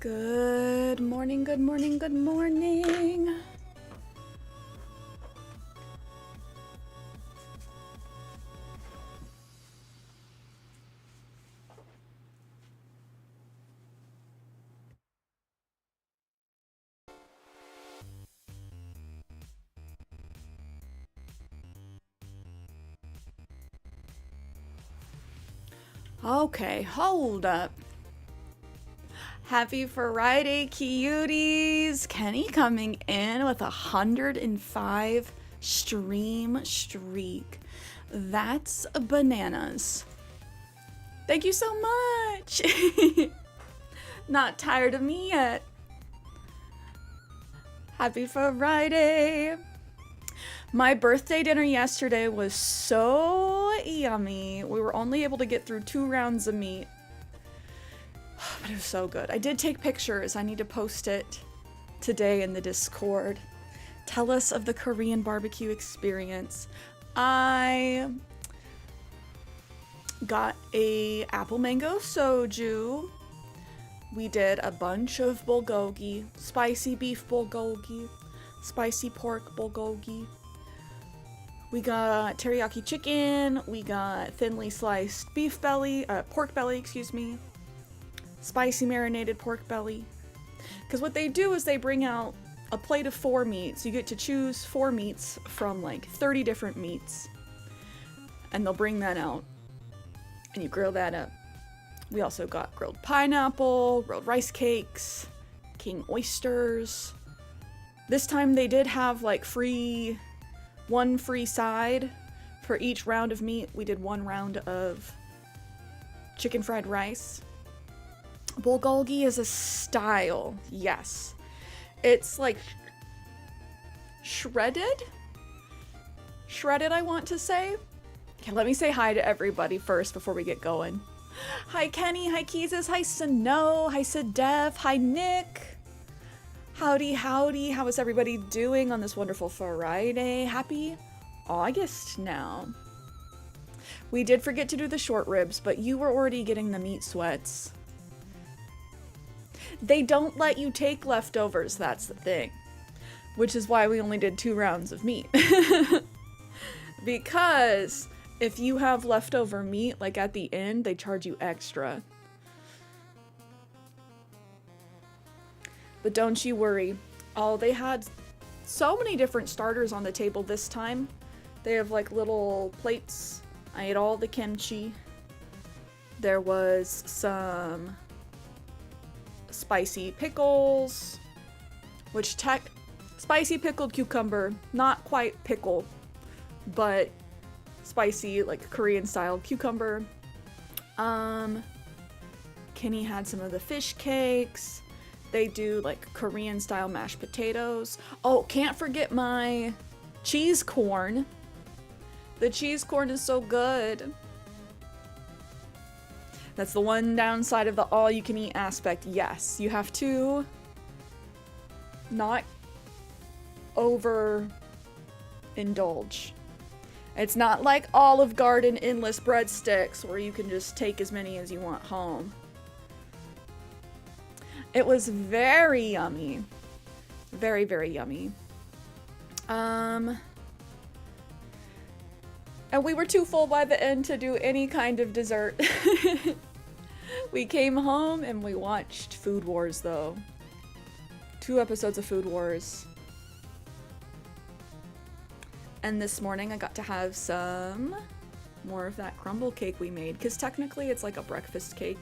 Good morning, good morning, good morning. Okay, hold up. Happy Friday, cuties! Kenny coming in with 105 stream streak. That's bananas. Thank you so much! Not tired of me yet. Happy Friday! My birthday dinner yesterday was so yummy. We were only able to get through 2 rounds of meat. But it was so good. I did take pictures. I need to post it today in the Discord. Tell us of the Korean barbecue experience. I got a apple mango soju. We did a bunch of bulgogi, spicy beef bulgogi, spicy pork bulgogi. We got teriyaki chicken. We got thinly sliced pork belly, excuse me. Spicy marinated pork belly. Because what they do is they bring out a plate of 4 meats. You get to choose 4 meats from like 30 different meats. And they'll bring that out. And you grill that up. We also got grilled pineapple, grilled rice cakes, king oysters. This time they did have like one free side for each round of meat. We did 1 round of chicken fried rice. Bulgogi is a style, yes. It's like shredded, I want to say. Okay, let me say hi to everybody first before we get going. Hi Kenny, hi Keezus, hi Sano, hi Sadev, hi Nick. Howdy, howdy. How is everybody doing on this wonderful Friday? Happy August now. We did forget to do the short ribs, but you were already getting the meat sweats. They don't let you take leftovers, that's the thing. Which is why we only did 2 rounds of meat. Because if you have leftover meat, like at the end, they charge you extra. But don't you worry. Oh, they had so many different starters on the table this time. They have like little plates. I ate all the kimchi. There was some spicy pickles, which spicy pickled cucumber, not quite pickle, but spicy, like Korean style cucumber. Kenny had some of the fish cakes. They do like Korean style mashed potatoes. Oh, can't forget my cheese corn. The cheese corn is so good. That's the one downside of the all-you-can-eat aspect. Yes, you have to not overindulge. It's not like Olive Garden endless breadsticks where you can just take as many as you want home. It was very yummy. Very, very yummy. And we were too full by the end to do any kind of dessert. We came home and we watched Food Wars, though. 2 episodes of Food Wars. And this morning I got to have some more of that crumble cake we made, because technically it's like a breakfast cake.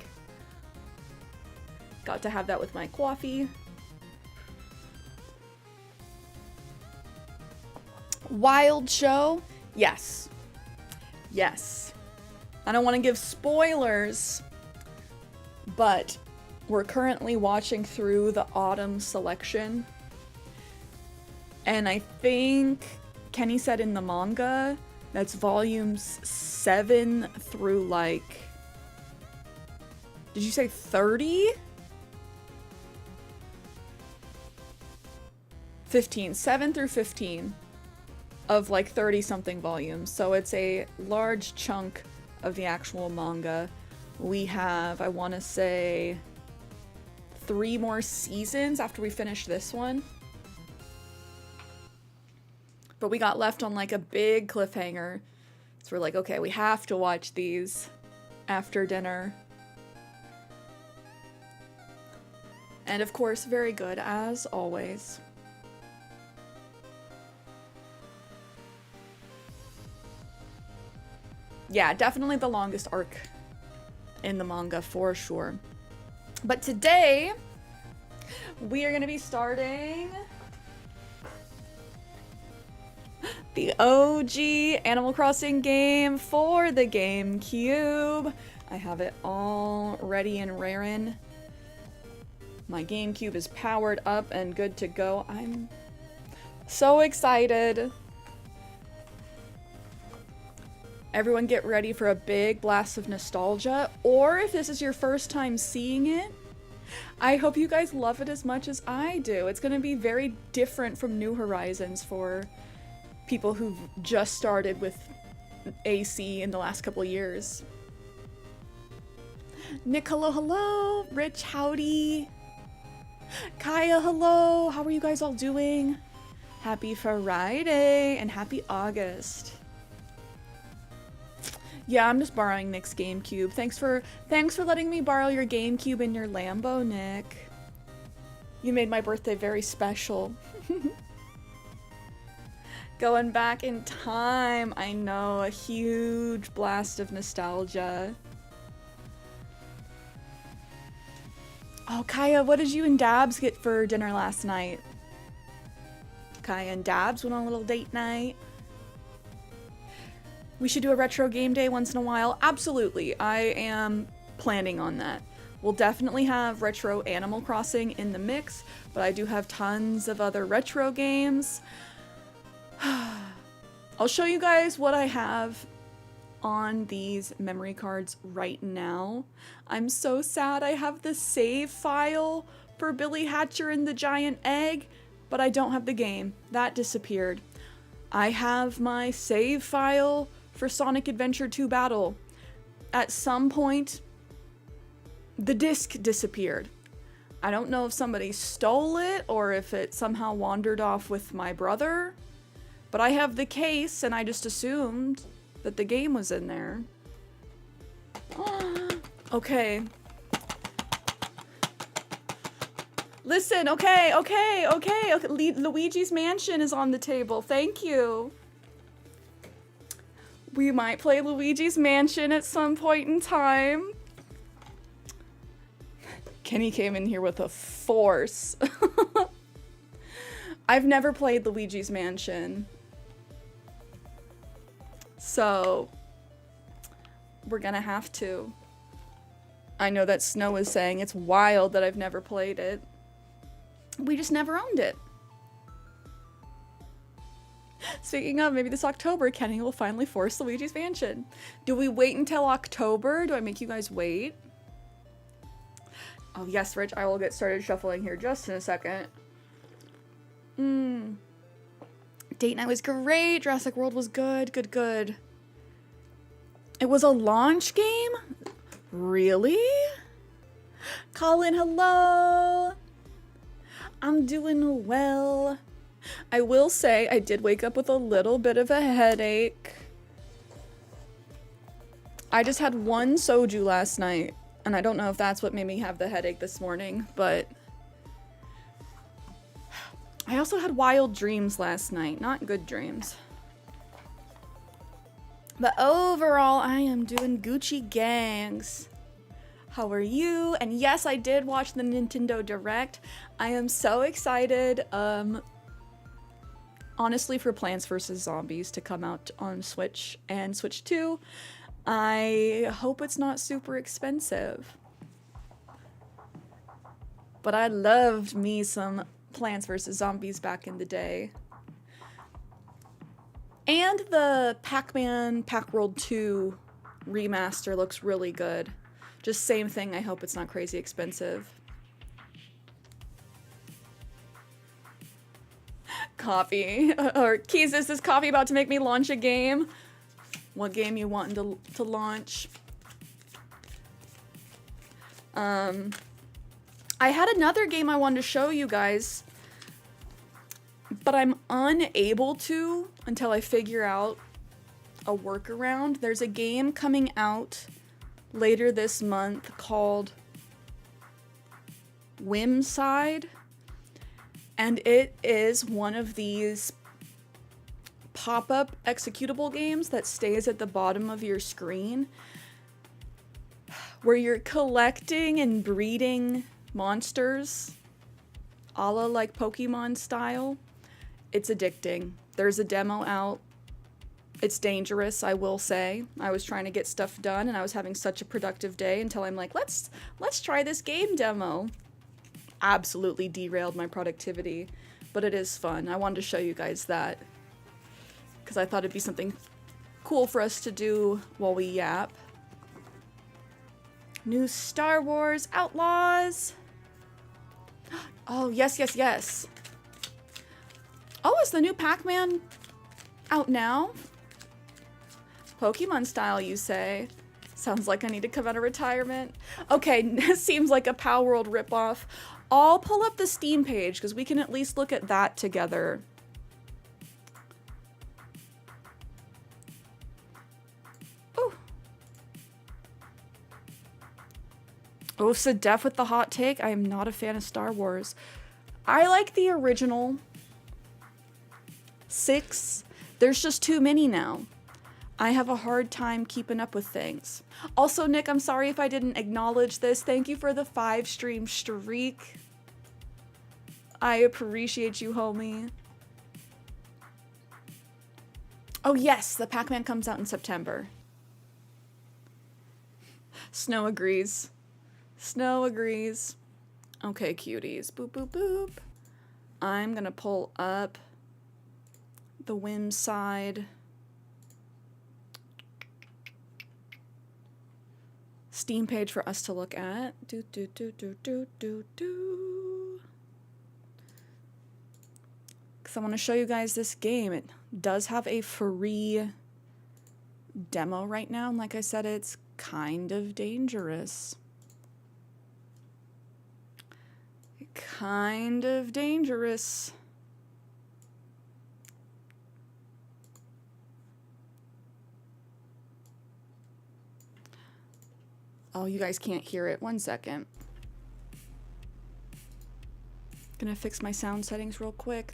Got to have that with my coffee. Wild show? Yes. Yes. I don't want to give spoilers, but we're currently watching through the autumn selection. And I think Kenny said in the manga, that's volumes 7 through like, did you say 30? 15. 7 through 15 of like 30 something volumes. So it's a large chunk of the actual manga. We have, I want to say, 3 more seasons after we finish this one. But we got left on like a big cliffhanger. So we're like, okay, we have to watch these after dinner. And of course, very good as always. Yeah, definitely the longest arc in the manga for sure. But today, we are going to be starting the OG Animal Crossing game for the GameCube. I have it all ready and raring. My GameCube is powered up and good to go. I'm so excited. Everyone get ready for a big blast of nostalgia, or if this is your first time seeing it, I hope you guys love it as much as I do. It's going to be very different from New Horizons for people who've just started with AC in the last couple of years. Nick, hello, hello. Rich, howdy. Kaya, hello. How are you guys all doing? Happy Friday and happy August. Yeah, I'm just borrowing Nick's GameCube. Thanks for letting me borrow your GameCube and your Lambo, Nick. You made my birthday very special. Going back in time. I know, a huge blast of nostalgia. Oh, Kaya, what did you and Dabs get for dinner last night? Kaya and Dabs went on a little date night. We should do a retro game day once in a while. Absolutely. I am planning on that. We'll definitely have retro Animal Crossing in the mix, but I do have tons of other retro games. I'll show you guys what I have on these memory cards right now. I'm so sad I have the save file for Billy Hatcher and the Giant Egg, but I don't have the game. That disappeared. I have my save file for Sonic Adventure 2 Battle. At some point, the disc disappeared. I don't know if somebody stole it or if it somehow wandered off with my brother, but I have the case and I just assumed that the game was in there. Okay. Listen, okay. Luigi's Mansion is on the table. Thank you. We might play Luigi's Mansion at some point in time. Kenny came in here with a force. I've never played Luigi's Mansion. So, we're gonna have to. I know that Snow is saying it's wild that I've never played it. We just never owned it. Speaking of, maybe this October, Kenny will finally force Luigi's Mansion. Do we wait until October? Do I make you guys wait? Oh, yes, Rich, I will get started shuffling here just in a second. Date night was great. Jurassic World was good. Good. It was a launch game? Really? Colin, hello. I'm doing well. I will say I did wake up with a little bit of a headache. I just had one soju last night, and I don't know if that's what made me have the headache this morning, but I also had wild dreams last night, not good dreams. But overall, I am doing Gucci gangs. How are you? And yes, I did watch the Nintendo Direct. I am so excited. Honestly, for Plants vs. Zombies to come out on Switch and Switch 2, I hope it's not super expensive. But I loved me some Plants vs. Zombies back in the day. And the Pac-Man Pac-World 2 remaster looks really good. Just same thing, I hope it's not crazy expensive. Coffee. Or, Keys, is this coffee about to make me launch a game? What game you want to launch? I had another game I wanted to show you guys, but I'm unable to until I figure out a workaround. There's a game coming out later this month called Whimside, and it is one of these pop-up executable games that stays at the bottom of your screen, where you're collecting and breeding monsters, a la like Pokemon style. It's addicting. There's a demo out. It's dangerous, I will say. I was trying to get stuff done and I was having such a productive day until I'm like, let's try this game demo. Absolutely derailed my productivity, but it is fun. I wanted to show you guys that because I thought it'd be something cool for us to do while we yap. New Star Wars Outlaws. Oh, yes, yes, yes. Oh, is the new Pac-Man out now? Pokemon style, you say? Sounds like I need to come out of retirement. Okay, seems like a Pow World ripoff. I'll pull up the Steam page because we can at least look at that together. Oh, Sedef with the hot take. I am not a fan of Star Wars. I like the original 6. There's just too many now. I have a hard time keeping up with things. Also, Nick, I'm sorry if I didn't acknowledge this. Thank you for the 5-stream streak. I appreciate you, homie. Oh yes, the Pac-Man comes out in September. Snow agrees. Snow agrees. Okay, cuties. Boop, boop, boop. I'm gonna pull up the Whimside Steam page for us to look at. Do, do, do, do, do, do, do. Because I want to show you guys this game. It does have a free demo right now. And like I said, it's kind of dangerous. Kind of dangerous. Oh, you guys can't hear it. 1 second. Gonna fix my sound settings real quick.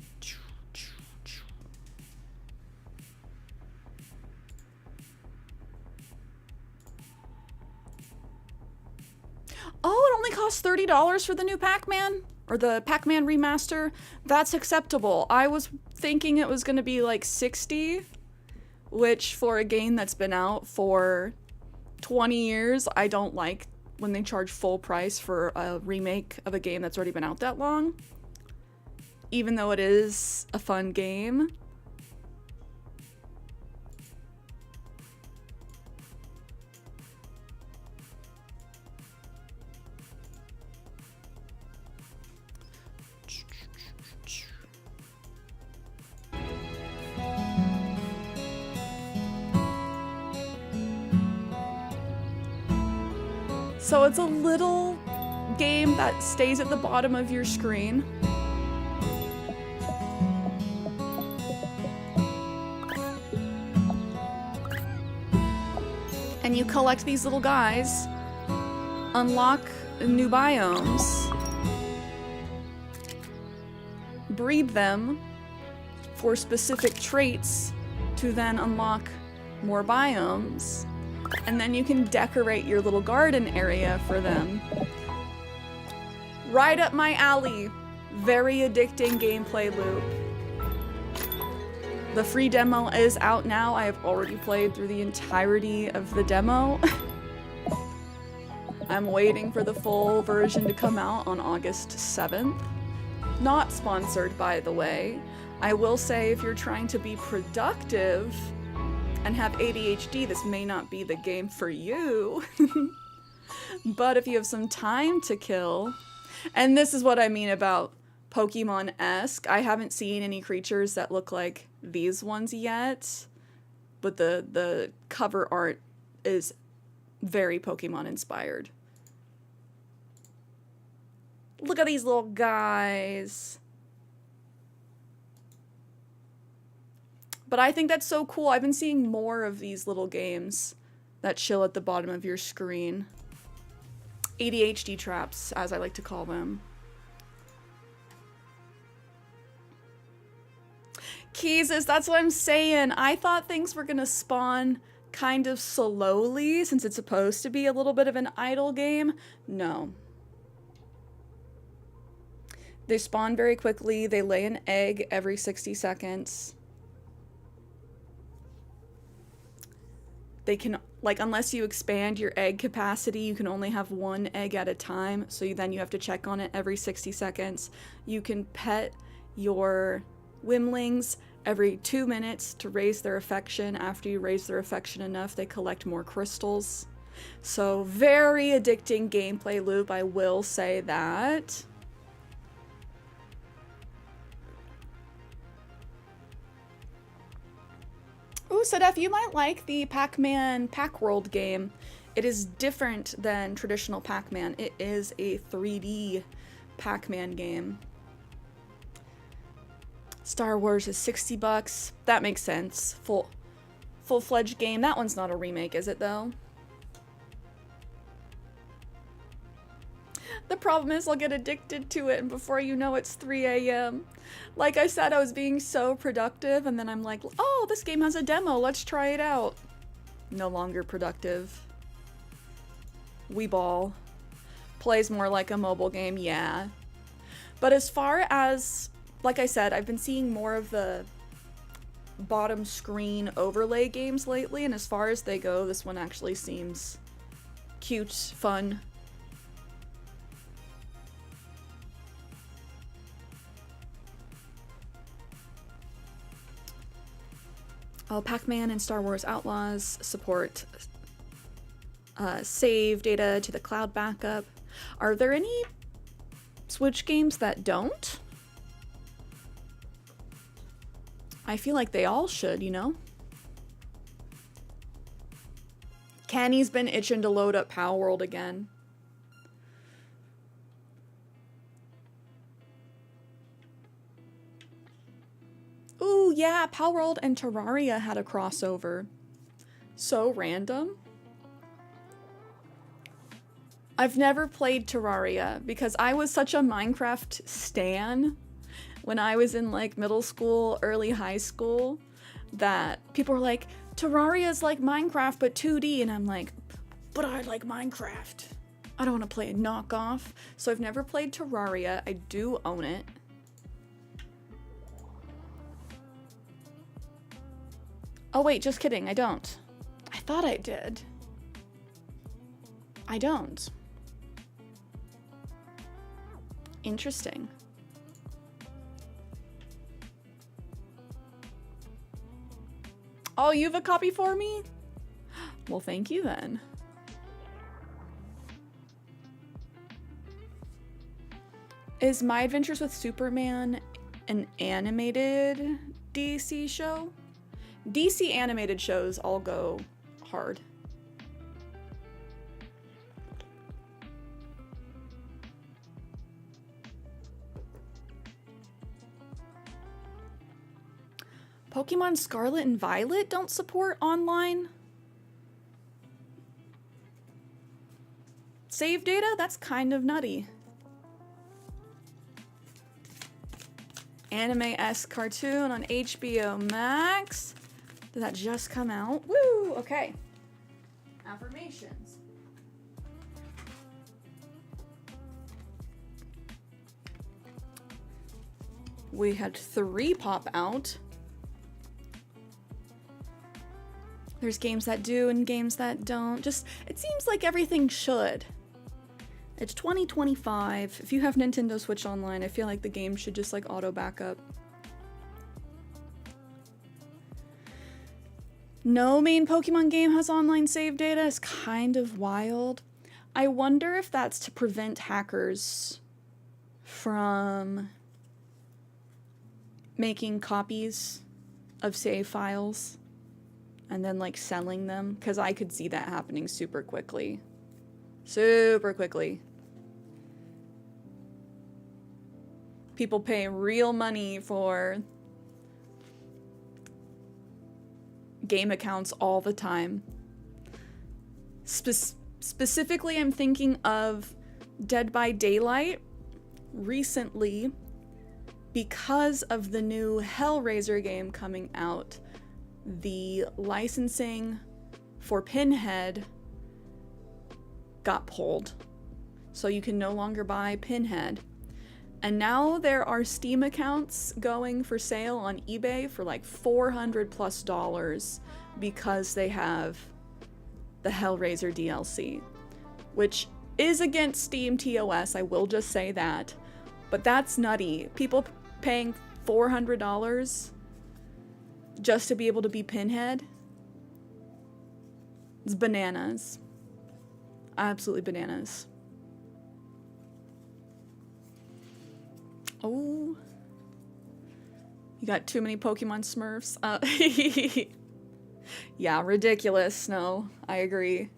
Oh, it only costs $30 for the new Pac-Man? Or the Pac-Man remaster? That's acceptable. I was thinking it was gonna be like $60, which for a game that's been out for 20 years, I don't like when they charge full price for a remake of a game that's already been out that long. Even though it is a fun game. So it's a little game that stays at the bottom of your screen. And you collect these little guys, unlock new biomes, breed them for specific traits to then unlock more biomes. And then you can decorate your little garden area for them. Right up my alley. Very addicting gameplay loop. The free demo is out now. I have already played through the entirety of the demo. I'm waiting for the full version to come out on August 7th. Not sponsored, by the way. I will say if you're trying to be productive and have ADHD, this may not be the game for you. But if you have some time to kill, and this is what I mean about Pokemon-esque, I haven't seen any creatures that look like these ones yet, but the cover art is very Pokemon inspired. Look at these little guys. But I think that's so cool. I've been seeing more of these little games that chill at the bottom of your screen. ADHD traps, as I like to call them. Keezus, that's what I'm saying. I thought things were gonna spawn kind of slowly since it's supposed to be a little bit of an idle game. No. They spawn very quickly. They lay an egg every 60 seconds. They can, like, unless you expand your egg capacity, you can only have one egg at a time. So then you have to check on it every 60 seconds. You can pet your wimlings every 2 minutes to raise their affection. After you raise their affection enough, they collect more crystals. So very addicting gameplay loop, I will say that. Ooh, Sedef, you might like the Pac-Man Pac-World game. It is different than traditional Pac-Man. It is a 3D Pac-Man game. Star Wars is $60. That makes sense. Full-fledged game. That one's not a remake, is it though? The problem is I'll get addicted to it and before you know it's 3 a.m. Like I said, I was being so productive and then I'm like, oh, this game has a demo, let's try it out. No longer productive. Weeball. Plays more like a mobile game, yeah. But as far as, like I said, I've been seeing more of the bottom screen overlay games lately, and as far as they go, this one actually seems cute, fun. Pac-Man and Star Wars Outlaws support save data to the cloud backup. Are there any Switch games that don't? I feel like they all should, you know? Kenny's been itching to load up Power World again. Ooh, yeah, Power World and Terraria had a crossover. So random. I've never played Terraria because I was such a Minecraft stan when I was in like middle school, early high school, that people were like, Terraria's like Minecraft but 2D, and I'm like, but I like Minecraft. I don't want to play a knockoff. So I've never played Terraria. I do own it. Oh wait, just kidding, I don't. I thought I did. I don't. Interesting. Oh, you have a copy for me? Well, thank you then. Is My Adventures with Superman an animated DC show? DC animated shows all go hard. Pokemon Scarlet and Violet don't support online save data? That's kind of nutty. Anime-esque cartoon on HBO Max. Did that just come out? Woo! Okay. Affirmations. We had 3 pop out. There's games that do and games that don't. Just, it seems like everything should. It's 2025. If you have Nintendo Switch Online, I feel like the game should just like auto backup. No main Pokemon game has online save data. It's kind of wild. I wonder if that's to prevent hackers from making copies of save files and then like selling them, because I could see that happening super quickly. Super quickly. People pay real money for game accounts all the time. Specifically, I'm thinking of Dead by Daylight. Recently, because of the new Hellraiser game coming out, the licensing for Pinhead got pulled. So you can no longer buy Pinhead. And now there are Steam accounts going for sale on eBay for like $400+ because they have the Hellraiser DLC, which is against Steam TOS, I will just say that. But that's nutty. People paying $400 just to be able to be Pinhead. It's bananas. Absolutely bananas. Oh. You got too many Pokemon Smurfs? Yeah, ridiculous. No, I agree.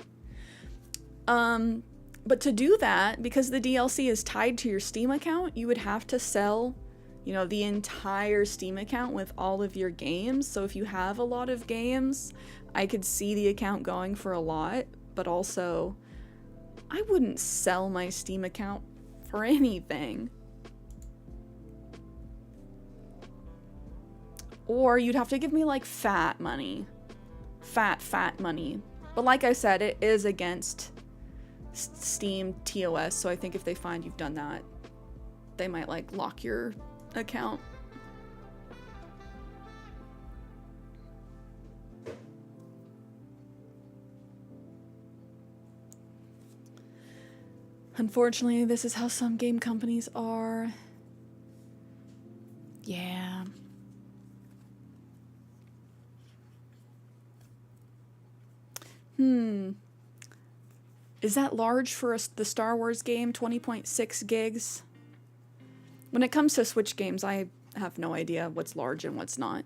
But to do that, because the DLC is tied to your Steam account, you would have to sell, you know, the entire Steam account with all of your games. So if you have a lot of games, I could see the account going for a lot, but also I wouldn't sell my Steam account for anything. Or you'd have to give me like fat money. Fat money. But like I said, it is against Steam TOS, so I think if they find you've done that, they might like lock your account. Unfortunately, this is how some game companies are. Yeah. Is that large for the Star Wars game? 20.6 gigs? When it comes to Switch games, I have no idea what's large and what's not,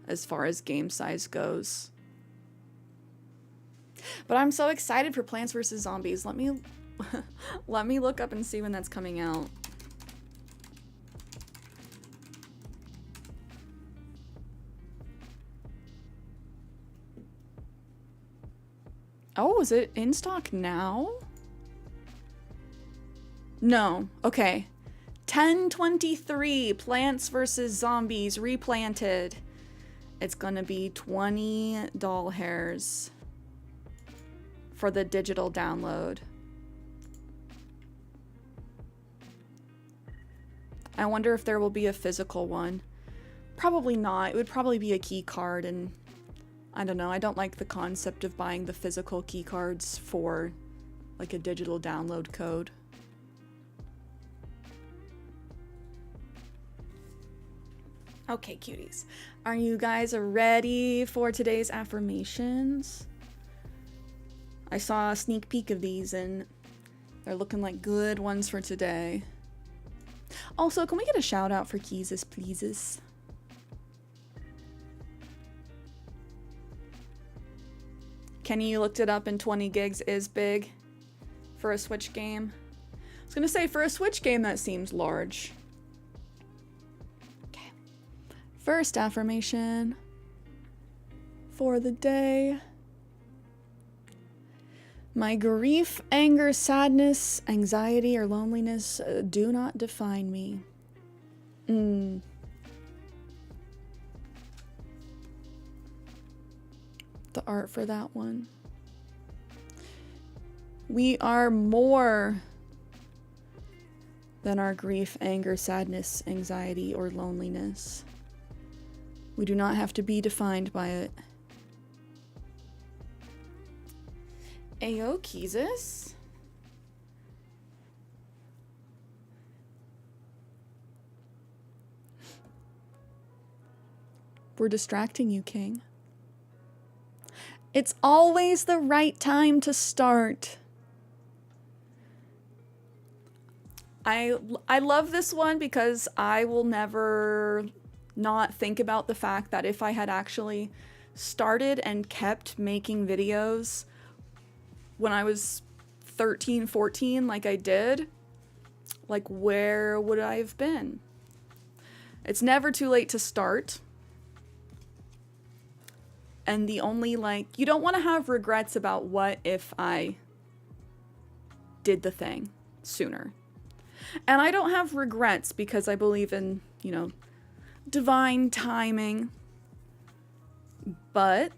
as far as game size goes. But I'm so excited for Plants vs. Zombies. Let me let me look up and see when that's coming out. Oh, is it in stock now? No. Okay. 10/23, Plants vs. Zombies replanted. It's gonna be 20 doll hairs for the digital download. I wonder if there will be a physical one. Probably not. It would probably be a key card, and I don't know. I don't like the concept of buying the physical key cards for like a digital download code. Okay, cuties. Are you guys ready for today's affirmations? I saw a sneak peek of these and they're looking like good ones for today. Also, can we get a shout out for Keezus, pleases? Kenny, you looked it up and 20 gigs is big for a Switch game. I was gonna say, for a Switch game, that seems large. Okay. First affirmation for the day. My grief, anger, sadness, anxiety, or loneliness do not define me. The art for that one. We are more than our grief, anger, sadness, anxiety, or loneliness. We do not have to be defined by it. Ayo, Keezus. We're distracting you, King. It's always the right time to start. I love this one because I will never not think about the fact that if I had actually started and kept making videos when I was 13, 14, like I did, Like, where would I have been? It's never too late to start. And the only, like, you don't want to have regrets about what if I did the thing sooner. And I don't have regrets because I believe in, you know, divine timing. But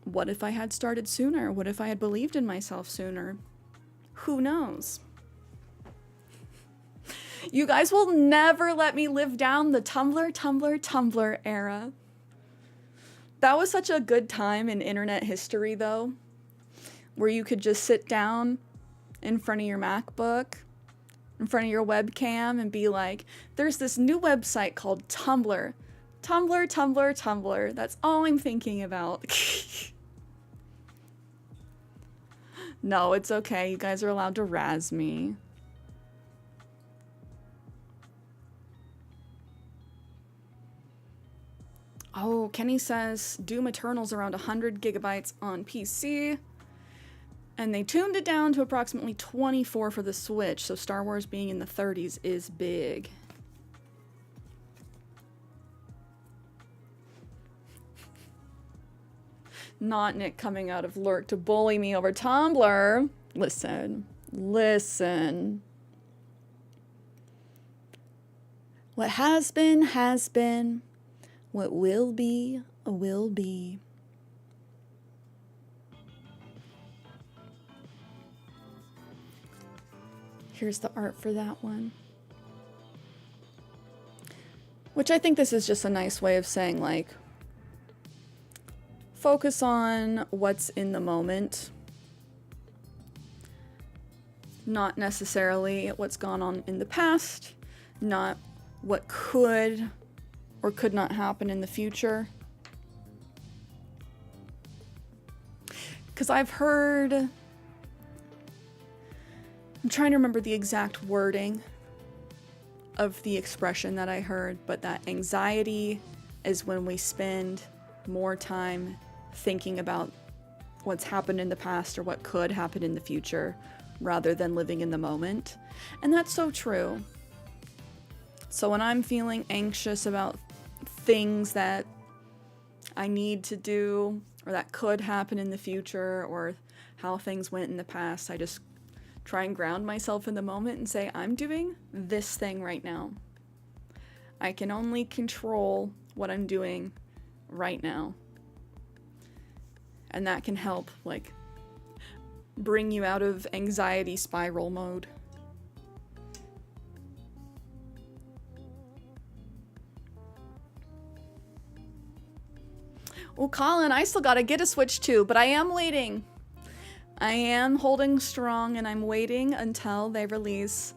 what if I had started sooner? What if I had believed in myself sooner? Who knows? You guys will never let me live down the Tumblr era. That was such a good time in internet history, though, where you could just sit down in front of your MacBook, in front of your webcam, and be like, there's this new website called Tumblr. Tumblr. That's all I'm thinking about. No, it's okay. You guys are allowed to razz me. Oh, Kenny says Doom Eternal's around 100 gigabytes on PC. And they tuned it down to approximately 24 for the Switch, so Star Wars being in the 30s is big. Not Nick coming out of lurk to bully me over Tumblr. Listen. What has been, has been. What will be, will be. Here's the art for that one. Which I think this is just a nice way of saying, like, focus on what's in the moment. Not necessarily what's gone on in the past. Not what could or could not happen in the future. Because I've heard... I'm trying to remember the exact wording of the expression that I heard, but that anxiety is when we spend more time thinking about what's happened in the past or what could happen in the future rather than living in the moment. And that's so true. So when I'm feeling anxious about things that I need to do or that could happen in the future or how things went in the past, I just try and ground myself in the moment and say, I'm doing this thing right now. I can only control what I'm doing right now. And that can help, like, bring you out of anxiety spiral mode. Well, Colin, I still gotta get a Switch too, but I am waiting. I am holding strong and I'm waiting until they release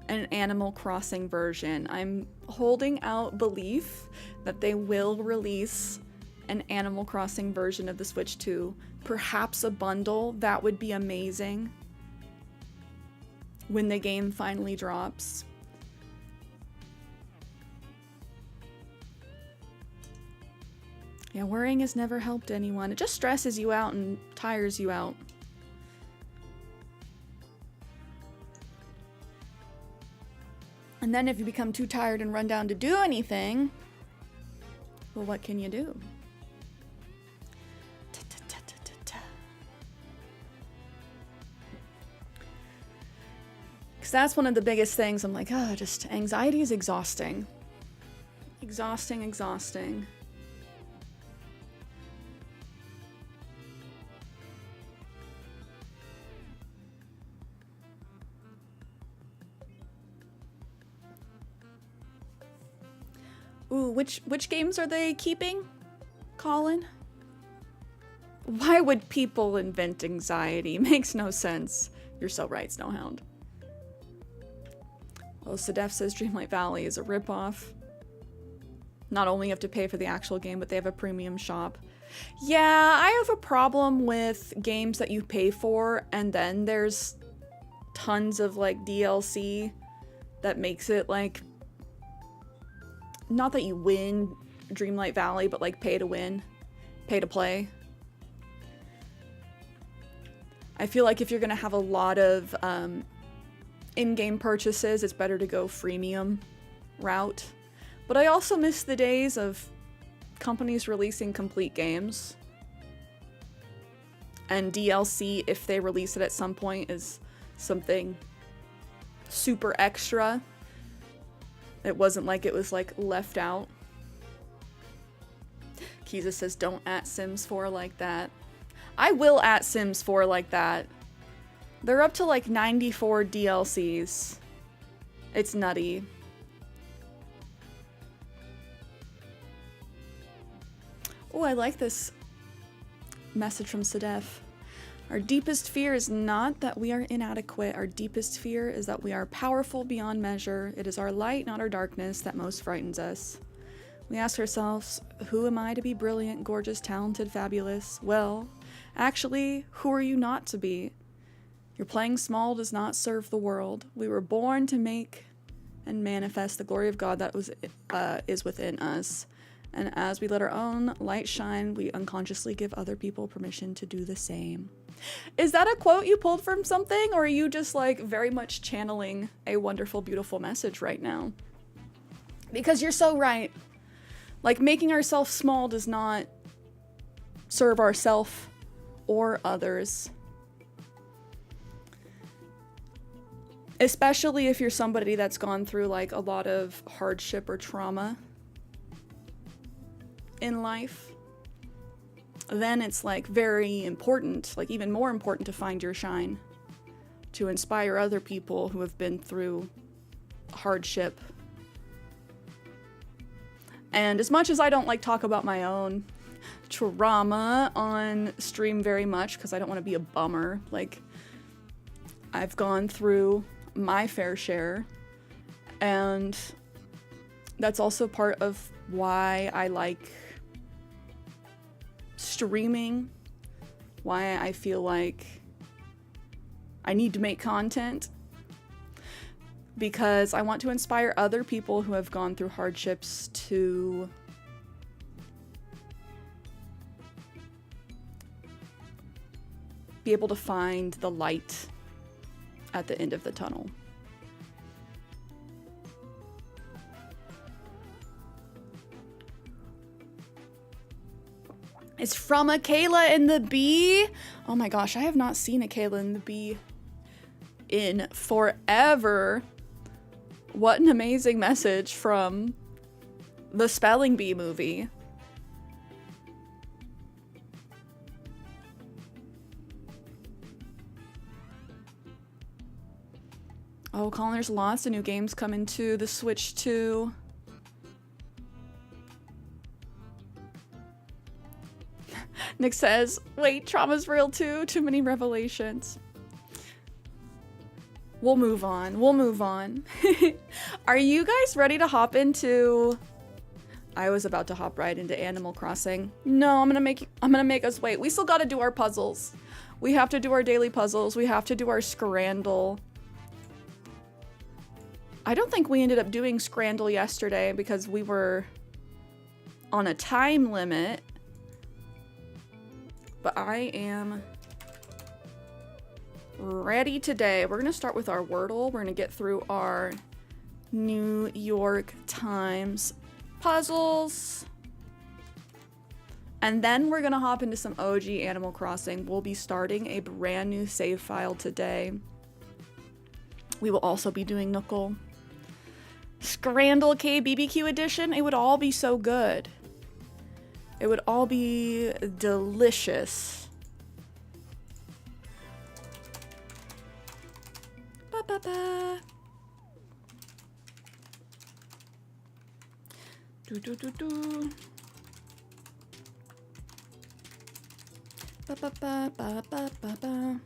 an Animal Crossing version. I'm holding out belief that they will release an Animal Crossing version of the Switch 2. Perhaps a bundle. That would be amazing. When the game finally drops. Yeah, worrying has never helped anyone. It just stresses you out and tires you out. And then if you become too tired and run down to do anything, well, what can you do? Because that's one of the biggest things. I'm like, oh, just anxiety is exhausting. Exhausting. Ooh, which games are they keeping, Colin? Why would people invent anxiety? Makes no sense. You're so right, Snowhound. Well, Sedef says Dreamlight Valley is a ripoff. Not only you have to pay for the actual game, but they have a premium shop. Yeah, I have a problem with games that you pay for, and then there's tons of, like, DLC that makes it, like... Not that you win Dreamlight Valley, but, like, pay to win. Pay to play. I feel like if you're gonna have a lot of in-game purchases, it's better to go freemium route. But I also miss the days of companies releasing complete games. And DLC, if they release it at some point, is something super extra. It wasn't like it was like left out. Kiza says, don't at Sims 4 like that. I will at Sims 4 like that. They're up to like 94 DLCs. It's nutty. Oh, I like this message from Sedef. Our deepest fear is not that we are inadequate. Our deepest fear is that we are powerful beyond measure. It is our light, not our darkness, that most frightens us. We ask ourselves, who am I to be brilliant, gorgeous, talented, fabulous? Well, actually, who are you not to be? Your playing small does not serve the world. We were born to make and manifest the glory of God that is within us. And as we let our own light shine, we unconsciously give other people permission to do the same. Is that a quote you pulled from something, or are you just like very much channeling a wonderful, beautiful message right now? Because you're so right. Like, making ourselves small does not serve ourselves or others. Especially if you're somebody that's gone through like a lot of hardship or trauma in life, then it's like very important, like even more important, to find your shine, to inspire other people who have been through hardship. And as much as I don't like talk about my own trauma on stream very much, because I don't want to be a bummer, like, I've gone through my fair share, and that's also part of why I like streaming, why I feel like I need to make content, because I want to inspire other people who have gone through hardships to be able to find the light at the end of the tunnel. It's from a Kayla and the Bee. Oh my gosh, I have not seen a Kayla and the Bee in forever. What an amazing message from the Spelling Bee movie. Oh, Colin, there's lots of new games coming to the Switch too. Nick says, wait, trauma's real too? Too many revelations. We'll move on. We'll move on. Are you guys ready to hop into... I was about to hop right into Animal Crossing. No, I'm gonna make us wait. We still gotta do our puzzles. We have to do our daily puzzles. We have to do our Scrandle. I don't think we ended up doing Scrandle yesterday because we were on a time limit. But I am ready today. We're gonna start with our Wordle. We're gonna get through our New York Times puzzles. And then we're gonna hop into some OG Animal Crossing. We'll be starting a brand new save file today. We will also be doing Knuckle. Scrandle K BBQ edition. It would all be so good. It would all be delicious. Ba ba ba. Do do do do. Ba ba ba ba ba ba ba.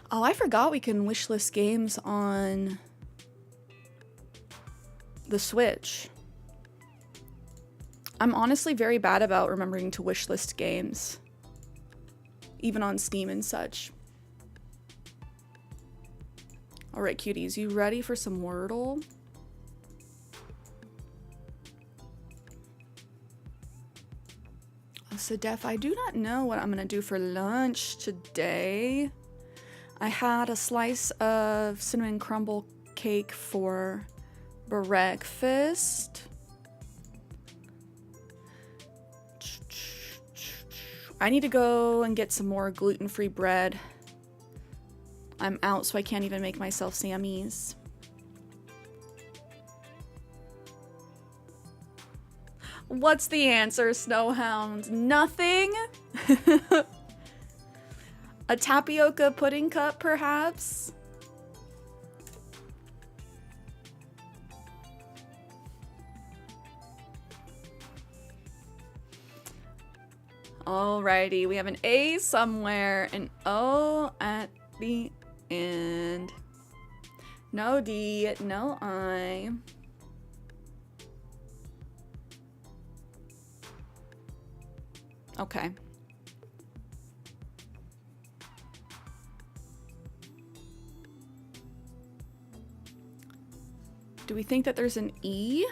Oh, I forgot we can wishlist games on the Switch. I'm honestly very bad about remembering to wishlist games, even on Steam and such. All right, cuties, you ready for some Wordle? So Def, I do not know what I'm gonna do for lunch today. I had a slice of cinnamon crumble cake for breakfast. I need to go and get some more gluten-free bread. I'm out, so I can't even make myself Sammy's. What's the answer, Snowhound? Nothing? A tapioca pudding cup, perhaps? Alrighty, we have an A somewhere, an O at the end. No D, no I. Okay. Do we think that there's an E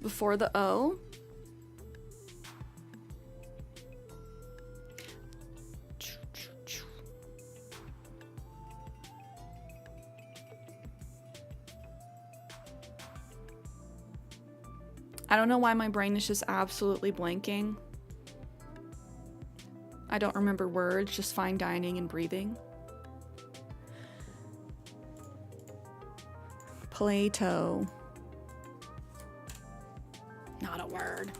before the O? I don't know why my brain is just absolutely blanking. I don't remember words, just fine dining and breathing. Plato. Not a word.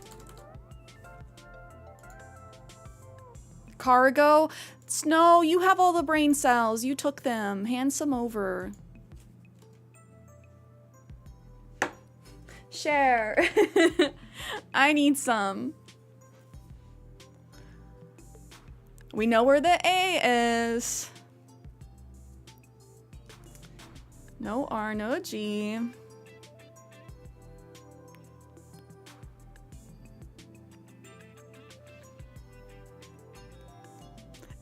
Cargo? Snow, you have all the brain cells. You took them. Hand some over. Share. I need some. We know where the A is. No R, no G.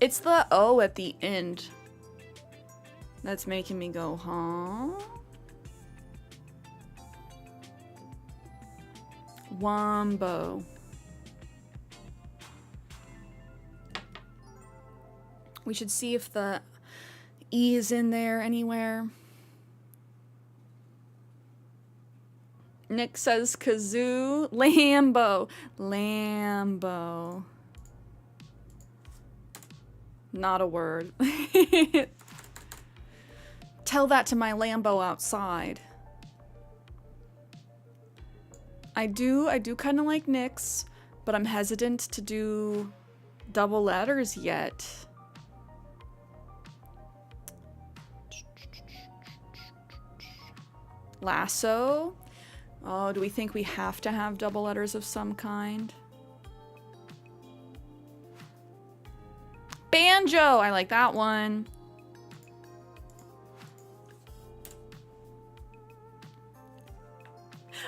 It's the O at the end that's making me go, huh? Wombo. We should see if the E is in there anywhere. Nick says kazoo. Lambo. Lambo. Not a word. Tell that to my Lambo outside. I do kind of like Nick's, but I'm hesitant to do double letters yet. Lasso. Oh, do we think we have to have double letters of some kind? Banjo! I like that one.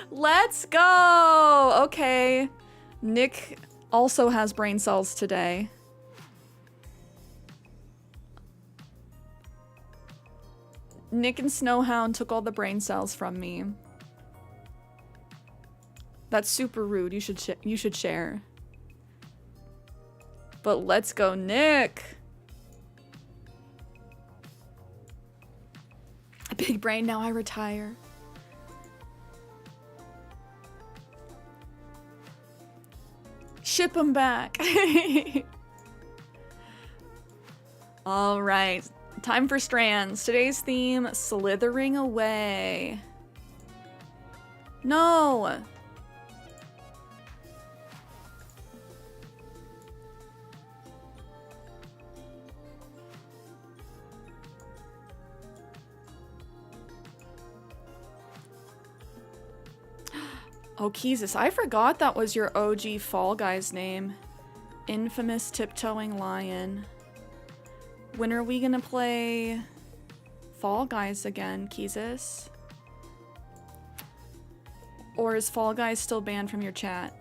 Let's go! Okay. Nick also has brain cells today. Nick and Snowhound took all the brain cells from me. That's super rude. You should share. But let's go, Nick. A big brain, now I retire. Ship him back. All right. Time for strands. Today's theme, slithering away. No. Oh, Keezus, I forgot that was your OG Fall Guys name. Infamous Tiptoeing Lion. When are we gonna play Fall Guys again, Keezus? Or is Fall Guys still banned from your chat?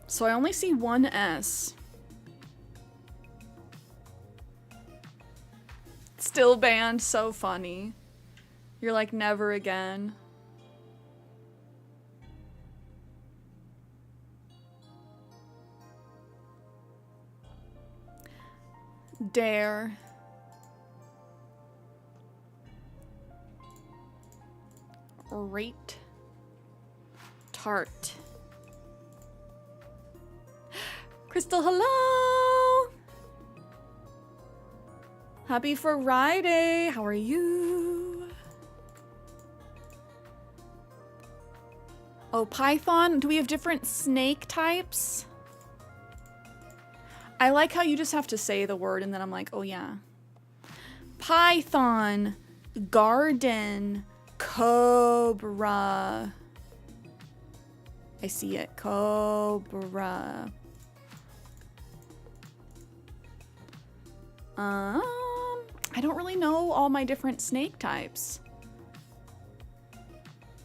So I only see one S. Still banned, so funny. You're like, never again. Dare. Rate. Tart. Crystal, hello! Happy Friday! How are you? Oh, Python? Do we have different snake types? I like how you just have to say the word and then I'm like, oh yeah. Python, garden, cobra. I see it, cobra. I don't really know all my different snake types.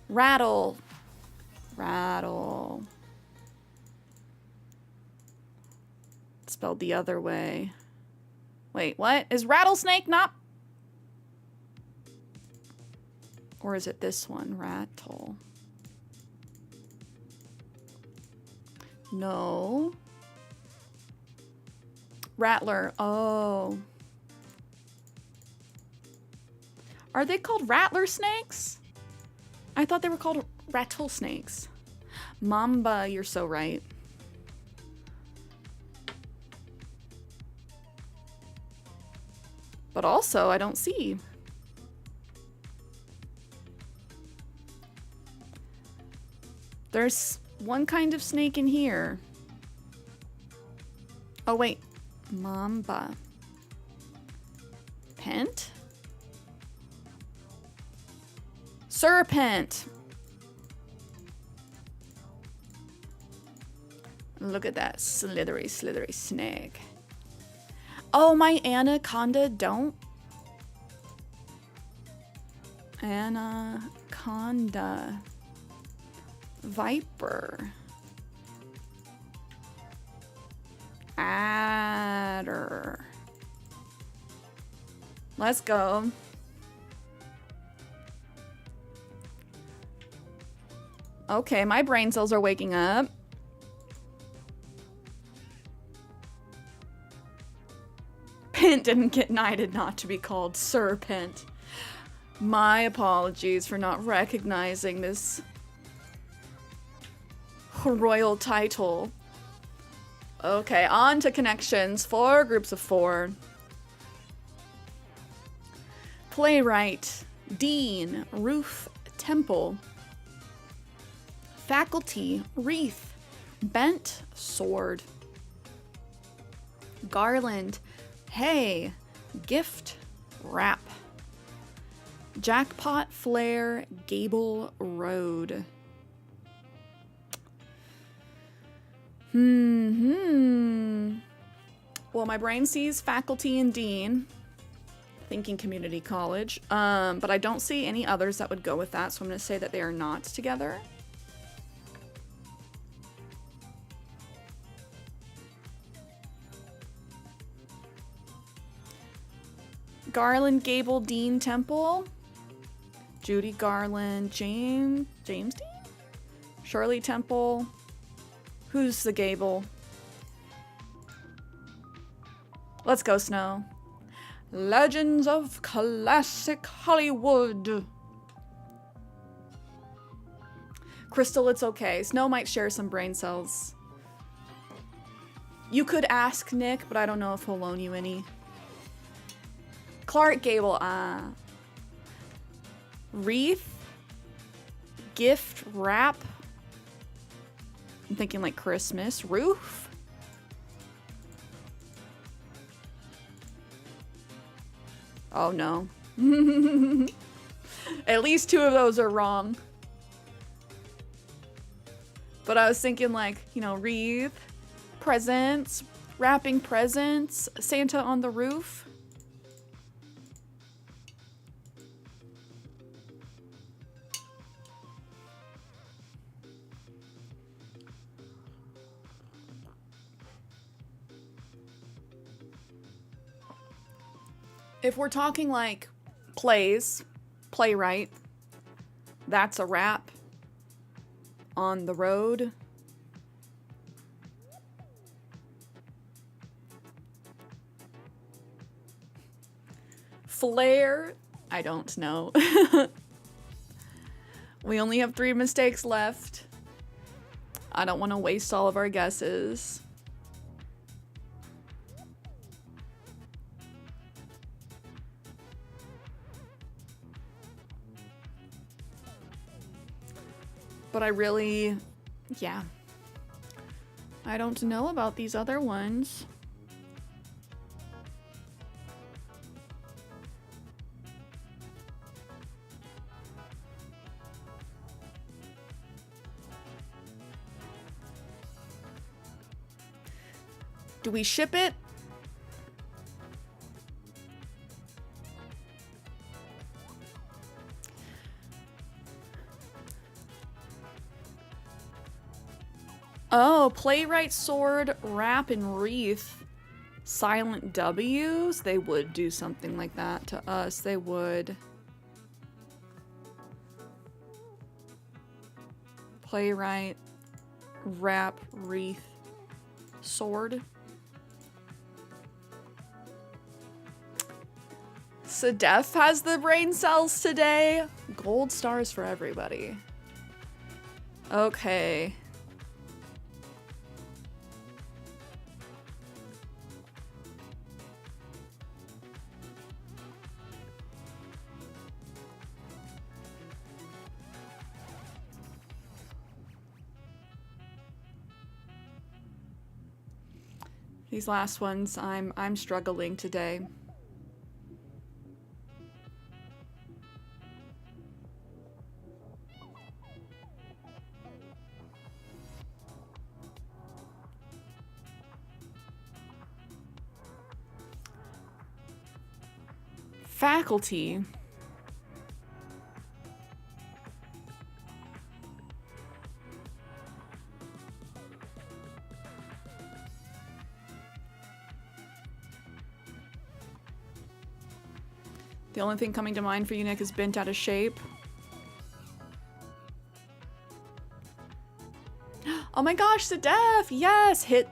Rattle. Rattle. Spelled the other way. Wait, what? Is rattlesnake not? Or is it this one? Rattle. No. Rattler. Oh. Are they called rattler snakes? I thought they were called rattlesnakes. Mamba, you're so right. But also, I don't see. There's one kind of snake in here. Oh, wait. Mamba. Pent? Serpent. Look at that slithery, slithery snake. Oh, my anaconda don't. Anaconda. Viper. Adder. Let's go. Okay, my brain cells are waking up. Pent didn't get knighted not to be called Serpent. My apologies for not recognizing this royal title. Okay, on to connections. 4 groups of 4. Playwright, Dean, Roof, Temple. Faculty, Wreath, Bent, Sword. Garland, Hay, Gift, Wrap. Jackpot, Flare, Gable, Road. Well, my brain sees faculty and dean, thinking community college, but I don't see any others that would go with that, so I'm going to say that they are not together. Garland, Gable, Dean, Temple. Judy Garland, James Dean? Shirley Temple. Who's the Gable? Let's go, Snow. Legends of Classic Hollywood. Crystal, it's okay. Snow might share some brain cells. You could ask Nick, but I don't know if he'll loan you any. Clark Gable, Wreath, Gift, Wrap. I'm thinking like Christmas. Roof. Oh no. At least 2 of those are wrong. But I was thinking like, you know, wreath, presents, wrapping presents, Santa on the roof. If we're talking like plays, playwright, that's a wrap. On the road. Flare? I don't know. We only have 3 mistakes left. I don't want to waste all of our guesses. But I really, yeah. I don't know about these other ones. Do we ship it? Oh, playwright, sword, wrap, and wreath. Silent W's? They would do something like that to us. They would. Playwright, wrap, wreath, sword. Sedef has the brain cells today. Gold stars for everybody. Okay. These last ones, I'm struggling today. Faculty. The only thing coming to mind for you, Nick, is bent out of shape. Oh my gosh, Sedef! Yes! Hit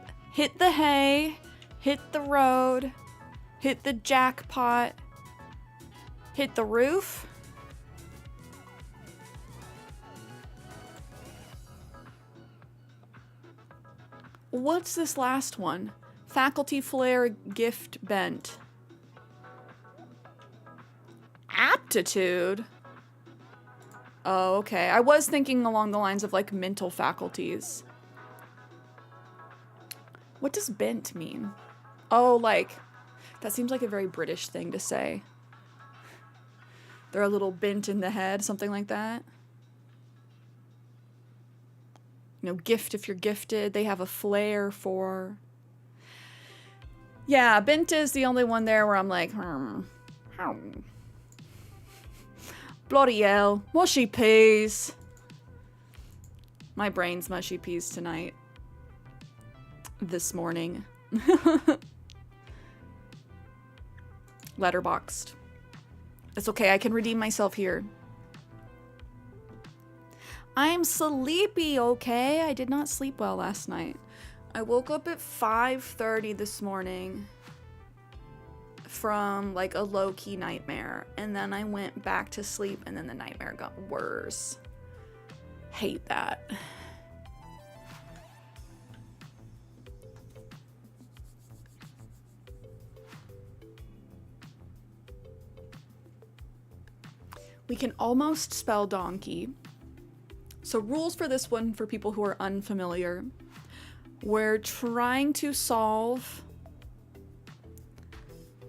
the hay, hit the road, hit the jackpot, hit the roof. What's this last one? Faculty flare gift bent. Aptitude? Oh, okay. I was thinking along the lines of like mental faculties. What does bent mean? Oh, like, that seems like a very British thing to say. They're a little bent in the head, something like that. You know, gift if you're gifted. They have a flair for... Yeah, bent is the only one there where I'm like, Bloody hell. Mushy peas. My brain's mushy peas tonight. This morning. Letterboxed. It's okay, I can redeem myself here. I'm sleepy, okay? I did not sleep well last night. I woke up at 5:30 this morning from like a low-key nightmare, and then I went back to sleep, and then the nightmare got worse. Hate that. We can almost spell donkey. So rules for this one for people who are unfamiliar. We're trying to solve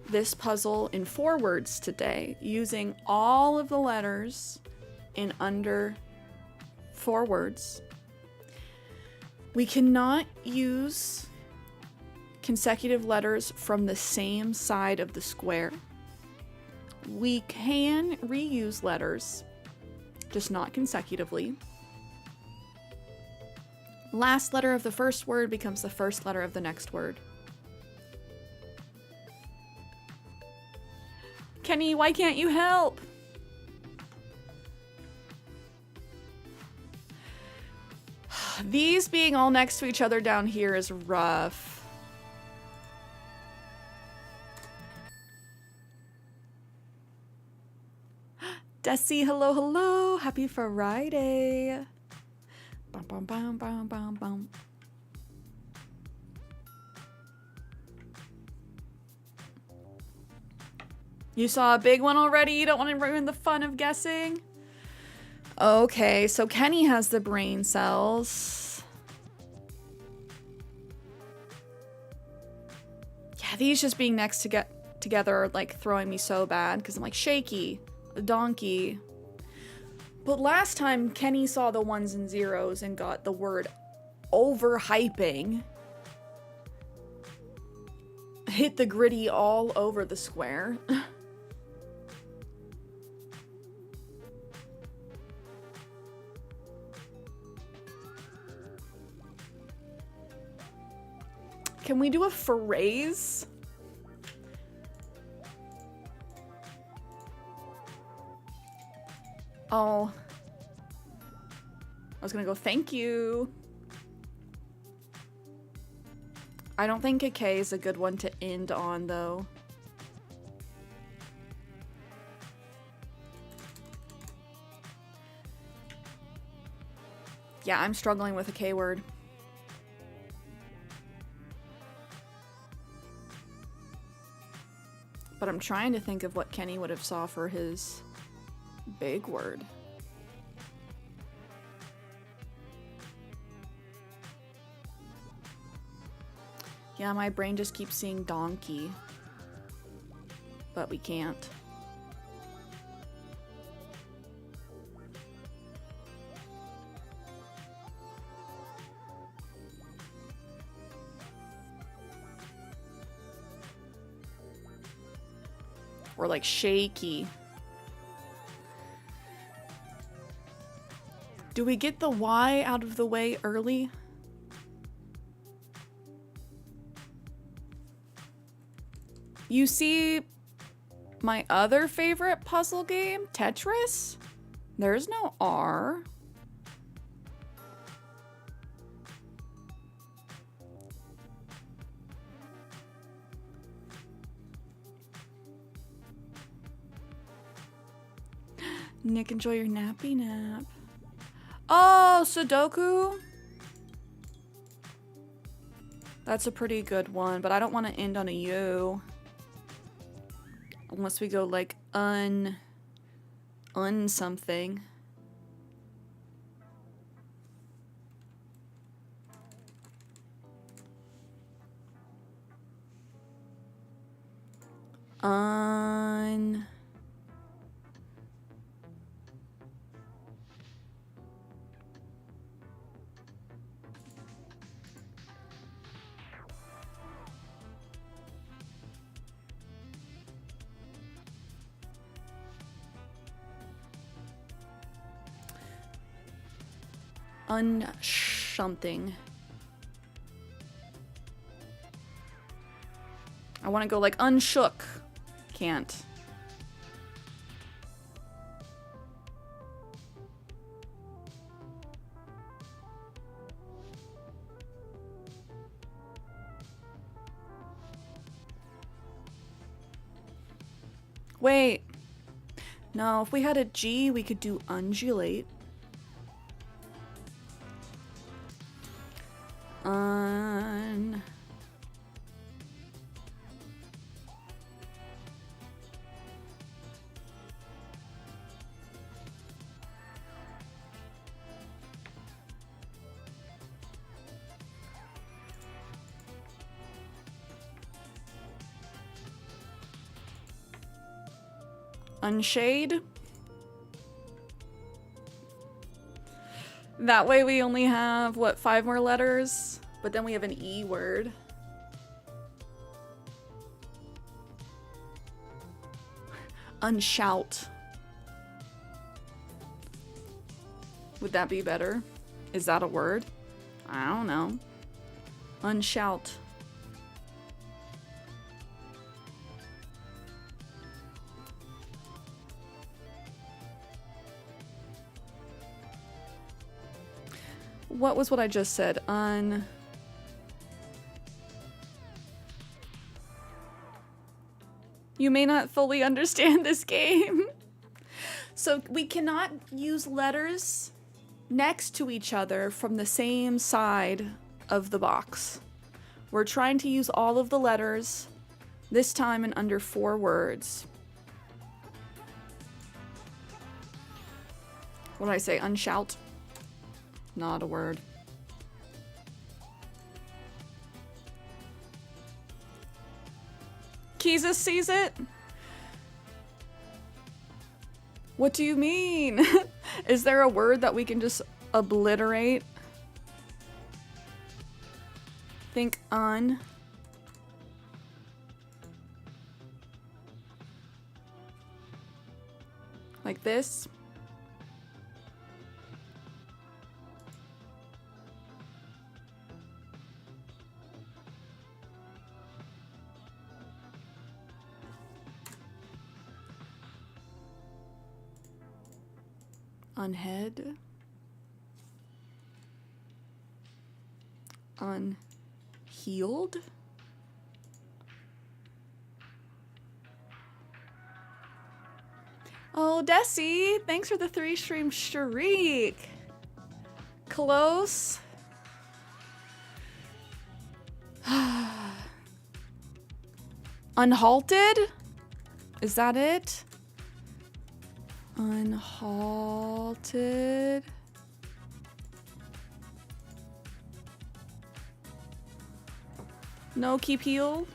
this puzzle in 4 words today, using all of the letters in under 4 words. We cannot use consecutive letters from the same side of the square. We can reuse letters, just not consecutively. Last letter of the first word becomes the first letter of the next word. Kenny, why can't you help? These being all next to each other down here is rough. Desi, hello, hello. Happy Friday. Bum, bum, bum, bum, bum, bum. You saw a big one already? You don't want to ruin the fun of guessing? Okay, so Kenny has the brain cells. Yeah, these just being next to get together are like throwing me so bad because I'm like shaky, a donkey. But last time Kenny saw the ones and zeros and got the word overhyping. Hit the gritty all over the square. Can we do a phrase? Oh. I was gonna go, thank you. I don't think a K is a good one to end on, though. Yeah, I'm struggling with a K word. But I'm trying to think of what Kenny would have saw for his big word. Yeah, my brain just keeps seeing donkey. But we can't. Or like shaky. Do we get the Y out of the way early? You see my other favorite puzzle game, Tetris? There's no R. Nick, enjoy your nappy nap. Oh, Sudoku? That's a pretty good one, but I don't want to end on a U. Unless we go like un something. Something. I want to go like unshook. Can't. Wait. No, if we had a G, we could do undulate. Unshade. That way we only have, what, 5 more letters? But then we have an E word. Unshout. Would that be better? Is that a word? I don't know. Unshout. What was what I just said? You may not fully understand this game. So we cannot use letters next to each other from the same side of the box. We're trying to use all of the letters, this time in under 4 words. What did I say? Unshout? Not a word. Keezus sees it? What do you mean? Is there a word that we can just obliterate? Think un. Like this. Unhead. Unhealed. Oh, Desi, thanks for the 3-stream streak. Close. Unhalted? Is that it? Unhalted. No keep heal.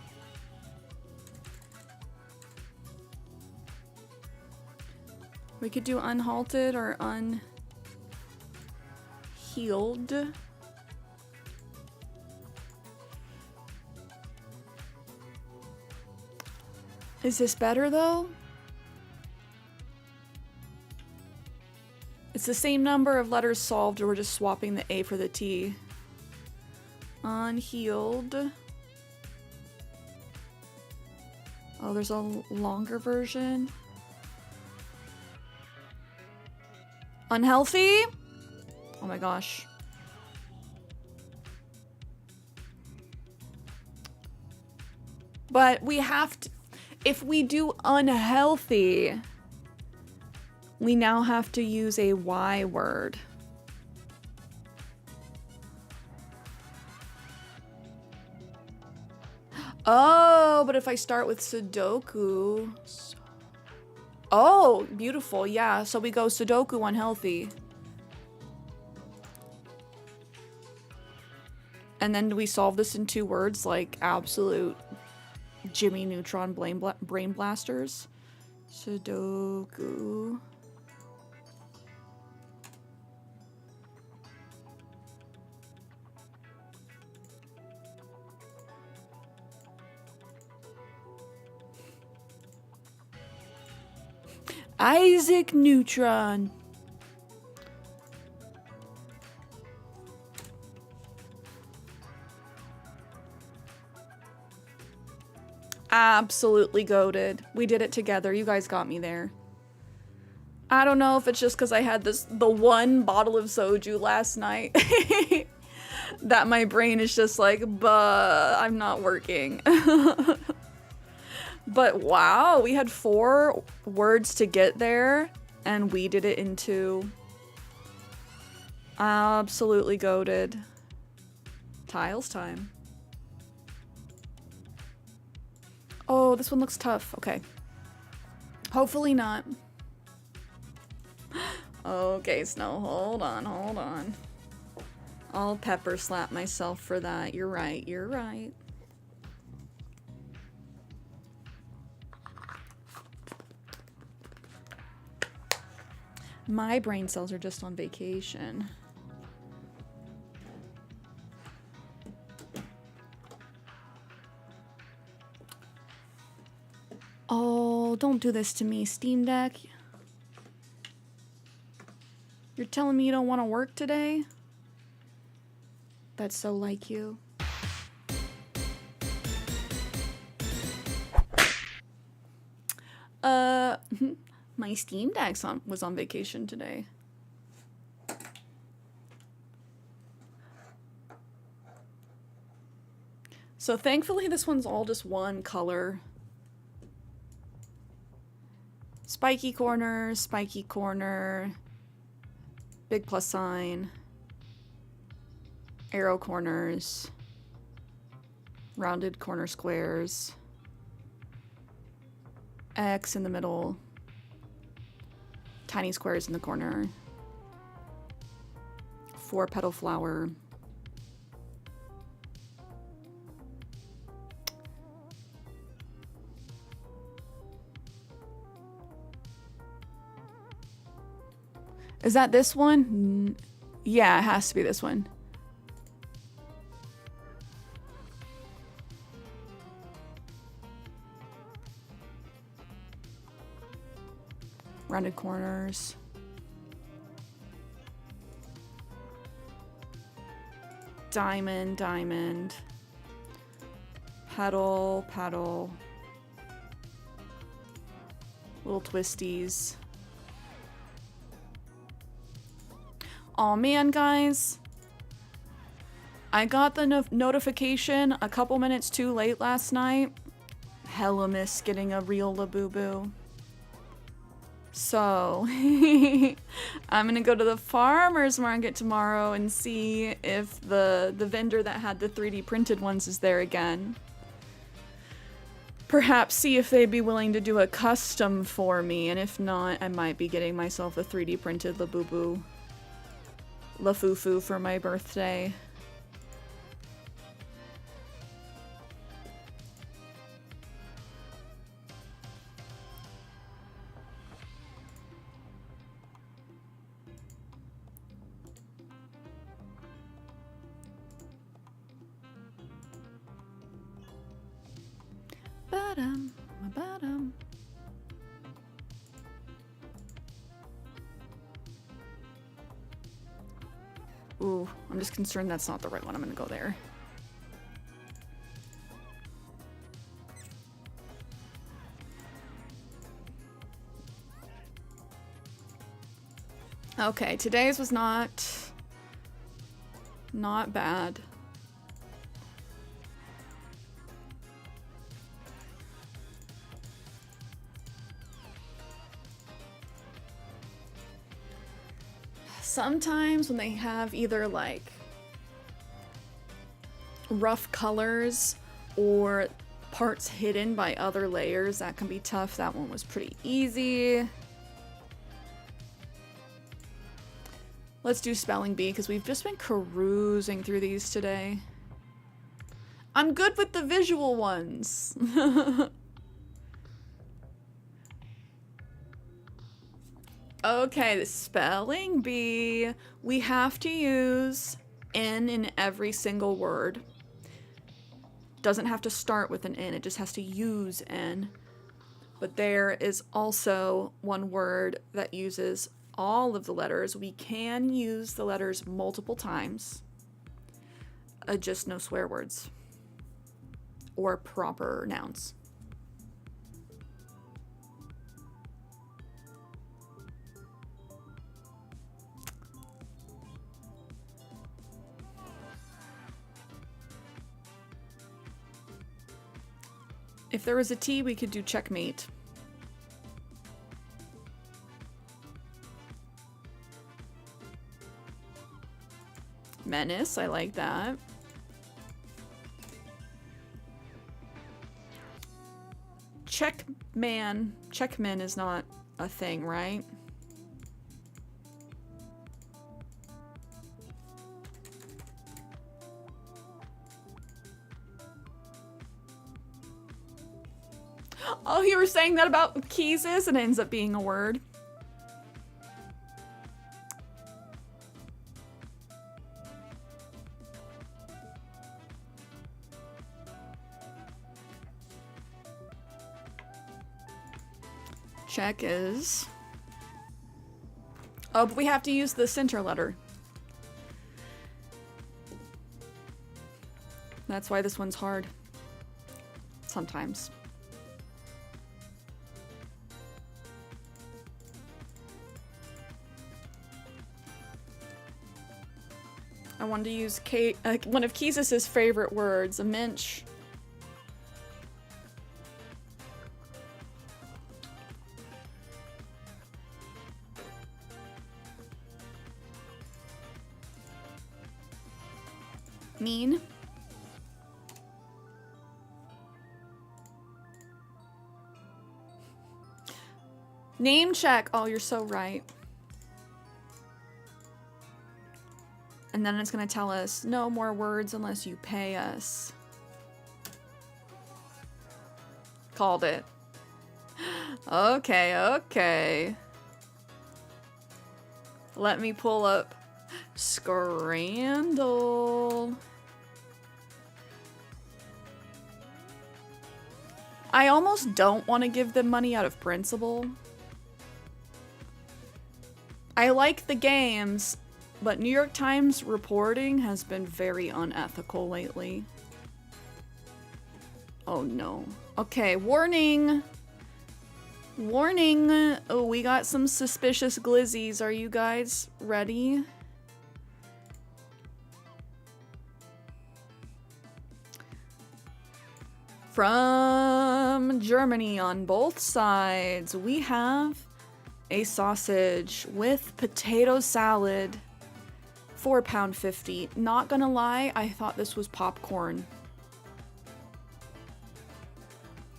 We could do unhalted or unhealed. Is this better though? It's the same number of letters solved, or we're just swapping the A for the T. Unhealed. Oh, there's a longer version. Unhealthy? Oh my gosh. But we have to, if we do unhealthy, we now have to use a Y word. Oh, but if I start with Sudoku. Oh, beautiful. Yeah, so we go Sudoku unhealthy. And then do we solve this in 2 words like absolute Jimmy Neutron brain blasters? Sudoku. Isaac Neutron. Absolutely goated. We did it together. You guys got me there. I don't know if it's just because I had the one bottle of soju last night that my brain is just like, but I'm not working. But wow, we had 4 words to get there, and we did it in 2. Absolutely goated. Tiles time. Oh, this one looks tough. Okay. Hopefully not. Okay, Snow, hold on. I'll pepper slap myself for that. You're right, you're right. My brain cells are just on vacation. Oh, don't do this to me, Steam Deck. You're telling me you don't want to work today? That's so like you. My Steam Deck was on vacation today. So thankfully this one's all just one color. spiky corner, big plus sign, arrow corners, rounded corner squares, X in the middle, tiny squares in the corner, 4-petal flower, is that this one? Yeah, it has to be this one. Rounded corners. Diamond, diamond. Petal, petal. Little twisties. Oh man, guys. I got the notification a couple minutes too late last night. Hella miss getting a real Labubu. So, I'm gonna go to the farmer's market tomorrow and see if the vendor that had the 3D printed ones is there again. Perhaps see if they'd be willing to do a custom for me, and if not, I might be getting myself a 3D printed Labubu. Lafufu for my birthday. Ba-dum. Ooh, I'm just concerned that's not the right one. I'm gonna go there. Okay, today's was not bad. Sometimes when they have either like rough colors or parts hidden by other layers, that can be tough. That one was pretty easy. Let's do spelling bee because we've just been cruising through these today. I'm good with the visual ones. Okay, the spelling bee. We have to use N in every single word. Doesn't have to start with an N, it just has to use N. But there is also one word that uses all of the letters. We can use the letters multiple times. Just no swear words. Or proper nouns. If there was a T, we could do checkmate. Menace, I like that. Checkman. Checkman is not a thing, right? Oh, you were saying that about keys is and it ends up being a word. Check is... Oh, but we have to use the center letter. That's why this one's hard. Sometimes. I wanted to use one of Keys's favorite words, a minch. Mean. Name check. Oh, you're so right. And then it's gonna tell us no more words unless you pay us. Called it. Okay, okay. Let me pull up Scrandal. I almost don't want to give them money out of principle. I like the games, but New York Times reporting has been very unethical lately. Oh no. Okay, warning! Warning! Oh, we got some suspicious glizzies. Are you guys ready? From Germany on both sides, we have a sausage with potato salad, £4.50. Not gonna lie, I thought this was popcorn.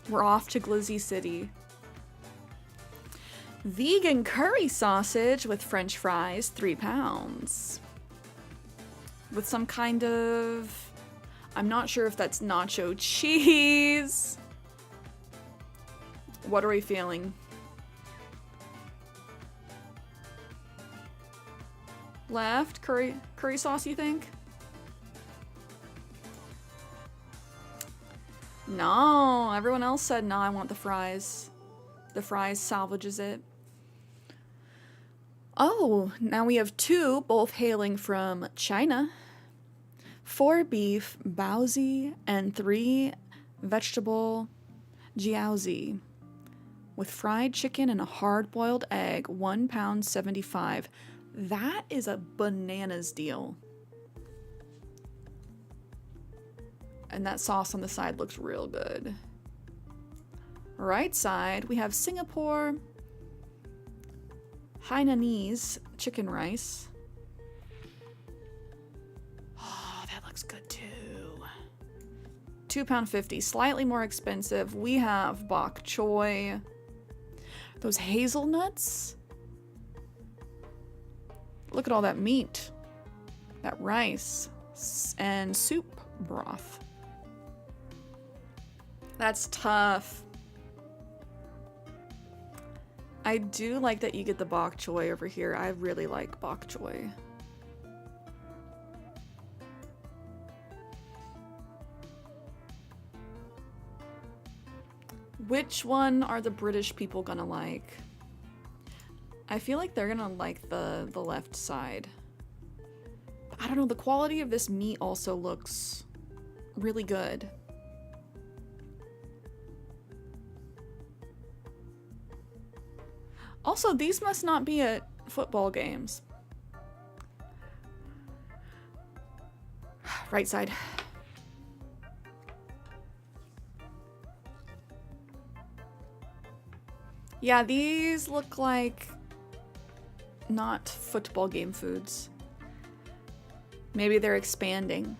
We're off to Glizzy City. Vegan curry sausage with French fries, £3. With some kind of... I'm not sure if that's nacho cheese. What are we feeling? Left? Curry sauce, you think? No, everyone else said no, I want the fries. The fries salvages it. Oh, now we have two, both hailing from China. 4 beef baozi and 3 vegetable jiaozi. With fried chicken and a hard-boiled egg, £1.75. That is a bananas deal. And that sauce on the side looks real good. Right side, we have Singapore Hainanese chicken rice. Oh, that looks good too. £2.50, slightly more expensive. We have bok choy. Those hazelnuts. Look at all that meat. That rice. And soup broth. That's tough. I do like that you get the bok choy over here. I really like bok choy. Which one are the British people gonna like? I feel like they're gonna like the left side. But I don't know, the quality of this meat also looks really good. Also, these must not be at football games. Right side. Yeah, these look like not football game foods. Maybe they're expanding.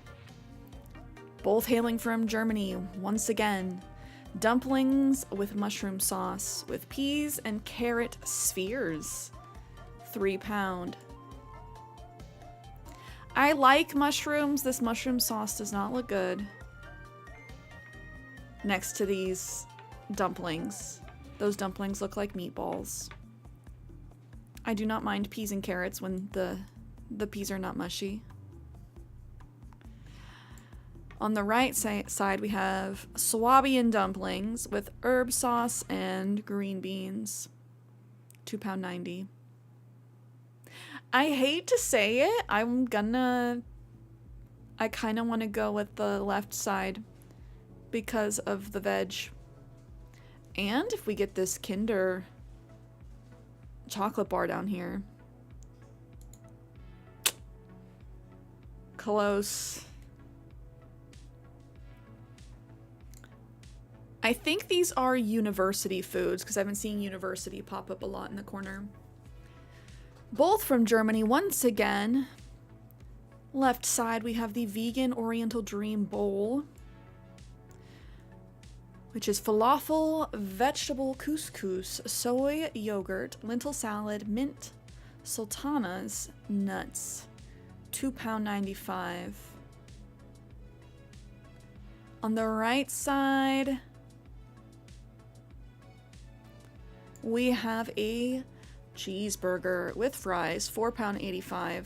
Both hailing from Germany, once again. Dumplings with mushroom sauce with peas and carrot spheres. £3. I like mushrooms. This mushroom sauce does not look good next to these dumplings. Those dumplings look like meatballs. I do not mind peas and carrots when the peas are not mushy. On the right side, we have Swabian dumplings with herb sauce and green beans. £2.90. I hate to say it. I kind of want to go with the left side because of the veg. And if we get this Kinder chocolate bar down here. Close. I think these are university foods because I've been seeing university pop up a lot in the corner. Both from Germany once again. Left side, we have the Vegan Oriental Dream Bowl, which is falafel, vegetable couscous, soy yogurt, lentil salad, mint, sultanas, nuts. £2.95. On the right side, we have a cheeseburger with fries, £4.85.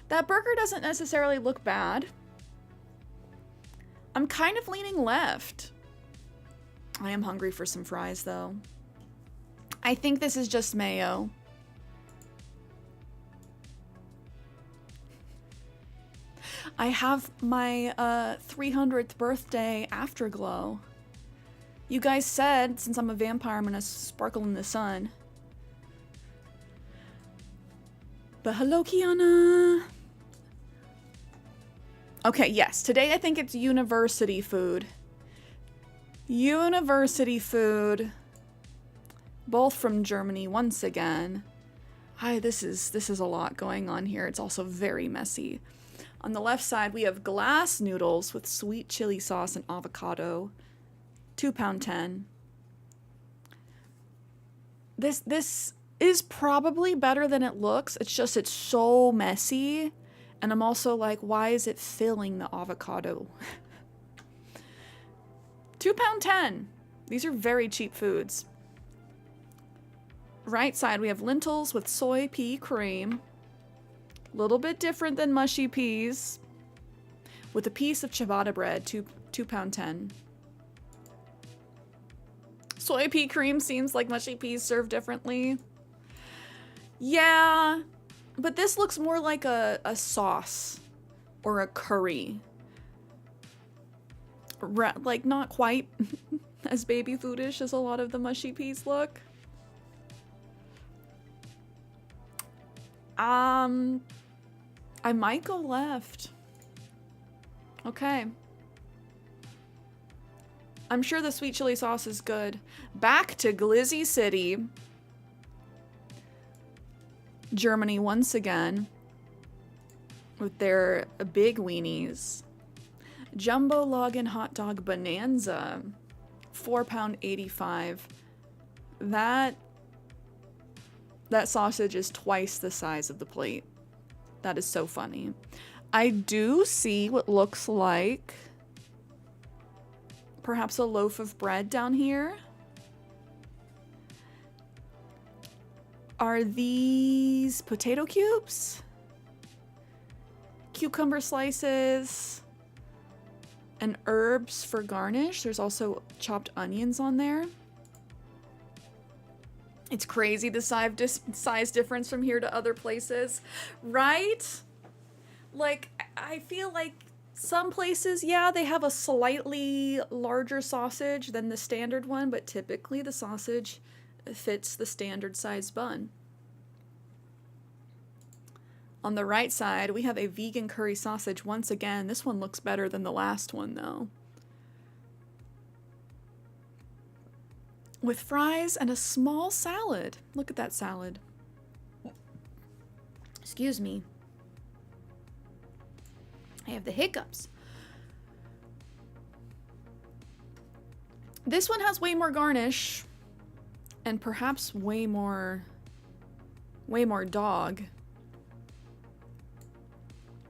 That burger doesn't necessarily look bad. I'm kind of leaning left. I am hungry for some fries, though. I think this is just mayo. I have my 300th birthday afterglow. You guys said, since I'm a vampire, I'm gonna sparkle in the sun. But hello, Kiana. Okay, yes. Today I think it's university food. University food. Both from Germany once again. Hi, this is a lot going on here. It's also very messy. On the left side, we have glass noodles with sweet chili sauce and avocado. £2.10. This is probably better than it looks. It's just, it's so messy. And I'm also like, why is it filling the avocado? £2.10. These are very cheap foods. Right side, we have lentils with soy pea cream. A little bit different than mushy peas. With a piece of ciabatta bread, £2.10. Soy pea cream seems like mushy peas served differently. Yeah, but this looks more like a sauce or a curry. Like, not quite as baby foodish as a lot of the mushy peas look. I might go left. Okay. I'm sure the sweet chili sauce is good. Back to Glizzy City. Germany once again. With their big weenies. Jumbo Login Hot Dog Bonanza. £4.85. That sausage is twice the size of the plate. That is so funny. I do see what looks like perhaps a loaf of bread down here. Are these potato cubes? Cucumber slices and herbs for garnish. There's also chopped onions on there. It's crazy the size difference from here to other places, right? Like, I feel like some places, yeah, they have a slightly larger sausage than the standard one, but typically the sausage fits the standard size bun. On the right side, we have a vegan curry sausage once again. This one looks better than the last one, though. With fries and a small salad. Look at that salad. Excuse me. I have the hiccups. This one has way more garnish and perhaps way more dog.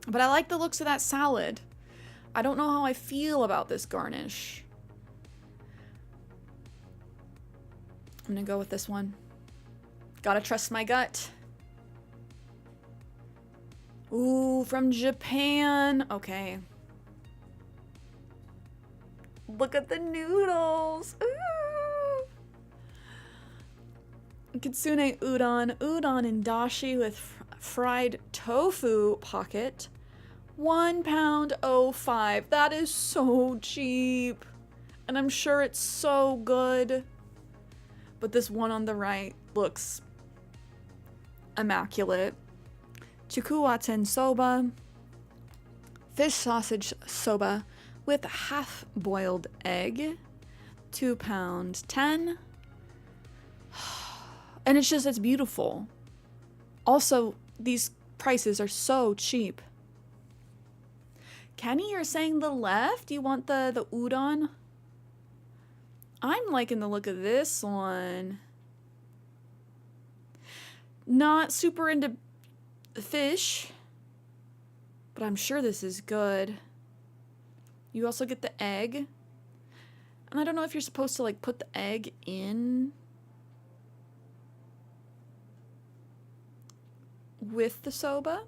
But I like the looks of that salad. I don't know how I feel about this garnish. I'm gonna go with this one. Gotta trust my gut. Ooh, from Japan. Okay. Look at the noodles. Ooh. Kitsune udon. Udon and dashi with fried tofu pocket. £1.05. That is so cheap. And I'm sure it's so good. But this one on the right looks immaculate. Chikuwaten soba. Fish sausage soba with half-boiled egg. £2.10. And it's beautiful. Also, these prices are so cheap. Kenny, you're saying the left? You want the udon? I'm liking the look of this one. Not super into fish, but I'm sure this is good. You also get the egg. And I don't know if you're supposed to like put the egg in with the soba.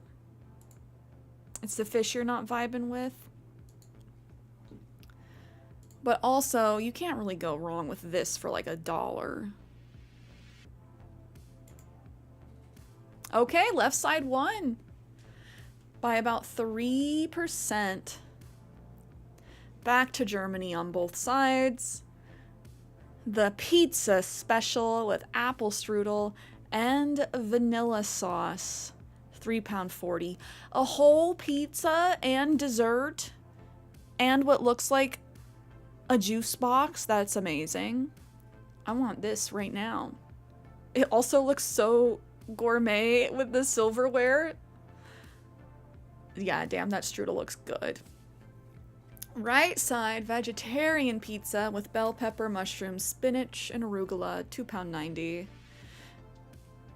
It's the fish you're not vibing with. But also, you can't really go wrong with this for like $1. Okay, left side won by about 3%. Back to Germany on both sides. The pizza special with apple strudel and vanilla sauce. £3.40. A whole pizza and dessert and what looks like a juice box. That's amazing. I want this right now. It also looks so gourmet with the silverware. Yeah, damn, that strudel looks good. Right side, vegetarian pizza with bell pepper, mushrooms, spinach, and arugula, £2.90.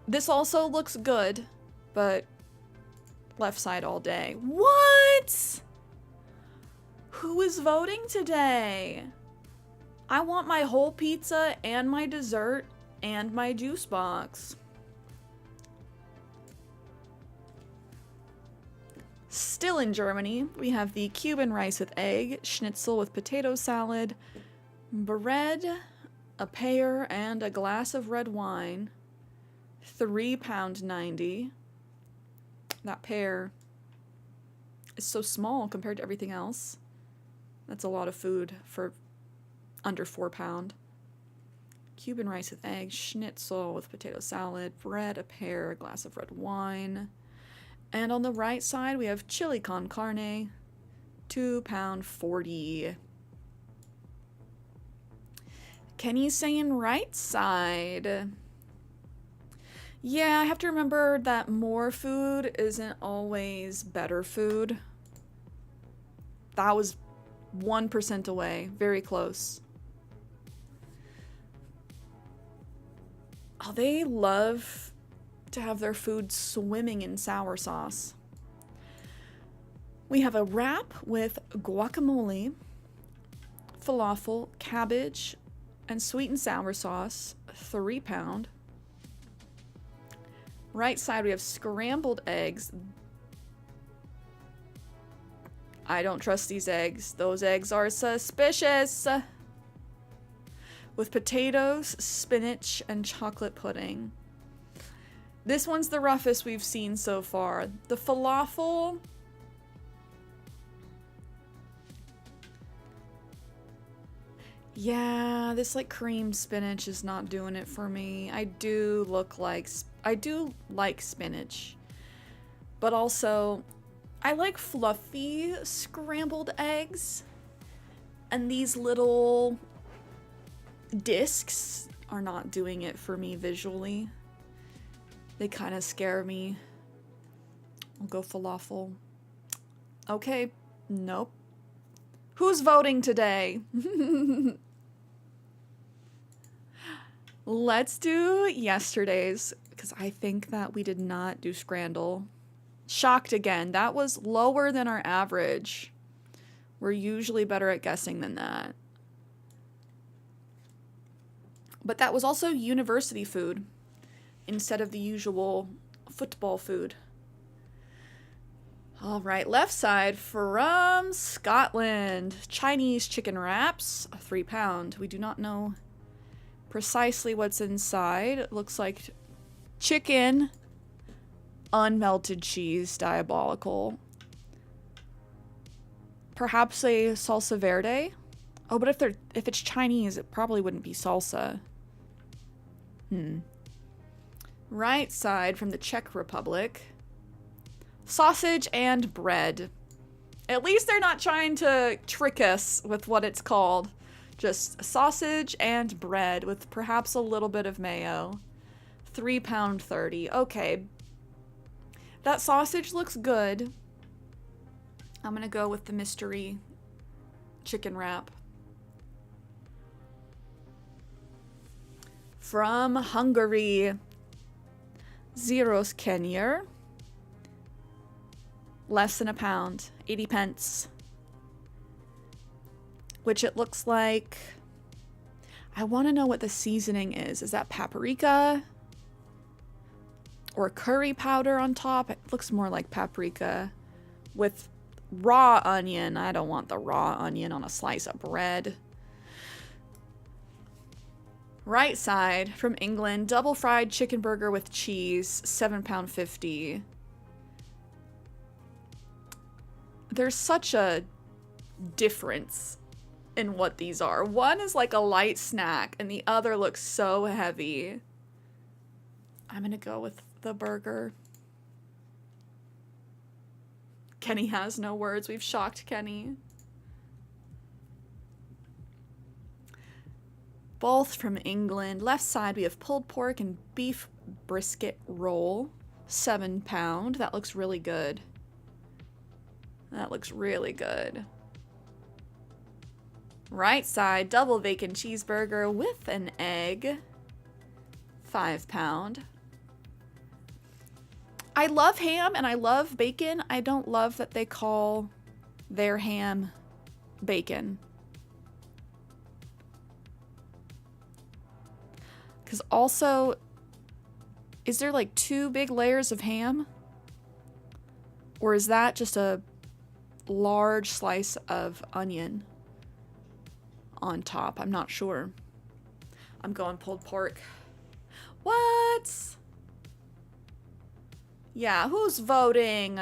This also looks good, but left side all day. What? Who is voting today? I want my whole pizza and my dessert and my juice box. Still in Germany, we have the Cuban rice with egg, schnitzel with potato salad, bread, a pear, and a glass of red wine. £3.90. That pear is so small compared to everything else. That's a lot of food for under £4. Cuban rice with egg, schnitzel with potato salad, bread, a pear, a glass of red wine. And on the right side, we have chili con carne, £2.40. Kenny's saying right side. Yeah, I have to remember that more food isn't always better food. That was 1% away. Very close. Oh, they love to have their food swimming in sour sauce. We have a wrap with guacamole, falafel, cabbage, and sweet and sour sauce, £3. Right side, we have scrambled eggs. I don't trust these eggs. Those eggs are suspicious. With potatoes, spinach, and chocolate pudding. This one's the roughest we've seen so far. The falafel... Yeah, this like cream spinach is not doing it for me. I do like spinach. But also, I like fluffy scrambled eggs. And these little discs are not doing it for me visually. They kind of scare me. I'll go falafel. Okay, nope. Who's voting today? Let's do yesterday's, because I think that we did not do scramble. Shocked again. That was lower than our average. We're usually better at guessing than that. But that was also university food instead of the usual football food. All right, left side from Scotland. Chinese chicken wraps, £3. We do not know precisely what's inside. It looks like chicken, unmelted cheese, diabolical. Perhaps a salsa verde. Oh, but if it's Chinese, it probably wouldn't be salsa. Right side from the Czech Republic. Sausage and bread. At least they're not trying to trick us with what it's called. Just sausage and bread with perhaps a little bit of mayo. £3.30. Okay. That sausage looks good. I'm gonna go with the mystery chicken wrap. From Hungary, CierraShares. Less than a pound, 80 pence. Which it looks like... I want to know what the seasoning is. Is that paprika? Or curry powder on top? It looks more like paprika. With raw onion. I don't want the raw onion on a slice of bread. Right side, from England, double fried chicken burger with cheese, £7.50. There's such a difference in what these are. One is like a light snack and the other looks so heavy. I'm gonna go with the burger. Kenny has no words. We've shocked Kenny. Both from England. Left side we have pulled pork and beef brisket roll. £7. That looks really good. That looks really good. Right side, double bacon cheeseburger with an egg. £5. I love ham and I love bacon. I don't love that they call their ham bacon. Because also, is there like 2 big layers of ham? Or is that just a large slice of onion on top? I'm not sure. I'm going pulled pork. What? Yeah, who's voting?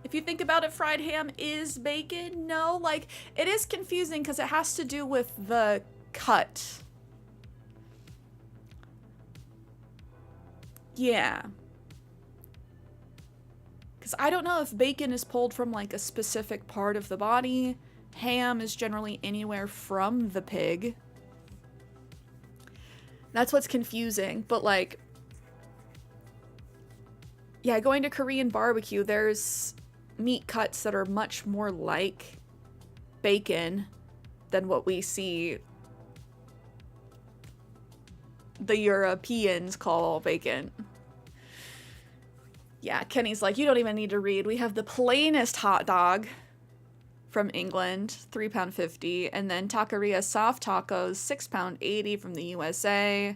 If you think about it, fried ham is bacon. No, like, it is confusing because it has to do with the cut. Yeah. Because I don't know if bacon is pulled from like a specific part of the body. Ham is generally anywhere from the pig. That's what's confusing. But like, yeah, going to Korean barbecue, there's meat cuts that are much more like bacon than what we see the Europeans call bacon. Yeah, Kenny's like, you don't even need to read. We have the plainest hot dog from England, £3.50. And then Taqueria soft tacos, £6.80 from the USA.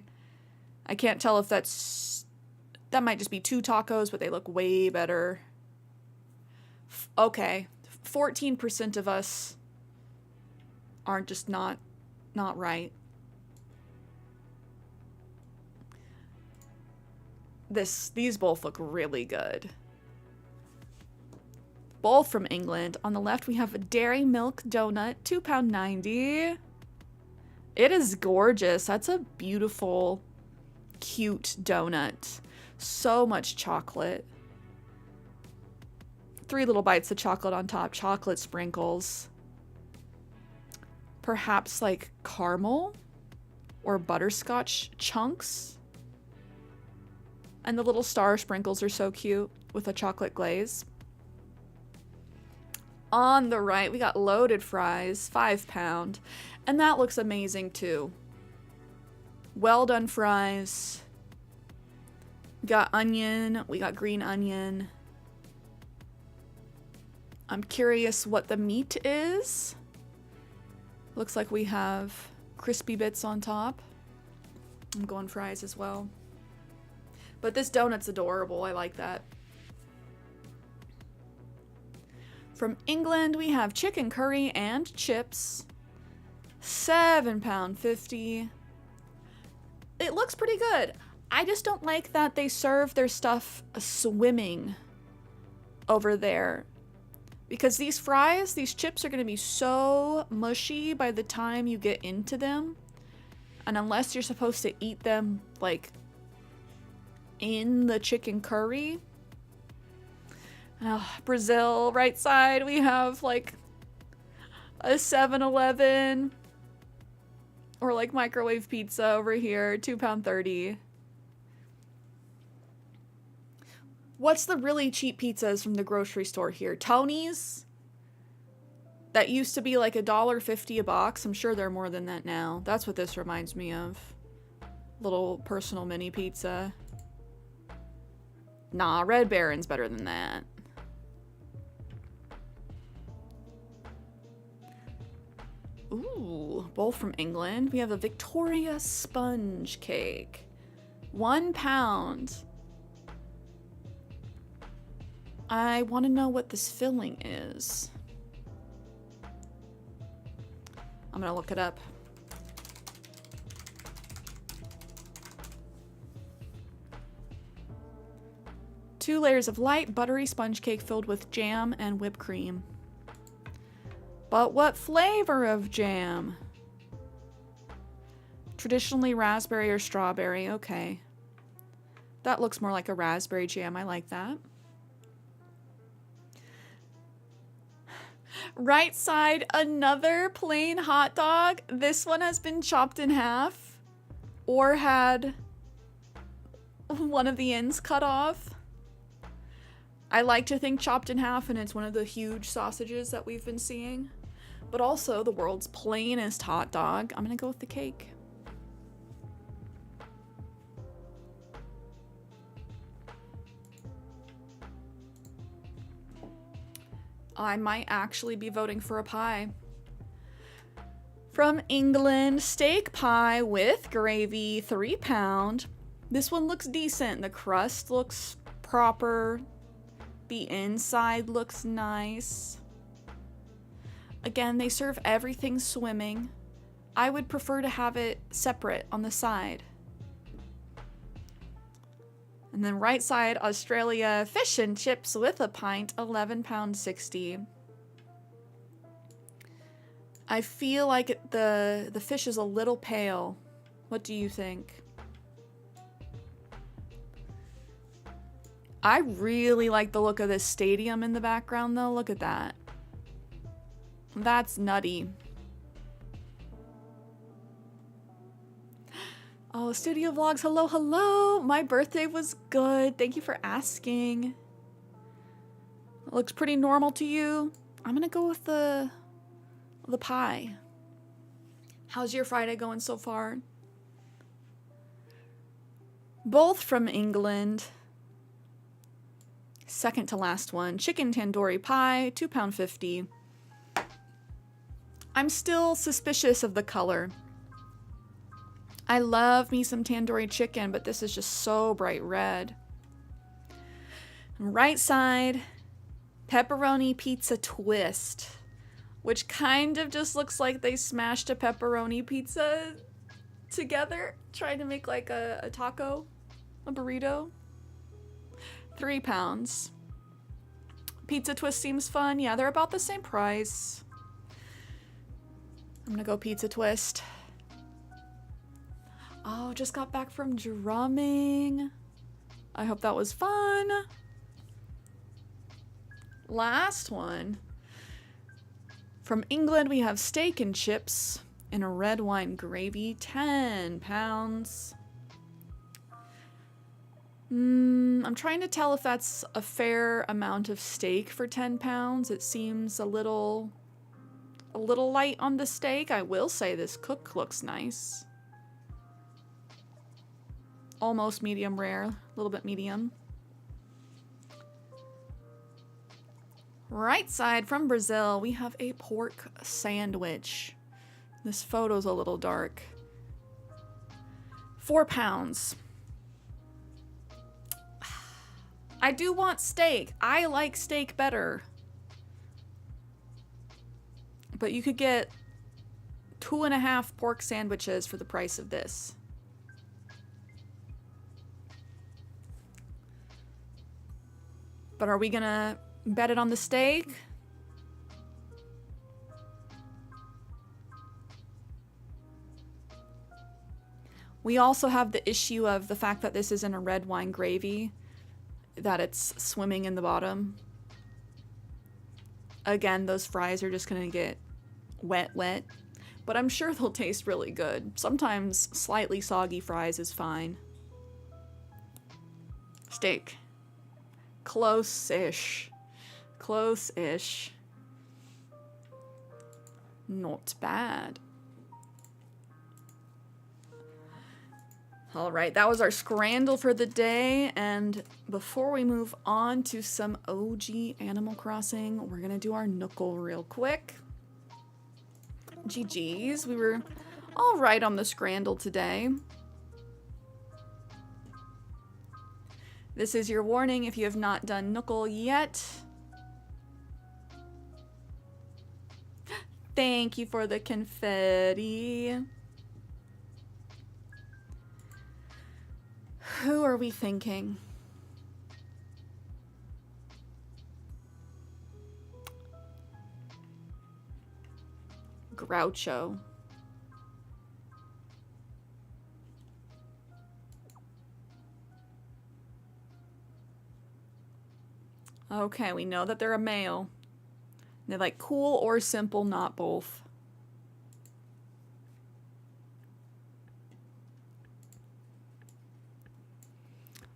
I can't tell if that might just be 2 tacos, but they look way better. Okay, 14% of us are just not right. These both look really good. Both from England. On the left, we have a dairy milk donut, £2.90. It is gorgeous. That's a beautiful, cute donut. So much chocolate. 3 little bites of chocolate on top, chocolate sprinkles. Perhaps like caramel or butterscotch chunks. And the little star sprinkles are so cute with a chocolate glaze. On the right, we got loaded fries, £5. And that looks amazing too. Well done fries. We got onion, we got green onion. I'm curious what the meat is. Looks like we have crispy bits on top. I'm going fries as well. But this donut's adorable. I like that. From England, we have chicken curry and chips. £7.50. It looks pretty good. I just don't like that they serve their stuff swimming over there. Because these fries, these chips are going to be so mushy by the time you get into them. And unless you're supposed to eat them, like, in the chicken curry. Brazil, right side, we have, like, a 7-Eleven. Or, like, microwave pizza over here, £2.30. What's the really cheap pizzas from the grocery store here? Tony's? That used to be like $1.50 a box. I'm sure they're more than that now. That's what this reminds me of. Little personal mini pizza. Nah, Red Baron's better than that. Ooh, both from England. We have a Victoria sponge cake. 1 pound. I want to know what this filling is. I'm gonna look it up. Two layers of light, buttery sponge cake filled with jam and whipped cream. But what flavor of jam? Traditionally raspberry or strawberry. Okay. That looks more like a raspberry jam. I like that. Right side, another plain hot dog. This one has been chopped in half or had one of the ends cut off. I like to think chopped in half, and it's one of the huge sausages that we've been seeing. But also the world's plainest hot dog. I'm gonna go with the cake. I might actually be voting for a pie. From England, steak pie with gravy, 3 pound. This one looks decent. The crust looks proper. The inside looks nice. Again, they serve everything swimming. I would prefer to have it separate on the side. And then right side, Australia, fish and chips with a pint, 11 pounds 60. I feel like the fish is a little pale. What do you think? I really like the look of this stadium in the background though. Look at that. That's nutty. Oh, Studio Vlogs, hello, hello. My birthday was good. Thank you for asking. It looks pretty normal to you. I'm gonna go with the pie. How's your Friday going so far? Both from England. Second to last one, chicken tandoori pie, £2.50. I'm still suspicious of the color. I love me some tandoori chicken, but this is just so bright red. Right side, pepperoni pizza twist, which kind of just looks like they smashed a pepperoni pizza together, trying to make like a taco, a burrito. 3 pounds. Pizza twist seems fun. Yeah, they're about the same price. I'm gonna go pizza twist. Oh, just got back from drumming. I hope that was fun. Last one. From England, we have steak and chips in a red wine gravy, 10 pounds. I'm trying to tell if that's a fair amount of steak for 10 pounds. It seems a little light on the steak. I will say this cook looks nice. Almost medium rare, a little bit medium. Right side from Brazil, we have a pork sandwich. This photo's a little dark. 4 pounds. I do want steak. I like steak better. But you could get 2.5 pork sandwiches for the price of this. But are we gonna bet it on the steak? We also have the issue of the fact that this isn't a red wine gravy, that it's swimming in the bottom. Again, those fries are just gonna get wet, but I'm sure they'll taste really good. Sometimes slightly soggy fries is fine. Steak. Close-ish. Close-ish. Not bad. All right, that was our scrandle for the day. And before we move on to some OG Animal Crossing, we're gonna do our Knuckle real quick. GG's, we were all right on the scrandle today. This is your warning if you have not done Knuckle yet. Thank you for the confetti. Who are we thinking? Groucho. Okay, we know that they're a male. They're like cool or simple, not both.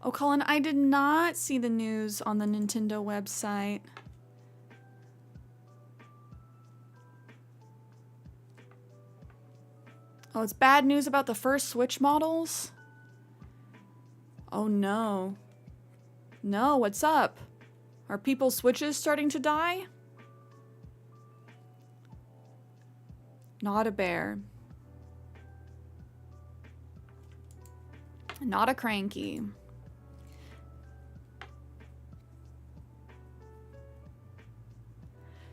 Oh, Colin, I did not see the news on the Nintendo website. Oh, it's bad news about the first Switch models? Oh no. No, what's up? Are people's Switches starting to die? Not a bear. Not a cranky.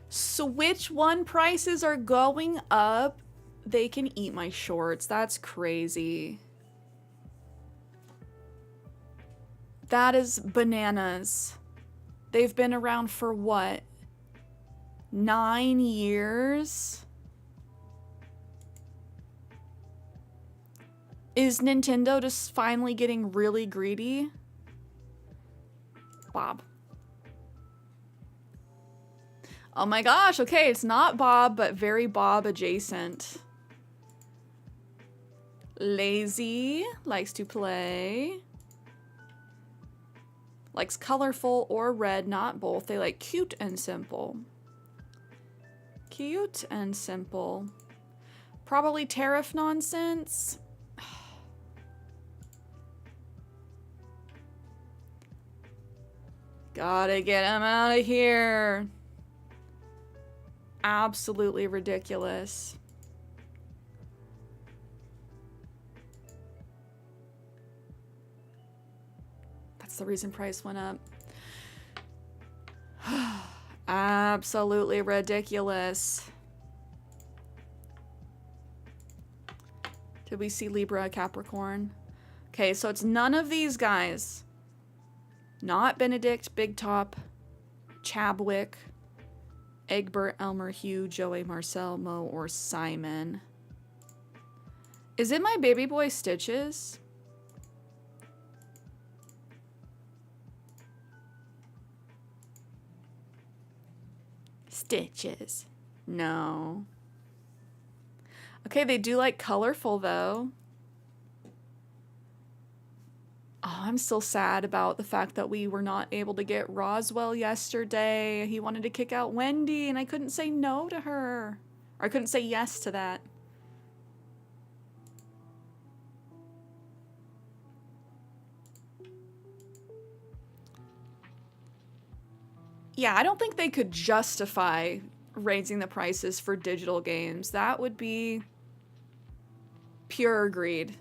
Switch One prices are going up. They can eat my shorts. That's crazy. That is bananas. They've been around for what? 9 years? Is Nintendo just finally getting really greedy? Bob. Oh my gosh, okay, it's not Bob, but very Bob adjacent. Lazy, likes to play. Likes colorful or red, not both. They like cute and simple. Cute and simple. Probably tariff nonsense. Gotta get him out of here. Absolutely ridiculous. That's the reason price went up. Absolutely ridiculous. Did we see Libra, Capricorn? Okay, so it's none of these guys. Not Benedict, Big Top, Chabwick, Egbert, Elmer, Hugh, Joey, Marcel, Mo, or Simon. Is it my baby boy Stitches? Stitches. No. Okay, they do like colorful though. Oh, I'm still sad about the fact that we were not able to get Roswell yesterday. He wanted to kick out Wendy, and I couldn't say no to her. Or I couldn't say yes to that. Yeah, I don't think they could justify raising the prices for digital games. That would be pure greed.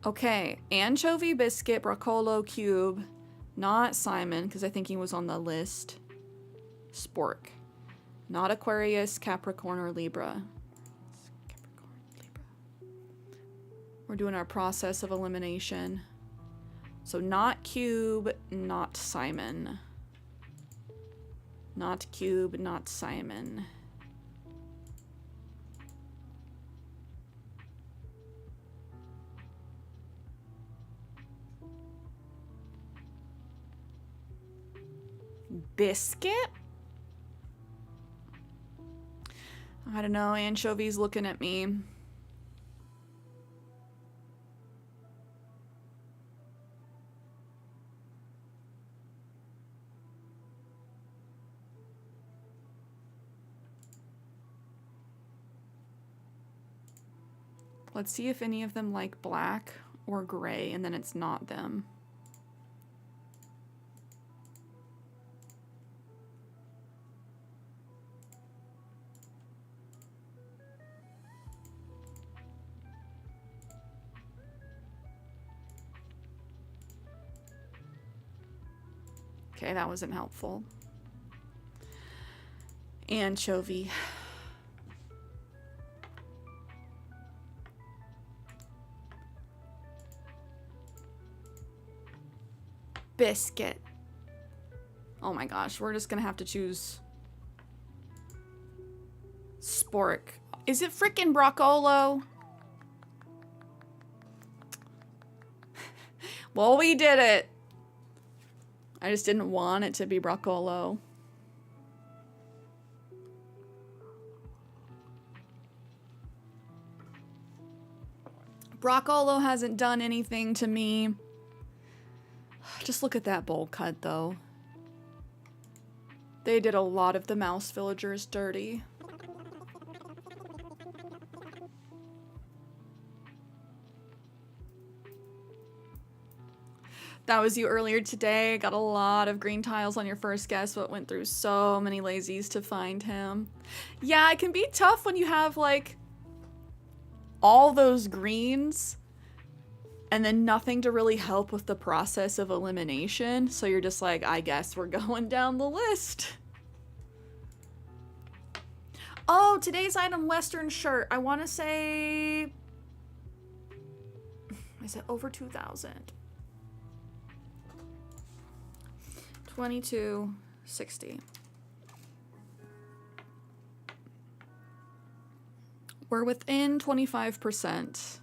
Okay, anchovy, biscuit, broccolo, cube. Not Simon, because I think he was on the list. Spork. Not Aquarius, Capricorn, or Libra. Capricorn, Libra. We're doing our process of elimination. So not Cube, not Simon. Not Cube, not Simon. Biscuit? I don't know, Anchovy's looking at me. Let's see if any of them like black or gray, and then it's not them. Okay, that wasn't helpful. Anchovy. Biscuit. Oh my gosh, we're just gonna have to choose spork. Is it frickin' broccolo? Well, we did it. I just didn't want it to be broccolo. Broccolo hasn't done anything to me. Just look at that bowl cut, though. They did a lot of the mouse villagers dirty. That was you earlier today. Got a lot of green tiles on your first guess, but went through so many lazies to find him. Yeah, it can be tough when you have, like, all those greens and then nothing to really help with the process of elimination. So you're just like, I guess we're going down the list. Oh, today's item, Western shirt. I want to say... Is it over 2,000? 2260. We're within 25%.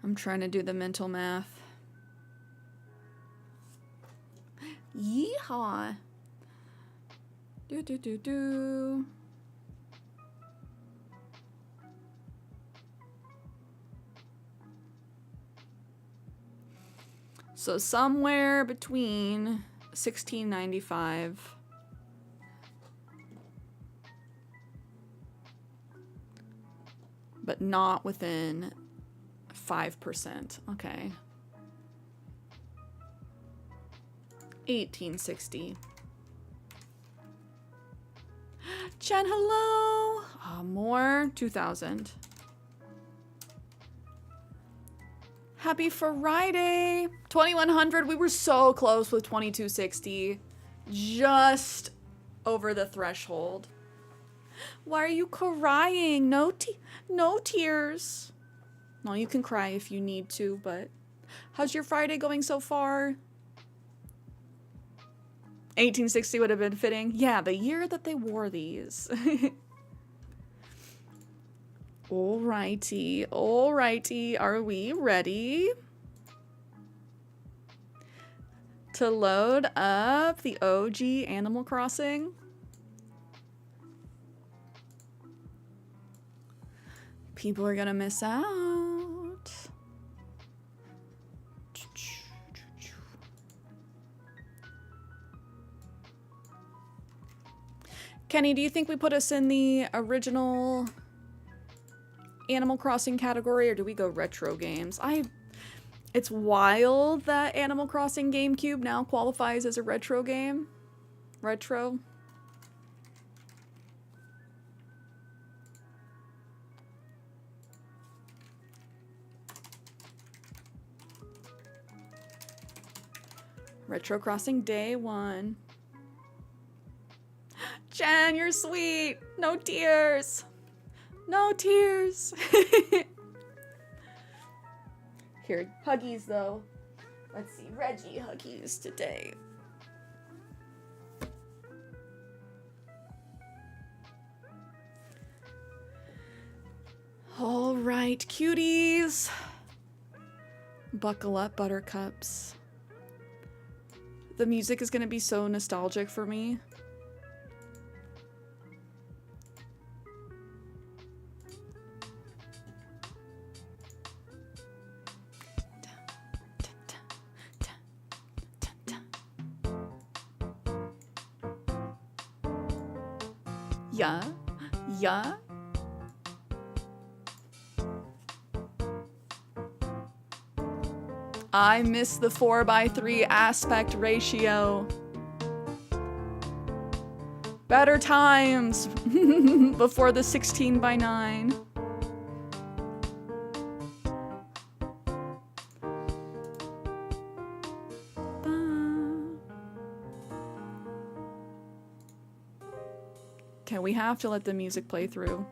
I'm trying to do the mental math. Yeehaw. Do. So somewhere between 1695 but not within 5%. Okay. 1860. Jen, hello. Oh, more. 2,000. Happy Friday. 2,100. We were so close with 2,260. Just over the threshold. Why are you crying? No tears. No, you can cry if you need to, but how's your Friday going so far? 1860 would have been fitting. Yeah, the year that they wore these. Alrighty. Are we ready to load up the OG Animal Crossing? People are gonna miss out. Kenny, do you think we put us in the original Animal Crossing category, or do we go retro games? It's wild that Animal Crossing GameCube now qualifies as a retro game. Retro. Retro Crossing Day 1. Jen, you're sweet. No tears. No tears. Here, Huggies though. Let's see, Reggie Huggies today. All right, cuties. Buckle up, buttercups. The music is gonna be so nostalgic for me. Yeah. Yeah. I miss the 4:3 aspect ratio. Better times before the 16:9. Okay, we have to let the music play through.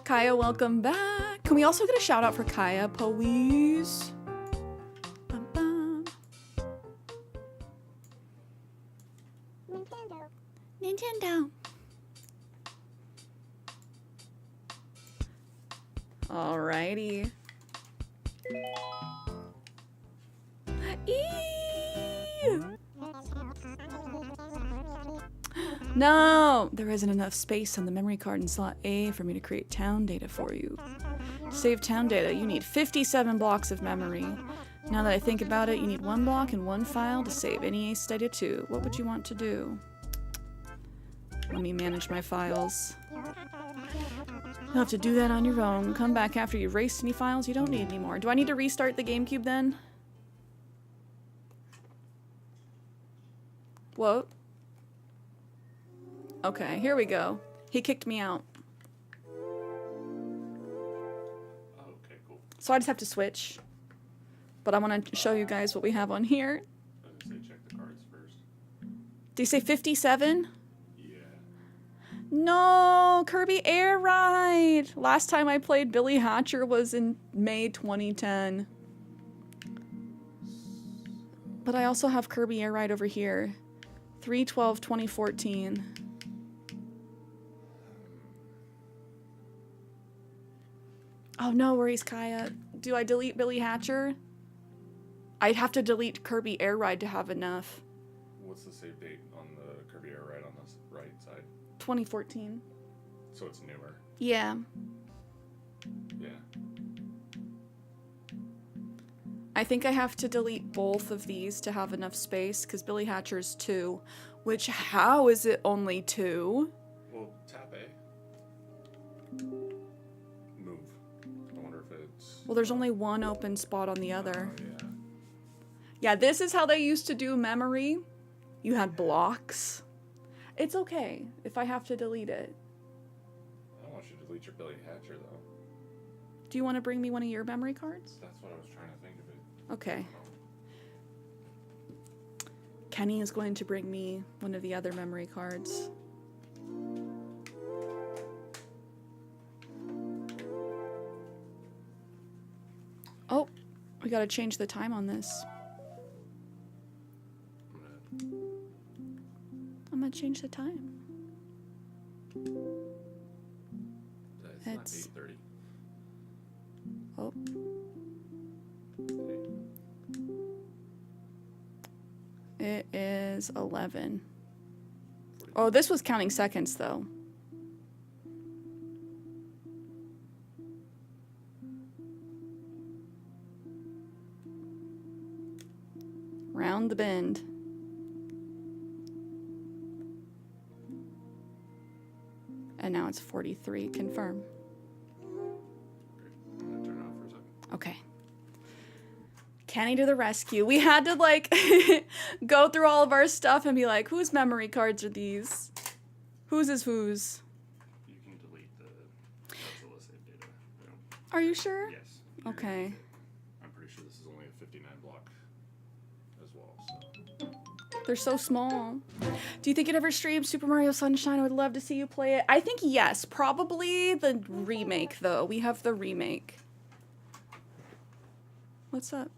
Kaya, welcome back. Can we also get a shout out for Kaya, please? Bum, bum. Nintendo. Alrighty. No! There isn't enough space on the memory card in slot A for me to create town data for you. To save town data, you need 57 blocks of memory. Now that I think about it, you need 1 block and 1 file to save any ACE data too. What would you want to do? Let me manage my files. You'll have to do that on your own. Come back after you've erased any files you don't need anymore. Do I need to restart the GameCube then? What? Okay, here we go. He kicked me out. Okay, cool. So I just have to switch. But I want to show you guys what we have on here. I was gonna say check the cards first. Do you say 57? Yeah. No, Kirby Air Ride. Last time I played Billy Hatcher was in May 2010. But I also have Kirby Air Ride over here. 3/12/2014. Oh, no worries, Kaya. Do I delete Billy Hatcher? I'd have to delete Kirby Air Ride to have enough. What's the save date on the Kirby Air Ride on the right side? 2014. So it's newer. Yeah. Yeah. I think I have to delete both of these to have enough space, because Billy Hatcher's 2. Which, how is it only 2? Well, tap A. Move. I wonder if it's... Well, there's only 1 open spot on the other. Yeah. Yeah, this is how they used to do memory. You had blocks. It's okay if I have to delete it. I don't want you to delete your Billy Hatcher, though. Do you want to bring me one of your memory cards? That's what I was trying to think of it. Okay. Kenny is going to bring me one of the other memory cards. Oh, we gotta change the time on this. I'm gonna change the time. It's not 8:30. Oh. It is 11. Oh, this was counting seconds, though. Round the bend. And now it's 43. Confirm. I'm gonna turn it off for a second. Okay. Kenny to the rescue. We had to, like, go through all of our stuff and be like, whose memory cards are these? Whose is whose? You can delete the Mozilla save data. Are you sure? Yes. Okay. I'm pretty sure this is only a 59 block as well, so. They're so small. Do you think you'd ever stream Super Mario Sunshine? I would love to see you play it. I think yes. Probably the remake, though. We have the remake. What's up?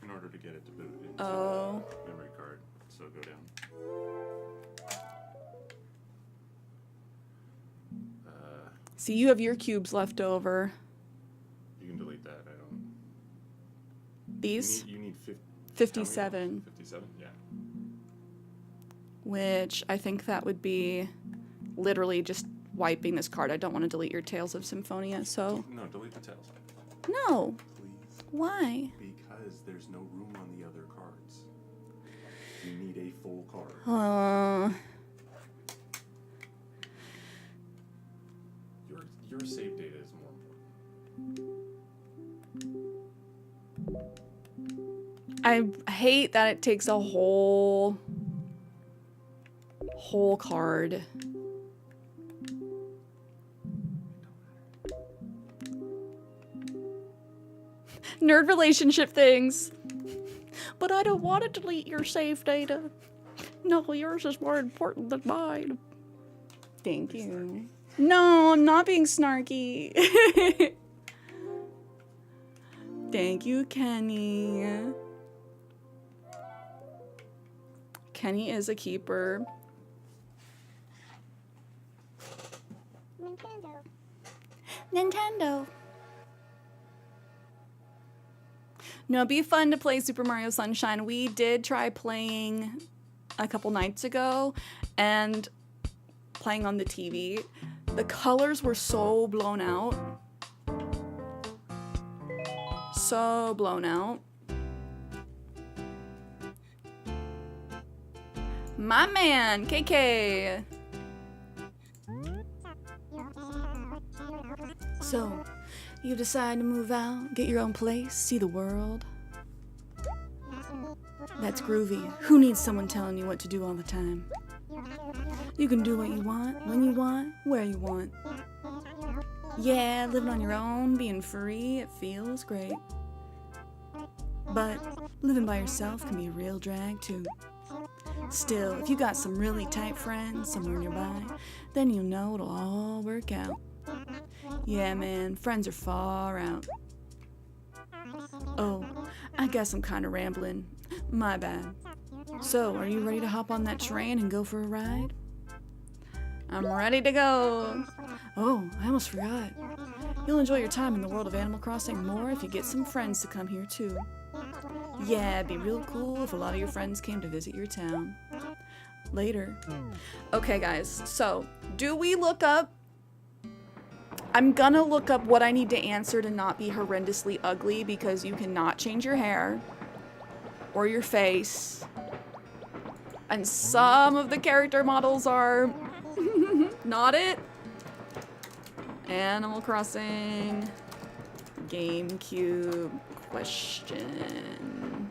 In order to get it to boot into Oh. the memory card, so go down. See, you have your cubes left over. You can delete that. I don't. These? You need 57. 57? Yeah. Which I think that would be literally just wiping this card. I don't want to delete your Tales of Symphonia, so... No, delete the tails. No. Please. Why? Because there's no room on the other cards. You need a full card. Your save data is more important. I hate that it takes a whole card. Nerd relationship things. But I don't want to delete your save data. No, yours is more important than mine. Thank you. No, I'm not being snarky. Thank you, Kenny. Kenny is a keeper. Nintendo. No, it'd be fun to play Super Mario Sunshine. We did try playing a couple nights ago and playing on the TV. The colors were so blown out. So blown out. My man, KK. So, you decide to move out, get your own place, see the world. That's groovy. Who needs someone telling you what to do all the time? You can do what you want, when you want, where you want. Yeah, living on your own, being free, it feels great. But living by yourself can be a real drag too. Still, if you got some really tight friends somewhere nearby, then you'll know it'll all work out. Yeah, man, friends are far out. Oh, I guess I'm kind of rambling. My bad. So, are you ready to hop on that train and go for a ride? I'm ready to go. Oh, I almost forgot. You'll enjoy your time in the world of Animal Crossing more if you get some friends to come here too. Yeah, it'd be real cool if a lot of your friends came to visit your town. Later. Okay, guys, so do we look up? I'm gonna look up what I need to answer to not be horrendously ugly, because you cannot change your hair or your face. And some of the character models are not it. Animal Crossing GameCube question.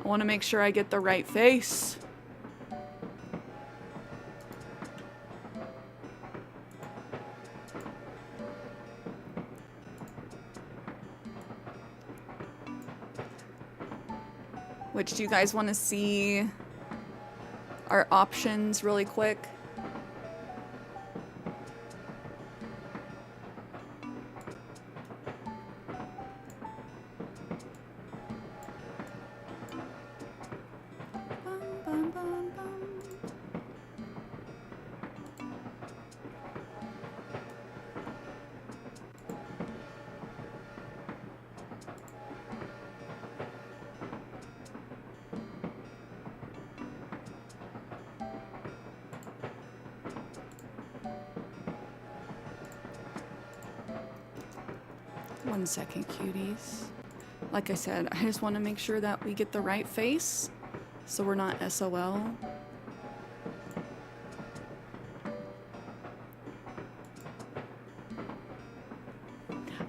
I want to make sure I get the right face. Which do you guys want to see our options really quick? Bum, bum, bum, bum. One second, cuties. Like I said, I just want to make sure that we get the right face, so we're not SOL.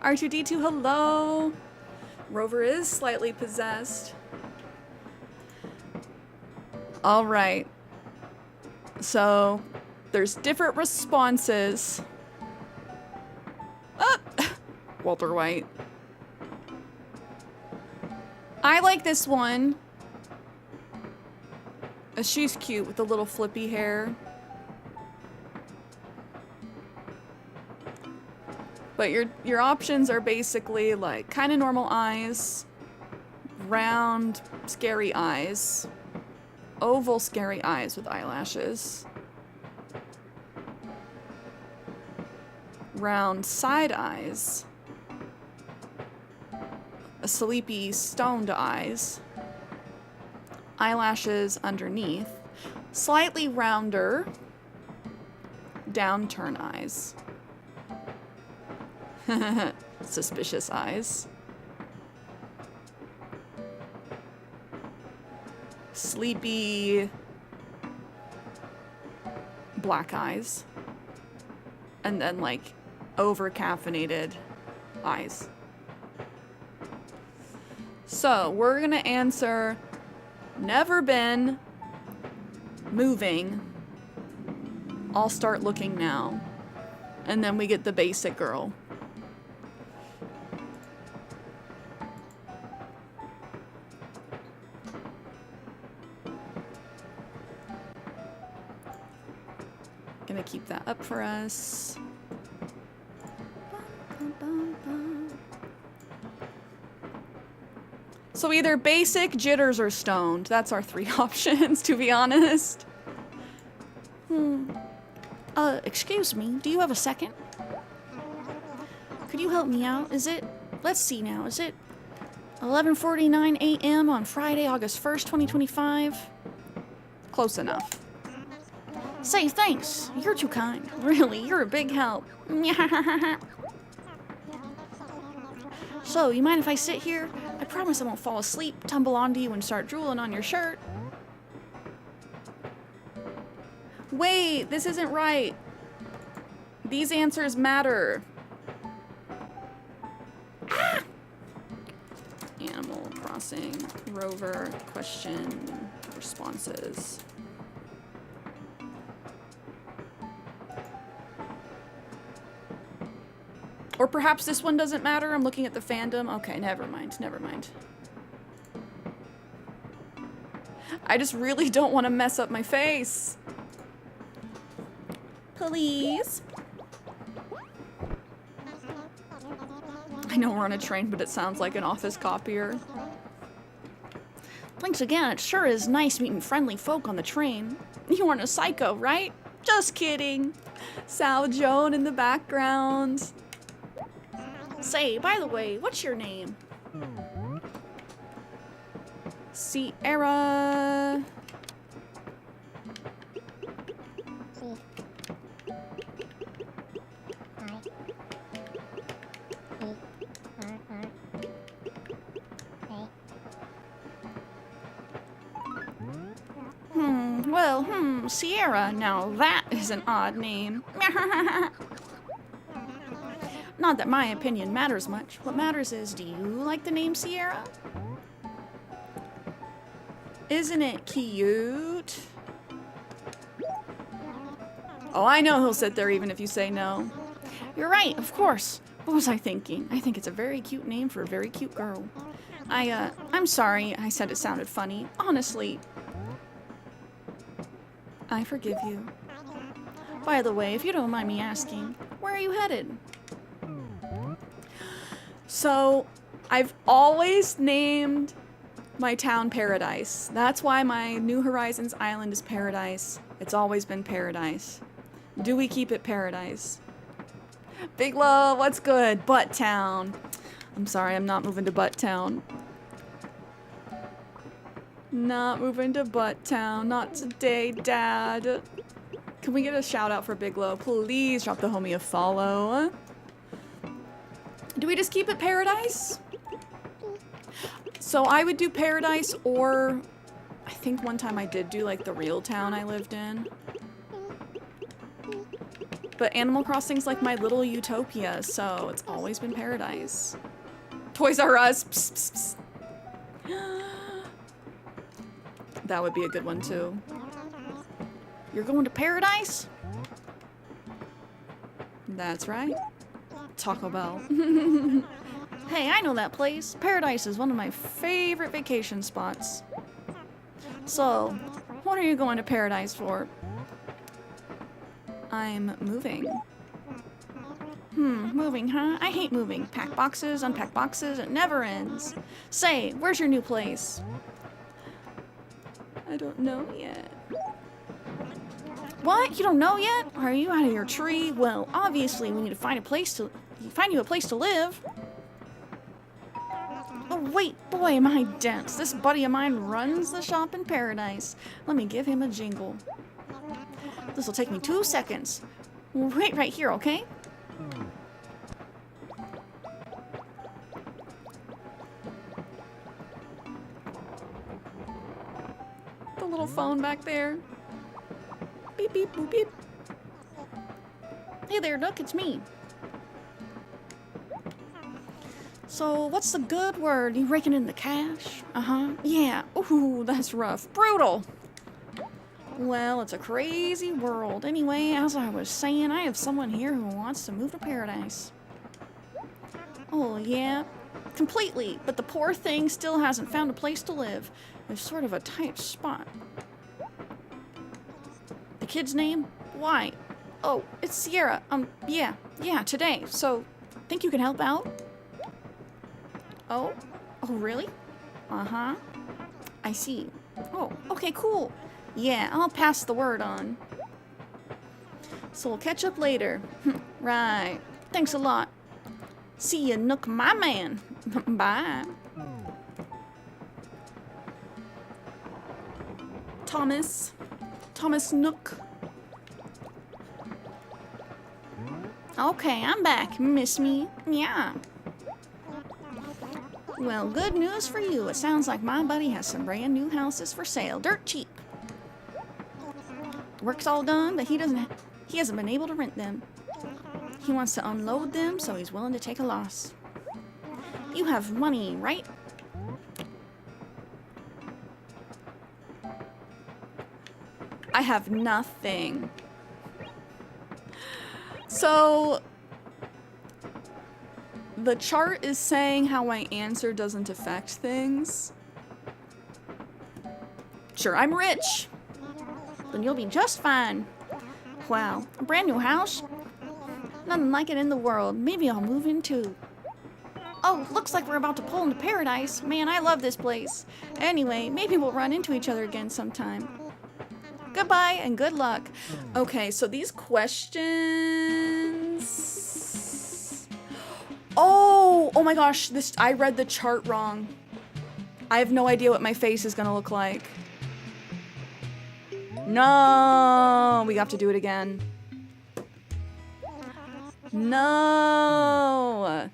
R2D2, hello! Rover is slightly possessed. Alright. So, there's different responses. Ah! Walter White. I like this one. She's cute with the little flippy hair. But your options are basically like kind of normal eyes, round scary eyes, oval scary eyes with eyelashes, round side eyes, a sleepy stoned eyes, eyelashes underneath, slightly rounder downturn eyes. Suspicious eyes. Sleepy black eyes. And then like over caffeinated eyes. So we're gonna answer never been, moving, I'll start looking now. And then we get the basic girl. Gonna keep that up for us. So either basic, jitters, or stoned. That's our 3 options, to be honest. Excuse me, do you have a second? Could you help me out? Let's see now, is it 11:49 a.m. on Friday, August 1st, 2025? Close enough. Say, thanks. You're too kind. Really, you're a big help. So, you mind if I sit here? I promise I won't fall asleep, tumble onto you, and start drooling on your shirt. Wait, this isn't right. These answers matter. Ah! Animal Crossing Rover question responses. Or perhaps this one doesn't matter. I'm looking at the fandom. Okay, never mind. Never mind. I just really don't want to mess up my face. Please. I know we're on a train, but it sounds like an office copier. Thanks again. It sure is nice meeting friendly folk on the train. You aren't a psycho, right? Just kidding. Sal Joan in the background. Say, by the way, what's your name? Cierra. Cierra. Now that is an odd name. Not that my opinion matters much. What matters is, do you like the name Cierra? Isn't it cute? Oh, I know he'll sit there even if you say no. You're right, of course. What was I thinking? I think it's a very cute name for a very cute girl. I'm sorry I said it sounded funny. Honestly. I forgive you. By the way, if you don't mind me asking, where are you headed? So, I've always named my town Paradise. That's why my New Horizons island is Paradise. It's always been Paradise. Do we keep it Paradise? Big Love, what's good? Butt Town. I'm sorry, I'm not moving to Butt Town. Not moving to Butt Town. Not today, Dad. Can we get a shout out for Big Low? Please drop the homie a follow. Do we just keep it Paradise? So I would do Paradise, or I think one time I did do like the real town I lived in. But Animal Crossing's like my little utopia, so it's always been Paradise. Toys R Us. Psst, psst, psst. That would be a good one too. You're going to Paradise? That's right. Taco Bell. Hey, I know that place. Paradise is one of my favorite vacation spots. So, what are you going to Paradise for? I'm moving. Moving, huh? I hate moving. Pack boxes, unpack boxes, it never ends. Say, where's your new place? I don't know yet. What? You don't know yet? Are you out of your tree? Well, obviously we need to find you a place to live. Oh wait, boy, am I dense. This buddy of mine runs the shop in Paradise. Let me give him a jingle. This will take me 2 seconds. Wait right here, okay? A little phone back there. Beep, beep, boop, beep. Hey there, Nook, it's me. So, what's the good word? You raking in the cash? Uh-huh. Yeah. Ooh, that's rough. Brutal. Well, it's a crazy world. Anyway, as I was saying, I have someone here who wants to move to paradise. Oh, yeah. Completely. But the poor thing still hasn't found a place to live. It's sort of a tight spot. The kid's name? Why? Oh, it's Cierra. Yeah, today. So, think you can help out? Oh? Oh, really? Uh-huh. I see. Oh, okay, cool. Yeah, I'll pass the word on. So we'll catch up later. Right. Thanks a lot. See ya, Nook, my man. Bye. Thomas Nook. Okay, I'm back. Miss me? Yeah. Well, good news for you. It sounds like my buddy has some brand new houses for sale. Dirt cheap. Work's all done, but he hasn't been able to rent them. He wants to unload them, so he's willing to take a loss. You have money, right? I have nothing. So, the chart is saying how my answer doesn't affect things. Sure, I'm rich. Then you'll be just fine. Wow, a brand new house? Nothing like it in the world. Maybe I'll move in too. Oh, looks like we're about to pull into paradise. Man, I love this place. Anyway, maybe we'll run into each other again sometime. Goodbye and good luck. Okay, so these questions... Oh my gosh, I read the chart wrong. I have no idea what my face is gonna look like. No, we have to do it again. No.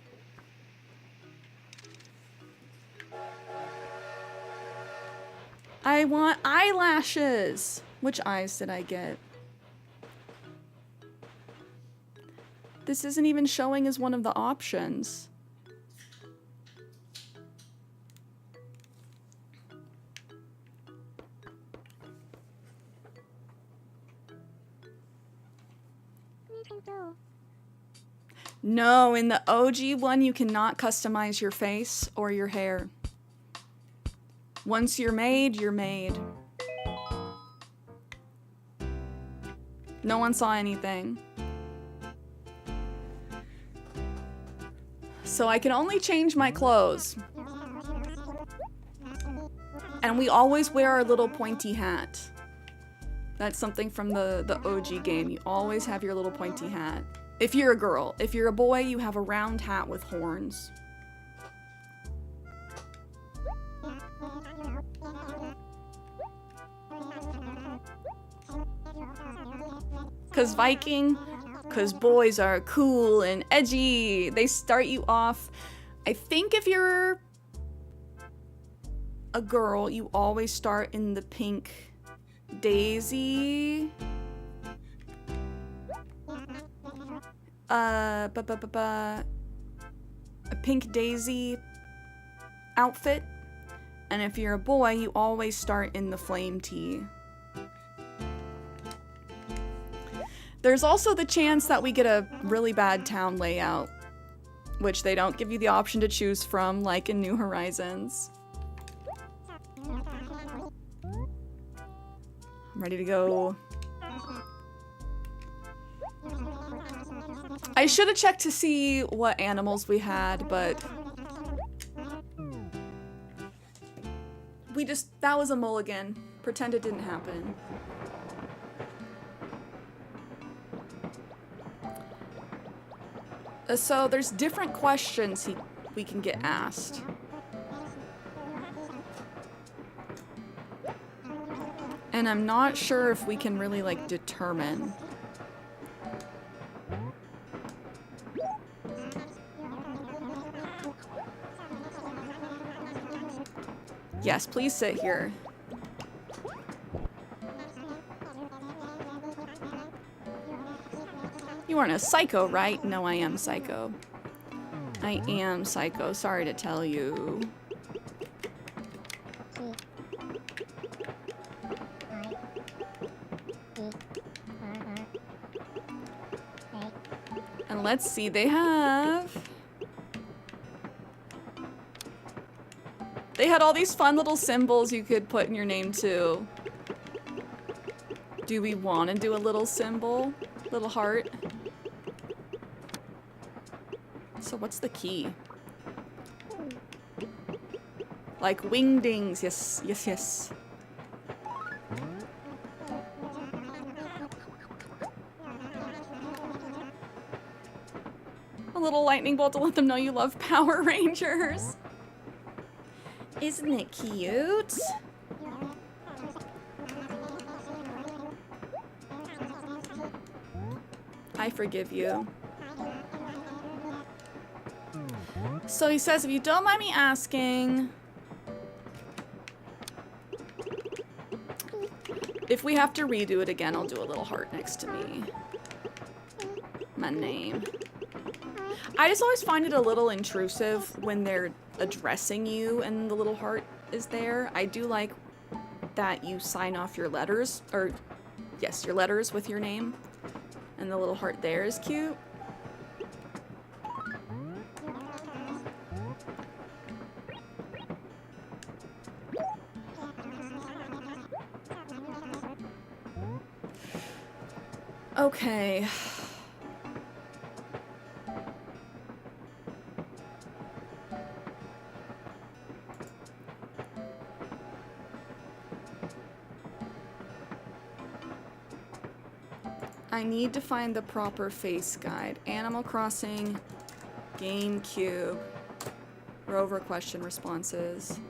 I want eyelashes. Which eyes did I get? This isn't even showing as one of the options. No, in the OG one, you cannot customize your face or your hair. Once you're made, you're made. No one saw anything. So I can only change my clothes. And we always wear our little pointy hat. That's something from the OG game. You always have your little pointy hat. If you're a girl. If you're a boy, you have a round hat with horns. Cause Viking, cause boys are cool and edgy. They start you off. I think if you're a girl, you always start in the pink daisy. A pink daisy outfit. And if you're a boy, you always start in the flame tee. There's also the chance that we get a really bad town layout, which they don't give you the option to choose from, like in New Horizons. I'm ready to go. I should have checked to see what animals we had, but that was a mulligan. Pretend it didn't happen. So there's different questions we can get asked. And I'm not sure if we can really, like, determine. Yes, please sit here. aren't a psycho, right? No, I am psycho. I am psycho. Sorry to tell you. And let's see, they had all these fun little symbols you could put in your name too. Do we want to do a little symbol? Little heart? So what's the key? Like wingdings. Yes, yes, yes. A little lightning bolt to let them know you love Power Rangers. Isn't it cute? I forgive you. So he says, if you don't mind me asking, if we have to redo it again, I'll do a little heart next to me. My name. I just always find it a little intrusive when they're addressing you and the little heart is there. I do like that you sign off your letters, or yes, your letters with your name. And the little heart there is cute. Okay. I need to find the proper face guide. Animal Crossing, GameCube, Rover question responses.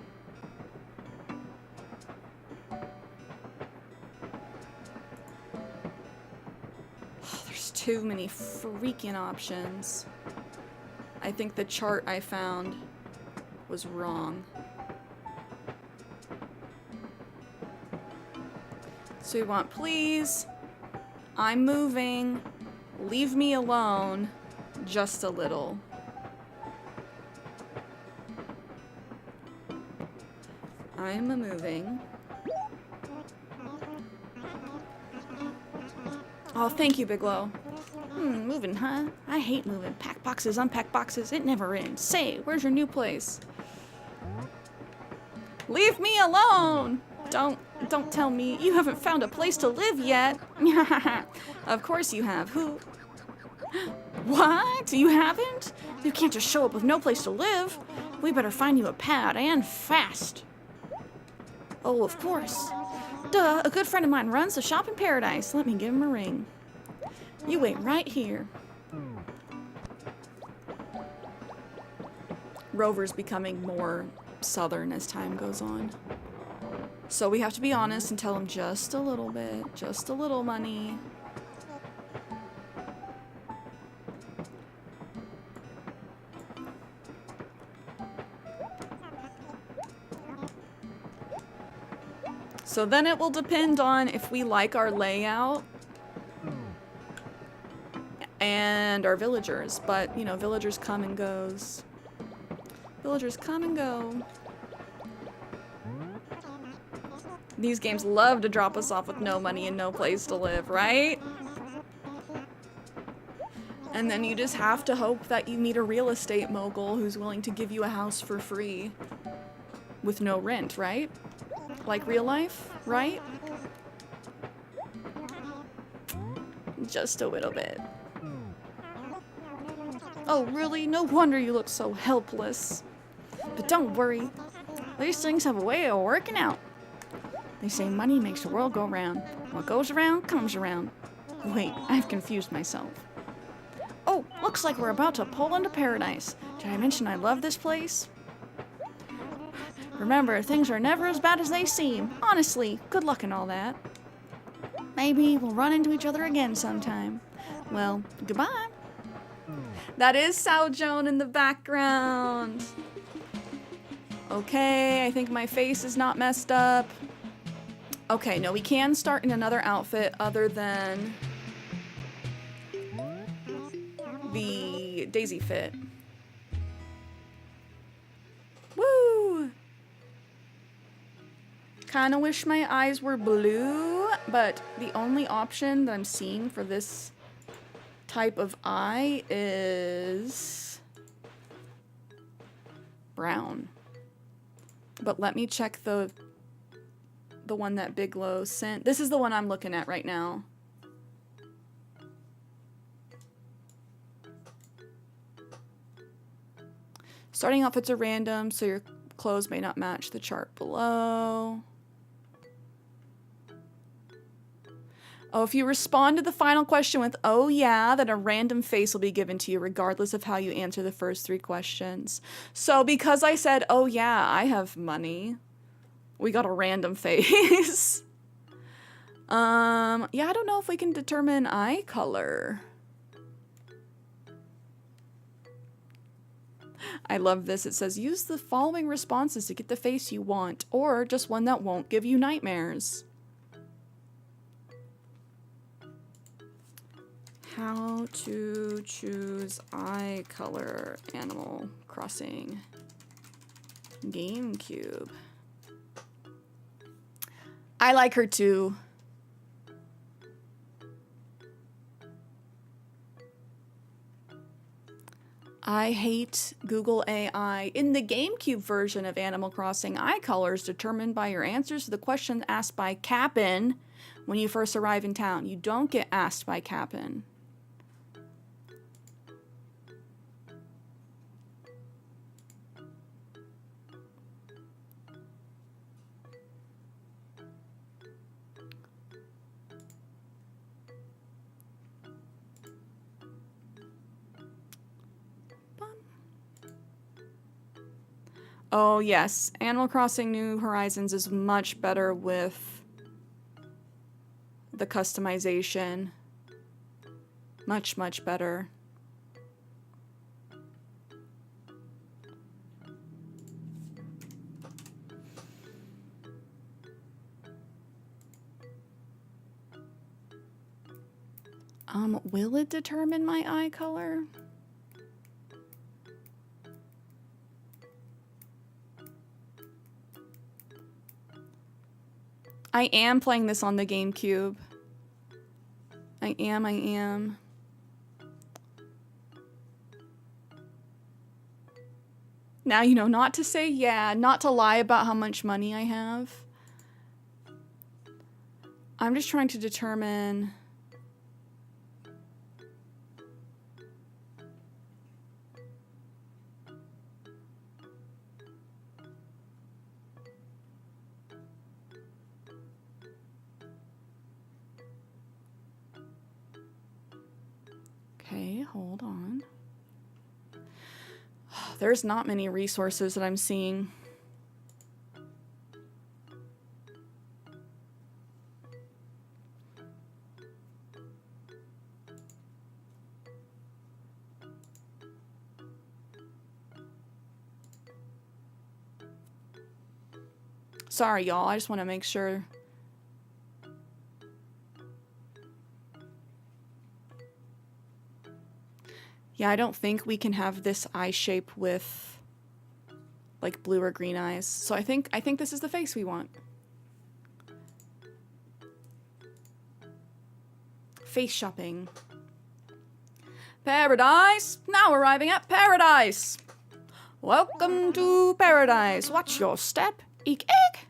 Oh, there's too many freaking options. I think the chart I found was wrong. So we want please. I'm moving. Leave me alone. Just a little. I'm moving. Oh, thank you, Bigelow. Moving, huh? I hate moving. Pack boxes, unpack boxes. It never ends. Say, where's your new place? Leave me alone! Don't tell me you haven't found a place to live yet. Of course you have. Who? What? You haven't? You can't just show up with no place to live. We better find you a pad, and fast. Oh, of course. Duh, a good friend of mine runs the shop in Paradise. Let me give him a ring. You wait right here. Rover's becoming more southern as time goes on. So we have to be honest and tell him just a little bit, just a little money. So then it will depend on if we like our layout and our villagers. But, you know, villagers come and goes. Villagers come and go. These games love to drop us off with no money and no place to live, right? And then you just have to hope that you meet a real estate mogul who's willing to give you a house for free with no rent, right? Like real life, right? Just a little bit. Oh, really? No wonder you look so helpless. But don't worry. These things have a way of working out. They say money makes the world go round. What goes around, comes around. Wait, I've confused myself. Oh, looks like we're about to pull into Paradise. Did I mention I love this place? Remember, things are never as bad as they seem. Honestly, good luck and all that. Maybe we'll run into each other again sometime. Well, goodbye. That is Sao Joan in the background. Okay, I think my face is not messed up. Okay, no, we can start in another outfit other than the daisy fit. Woo! Kinda wish my eyes were blue, but the only option that I'm seeing for this type of eye is brown. But let me check the one that Bigelow sent. This is the one I'm looking at right now. Starting outfits are random, so your clothes may not match the chart below. Oh, if you respond to the final question with, oh yeah, then a random face will be given to you regardless of how you answer the first 3 questions. So because I said, oh yeah, I have money, we got a random face. Yeah, I don't know if we can determine eye color. I love this. It says, use the following responses to get the face you want, or just one that won't give you nightmares. How to choose eye color, Animal Crossing, GameCube. I like her too. I hate Google AI. In the GameCube version of Animal Crossing, eye color is determined by your answers to the questions asked by Cap'n when you first arrive in town. You don't get asked by Cap'n. Oh yes, Animal Crossing New Horizons is much better with the customization. Much, much better. Will it determine my eye color? I am playing this on the GameCube. I am. Now you know not to say yeah, not to lie about how much money I have. I'm just trying to determine... Okay, hold on. There's not many resources that I'm seeing. Sorry, y'all. I just want to make sure. Yeah, I don't think we can have this eye shape with like blue or green eyes. So I think this is the face we want. Face shopping. Paradise! Now arriving at paradise! Welcome to paradise. Watch your step. Eek eek!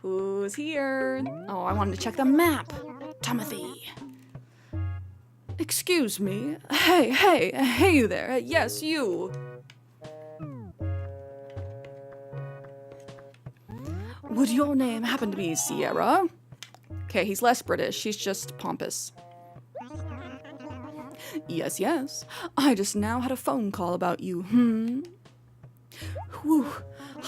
Who's here? Oh, I wanted to check the map. Timothy. Excuse me. Hey you there. Yes, you. Would your name happen to be Cierra? Okay, he's less British. She's just pompous. Yes. I just now had a phone call about you. Whew.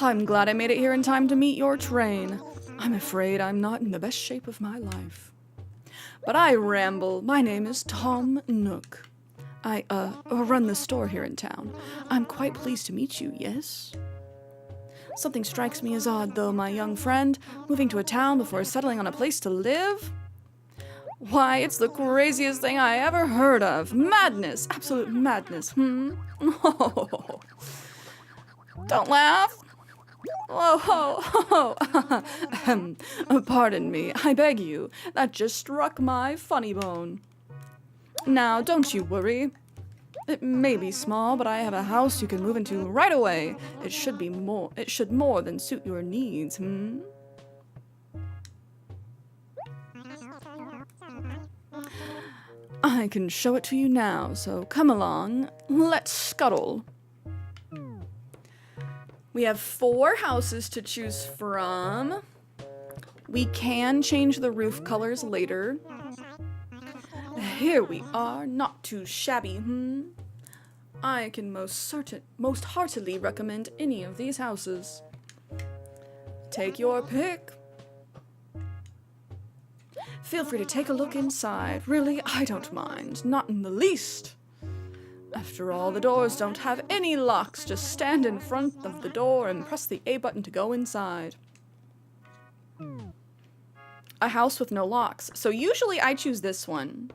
I'm glad I made it here in time to meet your train. I'm afraid I'm not in the best shape of my life. But I ramble. My name is Tom Nook. I, run the store here in town. I'm quite pleased to meet you, yes? Something strikes me as odd, though, my young friend. Moving to a town before settling on a place to live? Why, it's the craziest thing I ever heard of. Madness. Absolute madness. Oh. Don't laugh. Oh. Pardon me. I beg you. That just struck my funny bone. Now, don't you worry. It may be small, but I have a house you can move into right away. It should more than suit your needs, I can show it to you now, so come along. Let's scuttle. We have 4 houses to choose from. We can change the roof colors later. Here we are, not too shabby, I can most heartily recommend any of these houses. Take your pick. Feel free to take a look inside. Really, I don't mind, not in the least. After all, the doors don't have any locks. Just stand in front of the door and press the A button to go inside. A house with no locks. So usually I choose this one.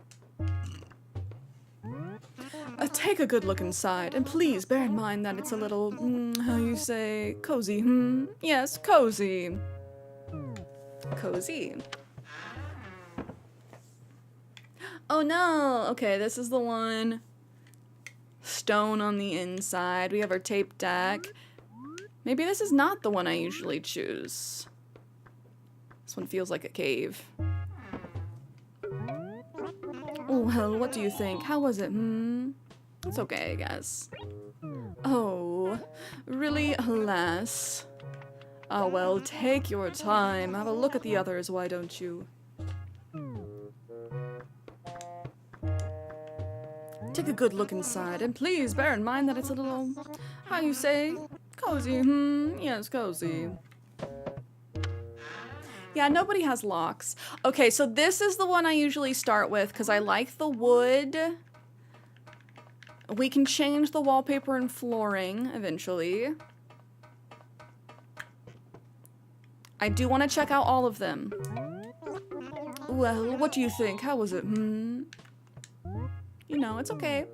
Take a good look inside, and please bear in mind that it's a little, how you say, cozy, Yes, cozy. Cozy. Oh no! Okay, this is the one. Stone on the inside. We have our tape deck. Maybe this is not the one I usually choose. This one feels like a cave. Oh, well, what do you think? How was it, It's okay, I guess. Oh, really? Alas. Oh, well, take your time. Have a look at the others, why don't you? Take a good look inside, and please bear in mind that it's a little, how you say, cozy, Yes, cozy. Yeah, nobody has locks. Okay, so this is the one I usually start with, because I like the wood. We can change the wallpaper and flooring, eventually. I do want to check out all of them. Well, what do you think? How was it, You know, it's okay.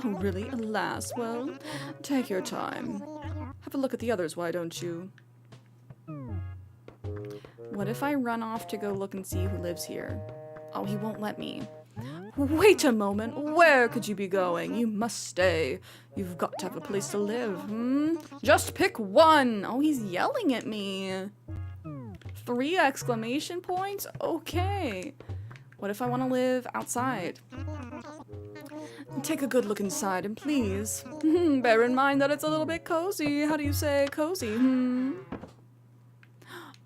Oh, really? Alas, well, take your time. Have a look at the others, why don't you? What if I run off to go look and see who lives here? Oh, he won't let me. Wait a moment. Where could you be going? You must stay. You've got to have a place to live, Just pick one. Oh, he's yelling at me. 3 exclamation points? Okay. What if I want to live outside? Take a good look inside, and please, bear in mind that it's a little bit cozy. How do you say cozy,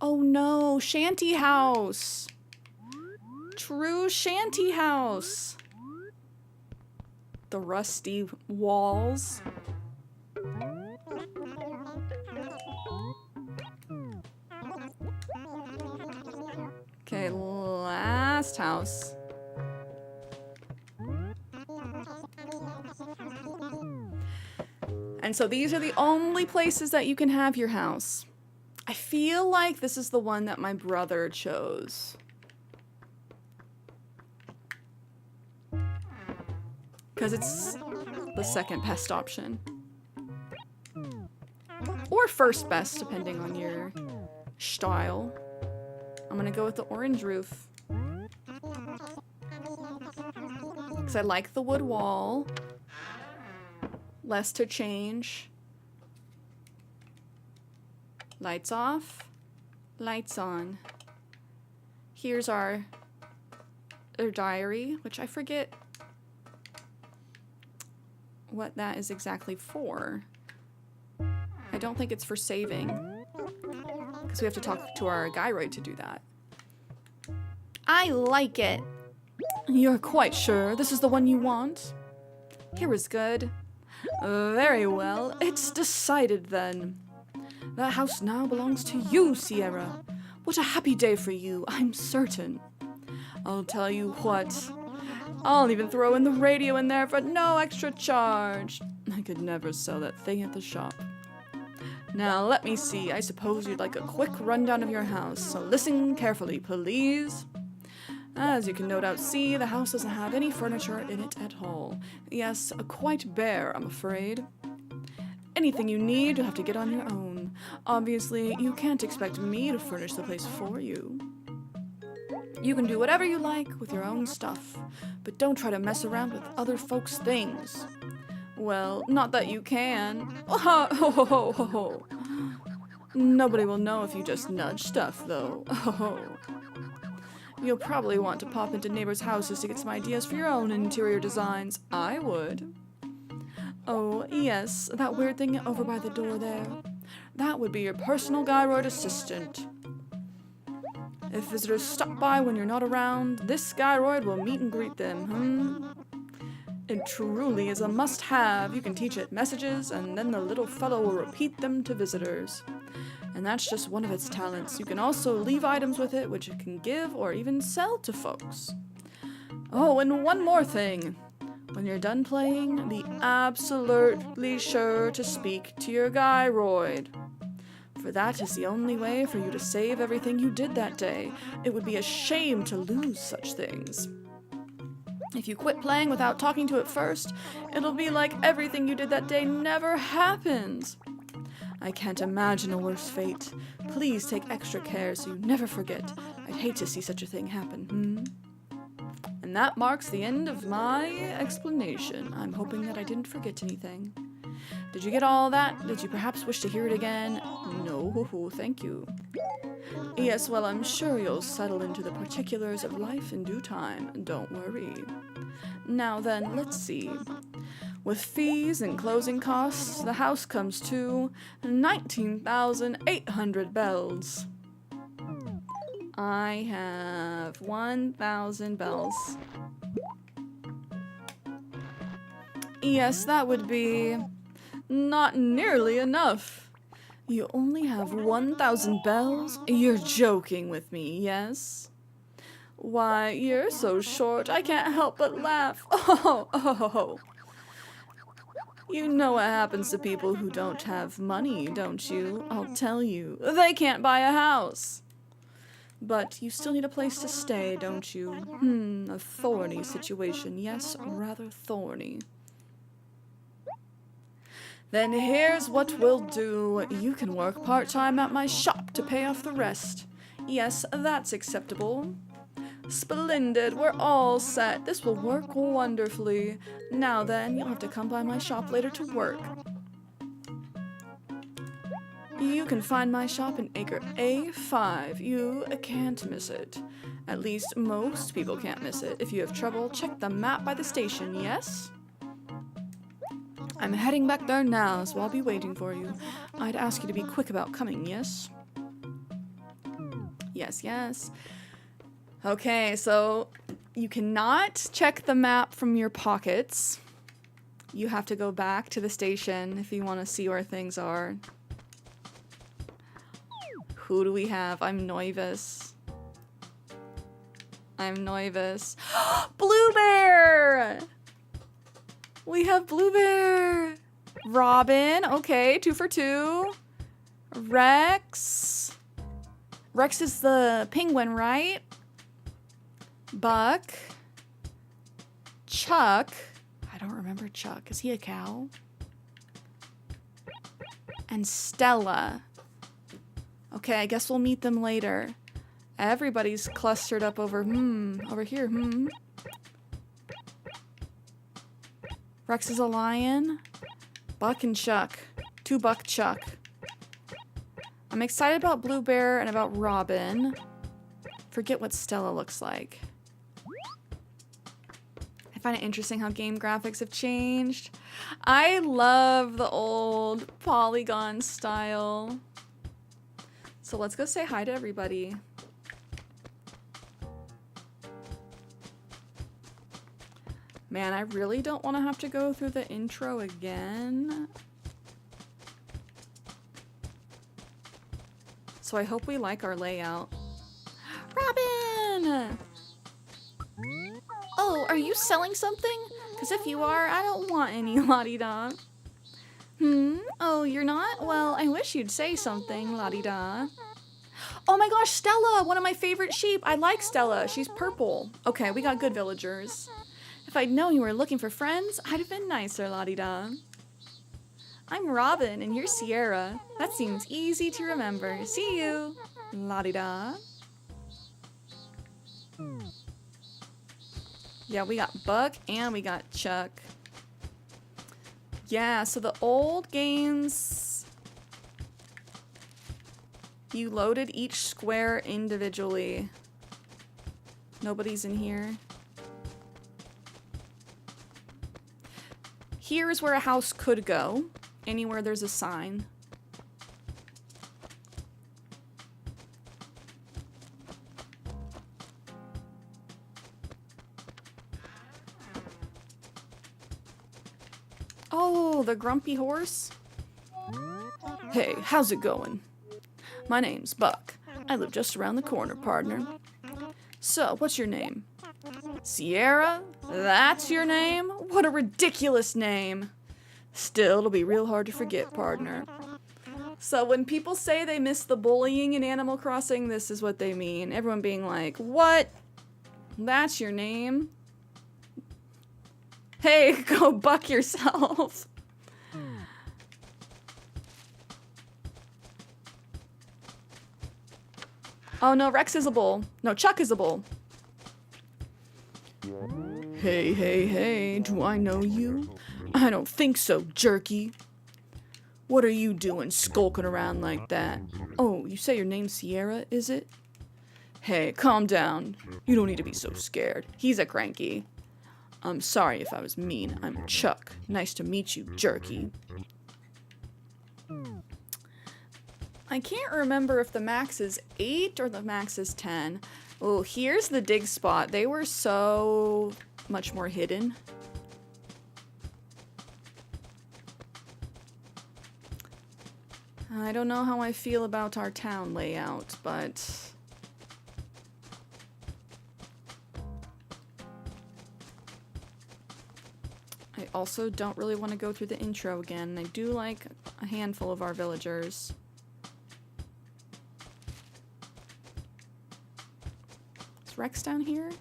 Oh no, shanty house. True shanty house. The rusty walls. Okay, last house. And so these are the only places that you can have your house. I feel like this is the one that my brother chose. Because it's the second best option. Or first best, depending on your style. I'm gonna go with the orange roof. Because I like the wood wall. Less to change. Lights off. Lights on. Here's our diary, which I forget what that is exactly for. I don't think it's for saving, because we have to talk to our gyroid to do that. I like it. You're quite sure this is the one you want? Here is good. Very well. It's decided then. The house now belongs to you, Cierra. What a happy day for you, I'm certain. I'll tell you what. I'll even throw in the radio in there for no extra charge. I could never sell that thing at the shop. Now, let me see. I suppose you'd like a quick rundown of your house, so listen carefully, please. As you can no doubt see, the house doesn't have any furniture in it at all. Yes, quite bare, I'm afraid. Anything you need, you'll have to get on your own. Obviously, you can't expect me to furnish the place for you. You can do whatever you like with your own stuff, but don't try to mess around with other folks' things. Well, not that you can. Nobody will know if you just nudge stuff, though. You'll probably want to pop into neighbors' houses to get some ideas for your own interior designs. I would. Oh, yes, that weird thing over by the door there. That would be your personal gyroid assistant. If visitors stop by when you're not around, this gyroid will meet and greet them, It truly is a must-have. You can teach it messages, and then the little fellow will repeat them to visitors. And that's just one of its talents. You can also leave items with it, which it can give or even sell to folks. Oh, and one more thing. When you're done playing, be absolutely sure to speak to your gyroid. For that is the only way for you to save everything you did that day. It would be a shame to lose such things. If you quit playing without talking to it first, it'll be like everything you did that day never happened. I can't imagine a worse fate. Please take extra care so you never forget. I'd hate to see such a thing happen, And that marks the end of my explanation. I'm hoping that I didn't forget anything. Did you get all that? Did you perhaps wish to hear it again? No, thank you. Yes, well, I'm sure you'll settle into the particulars of life in due time. Don't worry. Now then, let's see. With fees and closing costs, the house comes to 19,800 bells. I have 1,000 bells. Yes, that would be not nearly enough. You only have 1,000 bells? You're joking with me, yes? Why, you're so short, I can't help but laugh. Oh. You know what happens to people who don't have money, don't you? I'll tell you. They can't buy a house. But you still need a place to stay, don't you? A thorny situation. Yes, rather thorny. Then here's what we'll do. You can work part-time at my shop to pay off the rest. Yes, that's acceptable. Splendid, we're all set. This will work wonderfully. Now then, you'll have to come by my shop later to work. You can find my shop in acre A5. You can't miss it. At least most people can't miss it. If you have trouble, check the map by the station, yes? I'm heading back there now, so I'll be waiting for you. I'd ask you to be quick about coming, yes? Yes. Okay, so you cannot check the map from your pockets. You have to go back to the station if you want to see where things are. Who do we have? I'm Noivus. Blue Bear! We have Blue Bear. Robin, okay, 2 for 2. Rex. Rex is the penguin, right? Buck. Chuck. I don't remember Chuck. Is he a cow? And Stella. Okay, I guess we'll meet them later. Everybody's clustered up over here, Rex is a lion. Buck and Chuck. 2 Buck Chuck. I'm excited about Blue Bear and about Robin. Forget what Stella looks like. I find it interesting how game graphics have changed. I love the old polygon style. So let's go say hi to everybody. Man, I really don't want to have to go through the intro again. So I hope we like our layout. Robin! Oh, are you selling something? Because if you are, I don't want any la-di-da. Oh, you're not? Well, I wish you'd say something, la-di-da. Oh my gosh, Stella, one of my favorite sheep. I like Stella. She's purple. Okay, we got good villagers. If I'd known you were looking for friends, I'd have been nicer, la-di-da. I'm Robin, and you're Cierra. That seems easy to remember. See you, la-di-da. Yeah, we got Buck and we got Chuck. Yeah, so the old games, you loaded each square individually. Nobody's in here. Here's where a house could go. Anywhere there's a sign. Oh, the grumpy horse? Hey, how's it going? My name's Buck. I live just around the corner, partner. So, what's your name? Cierra? That's your name? What a ridiculous name. Still, it'll be real hard to forget, partner. So when people say they miss the bullying in Animal Crossing, this is what they mean. Everyone being like, what? That's your name? Hey, go buck yourself. Oh no, Rex is a bull. No, Chuck is a bull. Hey, hey, hey, do I know you? I don't think so, jerky. What are you doing skulking around like that? Oh, you say your name's Cierra, is it? Hey, calm down. You don't need to be so scared. He's a cranky. I'm sorry if I was mean. I'm Chuck. Nice to meet you, jerky. I can't remember if the max is 8 or the max is 10. Oh, here's the dig spot. They were so much more hidden. I don't know how I feel about our town layout, but I also don't really want to go through the intro again. I do like a handful of our villagers. Is Rex down here?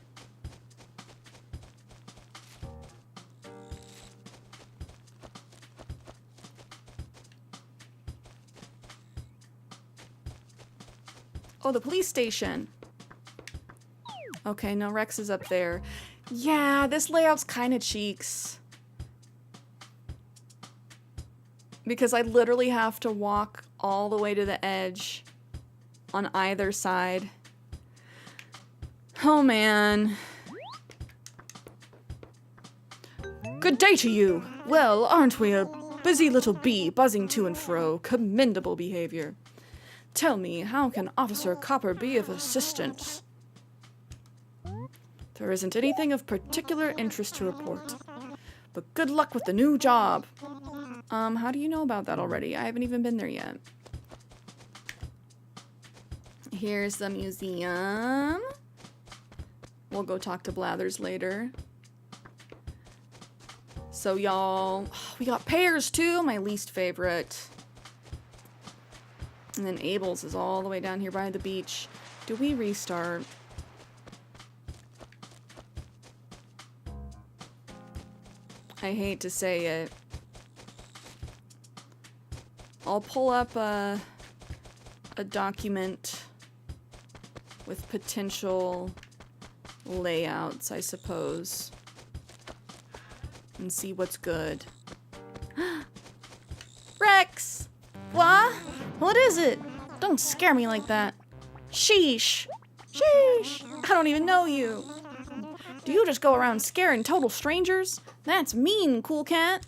Oh, the police station. Okay, no, Rex is up there. Yeah, this layout's kind of cheeks. Because I literally have to walk all the way to the edge on either side. Oh, man. Good day to you. Well, aren't we a busy little bee buzzing to and fro? Commendable behavior. Tell me, how can Officer Copper be of assistance? There isn't anything of particular interest to report. But good luck with the new job. How do you know about that already? I haven't even been there yet. Here's the museum. We'll go talk to Blathers later. So y'all, we got pears too, my least favorite. And then Abel's is all the way down here by the beach. Do we restart? I hate to say it. I'll pull up a document with potential layouts, I suppose, and see what's good. Rex! What? What is it? Don't scare me like that. Sheesh. Sheesh. I don't even know you. Do you just go around scaring total strangers? That's mean, cool cat.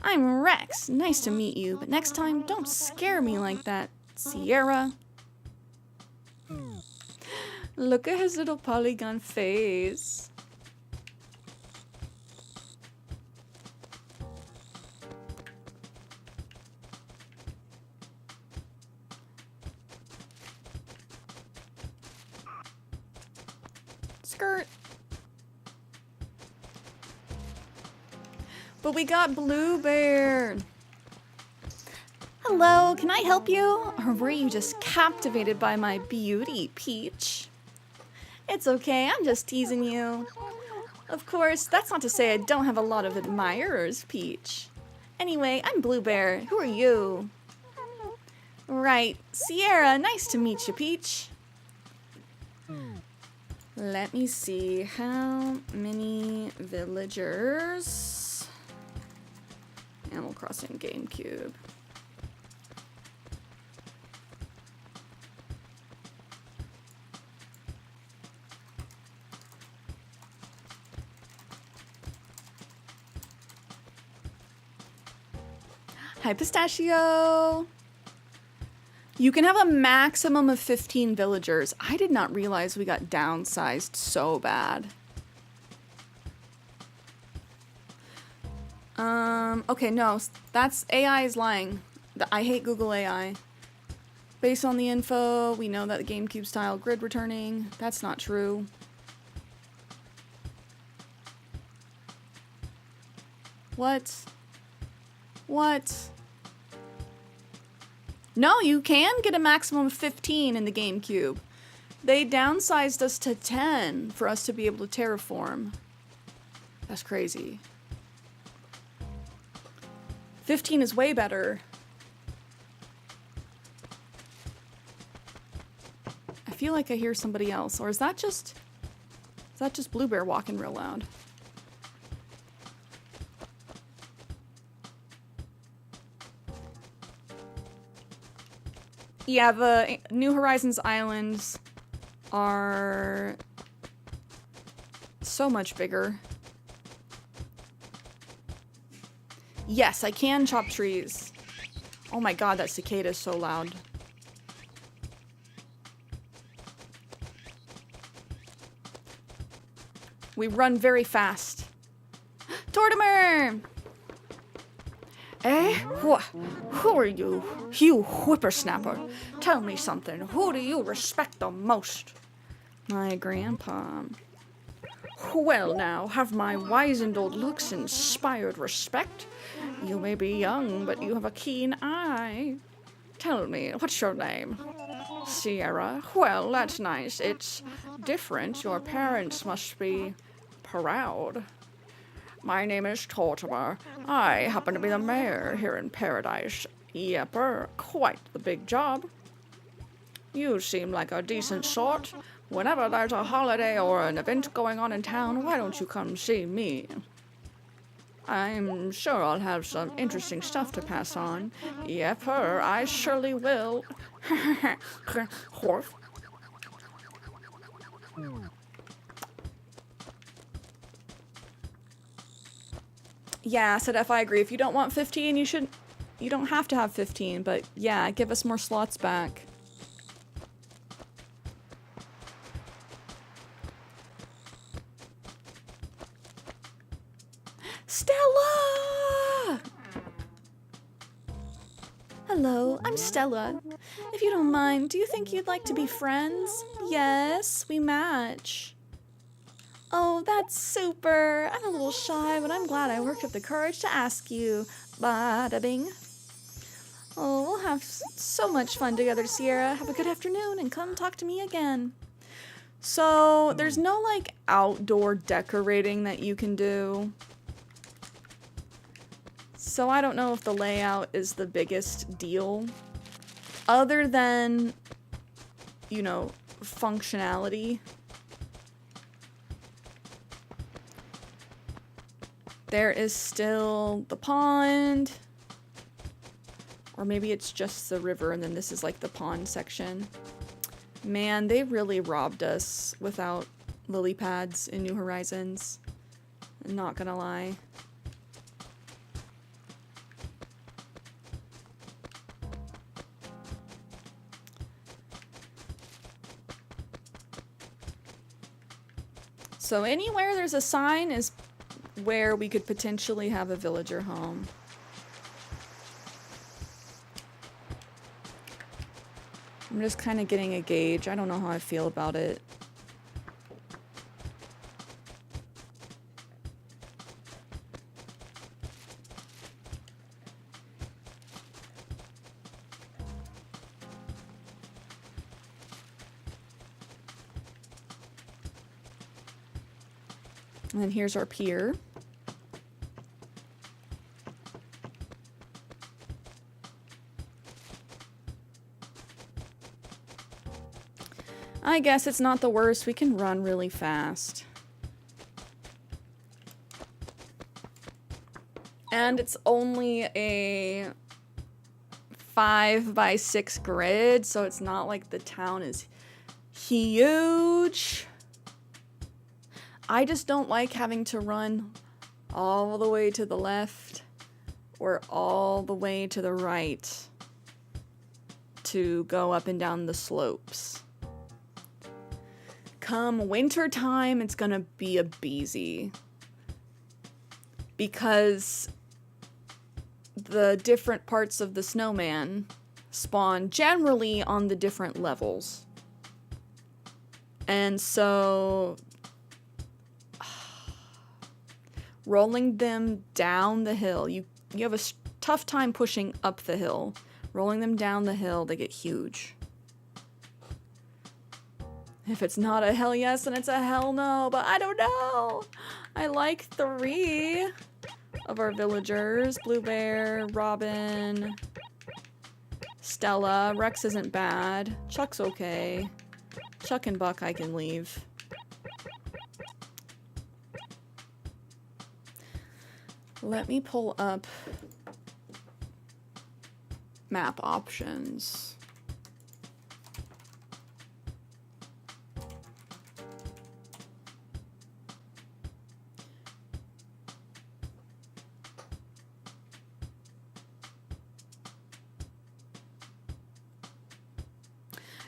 I'm Rex. Nice to meet you, but next time, don't scare me like that, Cierra. Look at his little polygon face. Skirt. But we got Blue Bear. Hello, can I help you? Or were you just captivated by my beauty, Peach? It's okay, I'm just teasing you. Of course, that's not to say I don't have a lot of admirers, Peach. Anyway, I'm Blue Bear. Who are you? Right, Cierra. Nice to meet you, Peach. Let me see. How many villagers? Animal Crossing GameCube. Hi, Pistachio. You can have a maximum of 15 villagers. I did not realize we got downsized so bad. Okay, no, that's AI is lying. I hate Google AI. Based on the info, we know that the GameCube style grid returning. That's not true. What? What? No, you can get a maximum of 15 in the GameCube. They downsized us to 10 for us to be able to terraform. That's crazy. 15 is way better. I feel like I hear somebody else, or is that just Blue Bear walking real loud? Yeah, the New Horizons islands are so much bigger. Yes, I can chop trees. Oh my god, that cicada is so loud. We run very fast. Tortimer! Eh? Who are you? You whippersnapper. Tell me something. Who do you respect the most? My grandpa. Well now, have my wizened old looks inspired respect? You may be young, but you have a keen eye. Tell me, what's your name? Cierra. Well, that's nice. It's different. Your parents must be proud. My name is Tortimer. I happen to be the mayor here in Paradise. Yepper, quite the big job. You seem like a decent sort. Whenever there's a holiday or an event going on in town, why don't you come see me? I'm sure I'll have some interesting stuff to pass on. Yepper, I surely will. Horf. Yeah, said F, I agree. If you don't want 15, you don't have to have 15, but yeah, give us more slots back. Stella! Hello, I'm Stella. If you don't mind, do you think you'd like to be friends? Yes, we match. Oh, that's super. I'm a little shy, but I'm glad I worked up the courage to ask you. Bada bing. Oh, we'll have so much fun together, Cierra. Have a good afternoon and come talk to me again. So, there's no, like, outdoor decorating that you can do. So I don't know if the layout is the biggest deal. Other than, you know, functionality. There is still the pond. Or maybe it's just the river and then this is like the pond section. Man, they really robbed us without lily pads in New Horizons. I'm not gonna lie. So anywhere there's a sign is where we could potentially have a villager home. I'm just kind of getting a gauge. I don't know how I feel about it. And then here's our pier. I guess it's not the worst. We can run really fast. And it's only a 5x6 grid, so it's not like the town is huge. I just don't like having to run all the way to the left or all the way to the right to go up and down the slopes. Come winter time, it's gonna be a beezy. Because the different parts of the snowman spawn generally on the different levels. And so rolling them down the hill, you have a tough time pushing up the hill. Rolling them down the hill, they get huge. If it's not a hell yes, then it's a hell no, but I don't know. I like 3 of our villagers. Blue Bear, Robin, Stella. Rex isn't bad. Chuck's okay. Chuck and Buck I can leave. Let me pull up map options.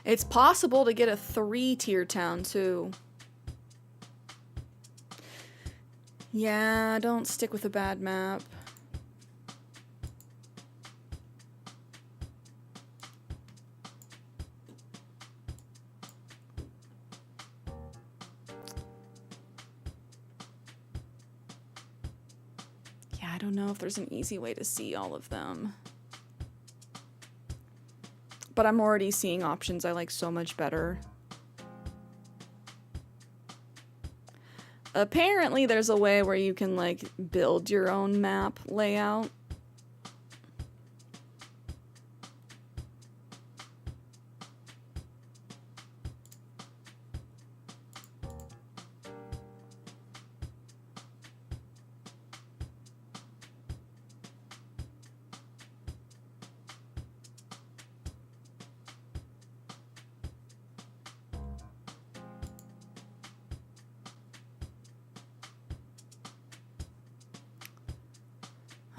It's possible to get a 3-tier town, too. Yeah, don't stick with a bad map. Yeah, I don't know if there's an easy way to see all of them. But I'm already seeing options I like so much better. Apparently there's a way where you can like build your own map layout.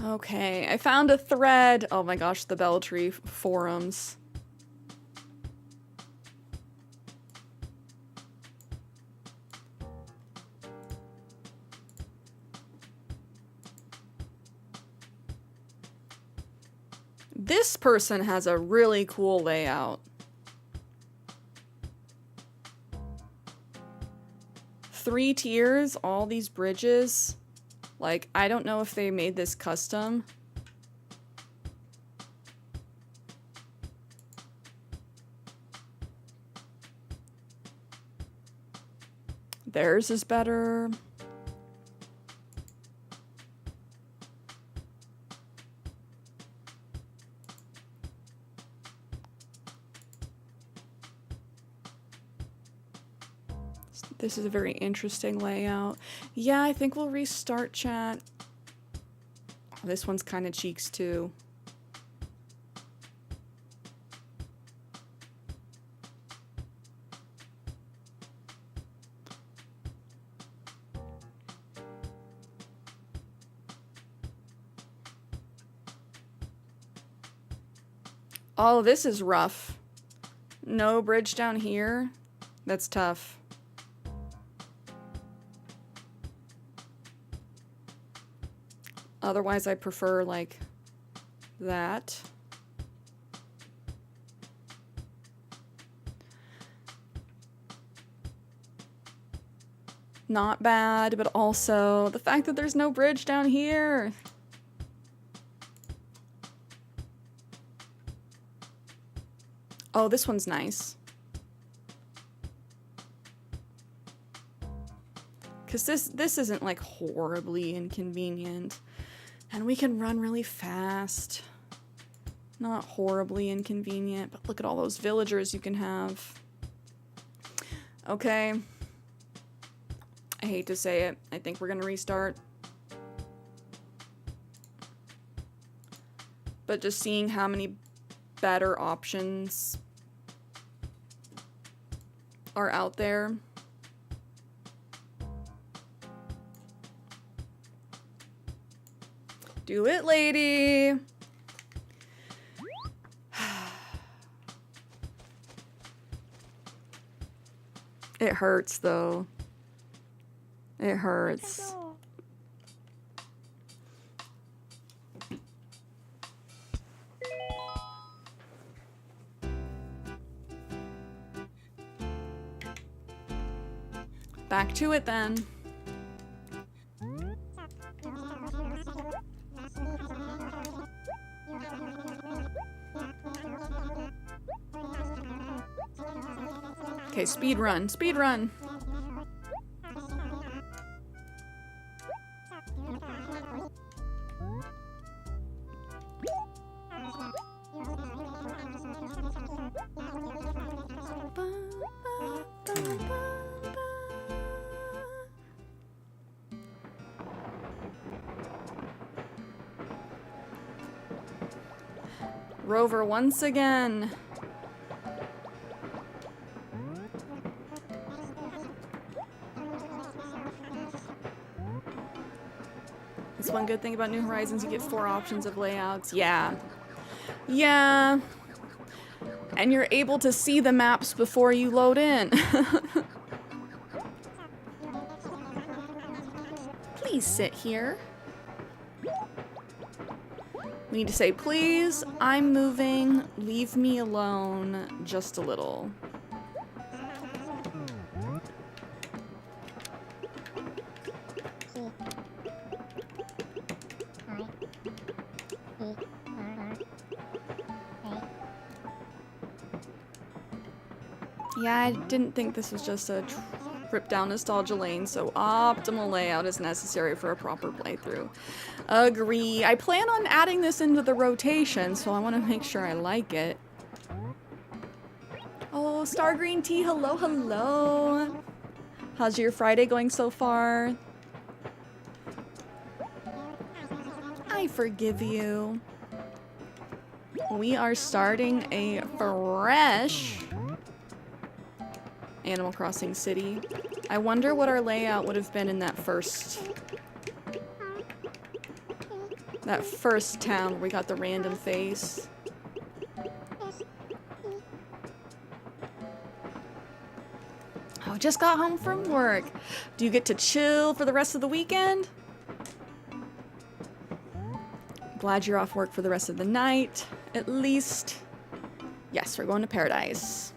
Okay, I found a thread. Oh my gosh, the Beltree forums. This person has a really cool layout. 3 tiers, all these bridges. Like, I don't know if they made this custom. Theirs is better. This is a very interesting layout. Yeah, I think we'll restart chat. Oh, this one's kind of cheeks too. Oh, this is rough. No bridge down here. That's tough. Otherwise, I prefer, like, that. Not bad, but also the fact that there's no bridge down here. Oh, this one's nice. Because this isn't like horribly inconvenient. And we can run really fast. Not horribly inconvenient, but look at all those villagers you can have. Okay. I hate to say it. I think we're gonna restart. But just seeing how many better options are out there. Do it, lady. It hurts, though. It hurts. Back to it, then. Okay, speed run, speed run. Rover once again. That's one good thing about New Horizons, you get 4 options of layouts. Yeah. Yeah. And you're able to see the maps before you load in. Please sit here. We need to say, please, I'm moving, leave me alone just a little. Yeah, I didn't think this was just a trip down nostalgia lane, so optimal layout is necessary for a proper playthrough. Agree. I plan on adding this into the rotation, so I want to make sure I like it. Oh, Star Green Tea, hello, hello. How's your Friday going so far? I forgive you. We are starting a fresh Animal Crossing city. I wonder what our layout would have been in that first town where we got the random face. Oh, just got home from work. Do you get to chill for the rest of the weekend? Glad you're off work for the rest of the night, at least. Yes, we're going to Paradise.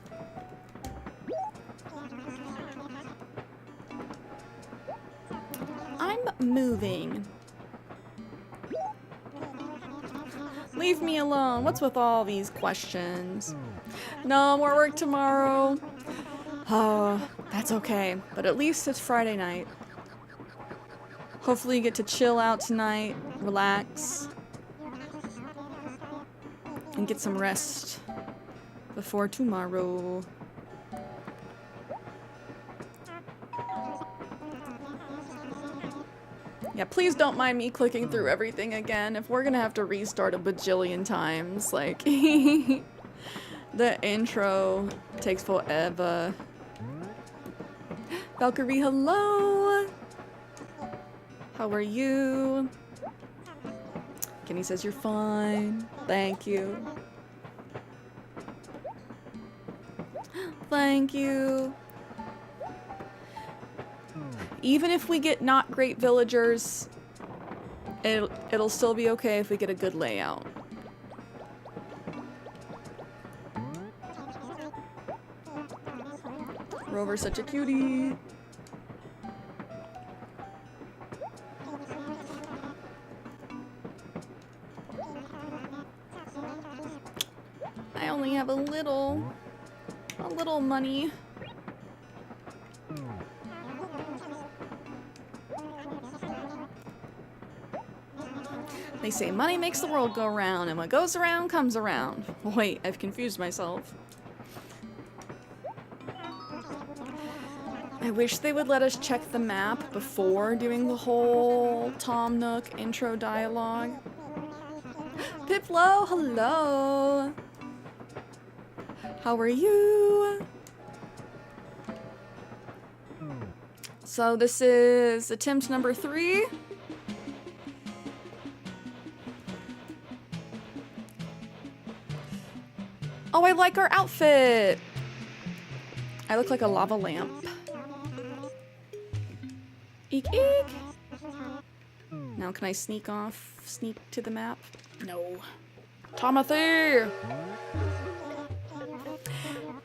I'm moving. Leave me alone. What's with all these questions? No more work tomorrow. Oh, that's okay. But at least it's Friday night. Hopefully you get to chill out tonight, relax, and get some rest before tomorrow. Yeah, please don't mind me clicking through everything again. If we're gonna have to restart a bajillion times, like, the intro takes forever. Valkyrie, hello! How are you? Kenny says you're fine. Thank you. Thank you. Even if we get not great villagers, it'll still be okay if we get a good layout. Rover's such a cutie. I only have a little money. They say money makes the world go round, and what goes around comes around. Wait, I've confused myself. I wish they would let us check the map before doing the whole Tom Nook intro dialogue. Piplo, hello! How are you? So this is attempt number 3. Oh, I like our outfit! I look like a lava lamp. Eek eek! Now can I sneak to the map? No. Timothy!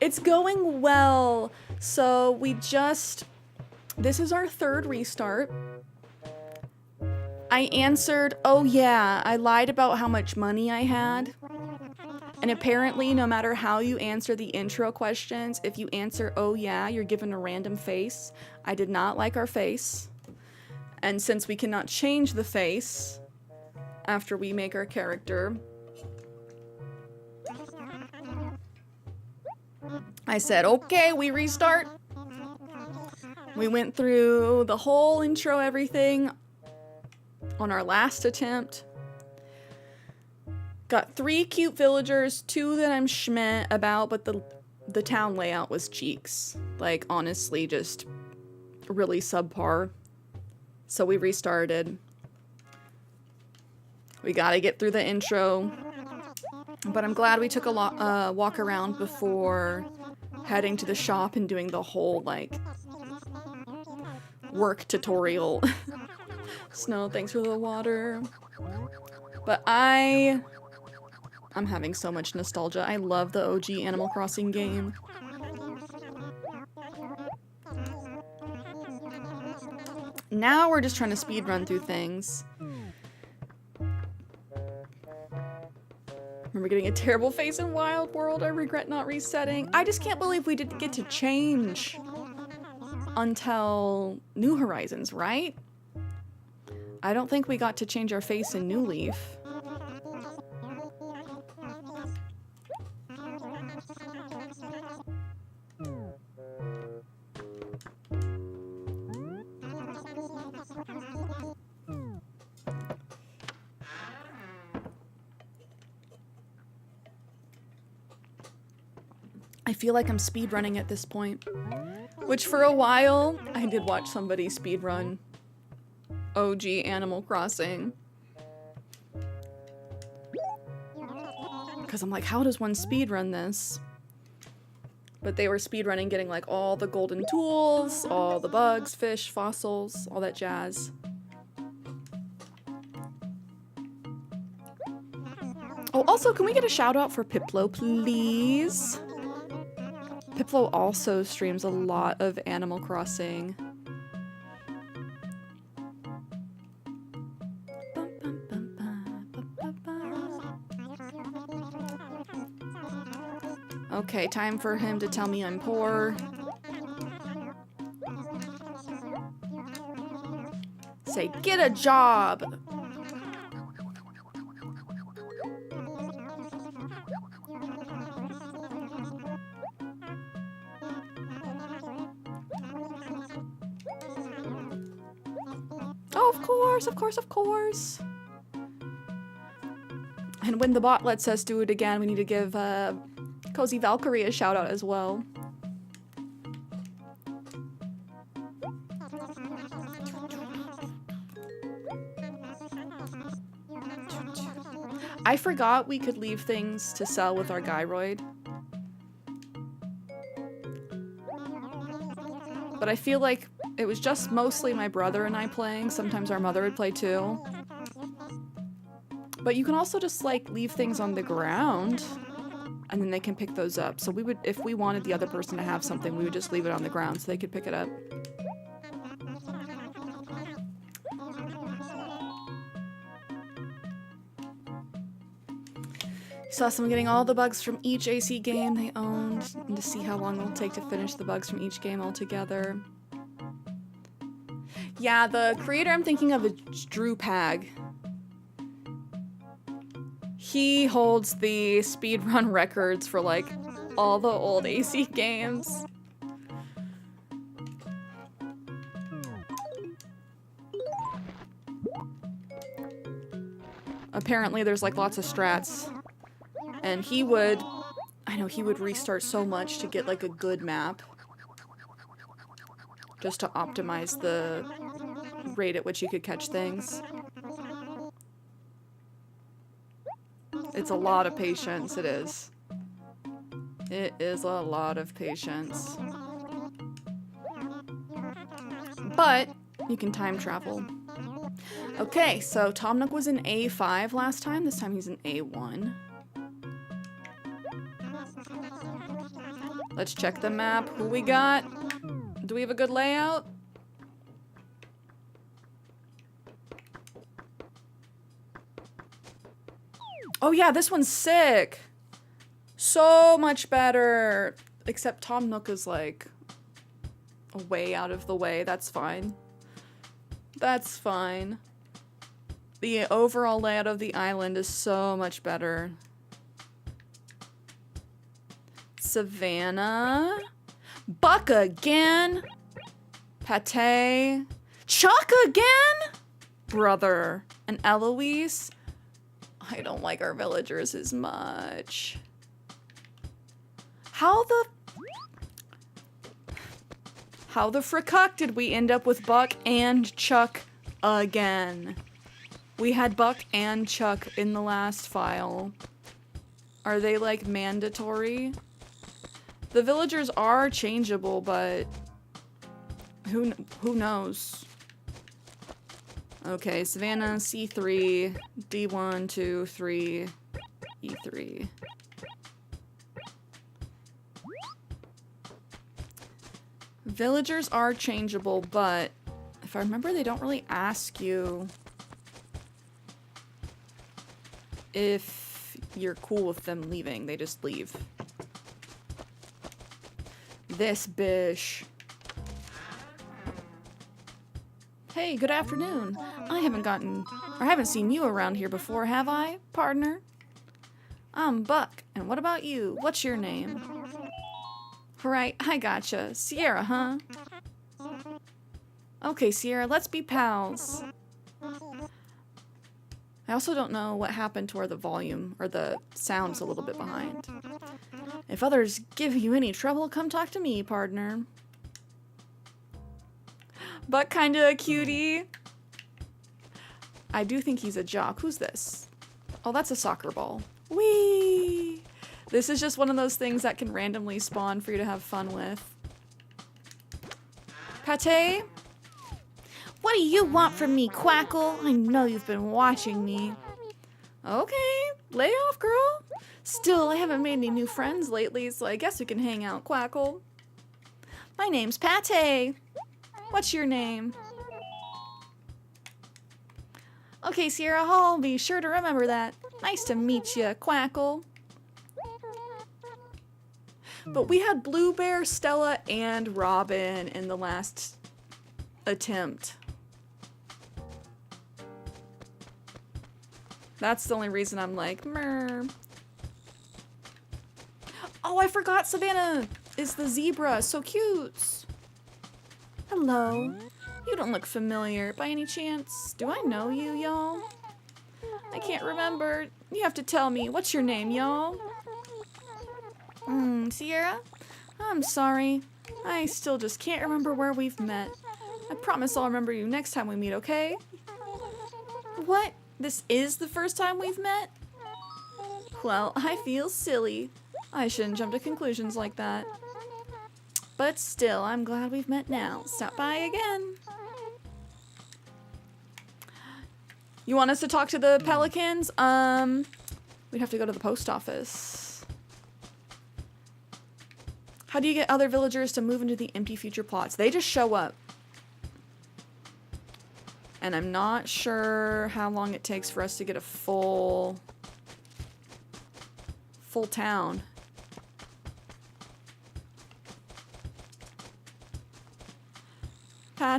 It's going well. So this is our 3rd restart. I answered, oh yeah, I lied about how much money I had. And apparently, no matter how you answer the intro questions, if you answer, oh yeah, you're given a random face. I did not like our face. And since we cannot change the face after we make our character, I said, okay, we restart. We went through the whole intro, everything on our last attempt. Got 3 cute villagers, 2 that I'm schmeh about, but the town layout was cheeks. Like, honestly, just really subpar. So we restarted. We gotta get through the intro. But I'm glad we took a walk around before heading to the shop and doing the whole, like, work tutorial. Snow, thanks for the water. But I'm having so much nostalgia. I love the OG Animal Crossing game. Now we're just trying to speed run through things. Remember getting a terrible face in Wild World? I regret not resetting. I just can't believe we didn't get to change until New Horizons, right? I don't think we got to change our face in New Leaf. I feel like I'm speedrunning at this point. Which for a while, I did watch somebody speedrun OG Animal Crossing. Because I'm like, how does one speedrun this? But they were speedrunning getting like all the golden tools, all the bugs, fish, fossils, all that jazz. Oh, also, can we get a shout out for Piplo, please? Piplo also streams a lot of Animal Crossing. Okay, time for him to tell me I'm poor. Say, get a job! Oh, of course, of course, of course. And when the bot lets us do it again, we need to give Cozy Valkyrie a shout out as well. I forgot we could leave things to sell with our gyroid. But I feel like it was just mostly my brother and I playing. Sometimes our mother would play too. But you can also just like leave things on the ground and then they can pick those up. So we would, if we wanted the other person to have something, we would just leave it on the ground so they could pick it up. Saw someone getting all the bugs from each AC game they owned, and to see how long it'll take to finish the bugs from each game altogether. Yeah, the creator I'm thinking of is Drew Pag. He holds the speedrun records for like all the old AC games. Apparently there's like lots of strats. And he would, I know he would restart so much to get like a good map. Just to optimize the rate at which you could catch things. It's a lot of patience, it is. It is a lot of patience. But you can time travel. Okay, so Tom Nook was in A5 last time. This time he's in A1. Let's check the map. Who we got? Do we have a good layout? Oh yeah, this one's sick. So much better. Except Tom Nook is like way out of the way. That's fine. That's fine. The overall layout of the island is so much better. Savannah. Buck again. Pate. Chuck again? Brother. And Eloise. I don't like our villagers as much. How the frick did we end up with Buck and Chuck again? We had Buck and Chuck in the last file. Are they like mandatory? The villagers are changeable, but who knows? Okay, Savannah, C3, D1, 2, 3, E3. Villagers are changeable, but if I remember, they don't really ask you if you're cool with them leaving. They just leave. This bish. Hey, good afternoon. I haven't seen you around here before, have I, partner? I'm Buck, and what about you? What's your name? Right, I gotcha. Cierra, huh? Okay, Cierra, let's be pals. I also don't know what happened to where the volume or the sound's a little bit behind. If others give you any trouble, come talk to me, partner. But kinda a cutie. I do think he's a jock. Who's this? Oh, that's a soccer ball. Whee! This is just one of those things that can randomly spawn for you to have fun with. Pate? What do you want from me, Quackle? I know you've been watching me. Okay, lay off, girl. Still, I haven't made any new friends lately, so I guess we can hang out, Quackle. My name's Pate. What's your name? Okay, Cierra, I'll be sure to remember that. Nice to meet you, Quackle. But we had Blue Bear, Stella, and Robin in the last attempt. That's the only reason I'm like, meh. Oh, I forgot Savannah is the zebra. So cute. Hello. You don't look familiar by any chance. Do I know you, y'all? I can't remember. You have to tell me. What's your name, y'all? Cierra? I'm sorry. I still just can't remember where we've met. I promise I'll remember you next time we meet, okay? What? This is the first time we've met? Well, I feel silly. I shouldn't jump to conclusions like that. But still, I'm glad we've met now. Stop by again. You want us to talk to the pelicans? We'd have to go to the post office. How do you get other villagers to move into the empty future plots? They just show up. And I'm not sure how long it takes for us to get a full town.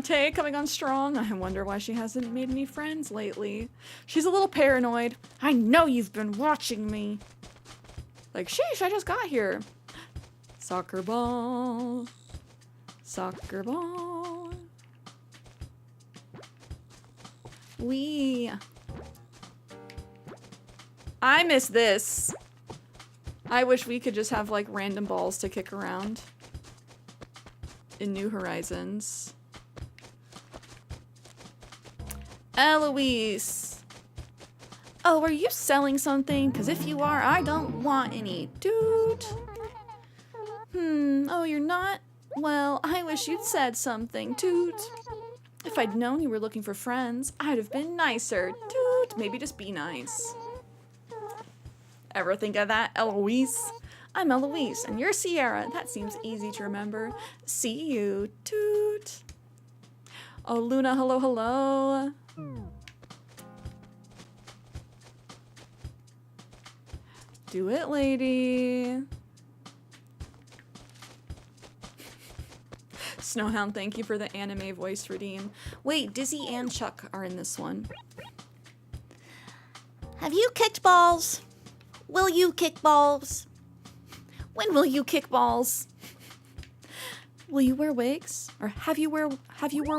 Pate coming on strong. I wonder why she hasn't made any friends lately. She's a little paranoid. I know you've been watching me. Like, sheesh, I just got here. Soccer ball. Soccer ball. Wee. I miss this. I wish we could just have like random balls to kick around in New Horizons. Eloise. Oh, are you selling something? Because if you are, I don't want any. Dude. Oh, you're not? Well, I wish you'd said something, Toot. If I'd known you were looking for friends, I'd have been nicer. Toot. Maybe just be nice. Ever think of that, Eloise? I'm Eloise, and you're Cierra. That seems easy to remember. See you, Toot. Oh, Luna, hello, hello. Do it, lady. Snowhound, thank you for the anime voice redeem. Wait, Dizzy and Chuck are in this one. Have you kicked balls? Will you kick balls? When will you kick balls? Will you wear wigs? Or have you wore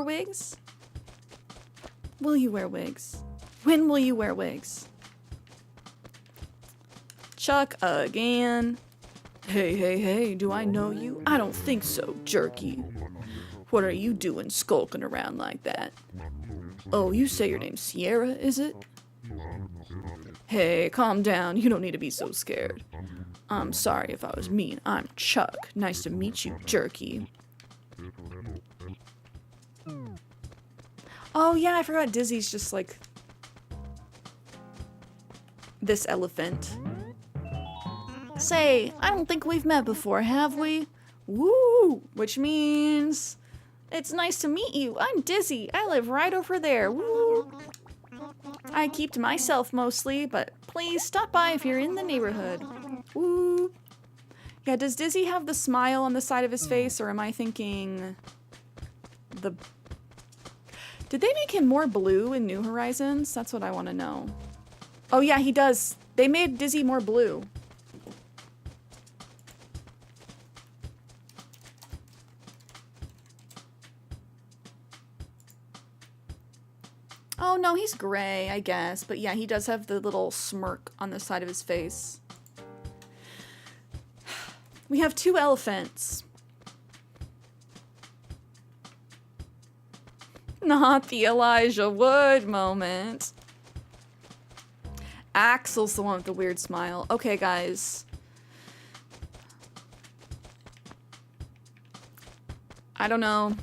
wigs? Will you wear wigs? When will you wear wigs? Chuck again. Hey, hey, hey, do I know you? I don't think so, jerky. What are you doing skulking around like that? Oh, you say your name's Cierra, is it? Hey, calm down. You don't need to be so scared. I'm sorry if I was mean. I'm Chuck. Nice to meet you, jerky. Oh, yeah, I forgot Dizzy's just like this elephant. Say, I don't think we've met before, have we? Woo! Which means it's nice to meet you. I'm Dizzy. I live right over there. Woo! I keep to myself mostly, but please stop by if you're in the neighborhood. Woo! Yeah, does Dizzy have the smile on the side of his face, or am I thinking the... Did they make him more blue in New Horizons? That's what I want to know. Oh yeah, he does. They made Dizzy more blue. Oh no, he's gray, I guess. But yeah, he does have the little smirk on the side of his face. We have 2 elephants. Not the Elijah Wood moment. Axel's the one with the weird smile. Okay, guys. I don't know.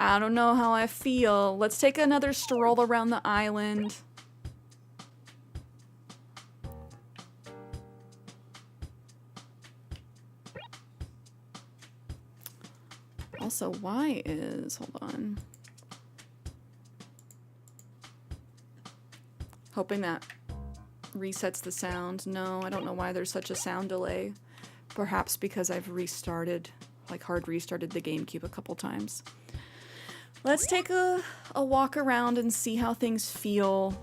I don't know how I feel. Let's take another stroll around the island. Also, why is... Hold on. Hoping that resets the sound. No, I don't know why there's such a sound delay. Perhaps because I've restarted, like hard restarted the GameCube a couple times. Let's take a walk around and see how things feel.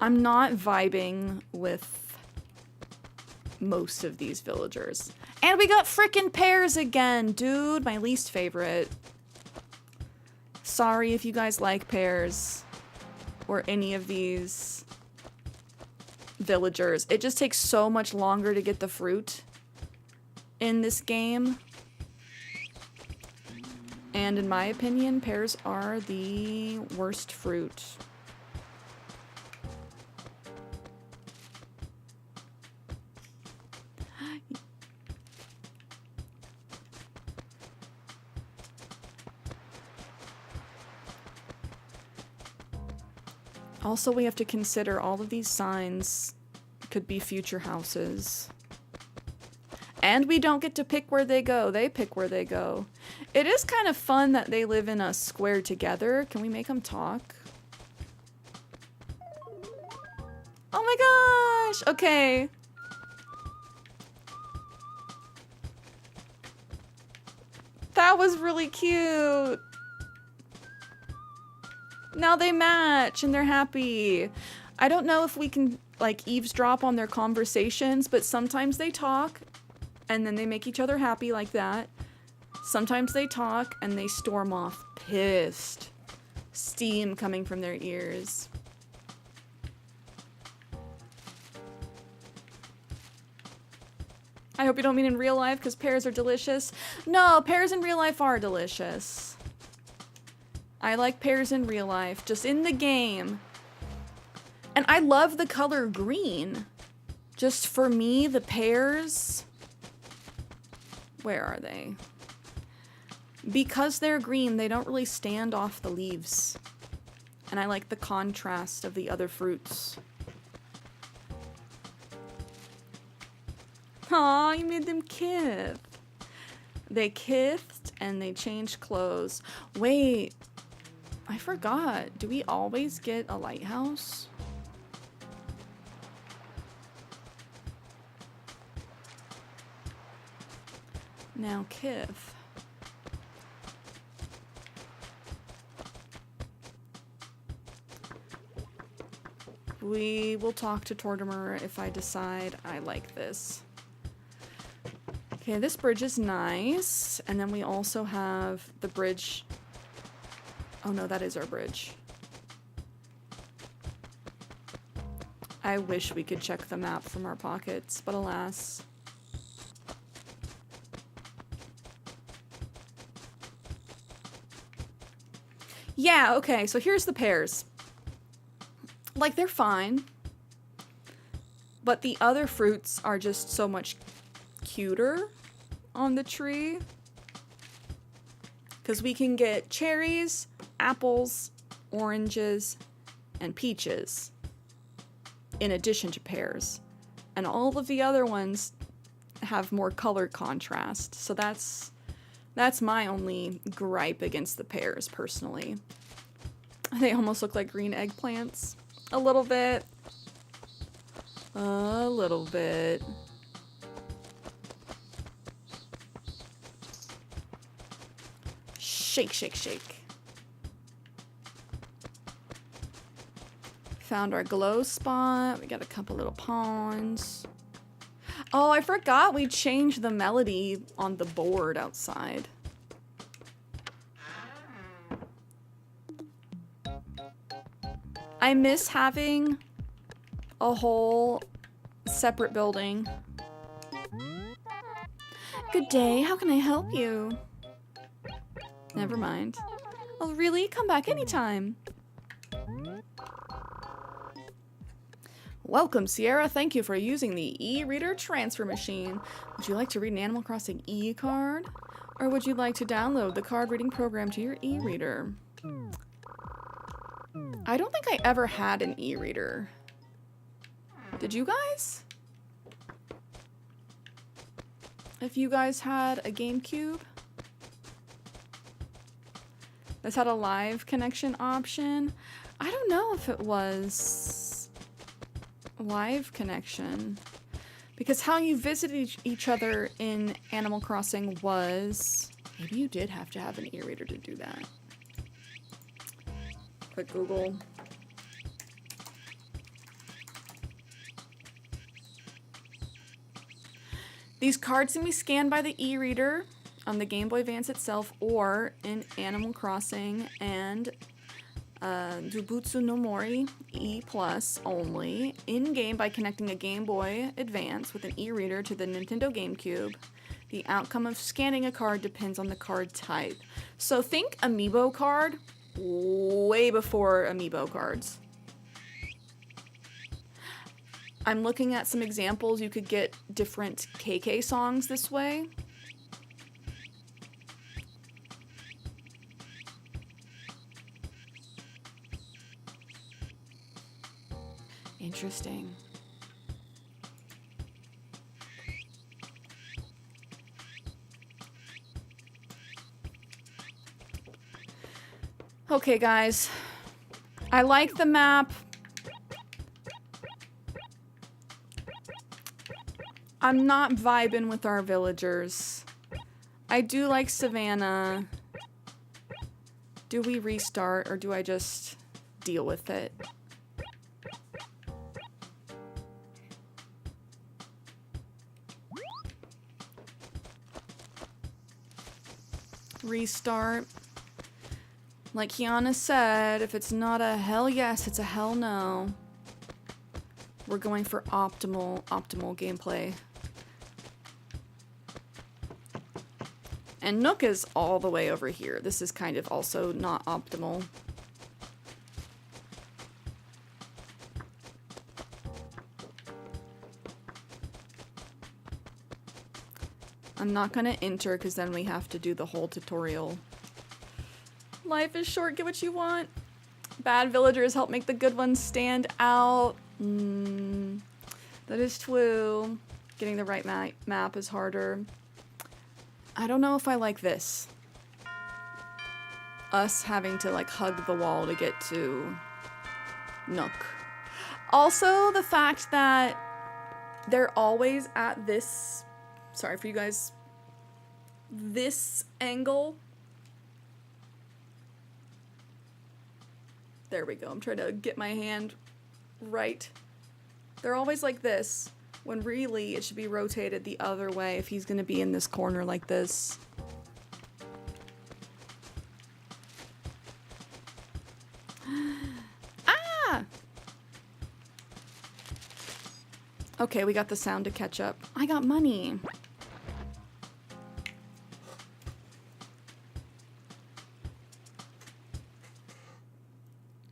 I'm not vibing with most of these villagers. And we got frickin' pears again, dude. My least favorite. Sorry if you guys like pears or any of these villagers. It just takes so much longer to get the fruit in this game. And in my opinion, pears are the worst fruit. Also, we have to consider all of these signs could be future houses. And we don't get to pick where they go. They pick where they go. It is kind of fun that they live in a square together. Can we make them talk? Oh my gosh! Okay. That was really cute. Now they match and they're happy. I don't know if we can like eavesdrop on their conversations, but sometimes they talk and then they make each other happy like that. Sometimes they talk and they storm off pissed. Steam coming from their ears. I hope you don't mean in real life because pears are delicious. No, pears in real life are delicious. I like pears in real life, just in the game. And I love the color green. Just for me, the pears... Where are they? Because they're green, they don't really stand off the leaves. And I like the contrast of the other fruits. Aw, you made them kiss. They kissed and they changed clothes. Wait, I forgot. Do we always get a lighthouse? Now, Kith. We will talk to Tortimer if I decide I like this. Okay, this bridge is nice. And then we also have the bridge. Oh no, that is our bridge. I wish we could check the map from our pockets, but alas. Yeah, okay, so here's the pears. Like, they're fine. But the other fruits are just so much cuter on the tree. Because we can get cherries, apples, oranges, and peaches. In addition to pears. And all of the other ones have more color contrast. So that's my only gripe against the pears, personally. They almost look like green eggplants. A little bit. A little bit. Shake, shake, shake. Found our glow spot. We got a couple little ponds. Oh, I forgot we changed the melody on the board outside. I miss having a whole separate building. Good day, how can I help you? Never mind. Oh, really? Come back anytime. Welcome, Cierra. Thank you for using the e-reader transfer machine. Would you like to read an Animal Crossing e-card? Or would you like to download the card reading program to your e-reader? I don't think I ever had an e-reader. Did you guys? If you guys had a GameCube? This had a live connection option. I don't know if it was live connection. Because how you visited each other in Animal Crossing was... Maybe you did have to have an e-reader to do that. Quick Google. These cards can be scanned by the e-reader on the Game Boy Advance itself or in Animal Crossing and Jubutsu no Mori E+ only in-game by connecting a Game Boy Advance with an e-reader to the Nintendo GameCube. The outcome of scanning a card depends on the card type. So think Amiibo card way before Amiibo cards. I'm looking at some examples. You could get different KK songs this way. Interesting. Okay, guys. I like the map. I'm not vibing with our villagers. I do like Savannah. Do we restart or do I just... deal with it. Restart. Like Kiana said, if it's not a hell yes, it's a hell no. We're going for optimal gameplay. And Nook is all the way over here. This is kind of also not optimal. I'm not gonna enter because then we have to do the whole tutorial. Life is short, get what you want. Bad villagers help make the good ones stand out. That is true. Getting the right map is harder. I don't know if I like this. Us having to like hug the wall to get to Nook. Also, the fact that they're always at this, sorry for you guys, this angle. There we go. I'm trying to get my hand right. They're always like this, when really it should be rotated the other way if he's gonna be in this corner like this. Ah! Okay, we got the sound to catch up. I got money.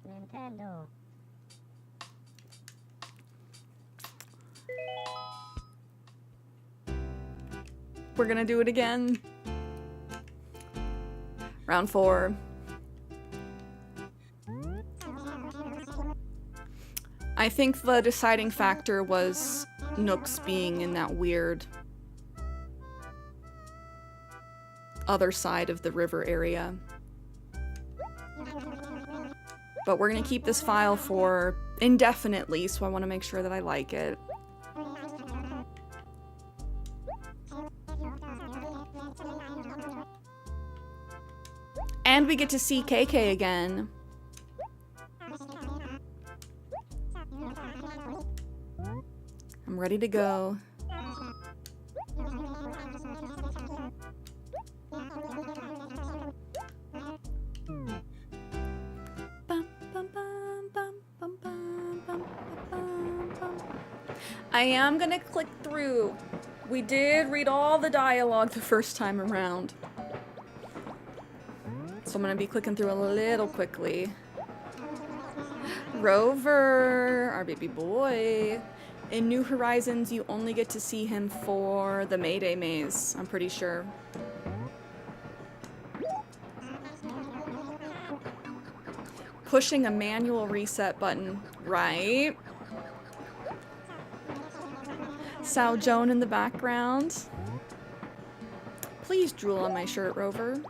Nintendo. We're gonna do it again. Round 4. I think the deciding factor was Nook's being in that weird other side of the river area. But we're gonna keep this file for indefinitely, so I want to make sure that I like it. And we get to see KK again. I'm ready to go. I am gonna click through. We did read all the dialogue the first time around. So I'm gonna be clicking through a little quickly. Rover, our baby boy. In New Horizons, you only get to see him for the Mayday maze, I'm pretty sure. Pushing a manual reset button, right? Sal Joan in the background. Please drool on my shirt, Rover.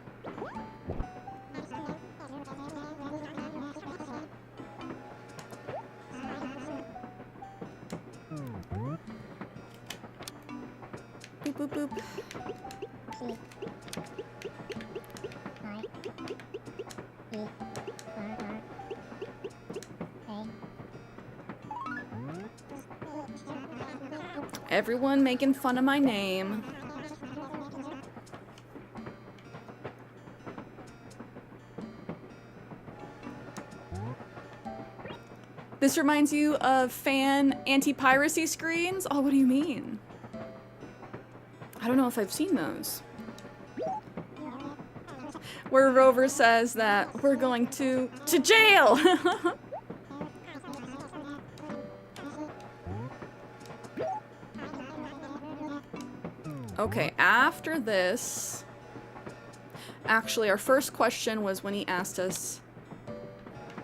Boop, boop, boop. Everyone making fun of my name. This reminds you of fan anti-piracy screens? Oh, what do you mean? I don't know if I've seen those. Where Rover says that we're going to jail! Okay, after this... Actually, our first question was when he asked us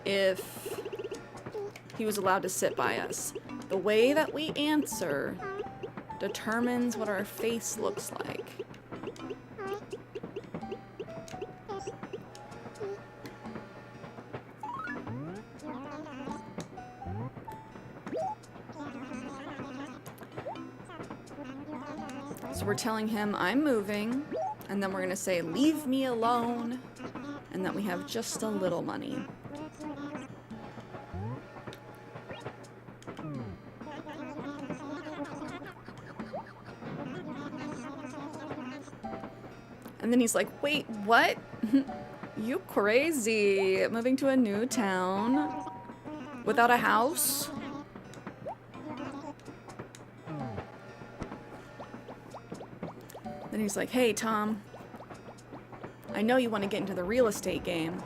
if he was allowed to sit by us. The way that we answer determines what our face looks like. So we're telling him I'm moving, and then we're gonna say leave me alone, and that we have just a little money. And then he's like, wait, what? You crazy. Moving to a new town without a house? Then he's like, hey, Tom. I know you want to get into the real estate game.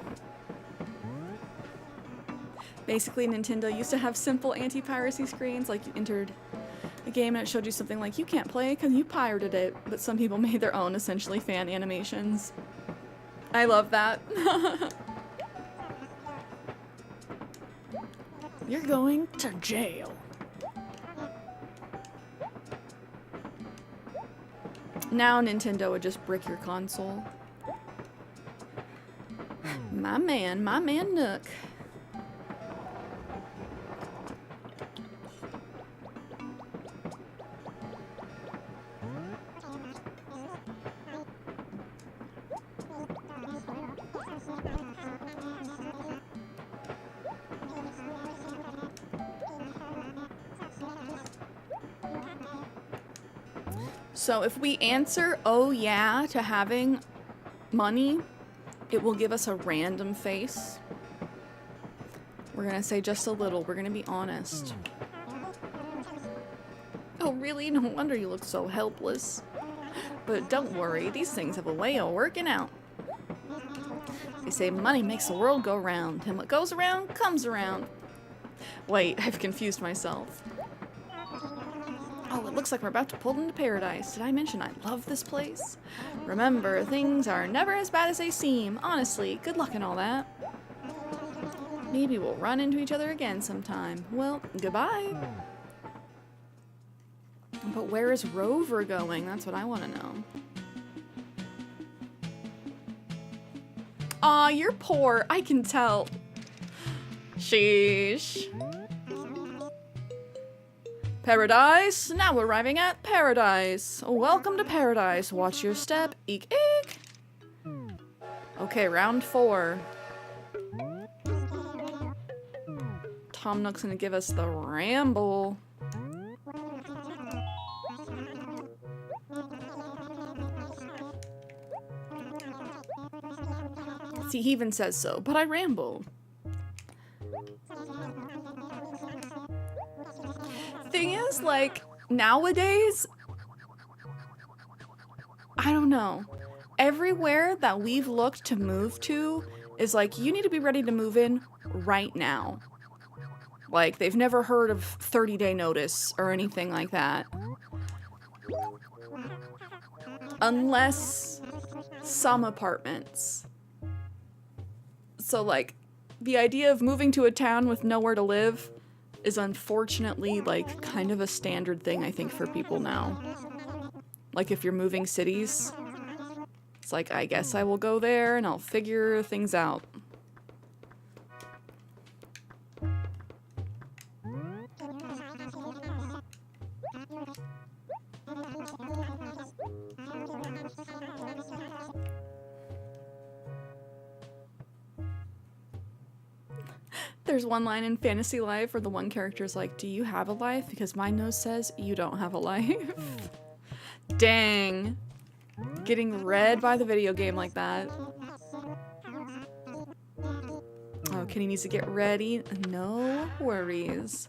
Basically, Nintendo used to have simple anti-piracy screens, like you entered a game and it showed you something like, you can't play because you pirated it, but some people made their own, essentially, fan animations. I love that. You're going to jail. Now Nintendo would just brick your console. My man Nook. So if we answer, oh yeah, to having money, it will give us a random face. We're gonna say just a little. We're gonna be honest. Oh really? No wonder you look so helpless. But don't worry, these things have a way of working out. They say money makes the world go round, and what goes around comes around. Wait, I've confused myself. Oh, it looks like we're about to pull into paradise. Did I mention I love this place? Remember, things are never as bad as they seem. Honestly, good luck and all that. Maybe we'll run into each other again sometime. Well, goodbye. But where is Rover going? That's what I want to know. Aw, you're poor. I can tell. Sheesh. Paradise. Now we're arriving at paradise. Welcome to paradise. Watch your step. Eek, eek. Okay, round 4. Tom Nook's gonna give us the ramble. See, he even says so, but I ramble. Thing is, like, nowadays, I don't know. Everywhere that we've looked to move to is like, you need to be ready to move in right now. Like, they've never heard of 30-day notice or anything like that. Unless some apartments. So, like, the idea of moving to a town with nowhere to live is unfortunately, like, kind of a standard thing, I think, for people now. Like, if you're moving cities, it's like, I guess I will go there and I'll figure things out. There's one line in Fantasy Life where the one character's like, do you have a life? Because my nose says you don't have a life. Dang. Getting read by the video game like that. Oh, Kenny needs to get ready. No worries.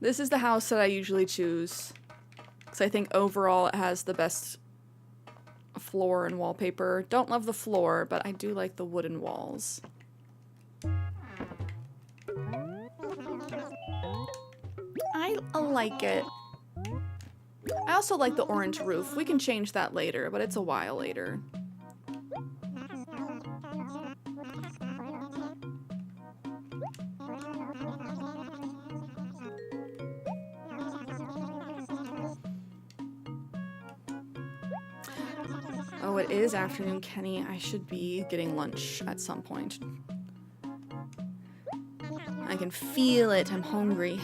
This is the house that I usually choose. Because I think overall it has the best floor and wallpaper. Don't love the floor, but I do like the wooden walls. I like it. I also like the orange roof. We can change that later, but it's a while later. Oh, it is afternoon, Kenny. I should be getting lunch at some point. I can feel it. I'm hungry.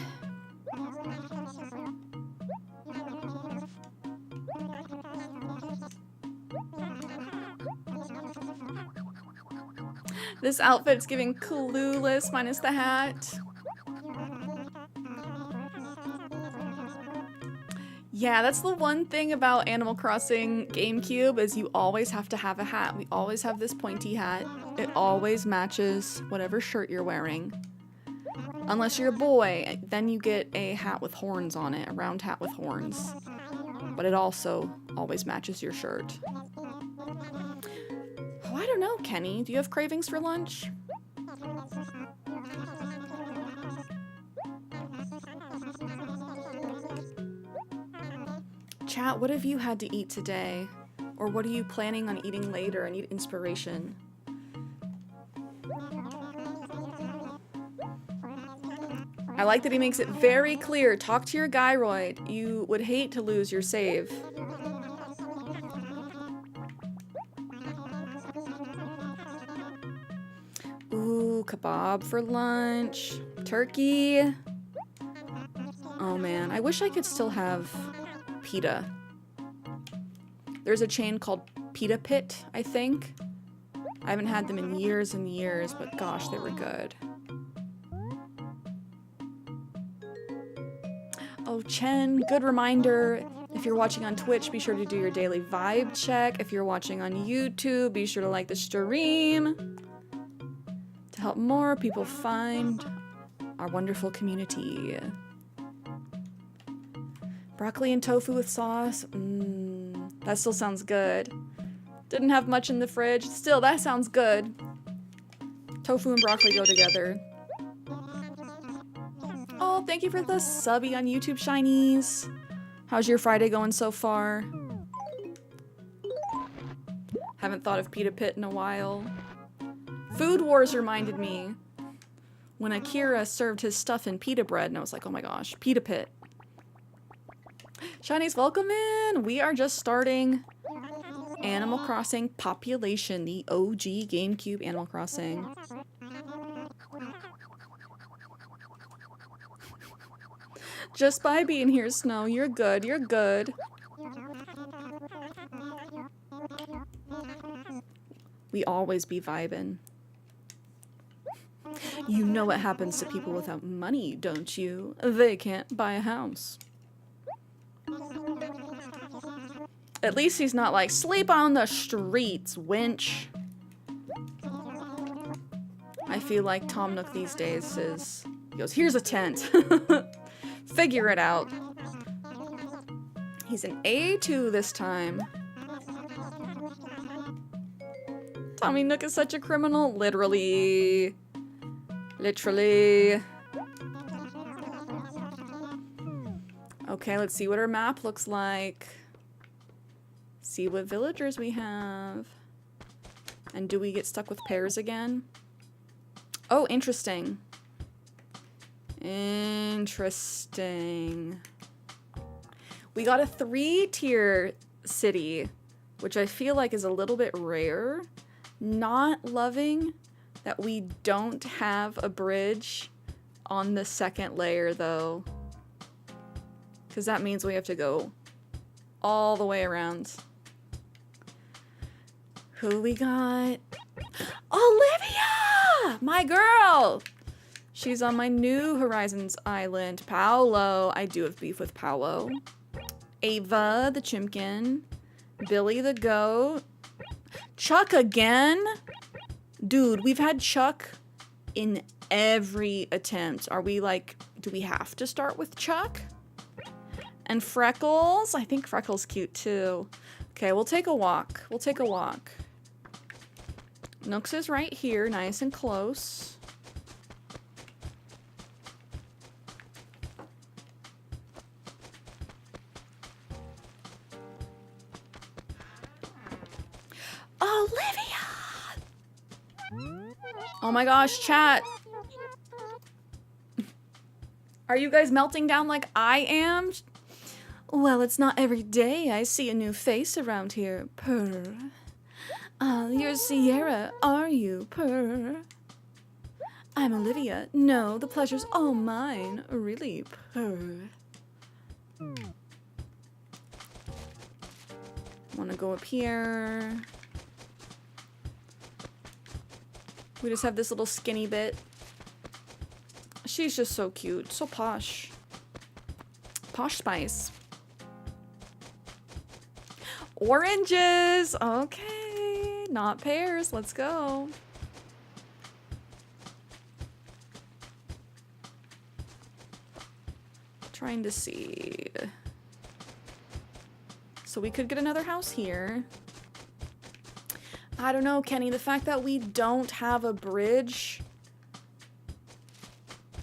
This outfit's giving Clueless minus the hat. Yeah, that's the one thing about Animal Crossing GameCube is you always have to have a hat. We always have this pointy hat. It always matches whatever shirt you're wearing. Unless you're a boy, then you get a hat with horns on it, a round hat with horns. But it also always matches your shirt. Oh, I don't know, Kenny. Do you have cravings for lunch? Chat, what have you had to eat today? Or what are you planning on eating later? I need inspiration. I like that he makes it very clear. Talk to your gyroid. You would hate to lose your save. Ooh, kebab for lunch. Turkey. Oh man, I wish I could still have pita. There's a chain called Pita Pit, I think. I haven't had them in years and years, but gosh, they were good. Oh, Chen, good reminder. If you're watching on Twitch, be sure to do your daily vibe check. If you're watching on YouTube, be sure to like the stream to help more people find our wonderful community. Broccoli and tofu with sauce. That still sounds good. Didn't have much in the fridge. Still, that sounds good. Tofu and broccoli go together. Oh, thank you for the subby on YouTube, Shinies. How's your Friday going so far? Haven't thought of Pita Pit in a while. Food Wars reminded me when Akira served his stuff in pita bread, and I was like, oh my gosh, Pita Pit. Shinies, welcome in! We are just starting Animal Crossing Population, the OG GameCube Animal Crossing. Just by being here, Snow, you're good, you're good. We always be vibing. You know what happens to people without money, don't you? They can't buy a house. At least he's not like, sleep on the streets, winch. I feel like Tom Nook these days is, he goes, here's a tent. Figure it out. He's an A2 this time. Tommy Nook is such a criminal. Literally. Literally. Okay, let's see what our map looks like. See what villagers we have. And do we get stuck with pairs again? Oh, interesting. Interesting. We got a 3-tier city, which I feel like is a little bit rare. Not loving that we don't have a bridge on the second layer, though. Because that means we have to go all the way around. Who we got? Olivia! My girl! She's on my New Horizons island. Paolo. I do have beef with Paolo. Ava, the chimkin. Billy, the goat. Chuck again? Dude, we've had Chuck in every attempt. Are we like, do we have to start with Chuck? And Freckles. I think Freckles cute too. Okay, we'll take a walk. We'll take a walk. Nooks is right here, nice and close. Olivia! Oh my gosh, chat. Are you guys melting down like I am? Well, it's not every day I see a new face around here. Purr. You're Cierra, are you? Purr. I'm Olivia. No, the pleasure's all mine. Really? Purr. Wanna go up here. We just have this little skinny bit. She's just so cute. So posh. Posh Spice. Oranges! Okay, not pears. Let's go. Trying to see. So we could get another house here. I don't know, Kenny. The fact that we don't have a bridge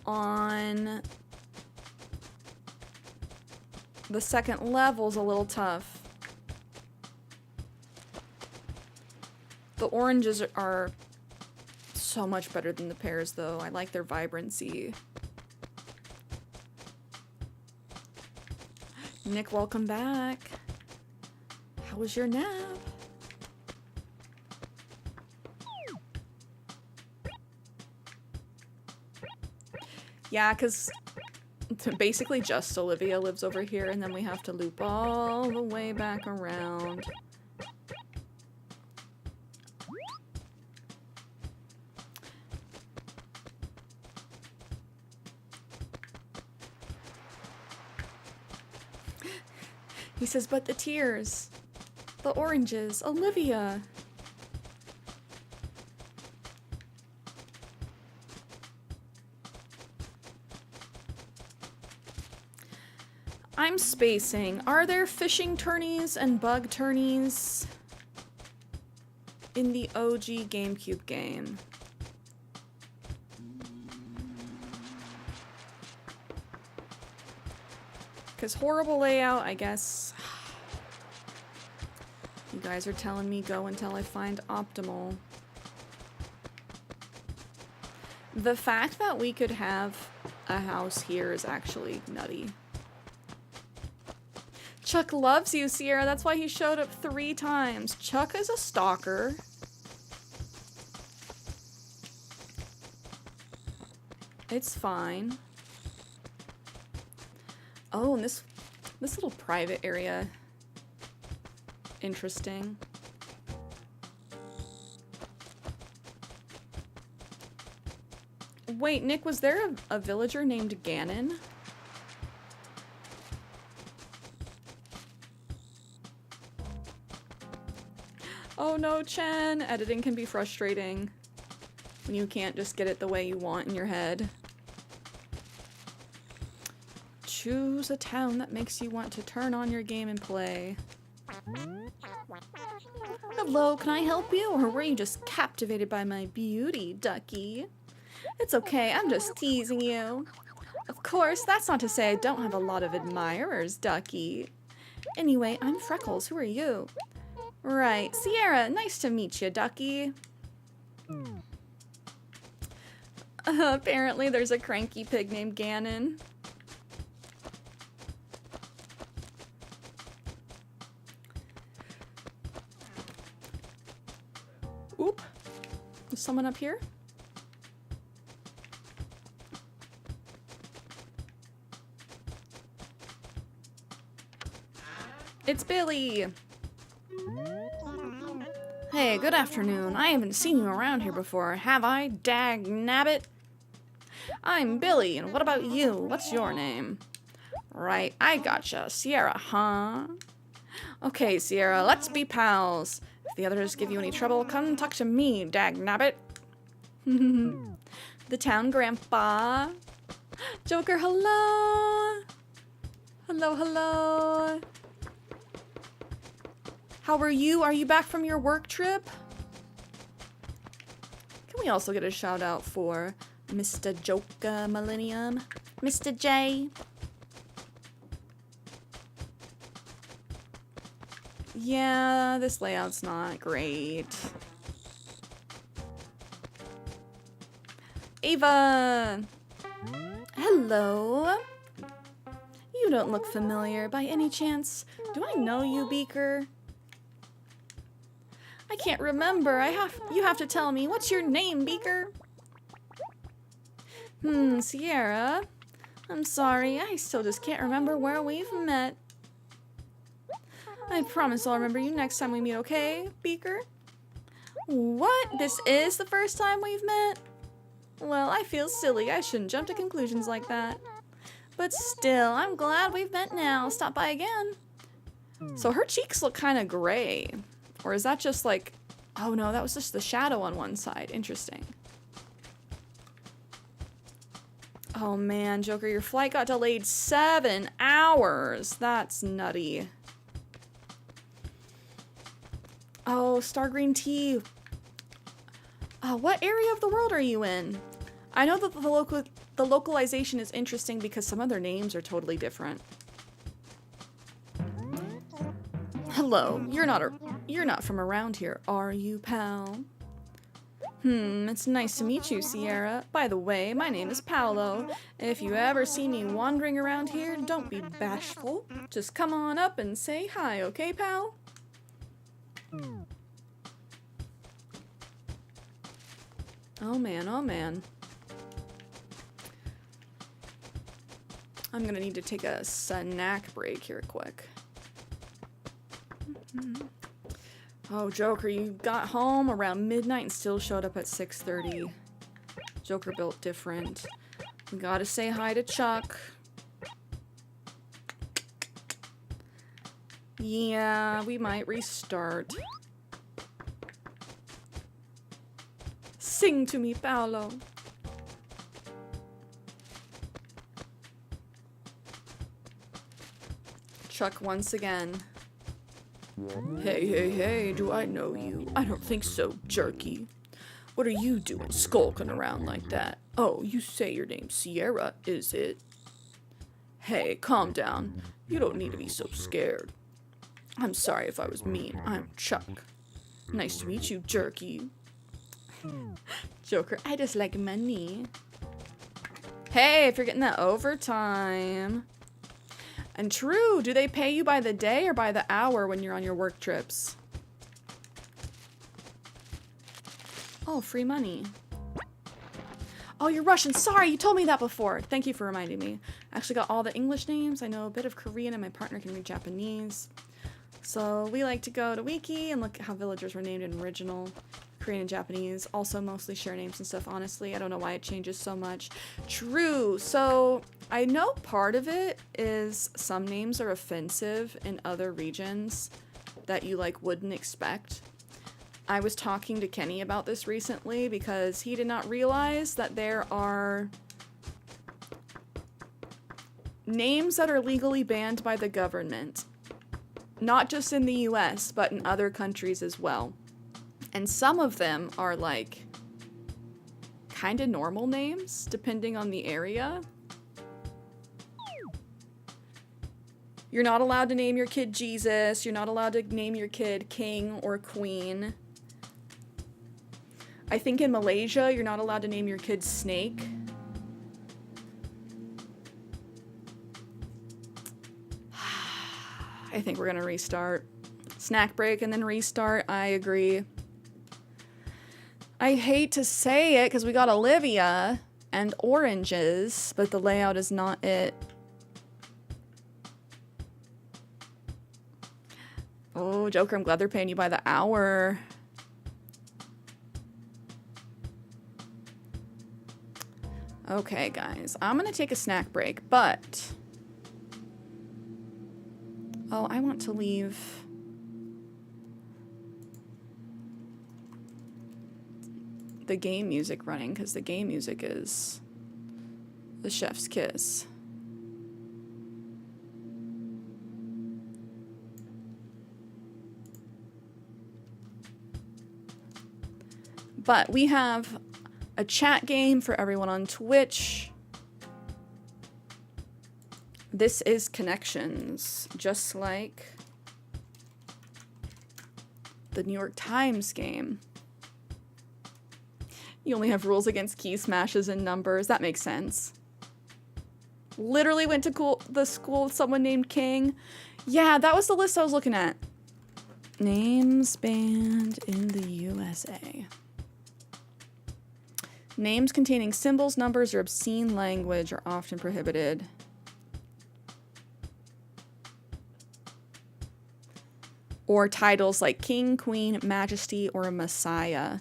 on the second level is a little tough. The oranges are so much better than the pears, though. I like their vibrancy. Nick, welcome back. How was your nap? Yeah, because basically just Olivia lives over here, and then we have to loop all the way back around. He says, but the tears, the oranges, Olivia. I'm spacing. Are there fishing tourneys and bug tourneys in the OG GameCube game? Because horrible layout, I guess. You guys are telling me go until I find optimal. The fact that we could have a house here is actually nutty. Chuck loves you, Cierra. That's why he showed up 3 times. Chuck is a stalker. It's fine. Oh, and this little private area. Interesting. Wait, Nick, was there a villager named Ganon? Oh no, Chen! Editing can be frustrating when you can't just get it the way you want in your head. Choose a town that makes you want to turn on your game and play. Hello, can I help you? Or were you just captivated by my beauty, Ducky? It's okay, I'm just teasing you. Of course, that's not to say I don't have a lot of admirers, Ducky. Anyway, I'm Freckles. Who are you? Right, Cierra. Nice to meet you, Ducky. Apparently there's a cranky pig named Ganon. Oop. Is someone up here? It's Billy! Hey, good afternoon. I haven't seen you around here before, have I, dag nabbit? I'm Billy, and what about you? What's your name? Right, I gotcha. Cierra, huh? Okay, Cierra, let's be pals. If the others give you any trouble, come talk to me, dag nabbit. The town grandpa. Joker, hello! Hello, hello! How are you? Are you back from your work trip? Can we also get a shout out for Mr. Joker Millennium? Mr. J? Yeah, this layout's not great. Ava! Hello? You don't look familiar by any chance. Do I know you, Beaker? I can't remember. You have to tell me. What's your name, Beaker? Cierra. I'm sorry. I still just can't remember where we've met. I promise I'll remember you next time we meet, okay, Beaker? What? This is the first time we've met? Well, I feel silly. I shouldn't jump to conclusions like that. But still, I'm glad we've met now. Stop by again. So her cheeks look kind of gray. Or is that just like... Oh no, that was just the shadow on one side. Interesting. Oh man, Joker, your flight got delayed 7 hours. That's nutty. Oh, Star Green Tea. What area of the world are you in? I know that the localization is interesting because some of their names are totally different. Hello, you're not from around here, are you, pal? It's nice to meet you, Cierra. By the way, my name is Paolo. If you ever see me wandering around here, don't be bashful. Just come on up and say hi, okay, pal? Oh man, oh man. I'm gonna need to take a snack break here quick. Oh, Joker, you got home around midnight and still showed up at 6:30. Joker built different. We gotta say hi to Chuck. Yeah, we might restart. Sing to me, Paolo. Chuck once again. Hey, hey, hey, do I know you? I don't think so, jerky. What are you doing skulking around like that? Oh, you say your name's Cierra, is it? Hey, calm down. You don't need to be so scared. I'm sorry if I was mean. I'm Chuck. Nice to meet you, jerky. Joker, I just like money. Hey, if you're getting that overtime. And true, do they pay you by the day or by the hour when you're on your work trips? Oh, free money. Oh, you're Russian. Sorry, you told me that before. Thank you for reminding me. I actually got all the English names. I know a bit of Korean and my partner can read Japanese. So we like to go to Wiki and look at how villagers were named in original Korean and Japanese. Also mostly share names and stuff, honestly. I don't know why it changes so much. True. So I know part of it is some names are offensive in other regions that you like wouldn't expect. I was talking to Kenny about this recently because he did not realize that there are names that are legally banned by the government. Not just in the US, but in other countries as well. And some of them are like kind of normal names, depending on the area. You're not allowed to name your kid Jesus. You're not allowed to name your kid King or Queen. I think in Malaysia, you're not allowed to name your kid Snake. I think we're gonna restart. Snack break and then restart. I agree. I hate to say it because we got Olivia and oranges, but the layout is not it. Oh, Joker, I'm glad they're paying you by the hour. Okay, guys. I'm gonna take a snack break, but... Oh, I want to leave... the game music running, because the game music is the chef's kiss. But we have a chat game for everyone on Twitch. This is Connections, just like the New York Times game. You only have rules against key smashes and numbers. That makes sense. Literally went to the school with someone named King. Yeah, that was the list I was looking at. Names banned in the USA. Names containing symbols, numbers, or obscene language are often prohibited. Or titles like King, Queen, Majesty, or Messiah.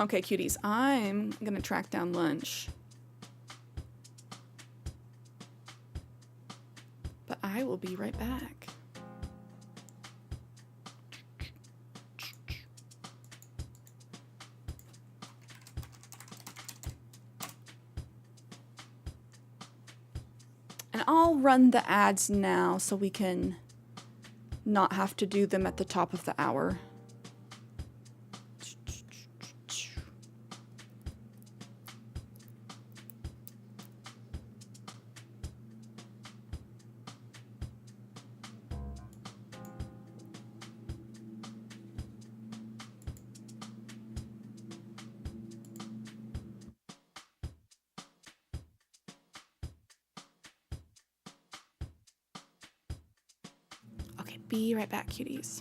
Okay, cuties, I'm gonna track down lunch. But I will be right back. And I'll run the ads now so we can not have to do them at the top of the hour. Okay, be right back, cuties.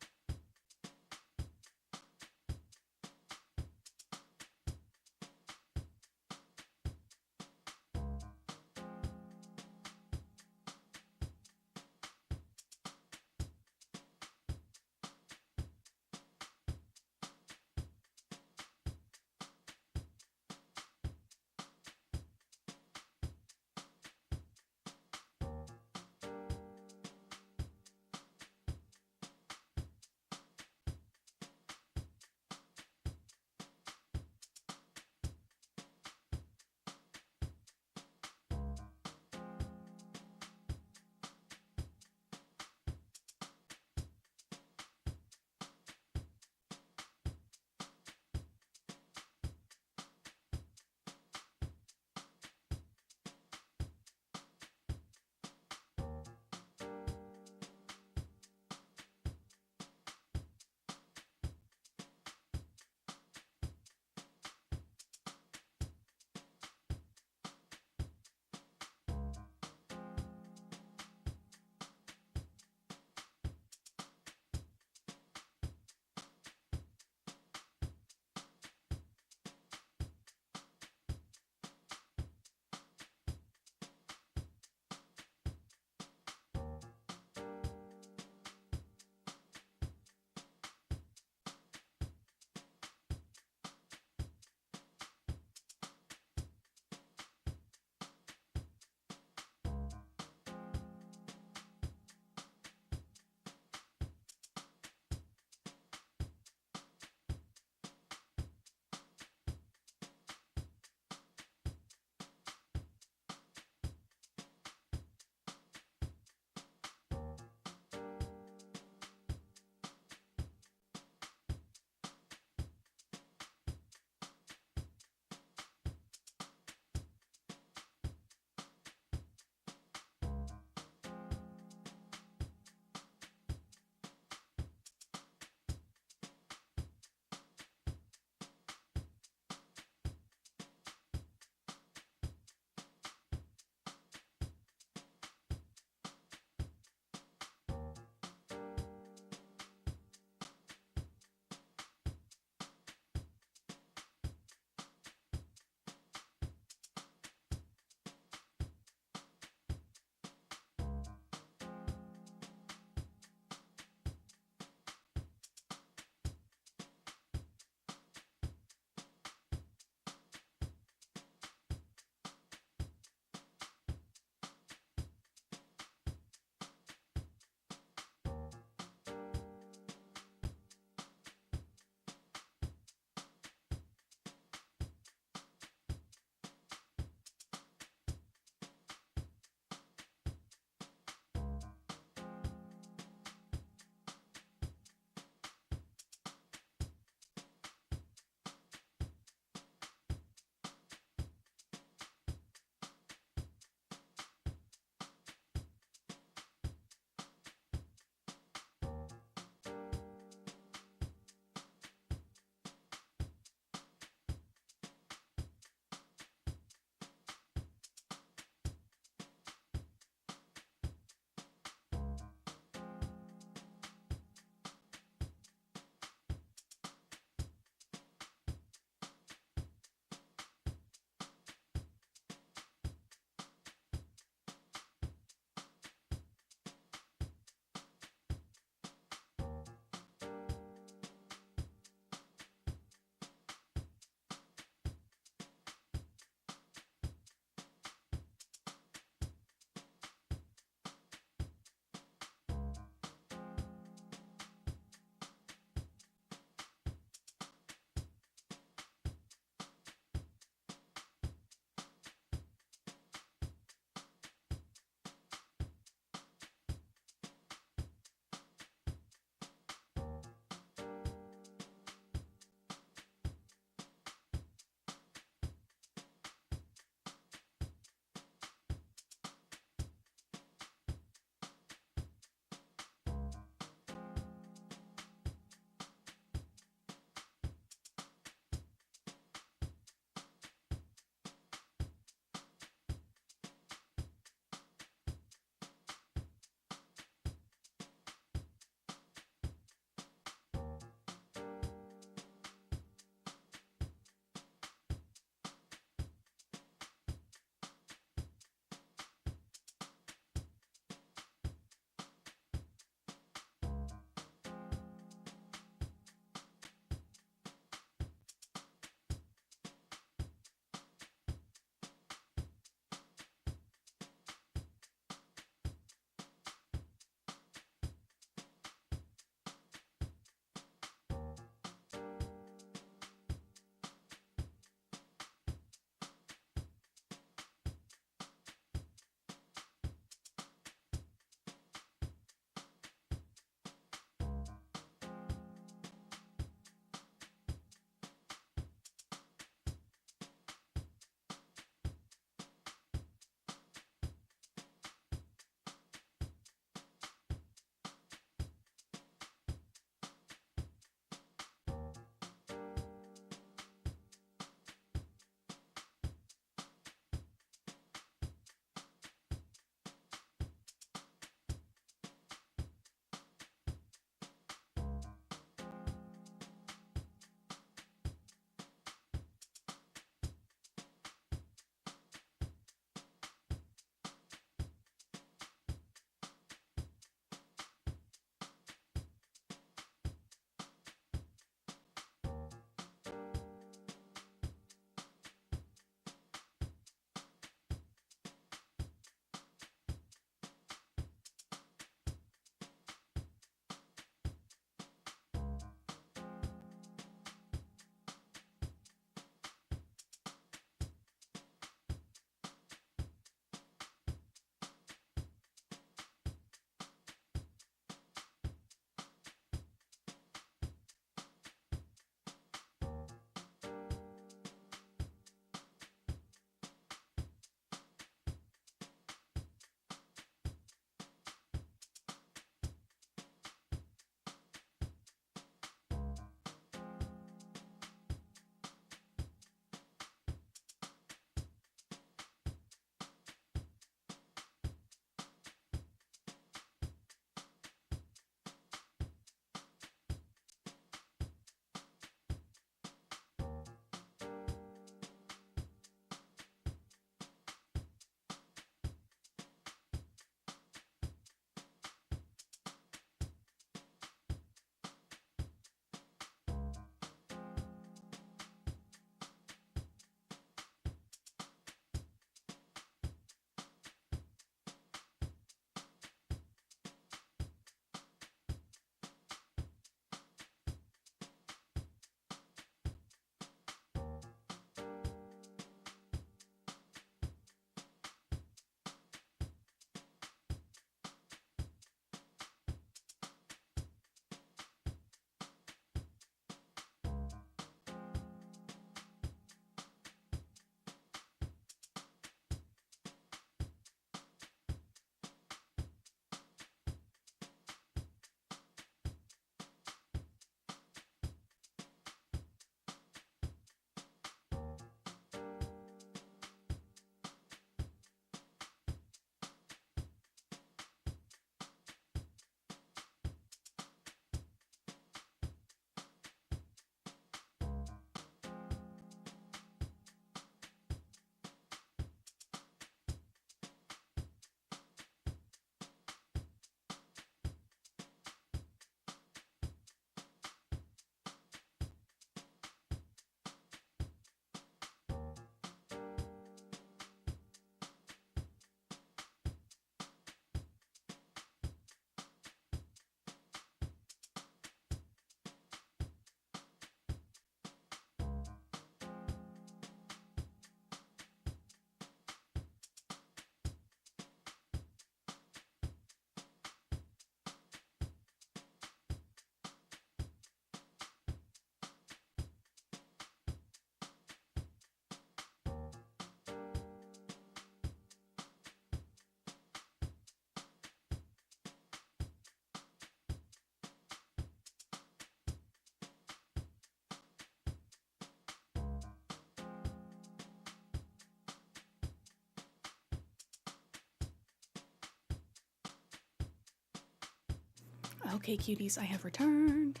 Okay, cuties, I have returned.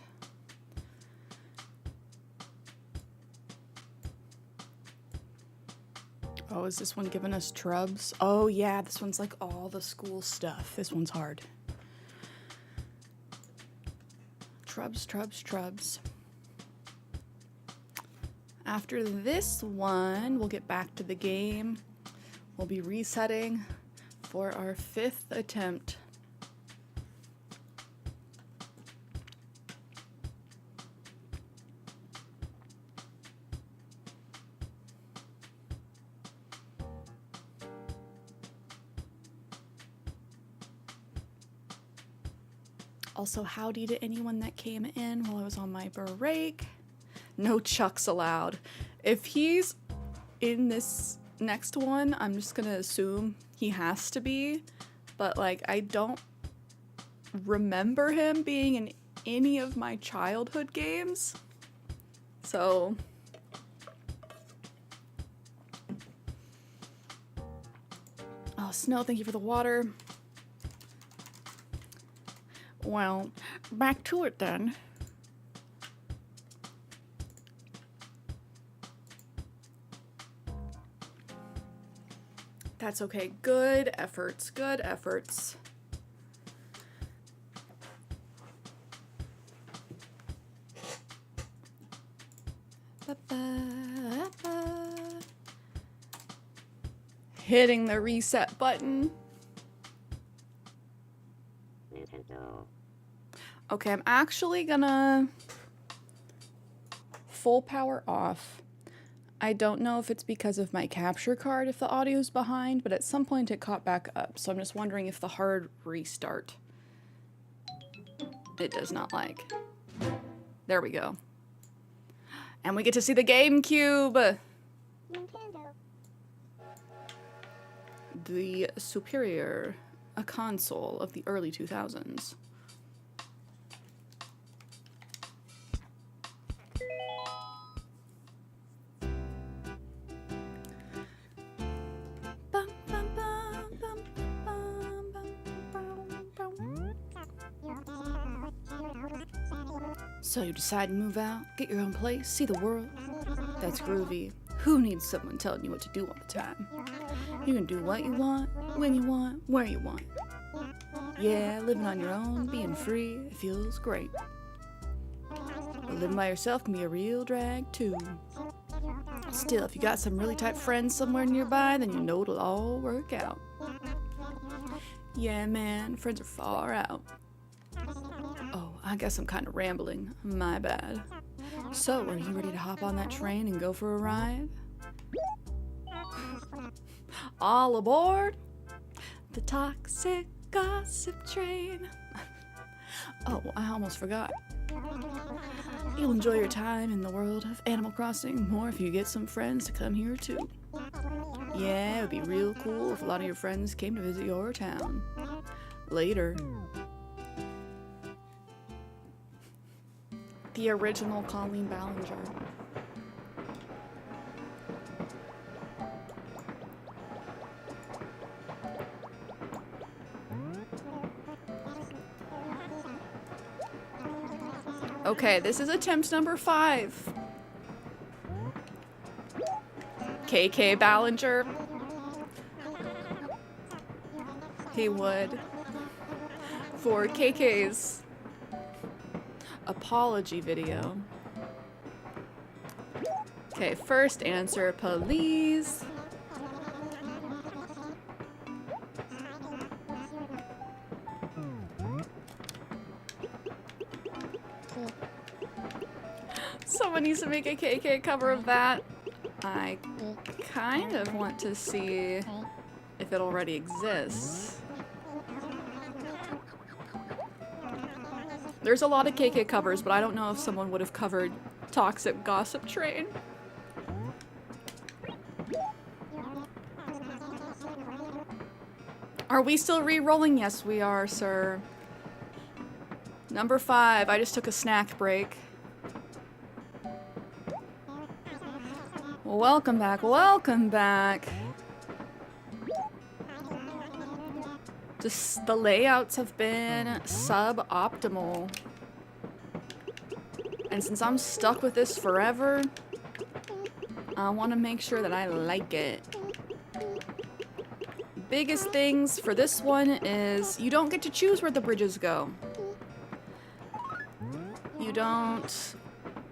Oh, is this one giving us trubs? Oh yeah, this one's like all the school stuff. This one's hard. Trubs, trubs, trubs. After this one, we'll get back to the game. We'll be resetting for our 5th attempt. Also, howdy to anyone that came in while I was on my break. No Chucks allowed. If he's in this next one, I'm just gonna assume he has to be. But, like, I don't remember him being in any of my childhood games. So... oh, Snow, thank you for the water. Well, back to it then. That's okay. Good efforts. Good efforts. Hitting the reset button. Okay, I'm actually gonna full power off. I don't know if it's because of my capture card if the audio's behind, but at some point it caught back up, so I'm just wondering if the hard restart it does not like. There we go. And we get to see the GameCube! The Superior, a console of the early 2000s. So you decide to move out, get your own place, see the world? That's groovy. Who needs someone telling you what to do all the time? You can do what you want, when you want, where you want. Yeah, living on your own, being free, it feels great. But living by yourself can be a real drag too. Still, if you got some really tight friends somewhere nearby, then you know it'll all work out. Yeah, man, friends are far out. Oh, I guess I'm kind of rambling. My bad. So, are you ready to hop on that train and go for a ride? All aboard the toxic gossip train. Oh, I almost forgot. You'll enjoy your time in the world of Animal Crossing more if you get some friends to come here too. Yeah, it would be real cool if a lot of your friends came to visit your town. Later. The original Colleen Ballinger. Okay, this is attempt number 5. KK Ballinger. He would. For KK's apology video. Okay, first answer, please. Someone needs to make a KK cover of that. I kind of want to see if it already exists. There's a lot of KK covers, but I don't know if someone would have covered Toxic Gossip Train. Are we still re-rolling? Yes, we are, sir. Number 5. I just took a snack break. Welcome back, welcome back. Just the layouts have been suboptimal. And since I'm stuck with this forever, I want to make sure that I like it. Biggest things for this one is you don't get to choose where the bridges go. You don't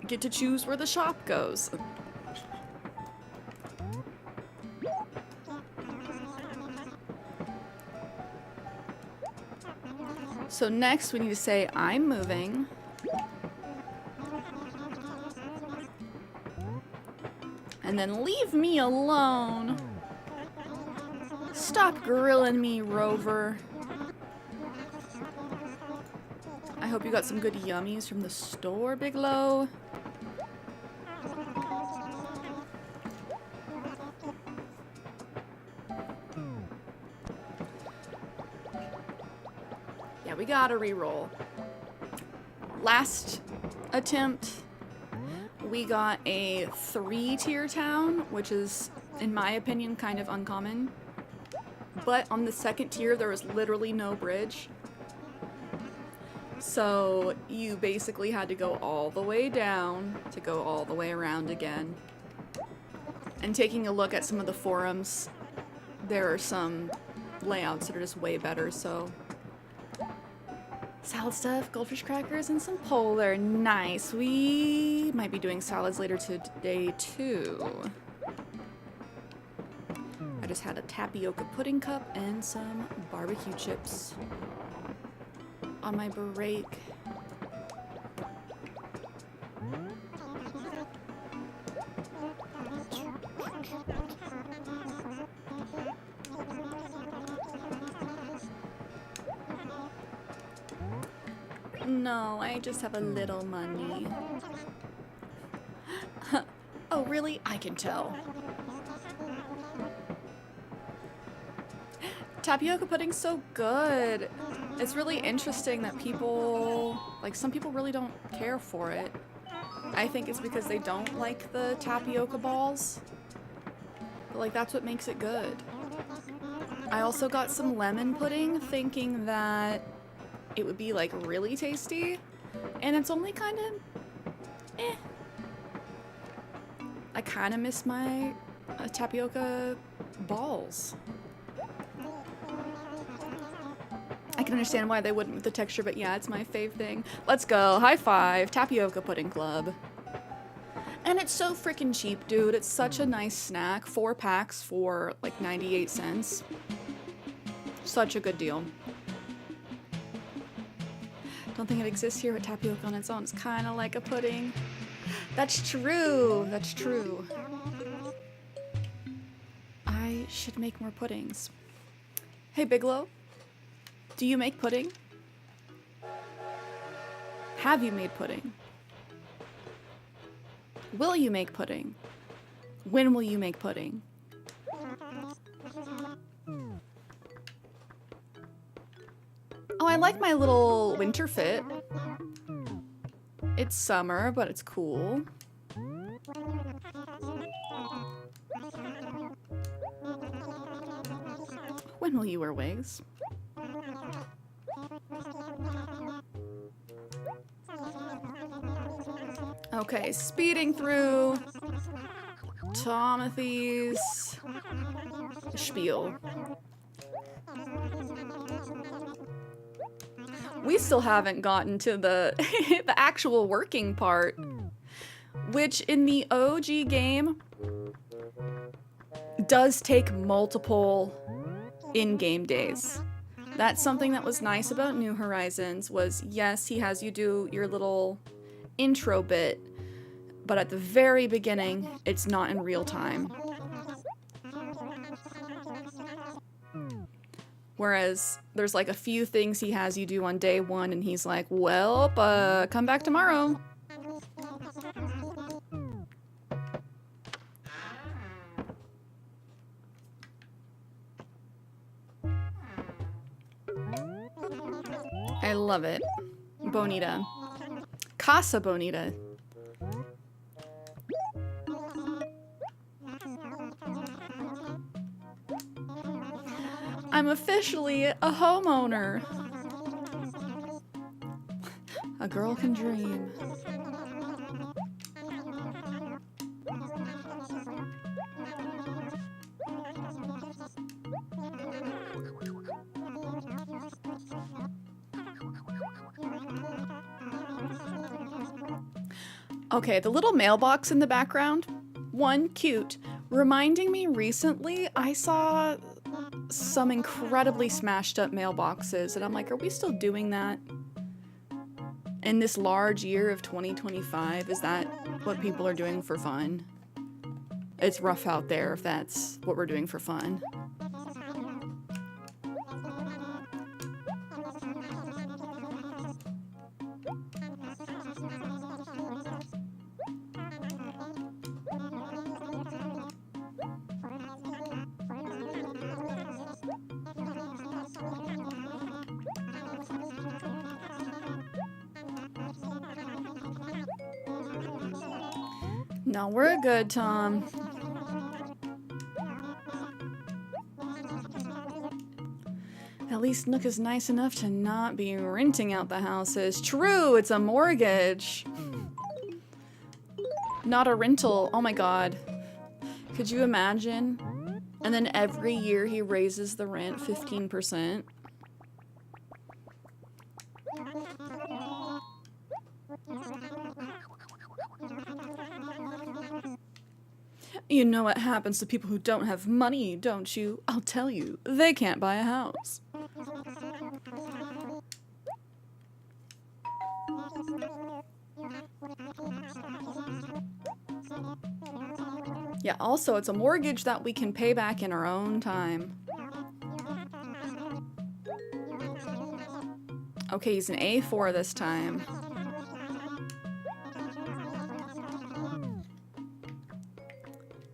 get to choose where the shop goes. So next we need to say, I'm moving. And then leave me alone. Stop grilling me, Rover. I hope you got some good yummies from the store, Bigelow. Yeah, we gotta re-roll. Last attempt, we got a 3-tier town, which is, in my opinion, kind of uncommon. But on the 2nd tier, there was literally no bridge. So you basically had to go all the way down to go all the way around again. And taking a look at some of the forums, there are some layouts that are just way better, so. Salad stuff, goldfish crackers, and some polar. Nice. We might be doing salads later today, too. I just had a tapioca pudding cup and some barbecue chips on my break. No, I just have a little money. Oh, really? I can tell. Tapioca pudding's so good. It's really interesting that people, like, some people really don't care for it. I think it's because they don't like the tapioca balls. But, like, that's what makes it good. I also got some lemon pudding thinking that it would be, like, really tasty. And it's only kind of, eh. I kind of miss my tapioca balls. I can understand why they wouldn't with the texture, but yeah, it's my fave thing. Let's go. High five. Tapioca Pudding Club. And it's so freaking cheap, dude. It's such a nice snack. 4 packs for like 98 cents. Such a good deal. Don't think it exists here, but tapioca on its own is kind of like a pudding. That's true. That's true. I should make more puddings. Hey, Bigelow. Do you make pudding? Have you made pudding? Will you make pudding? When will you make pudding? Oh, I like my little winter fit. It's summer, but it's cool. When will you wear wigs? Okay, speeding through Timothy's spiel. We still haven't gotten to the the actual working part, which in the OG game does take multiple in-game days. That's something that was nice about New Horizons was, yes, he has you do your little intro bit, but at the very beginning, it's not in real time. Whereas there's like a few things he has you do on day 1 and he's like, well, come back tomorrow. I love it. Bonita. Casa Bonita. I'm officially a homeowner. A girl can dream. Okay, the little mailbox in the background, one, cute. Reminding me recently, I saw some incredibly smashed up mailboxes, and I'm like, are we still doing that? In this large year of 2025, is that what people are doing for fun? It's rough out there if that's what we're doing for fun. No, we're good, Tom. At least Nook is nice enough to not be renting out the houses. True, it's a mortgage. Not a rental. Oh my god. Could you imagine? And then every year he raises the rent 15%. You know what happens to people who don't have money, don't you? I'll tell you, they can't buy a house. Yeah, also, it's a mortgage that we can pay back in our own time. Okay, he's an A4 this time.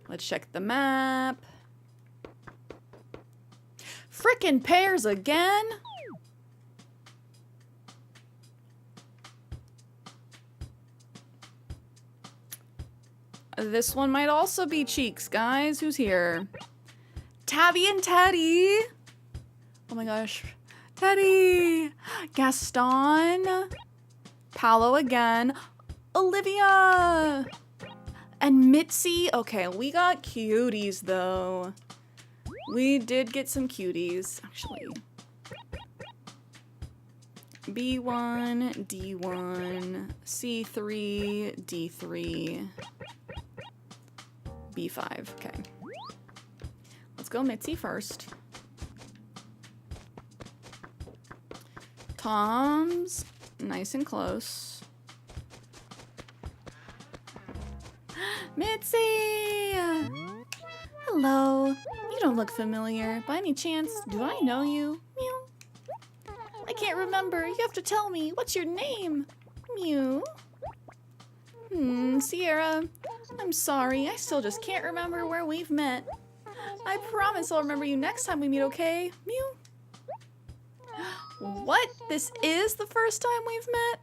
Let's check the map. Frickin' pears again? This one might also be Cheeks, guys. Who's here? Tabby and Teddy. Oh my gosh. Teddy. Gaston. Paolo again. Olivia. And Mitzi. Okay, we got cuties, though. We did get some cuties, actually. B1, D1, C3, D3, B5. Okay. Let's go Mitzi first. Tom's nice and close. Mitzi! Hello. You don't look familiar. By any chance, do I know you? Mew. I can't remember. You have to tell me. What's your name? Mew. Cierra. I'm sorry. I still just can't remember where we've met. I promise I'll remember you next time we meet, okay? Mew. What? This is the first time we've met?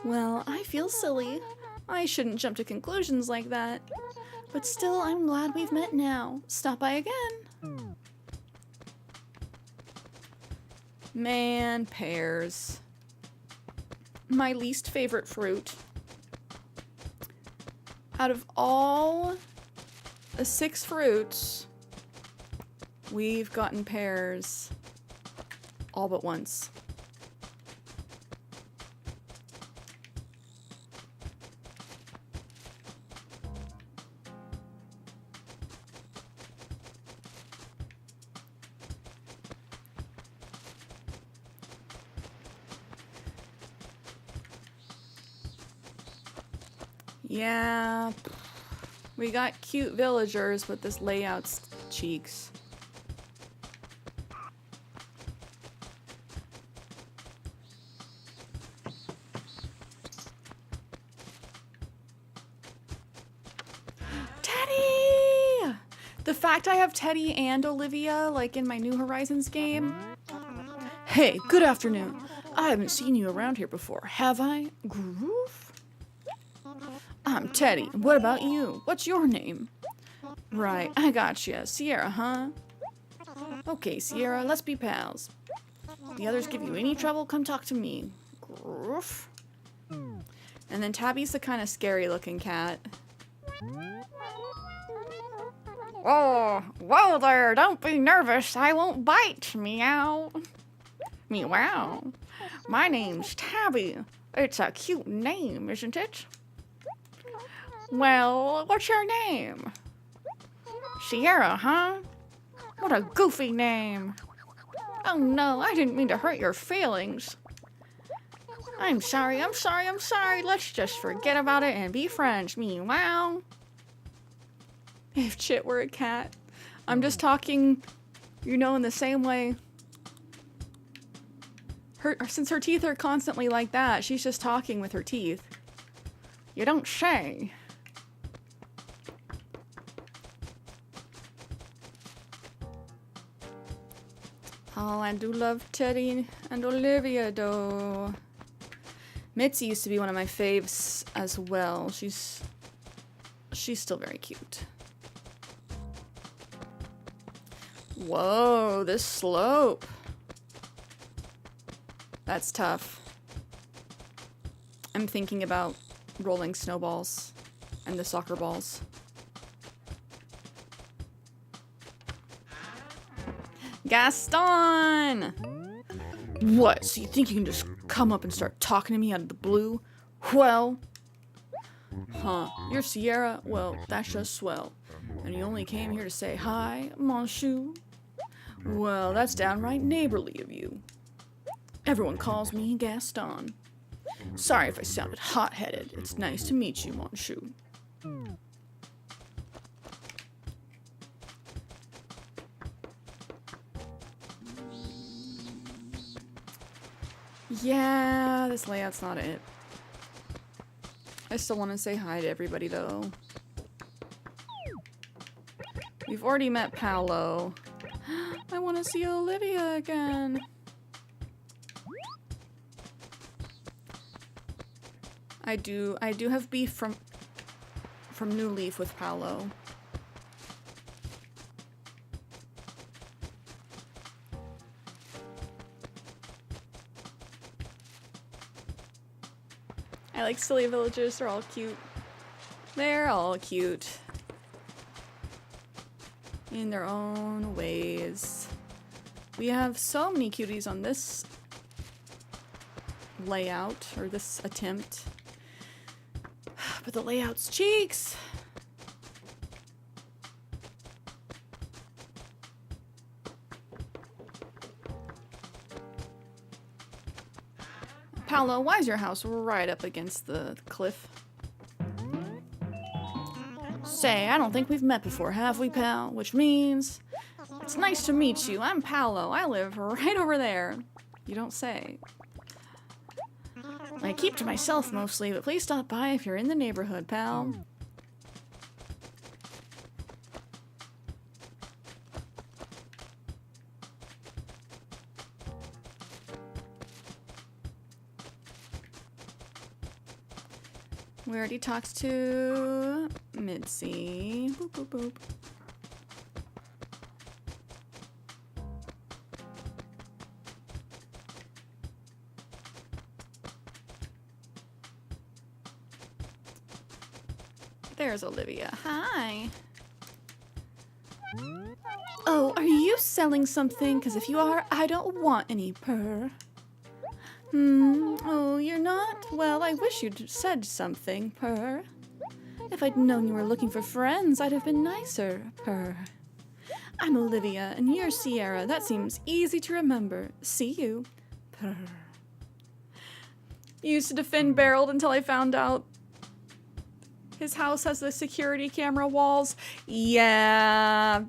Well, I feel silly. I shouldn't jump to conclusions like that. But still, I'm glad we've met now. Stop by again. Man, pears. My least favorite fruit. Out of all the 6 fruits, we've gotten pears all but once. Yeah, we got cute villagers, but this layout's cheeks. Teddy! The fact I have Teddy and Olivia, like in my New Horizons game. Hey, good afternoon. I haven't seen you around here before, have I? Groove? I'm Teddy. What about you? What's your name? Right, I gotcha. Cierra, huh? Okay, Cierra, let's be pals. If the others give you any trouble, come talk to me. Groof. And then Tabby's the kind of scary looking cat. Oh, whoa there, don't be nervous, I won't bite, meow. Meow. My name's Tabby. It's a cute name, isn't it? Well, what's your name? Cierra, huh? What a goofy name. Oh no, I didn't mean to hurt your feelings. I'm sorry. Let's just forget about it and be friends, meow. If Chit were a cat, I'm just talking, you know, in the same way. Since her teeth are constantly like that, she's just talking with her teeth. You don't say. Oh, I do love Teddy and Olivia, though. Mitzi used to be one of my faves as well. She's still very cute. Whoa, this slope. That's tough. I'm thinking about rolling snowballs and the soccer balls. Gaston! What, so you think you can just come up and start talking to me out of the blue? Well... Huh, you're Cierra? Well, that's just swell. And you only came here to say hi, monsieur? Well, that's downright neighborly of you. Everyone calls me Gaston. Sorry if I sounded hot-headed. It's nice to meet you, monsieur. Yeah, this layout's not it. I still want to say hi to everybody, though. We've already met Paolo. I want to see Olivia again. I do have beef from New Leaf with Paolo. I like silly villagers, they're all cute. They're all cute. In their own ways. We have so many cuties on this layout, or this attempt. But the layout's cheeks! Paolo, why is your house right up against the cliff? Say, I don't think we've met before, have we, pal? Which means... It's nice to meet you. I'm Paolo. I live right over there. You don't say. I keep to myself mostly, but please stop by if you're in the neighborhood, pal. We already talked to Mitzi. Boop, boop, boop. There's Olivia. Hi. Oh, are you selling something? Because if you are, I don't want any purr. Oh, you're not? Well, I wish you'd said something, purr. If I'd known you were looking for friends, I'd have been nicer, purr. I'm Olivia, and you're Cierra. That seems easy to remember. See you, purr. Used to defend Barreled until I found out his house has the security camera walls. Yeah.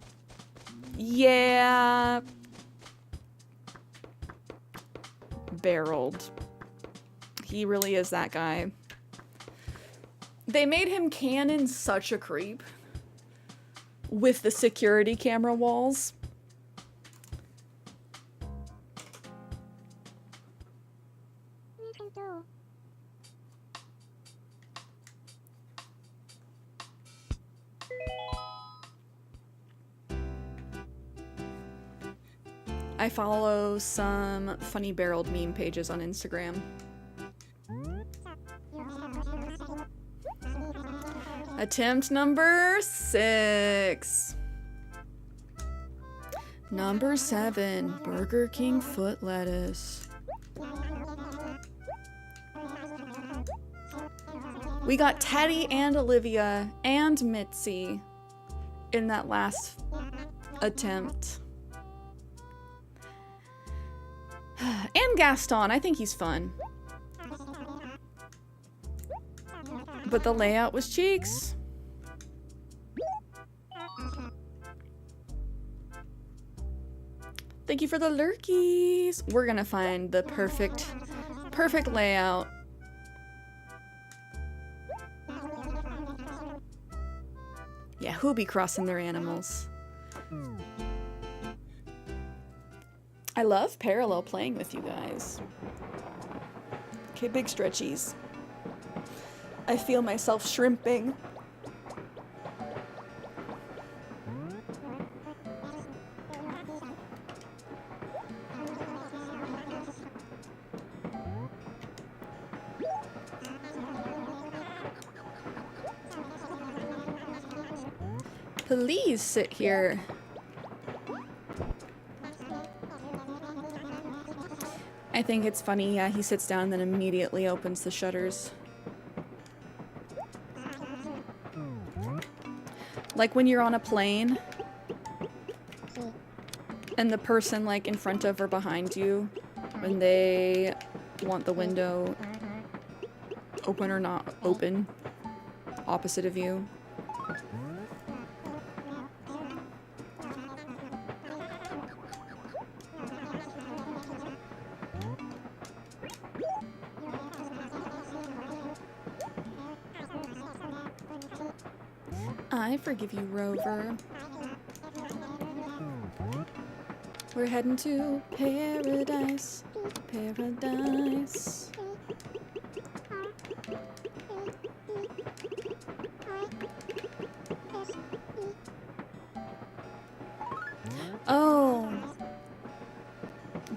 Yeah. Barreled. He really is that guy. They made him canon such a creep with the security camera walls. I follow some funny barreled meme pages on Instagram. Attempt number 6. Number 7, Burger King foot lettuce. We got Teddy and Olivia and Mitzi in that last attempt. And Gaston, I think he's fun. But the layout was cheeks. Thank you for the lurkies. We're gonna find the perfect layout. Yeah, who'll be crossing their animals? I love parallel playing with you guys. Okay, big stretchies. I feel myself shrimping. Please sit here. I think it's funny, yeah, he sits down and then immediately opens the shutters. Like when you're on a plane and the person like in front of or behind you, when they want the window open or not open, opposite of you. I forgive you, Rover. We're heading to paradise, paradise. Oh.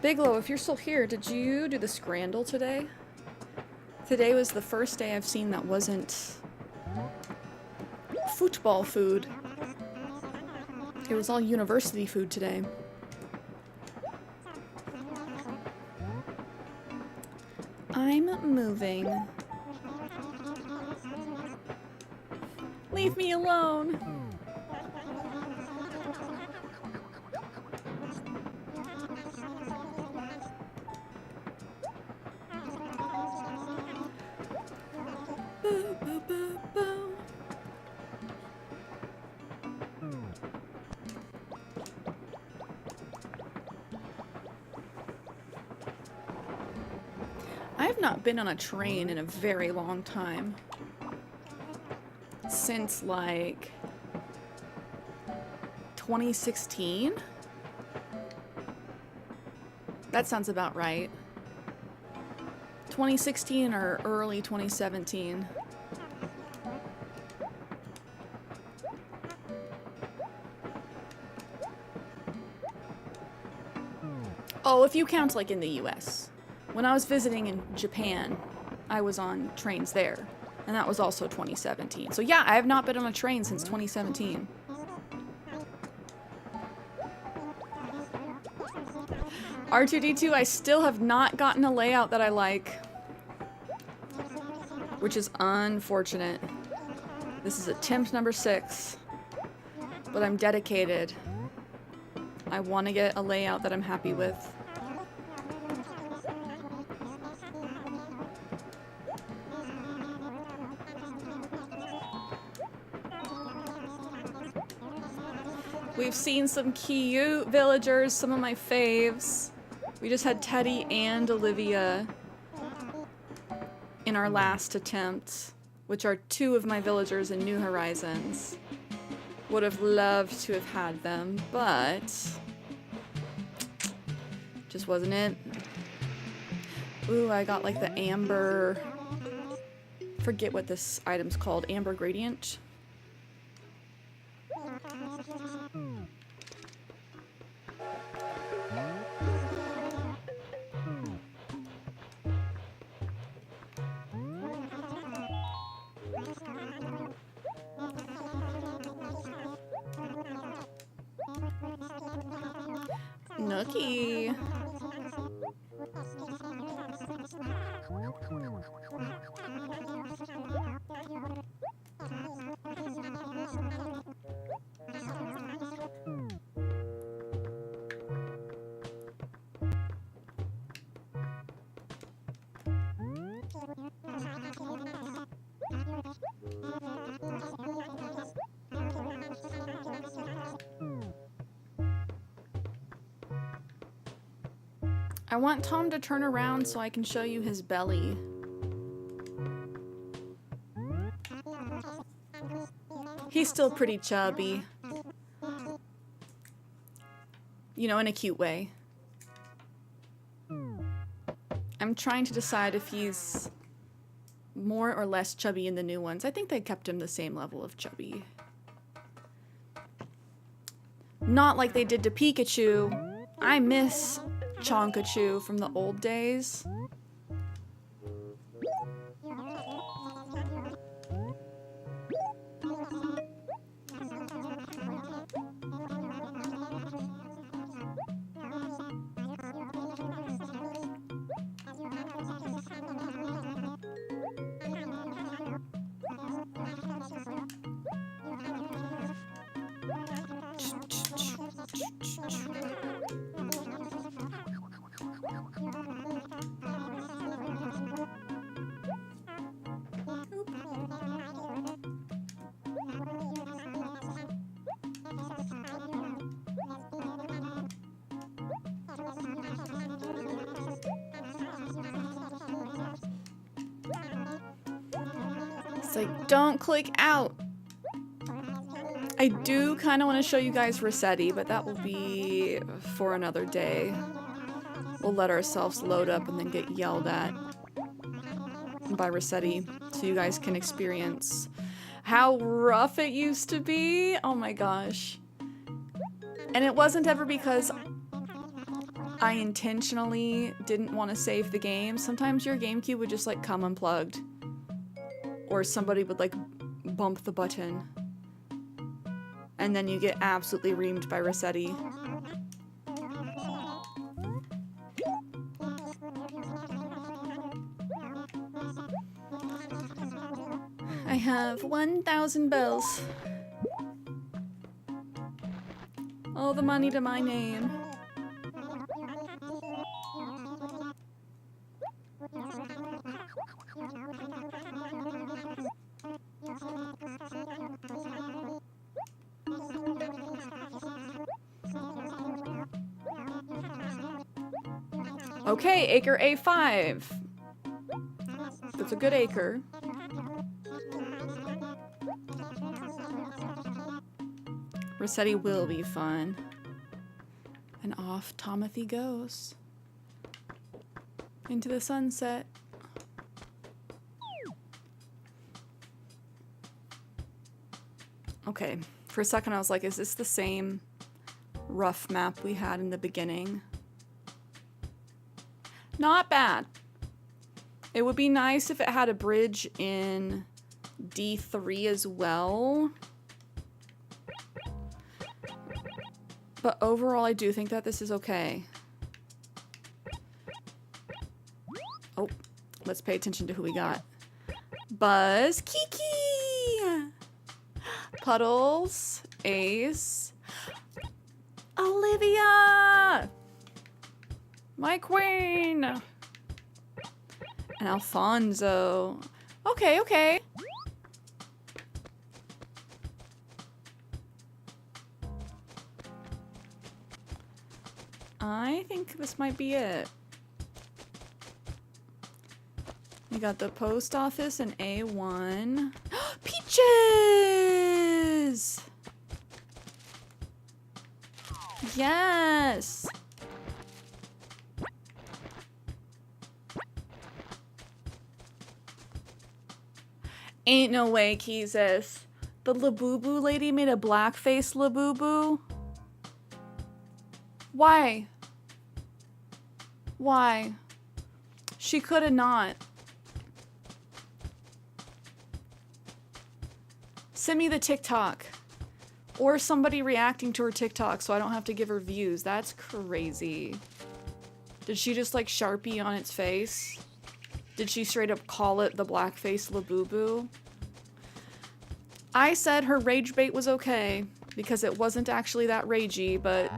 Bigelow, if you're still here, did you do the scrandle today? Today was the first day I've seen that wasn't football food. It was all university food today. I'm moving. Leave me alone. I've not been on a train in a very long time. Since like 2016? That sounds about right. 2016 or early 2017. Oh, if you count like in the US. When I was visiting in Japan, I was on trains there, and that was also 2017. So yeah, I have not been on a train since 2017. R2-D2, I still have not gotten a layout that I like, which is unfortunate. This is attempt number 6, but I'm dedicated. I want to get a layout that I'm happy with. We've seen some cute villagers, some of my faves. We just had Teddy and Olivia in our last attempt, which are 2 of my villagers in New Horizons. Would have loved to have had them, but just wasn't it. Ooh, I got like the amber, forget what this item's called, amber gradient. Snooky. I want Tom to turn around so I can show you his belly. He's still pretty chubby. You know, in a cute way. I'm trying to decide if he's more or less chubby in the new ones. I think they kept him the same level of chubby. Not like they did to Pikachu. I miss Chonkachu from the old days. It's like, don't click out. I do kind of want to show you guys Rossetti, but that will be for another day. We'll let ourselves load up and then get yelled at by Rossetti so you guys can experience how rough it used to be. Oh my gosh. And it wasn't ever because I intentionally didn't want to save the game. Sometimes your GameCube would just like come unplugged. Or somebody would like bump the button. And then you get absolutely reamed by Rossetti. I have 1,000 bells. All the money to my name. Okay, acre A5. That's a good acre. Rossetti will be fun. And off Tomothy goes. Into the sunset. Okay, for a second I was like, is this the same rough map we had in the beginning? Not bad. It would be nice if it had a bridge in D3 as well. But overall, I do think that this is okay. Oh, let's pay attention to who we got. Buzz, Kiki! Puddles, Ace, Olivia! My queen! And Alfonso. Okay, okay. I think this might be it. We got the post office and A1. Peaches! Yes! Ain't no way, Keezus. The Labubu lady made a blackface Labubu? Why? Why? She could have not. Send me the TikTok. Or somebody reacting to her TikTok so I don't have to give her views. That's crazy. Did she just like Sharpie on its face? Did she straight up call it the blackface Labubu? I said her rage bait was okay because it wasn't actually that ragey, but...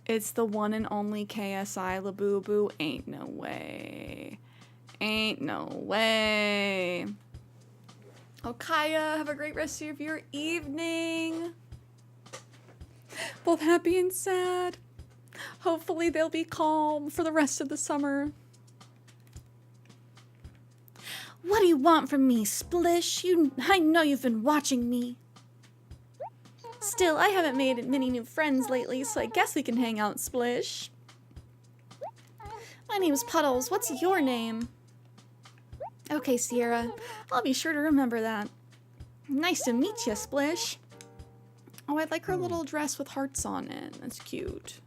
It's the one and only KSI Labubu. Ain't no way. Ain't no way. Oh, Kaya, have a great rest of your evening. Both happy and sad. Hopefully they'll be calm for the rest of the summer. What do you want from me, Splish? I know you've been watching me. Still, I haven't made many new friends lately, so I guess we can hang out, Splish. My name's Puddles. What's your name? Okay, Cierra. I'll be sure to remember that. Nice to meet you, Splish. Oh, I'd like her little dress with hearts on it. That's cute.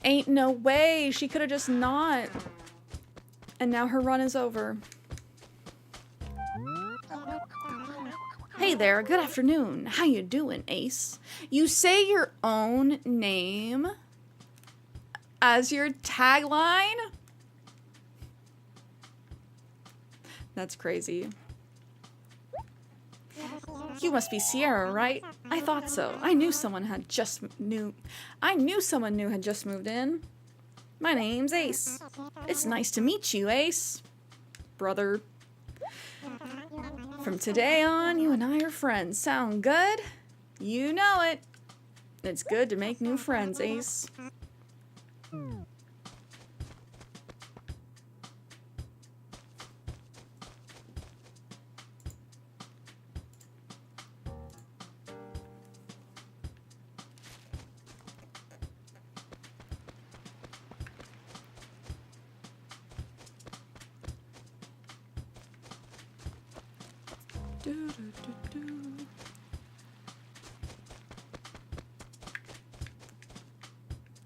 Ain't no way. She could have just not. And now her run is over. Hey there, good afternoon. How you doing, Ace? You say your own name as your tagline? That's crazy. You must be Cierra, right? I thought so. I knew someone new had just moved in. My name's Ace. It's nice to meet you, Ace. Brother. From today on, you and I are friends. Sound good? You know it. It's good to make new friends, Ace.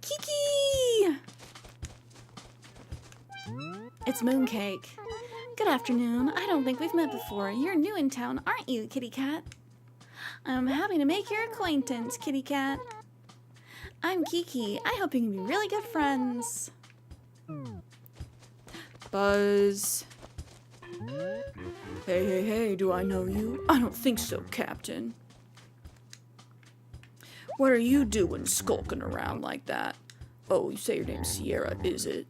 Kiki! It's Mooncake. Good afternoon. I don't think we've met before. You're new in town, aren't you, Kitty Cat? I'm happy to make your acquaintance, Kitty Cat. I'm Kiki. I hope you can be really good friends. Buzz. Hey, do I know you? I don't think so, Captain. What are you doing skulking around like that? Oh, you say your name's Cierra, is it?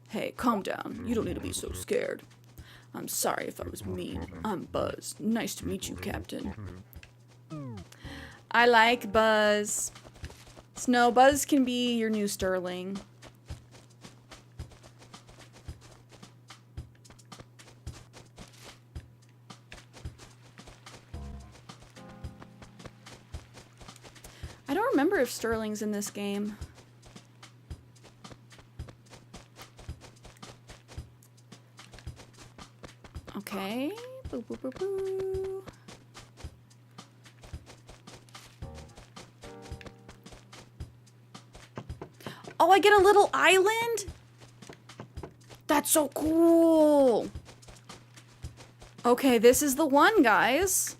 Hey, calm down. You don't need to be so scared. I'm sorry if I was mean. I'm Buzz. Nice to meet you, Captain. I like Buzz. Snow, Buzz can be your new Sterling. I don't remember if Sterling's in this game. Okay. Boo, boo, boo, boo. Oh, I get a little island? That's so cool. Okay, this is the one, guys.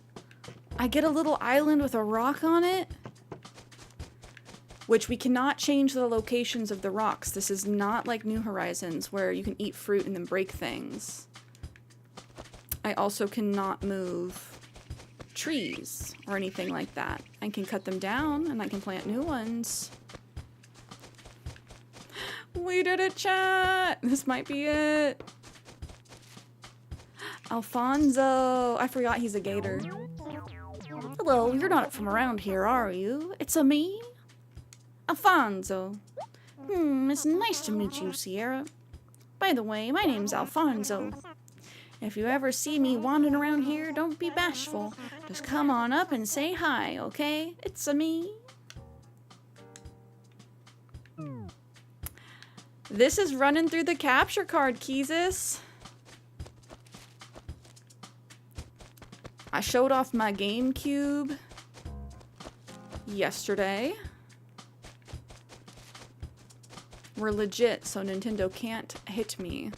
I get a little island with a rock on it. Which we cannot change the locations of the rocks. This is not like New Horizons where you can eat fruit and then break things. I also cannot move trees or anything like that. I can cut them down and I can plant new ones. We did it, chat! This might be it. Alfonso. I forgot he's a gator. Hello, you're not from around here, are you? It's a me? Alfonso. It's nice to meet you, Cierra. By the way, my name's Alfonso. If you ever see me wandering around here, don't be bashful. Just come on up and say hi, okay? It's a me. This is running through the capture card, Keezus. I showed off my GameCube yesterday. We're legit, so Nintendo can't hit me.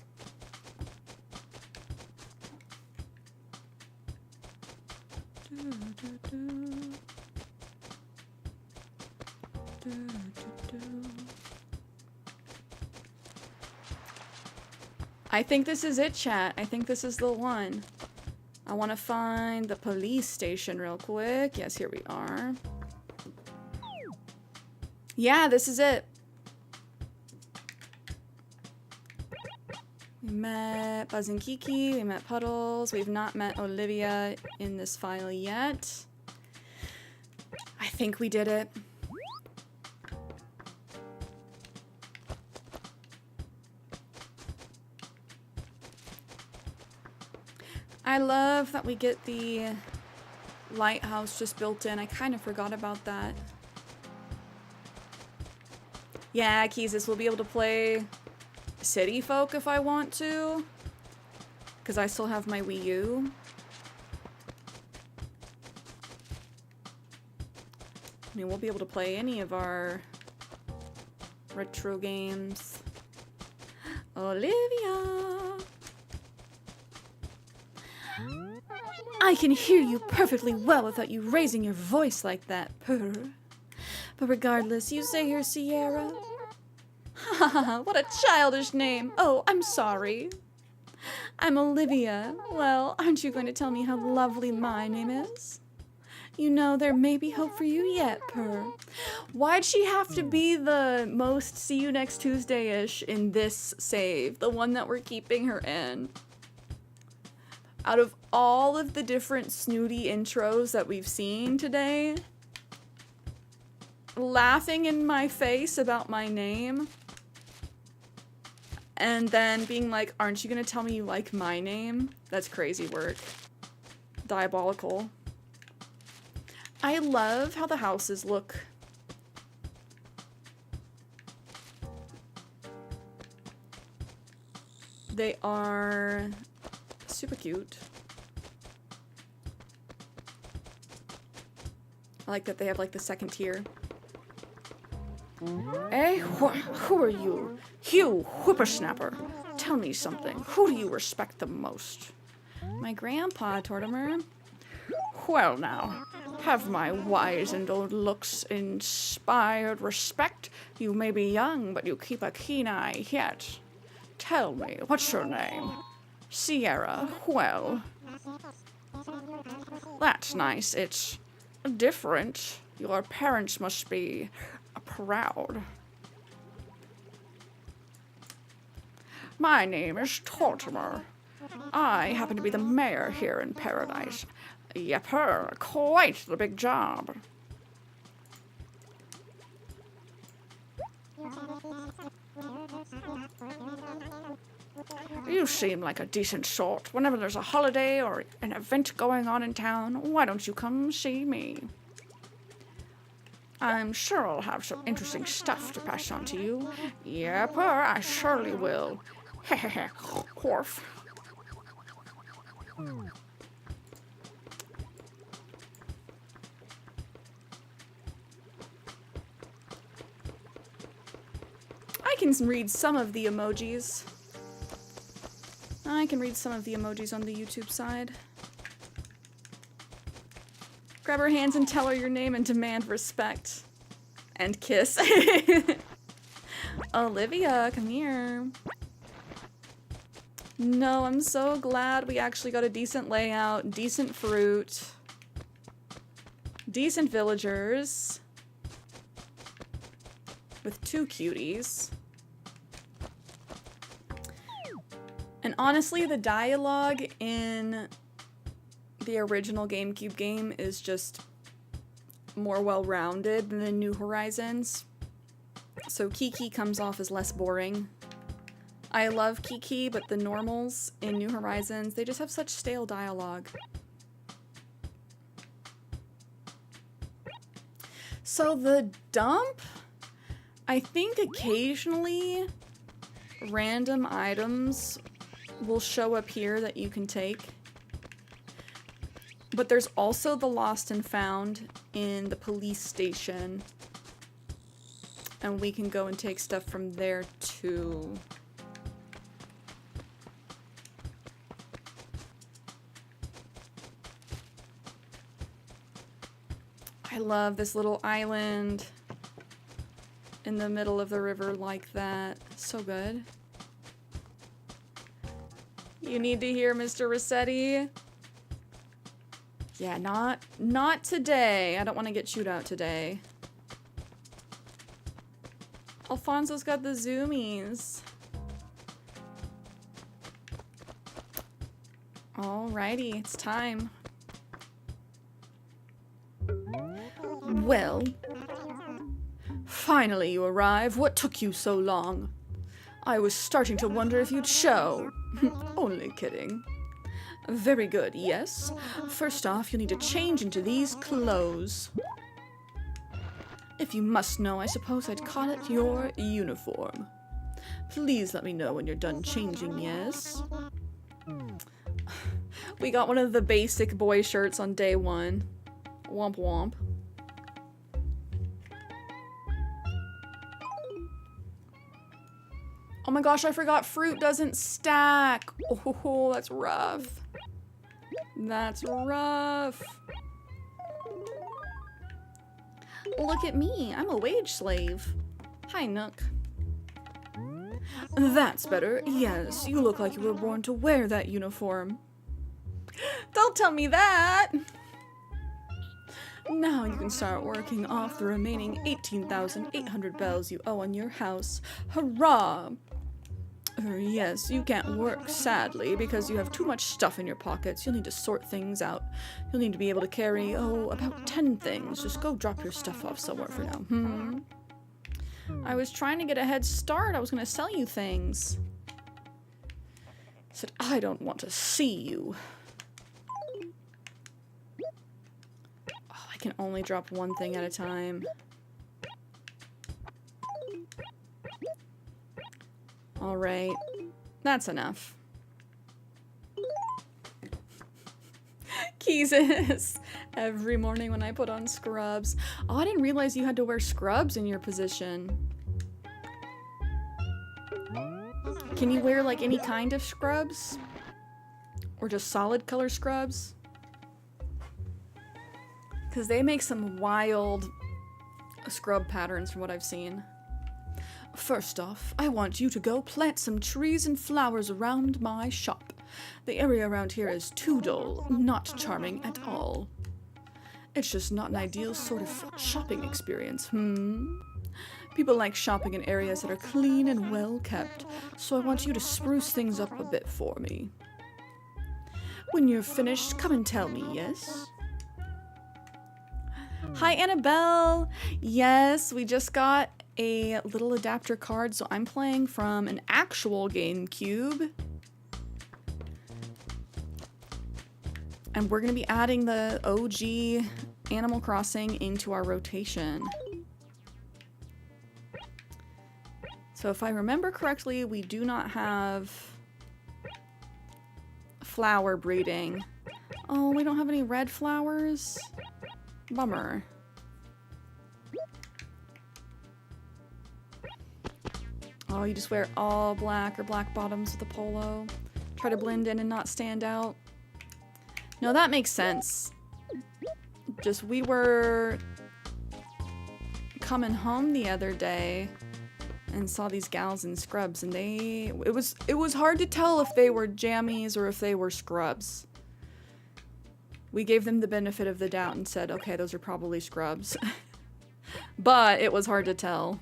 I think this is it, chat. I think this is the one. I want to find the police station real quick. Yes, here we are. Yeah, this is it. We met Buzz and Kiki, we met Puddles, we've not met Olivia in this file yet. I think we did it. I love that we get the lighthouse just built in. I kind of forgot about that. Yeah, Keezus, we'll be able to play City Folk if I want to, because I still have my Wii U. I mean, we'll be able to play any of our retro games. Olivia! I can hear you perfectly well without you raising your voice like that, purr. But regardless, you say you're Cierra. Ha ha ha, what a childish name. Oh, I'm sorry. I'm Olivia. Well, aren't you going to tell me how lovely my name is? You know, there may be hope for you yet, purr. Why'd she have to be the most see you next Tuesday-ish in this save? The one that we're keeping her in? Out of all of the different snooty intros that we've seen today, laughing in my face about my name, and then being like, aren't you gonna tell me you like my name? That's crazy work. Diabolical. I love how the houses look. They are super cute. I like that they have like the second tier. Eh? Who are you? You whippersnapper. Tell me something. Who do you respect the most? My grandpa, Tortimer. Well now, have my wizened old looks inspired respect? You may be young, but you keep a keen eye yet. Tell me, what's your name? Cierra. Well, that's nice. It's different. Your parents must be proud. My name is Tortimer. I happen to be the mayor here in Paradise. Yepper, quite the big job. You seem like a decent sort. Whenever there's a holiday or an event going on in town, why don't you come see me? I'm sure I'll have some interesting stuff to pass on to you. Yep, I surely will. Hehehe, wharf. I can read some of the emojis. I can read some of the emojis on the YouTube side. Grab her hands and tell her your name and demand respect. And kiss. Olivia, come here. No, I'm so glad we actually got a decent layout, decent fruit, decent villagers, with 2 cuties. And honestly, the dialogue in the original GameCube game is just more well-rounded than the New Horizons. So Kiki comes off as less boring. I love Kiki, but the normals in New Horizons, they just have such stale dialogue. So the dump, I think occasionally random items will show up here that you can take. But there's also the lost and found in the police station. And we can go and take stuff from there too. I love this little island in the middle of the river like that. So good. You need to hear Mr. Rossetti. Yeah, not today. I don't want to get chewed out today. Alfonso's got the zoomies. Alrighty, it's time. Well, finally you arrive. What took you so long? I was starting to wonder if you'd show. Only kidding. Very good, yes. First off, you'll need to change into these clothes. If you must know, I suppose I'd call it your uniform. Please let me know when you're done changing, yes? We got one of the basic boy shirts on day one. Womp womp. Oh my gosh, I forgot fruit doesn't stack. Oh, that's rough. That's rough. Look at me, I'm a wage slave. Hi, Nook. That's better. Yes, you look like you were born to wear that uniform. Don't tell me that! Now you can start working off the remaining 18,800 bells you owe on your house. Hurrah! Yes, you can't work, sadly, because you have too much stuff in your pockets. You'll need to sort things out. You'll need to be able to carry, about 10 things. Just go drop your stuff off somewhere for now. I was trying to get a head start. I was gonna sell you things. Said, I don't want to see you. Oh, I can only drop one thing at a time. Alright, that's enough. Keezus! Every morning when I put on scrubs. Oh, I didn't realize you had to wear scrubs in your position. Can you wear like any kind of scrubs? Or just solid color scrubs? Because they make some wild scrub patterns from what I've seen. First off, I want you to go plant some trees and flowers around my shop. The area around here is too dull, not charming at all. It's just not an ideal sort of shopping experience, People like shopping in areas that are clean and well kept, so I want you to spruce things up a bit for me. When you're finished, come and tell me, yes? Hi, Annabelle! Yes, we just got a little adapter card, so I'm playing from an actual GameCube. And we're going to be adding the OG Animal Crossing into our rotation. So if I remember correctly, we do not have flower breeding. Oh, we don't have any red flowers? Bummer. Oh, you just wear all black or black bottoms with a polo. Try to blend in and not stand out. No, that makes sense. Just we were coming home the other day and saw these gals in scrubs, and it was hard to tell if they were jammies or if they were scrubs. We gave them the benefit of the doubt and said, okay, those are probably scrubs. But it was hard to tell.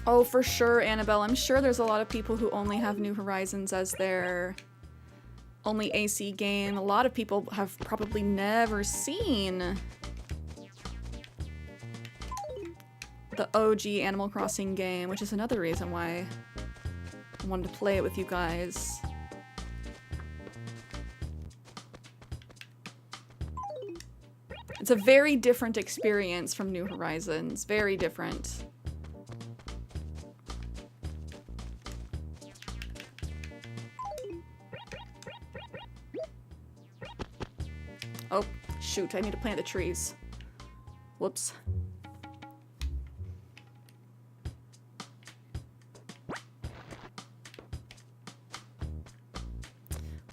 Oh, for sure, Annabelle. I'm sure there's a lot of people who only have New Horizons as their only AC game. A lot of people have probably never seen the OG Animal Crossing game, which is another reason why I wanted to play it with you guys. It's a very different experience from New Horizons. Very different. Oh, shoot, I need to plant the trees. Whoops.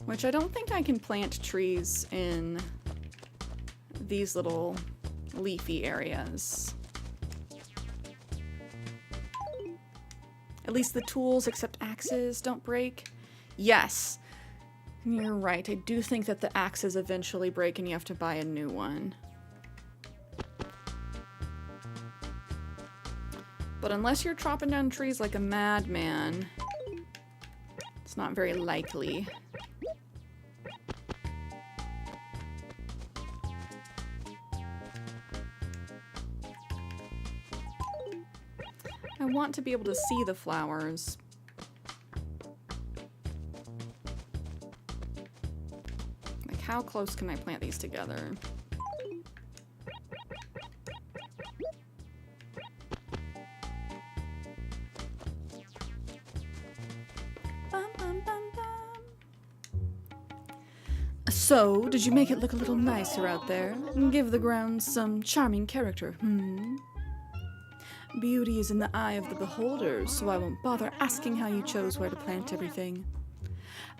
Which I don't think I can plant trees in these little leafy areas. At least the tools, except axes, don't break. Yes, you're right. I do think that the axes eventually break and you have to buy a new one. But unless you're chopping down trees like a madman, it's not very likely. I want to be able to see the flowers. Like, how close can I plant these together? Bum, bum, bum, bum. So, did you make it look a little nicer out there? Give the ground some charming character, Beauty is in the eye of the beholder, so I won't bother asking how you chose where to plant everything.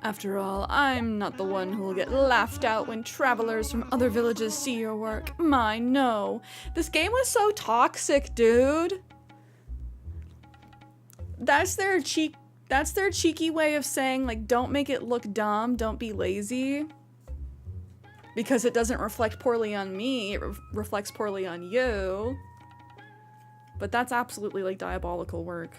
After all, I'm not the one who will get laughed out when travelers from other villages see your work. My, no. This game was so toxic, dude. That's their cheeky way of saying, like, don't make it look dumb, don't be lazy. Because it doesn't reflect poorly on me, it reflects poorly on you. But that's absolutely, like, diabolical work.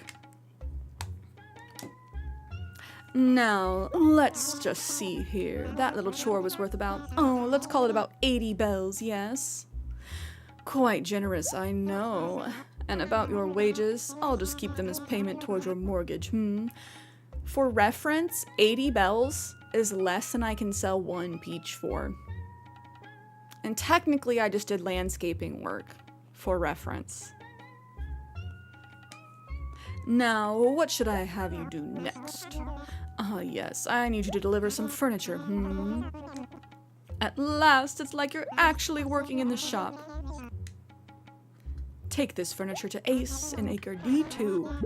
Now, let's just see here. That little chore was worth about, let's call it about 80 bells, yes? Quite generous, I know. And about your wages, I'll just keep them as payment towards your mortgage, For reference, 80 bells is less than I can sell one peach for. And technically, I just did landscaping work, for reference. Now, what should I have you do next? Yes, I need you to deliver some furniture, At last, it's like you're actually working in the shop. Take this furniture to Ace in Acre D2.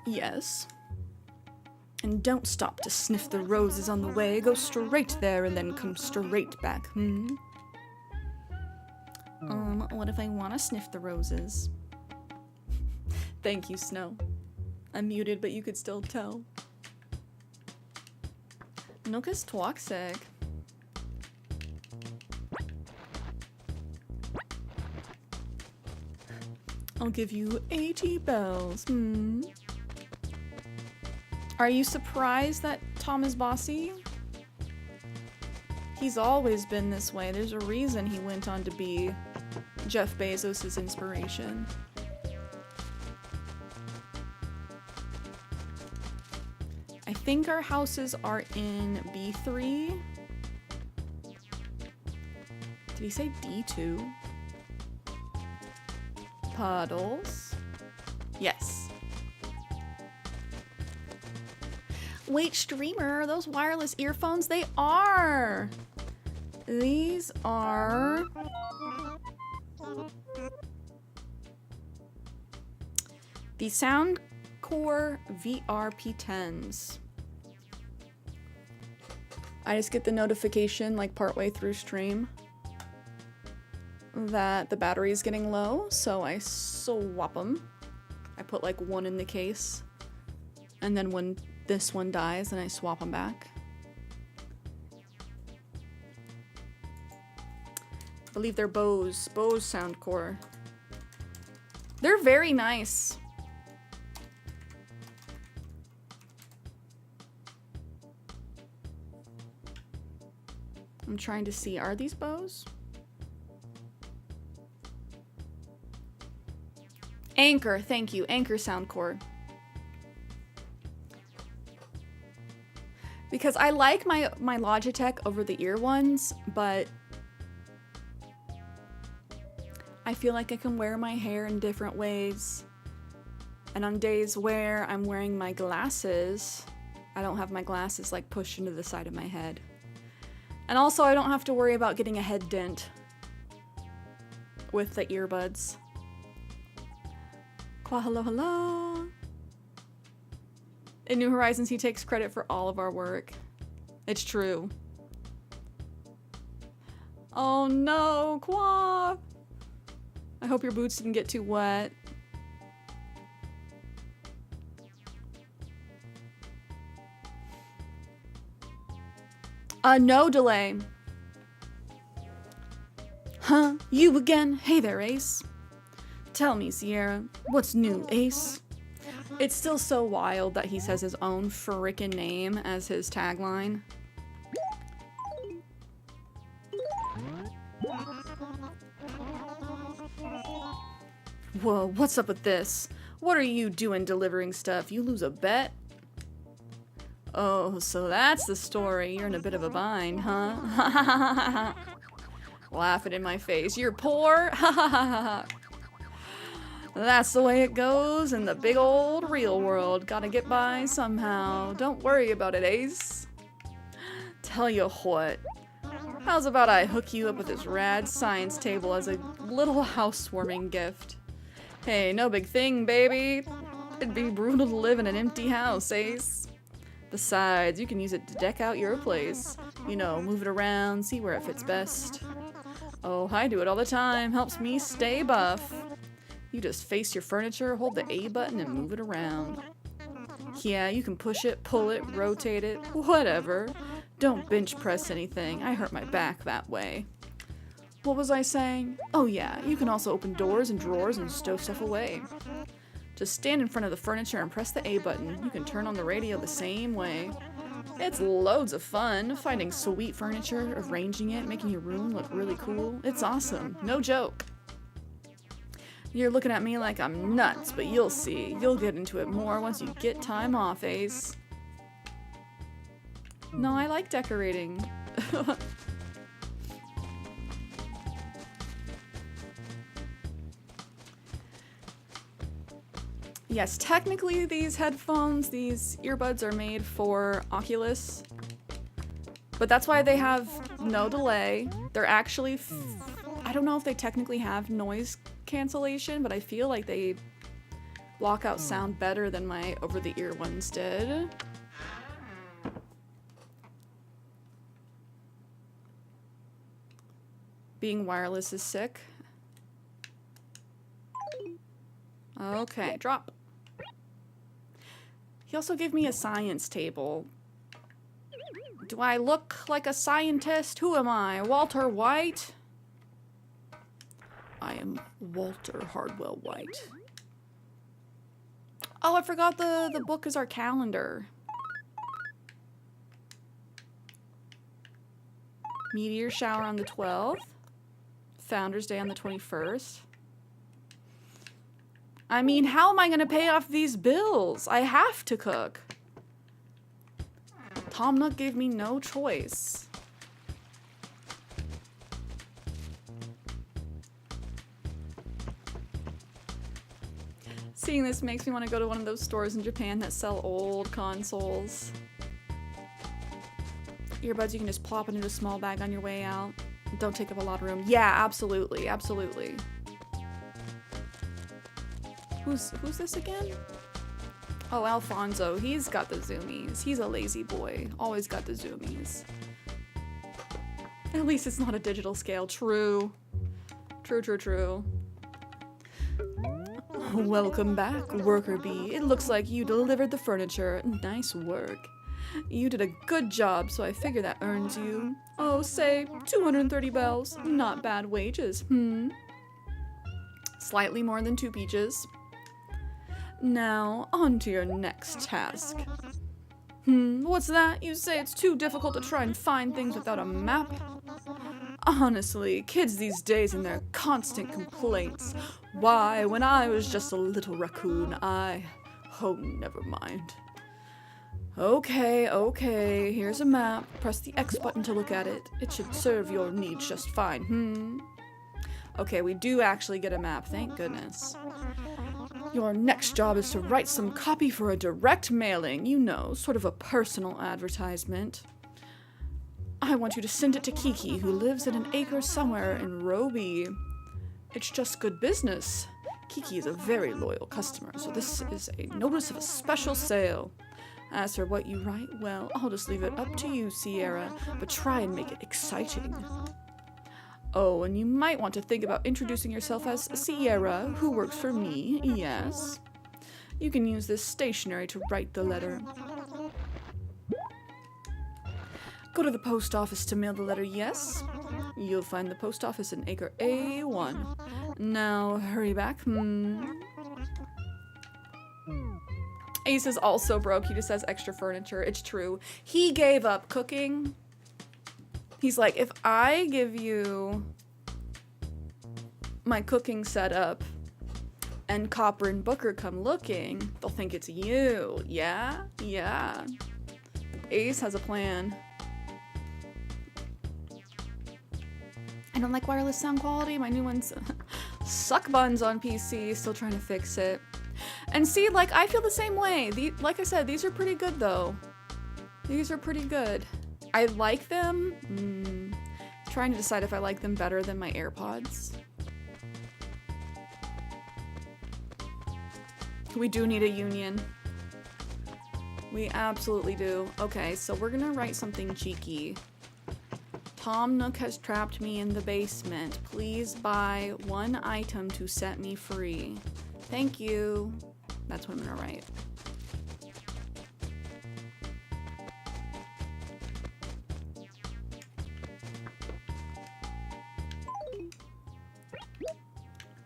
Yes. And don't stop to sniff the roses on the way. Go straight there and then come straight back, What if I want to sniff the roses? Thank you, Snow. I'm muted, but you could still tell. Nook is toxic. I'll give you 80 bells, Are you surprised that Tom is bossy? He's always been this way. There's a reason he went on to be Jeff Bezos' inspiration. I think our houses are in B3. Did he say D2? Puddles. Yes. Wait, streamer, are those wireless earphones? They are! These are... the Soundcore VR P10s. I just get the notification like partway through stream that the battery is getting low, so I swap them. I put like one in the case, and then when this one dies, then I swap them back. I believe they're Bose Soundcore. They're very nice. I'm trying to see, are these Bose? Anchor, thank you, Anchor Soundcore. Because I like my Logitech over the ear ones, but I feel like I can wear my hair in different ways. And on days where I'm wearing my glasses, I don't have my glasses like pushed into the side of my head. And also I don't have to worry about getting a head dent with the earbuds. Qua hello hello. In New Horizons he takes credit for all of our work. It's true. Oh no, Qua! I hope your boots didn't get too wet. No delay. Huh? You again? Hey there, Ace. Tell me, Cierra, what's new, Ace? It's still so wild that he says his own frickin' name as his tagline. Whoa, what's up with this? What are you doing delivering stuff? You lose a bet? Oh, so that's the story. You're in a bit of a bind, huh? Laughing in my face. You're poor? That's the way it goes in the big old real world. Gotta get by somehow. Don't worry about it, Ace. Tell you what. How's about I hook you up with this rad science table as a little housewarming gift? Hey, no big thing, baby. It'd be brutal to live in an empty house, Ace. Besides, you can use it to deck out your place. You know, move it around, see where it fits best. Oh, I do it all the time. Helps me stay buff. You just face your furniture, hold the A button, and move it around. Yeah, you can push it, pull it, rotate it, whatever. Don't bench press anything. I hurt my back that way. What was I saying? Oh yeah, you can also open doors and drawers and stow stuff away. Just stand in front of the furniture and press the A button. You can turn on the radio the same way. It's loads of fun, finding sweet furniture, arranging it, making your room look really cool. It's awesome, no joke. You're looking at me like I'm nuts, but you'll see. You'll get into it more once you get time off, Ace. No, I like decorating. Yes, technically these headphones, these earbuds are made for Oculus. But that's why they have no delay. They're actually, I don't know if they technically have noise cancellation, but I feel like they block out sound better than my over-the-ear ones did. Being wireless is sick. Okay, drop. He also gave me a science table. Do I look like a scientist? Who am I? Walter White? I am Walter Hardwell White. Oh, I forgot the book is our calendar. Meteor shower on the 12th. Founders Day on the 21st. I mean, how am I gonna pay off these bills? I have to cook. Tom Nook gave me no choice. Seeing this makes me want to go to one of those stores in Japan that sell old consoles. Earbuds you can just plop into a small bag on your way out. Don't take up a lot of room. Yeah, absolutely, absolutely. Who's this again? Oh, Alfonso. He's got the zoomies. He's a lazy boy. Always got the zoomies. At least it's not a digital scale. True. True, true, true. Welcome back, worker bee. It looks like you delivered the furniture. Nice work. You did a good job, so I figure that earns you, oh, say, 230 bells. Not bad wages, Slightly more than 2 peaches. Now, on to your next task. What's that? You say it's too difficult to try and find things without a map? Honestly, kids these days and their constant complaints. Why, when I was just a little raccoon, oh, never mind. Okay, here's a map. Press the X button to look at it. It should serve your needs just fine, Okay, we do actually get a map, thank goodness. Your next job is to write some copy for a direct mailing, you know, sort of a personal advertisement. I want you to send it to Kiki, who lives in an acre somewhere in Roby. It's just good business. Kiki is a very loyal customer, so this is a notice of a special sale. As for what you write, well, I'll just leave it up to you, Cierra, but try and make it exciting. Oh, and you might want to think about introducing yourself as Cierra, who works for me, yes. You can use this stationery to write the letter. Go to the post office to mail the letter, yes? You'll find the post office in Acre A1. Now, hurry back. Ace is also broke. He just has extra furniture. It's true. He gave up cooking. He's like, if I give you my cooking setup and Copper and Booker come looking, they'll think it's you. Yeah? Yeah. Ace has a plan. I don't like wireless sound quality. My new ones suck buns on PC. Still trying to fix it. And see, like, I feel the same way. Like I said, these are pretty good, though. These are pretty good. I like them. Trying to decide if I like them better than my AirPods. We do need a union. We absolutely do. Okay, so we're gonna write something cheeky. Tom Nook has trapped me in the basement. Please buy one item to set me free. Thank you. That's what I'm gonna write.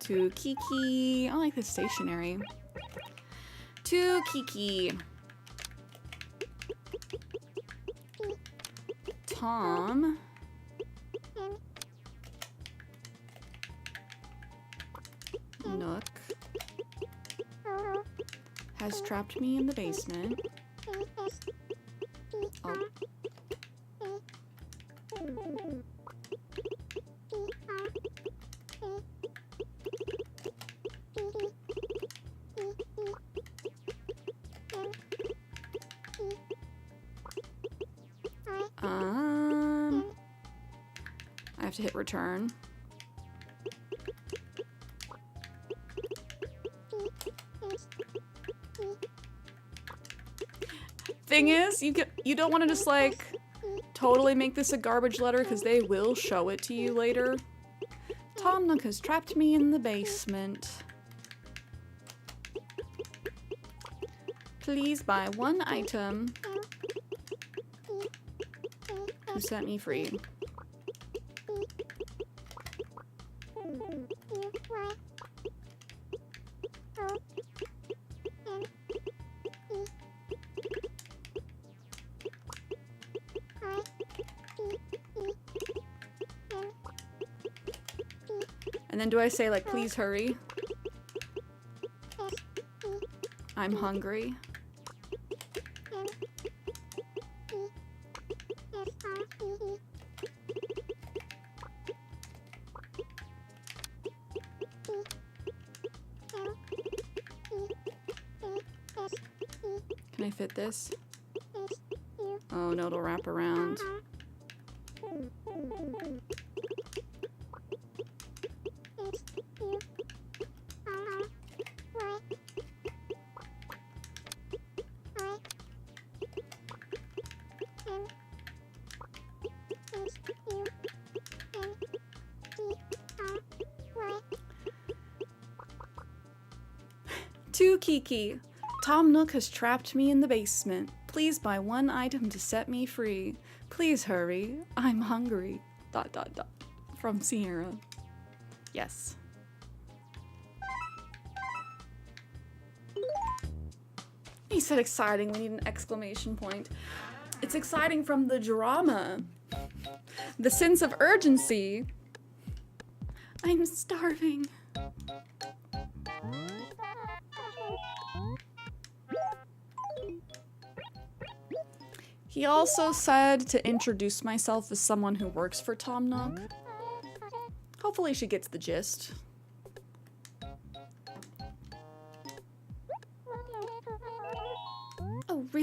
To Kiki. I like this stationery. To Kiki. Tom Nook has trapped me in the basement. Oh. I have to hit return. Thing is, you don't want to just like totally make this a garbage letter because they will show it to you later. Tom Nook has trapped me in the basement. Please buy one item to set me free. And then do I say like, please hurry? I'm hungry. Can I fit this? Oh no, it'll wrap around. To Kiki. Tom Nook has trapped me in the basement. Please buy one item to set me free. Please hurry. I'm hungry. ... From Cierra. Yes. He said exciting. We need an exclamation point. It's exciting from the drama. The sense of urgency. I'm starving. He also said to introduce myself as someone who works for Tom Nook. Hopefully she gets the gist.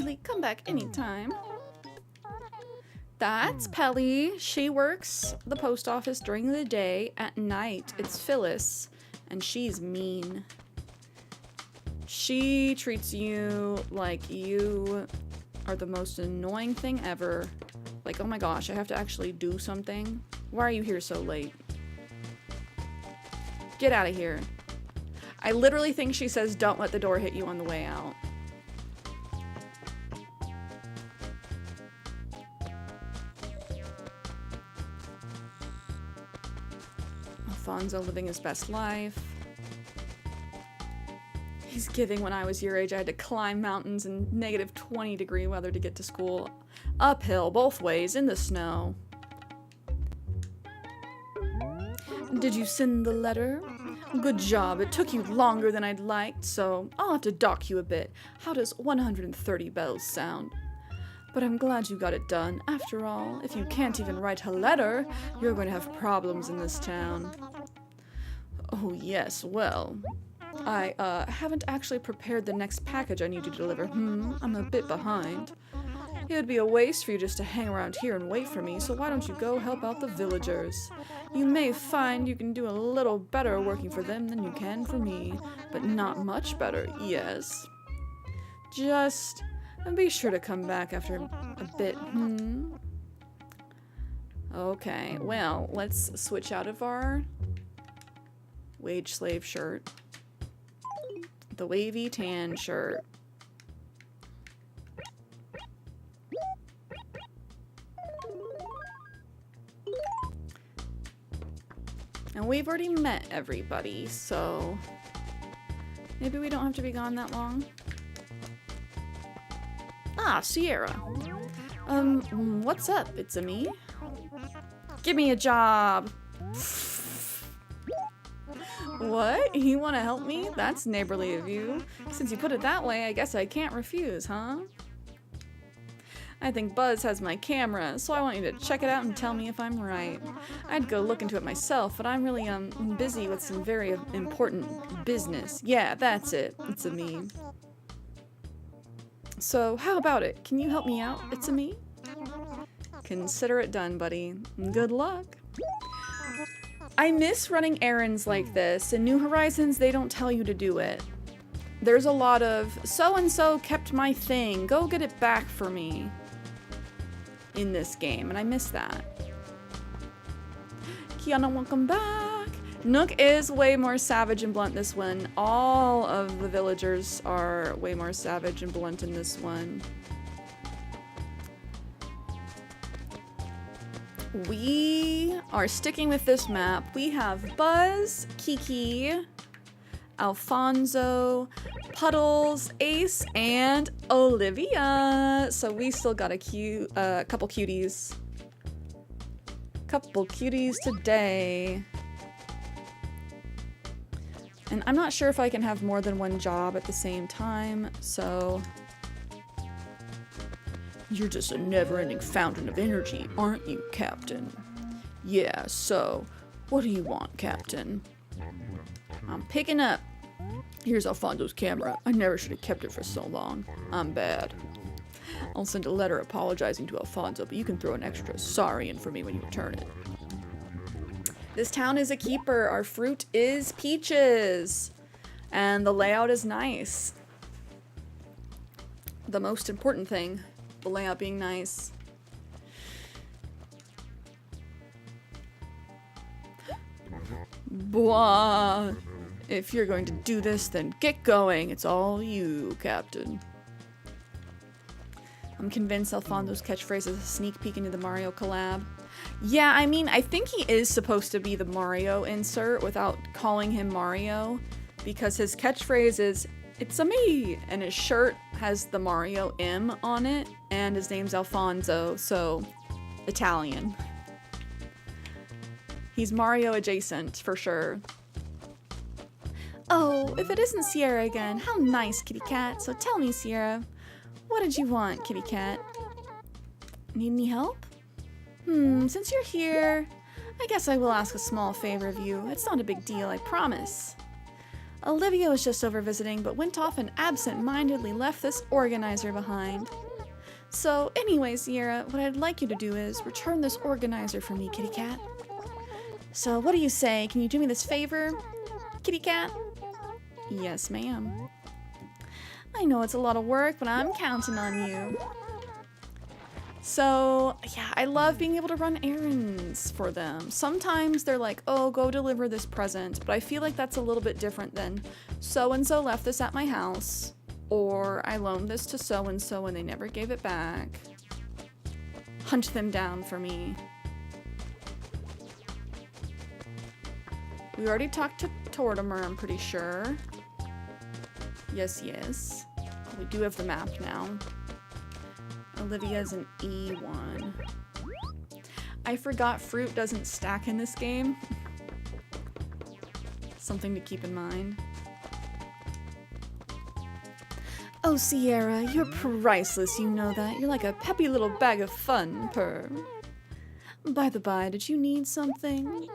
lovely. Come back anytime. That's Pelly. She works the post office during the day. At night, it's Phyllis, and she's mean. She treats you like you are the most annoying thing ever. Like, oh my gosh, I have to actually do something. Why are you here so late? Get out of here. I literally think she says, don't let the door hit you on the way out. Alfonso living his best life. He's giving. When I was your age, I had to climb mountains in negative 20-degree weather to get to school. Uphill, both ways, in the snow. Did you send the letter? Good job. It took you longer than I'd liked, so I'll have to dock you a bit. How does 130 bells sound? But I'm glad you got it done. After all, if you can't even write a letter, you're going to have problems in this town. Oh, yes, well, I haven't actually prepared the next package I need to deliver. I'm a bit behind. It would be a waste for you just to hang around here and wait for me, so why don't you go help out the villagers? You may find you can do a little better working for them than you can for me, but not much better, yes. Just be sure to come back after a bit, Okay, well, let's switch out of our wage slave shirt. The wavy tan shirt. And we've already met everybody, so maybe we don't have to be gone that long. Ah, Cierra. What's up? It's a me. Give me a job. What? You want to help me? That's neighborly of you. Since you put it that way, I guess I can't refuse, huh? I think Buzz has my camera, so I want you to check it out and tell me if I'm right. I'd go look into it myself, but I'm really busy with some very important business. Yeah, that's it. It's a me. So, how about it? Can you help me out? It's a me? Consider it done, buddy. Good luck. I miss running errands like this. In New Horizons, they don't tell you to do it. There's a lot of, so-and-so kept my thing. Go get it back for me. In this game, and I miss that. Kiana, welcome back. Nook is way more savage and blunt this one. All of the villagers are way more savage and blunt in this one. We are sticking with this map. We have Buzz, Kiki, Alfonso, Puddles, Ace, and Olivia. So we still got a couple cuties. Couple cuties today. And I'm not sure if I can have more than one job at the same time, so... You're just a never-ending fountain of energy, aren't you, Captain? Yeah, so, what do you want, Captain? I'm picking up. Here's Alfonso's camera. I never should have kept it for so long. I'm bad. I'll send a letter apologizing to Alfonso, but you can throw an extra sorry in for me when you return it. This town is a keeper. Our fruit is peaches. And the layout is nice. The most important thing, the layout being nice. Blah. If you're going to do this, then get going. It's all you, Captain. I'm convinced Alfonso's catchphrase is a sneak peek into the Mario collab. Yeah, I mean, I think he is supposed to be the Mario insert without calling him Mario, because his catchphrase is, "It's a me," and his shirt has the Mario M on it, and his name's Alfonso, so Italian. He's Mario adjacent, for sure. Oh, if it isn't Cierra again, how nice, kitty cat. So tell me, Cierra, what did you want, kitty cat? Need any help? Since you're here, I guess I will ask a small favor of you. It's not a big deal, I promise. Olivia was just over visiting, but went off and absent-mindedly left this organizer behind. So anyway, Cierra, what I'd like you to do is return this organizer for me, kitty cat. So what do you say? Can you do me this favor, kitty cat? Yes, ma'am. I know it's a lot of work, but I'm counting on you. So, yeah, I love being able to run errands for them. Sometimes they're like, oh, go deliver this present, but I feel like that's a little bit different than so-and-so left this at my house, or I loaned this to so-and-so and they never gave it back. Hunt them down for me. We already talked to Tortimer, I'm pretty sure. Yes, yes. We do have the map now. Olivia's an E1. I forgot fruit doesn't stack in this game. Something to keep in mind. Oh, Cierra, you're priceless, you know that. You're like a peppy little bag of fun, purr. By the by, did you need something?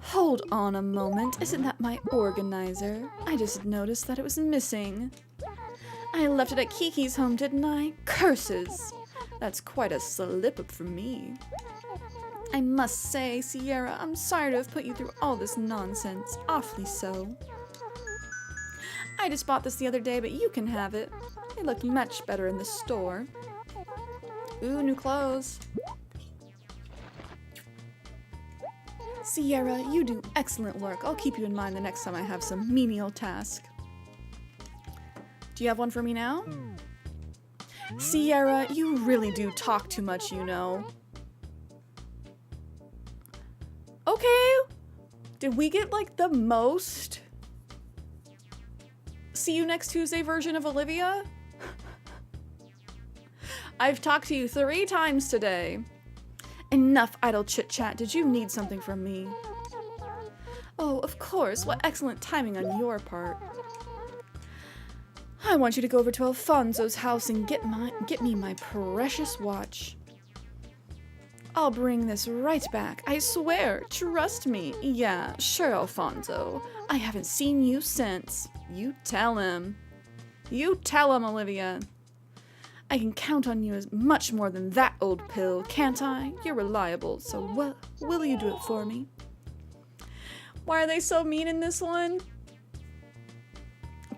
Hold on a moment, isn't that my organizer? I just noticed that it was missing. I left it at Kiki's home, didn't I? Curses! That's quite a slip-up for me. I must say, Cierra, I'm sorry to have put you through all this nonsense. Awfully so. I just bought this the other day, but you can have it. They look much better in the store. Ooh, new clothes. Cierra, you do excellent work. I'll keep you in mind the next time I have some menial task. Do you have one for me now? Cierra, you really do talk too much, you know. Okay. Did we get, like, the most see you next Tuesday version of Olivia? I've talked to you 3 times today. Enough idle chit-chat. Did you need something from me? Oh, of course. What excellent timing on your part. I want you to go over to Alfonso's house and get me my precious watch. I'll bring this right back. I swear. Trust me. Yeah, sure, Alfonso. I haven't seen you since. You tell him. You tell him, Olivia. I can count on you as much more than that old pill, can't I? You're reliable, so will you do it for me? Why are they so mean in this one?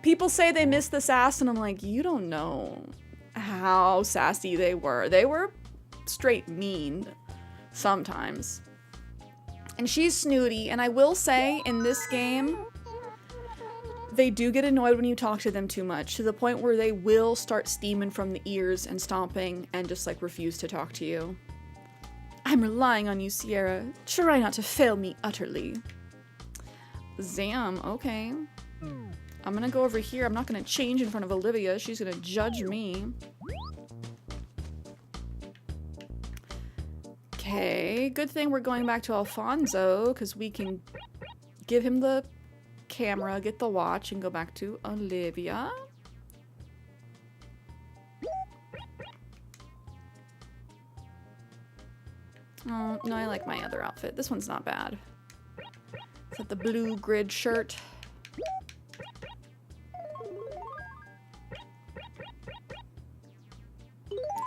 People say they miss the sass, and I'm like, you don't know how sassy they were. They were straight mean sometimes. And she's snooty, and I will say, in this game, they do get annoyed when you talk to them too much, to the point where they will start steaming from the ears and stomping and just, like, refuse to talk to you. I'm relying on you, Cierra. Try not to fail me utterly. Zam, okay. I'm gonna go over here. I'm not gonna change in front of Olivia. She's gonna judge me. Okay, good thing we're going back to Alfonso, because we can give him the camera, get the watch, and go back to Olivia. Oh, no, I like my other outfit. This one's not bad. Is that the blue grid shirt?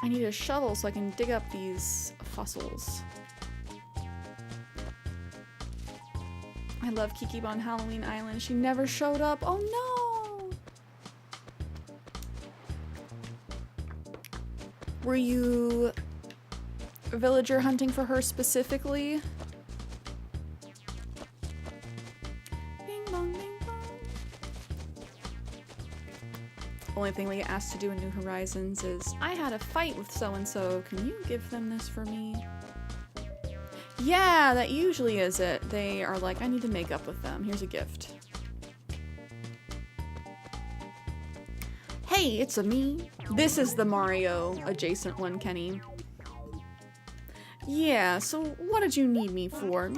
I need a shovel so I can dig up these fossils. I love Kiki on Halloween Island. She never showed up. Oh no! Were you villager hunting for her specifically? Bing bong, bing bong. Only thing we get asked to do in New Horizons is, I had a fight with so-and-so. Can you give them this for me? Yeah, that usually is it. They are like, I need to make up with them. Here's a gift. Hey, it's a me. This is the Mario adjacent one, Kenny. Yeah, so what did you need me for?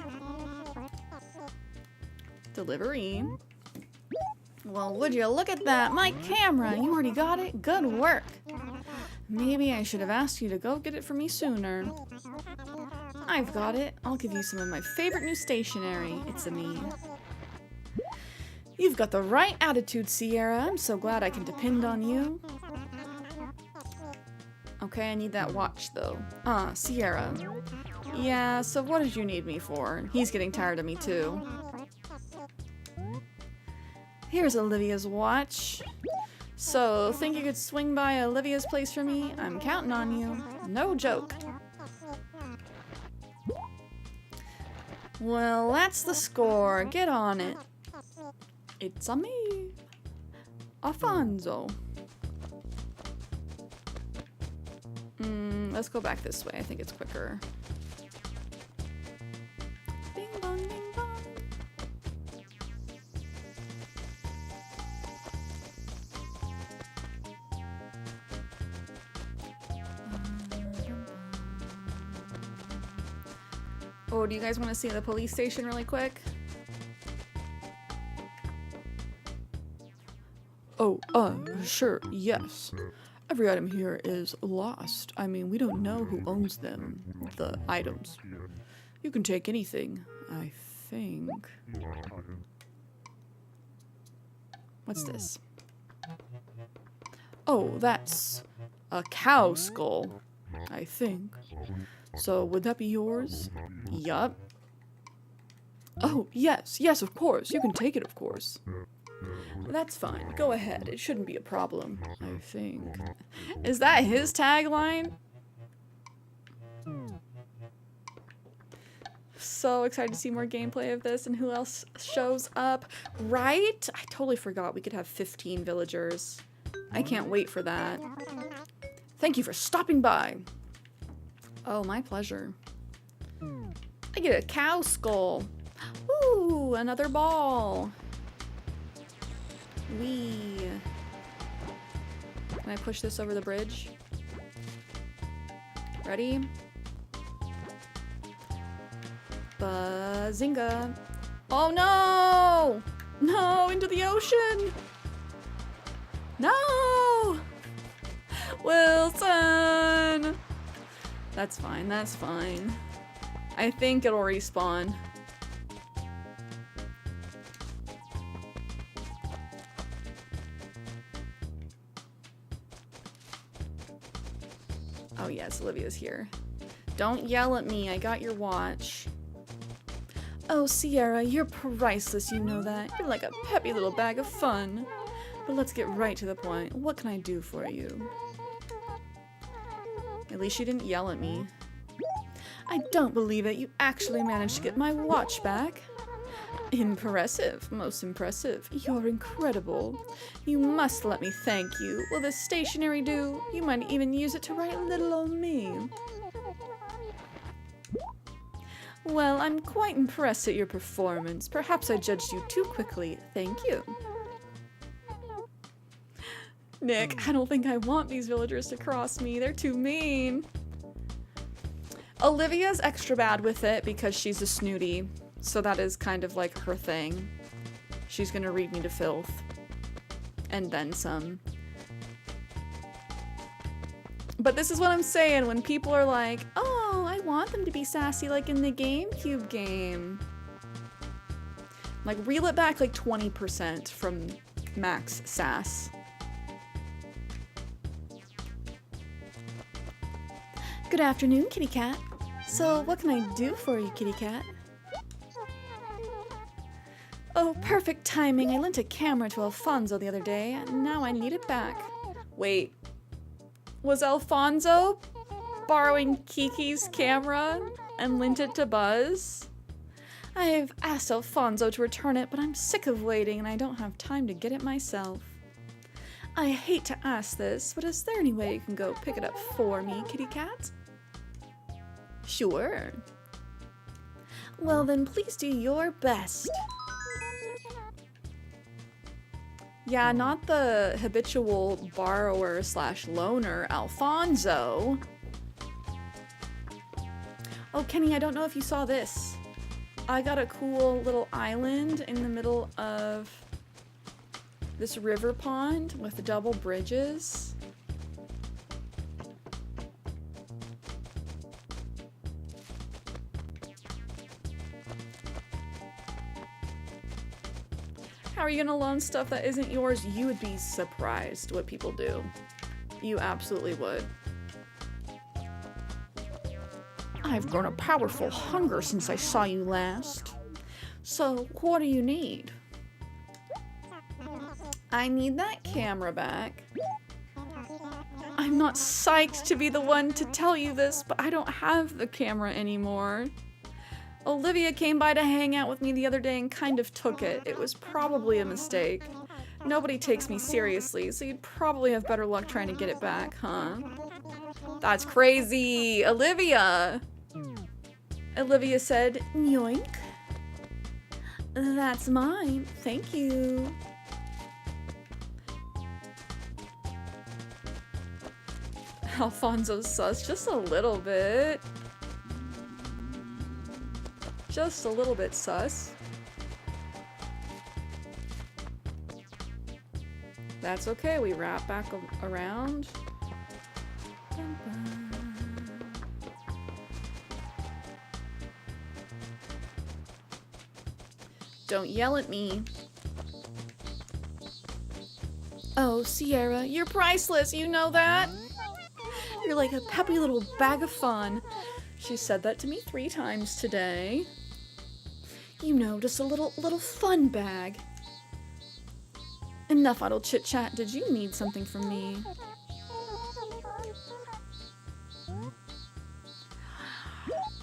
Delivery. Well, would you look at that? My camera! You already got it? Good work. Maybe I should have asked you to go get it for me sooner. I've got it. I'll give you some of my favorite new stationery. It's a me. You've got the right attitude, Cierra. I'm so glad I can depend on you. Okay, I need that watch, though. Cierra. Yeah, so what did you need me for? He's getting tired of me, too. Here's Olivia's watch. So, think you could swing by Olivia's place for me? I'm counting on you. No joke. Well, that's the score. Get on it. It's a me. Alfonso. Let's go back this way. I think it's quicker. Bing bong, bing bong. Oh, do you guys want to see the police station really quick? Oh, sure, yes. Every item here is lost. I mean, we don't know who owns them, the items. You can take anything, I think. What's this? Oh, that's a cow skull, I think. So, would that be yours? Yup. Oh, yes, of course. You can take it, of course. That's fine. Go ahead. It shouldn't be a problem, I think. Is that his tagline? So excited to see more gameplay of this and who else shows up. Right? I totally forgot we could have 15 villagers. I can't wait for that. Thank you for stopping by. Oh, my pleasure. I get a cow skull. Ooh, another ball. Wee. Can I push this over the bridge? Ready? Bazinga. Oh no! No, into the ocean! No! Wilson! That's fine, that's fine. I think it'll respawn. Oh yes, Olivia's here. Don't yell at me, I got your watch. Oh, Cierra, you're priceless, you know that. You're like a peppy little bag of fun. But let's get right to the point. What can I do for you? At least she didn't yell at me. I don't believe it. You actually managed to get my watch back. Impressive. Most impressive. You're incredible. You must let me thank you. Will this stationery do? You might even use it to write little old me. Well, I'm quite impressed at your performance. Perhaps I judged you too quickly. Thank you. Nick, I don't think I want these villagers to cross me. They're too mean. Olivia's extra bad with it because she's a snooty. So that is kind of like her thing. She's gonna read me to filth. And then some. But this is what I'm saying when people are like, oh, I want them to be sassy like in the GameCube game. Like, reel it back like 20% from max sass. Good afternoon, kitty cat. So, what can I do for you, kitty cat? Oh, perfect timing. I lent a camera to Alfonso the other day, and now I need it back. Wait. Was Alfonso borrowing Kiki's camera and lent it to Buzz? I've asked Alfonso to return it, but I'm sick of waiting and I don't have time to get it myself. I hate to ask this, but is there any way you can go pick it up for me, kitty cat? Sure. Well then, please do your best. Yeah, not the habitual borrower slash loaner, Alfonso. Oh, Kenny, I don't know if you saw this. I got a cool little island in the middle of this river pond with double bridges. How are you gonna loan stuff that isn't yours? You would be surprised what people do. You absolutely would. I've grown a powerful hunger since I saw you last. So, what do you need? I need that camera back. I'm not psyched to be the one to tell you this, but I don't have the camera anymore. Olivia came by to hang out with me the other day and kind of took it. It was probably a mistake. Nobody takes me seriously, so you'd probably have better luck trying to get it back, huh? That's crazy! Olivia! Olivia said, yoink. That's mine. Thank you. Alfonso's sus, just a little bit. Just a little bit sus. That's okay, we wrap back around. Don't yell at me. Oh, Cierra, you're priceless, you know that? You're like a peppy little bag of fun. She said that to me 3 times today. You know, just a little fun bag. Enough idle chit-chat. Did you need something from me?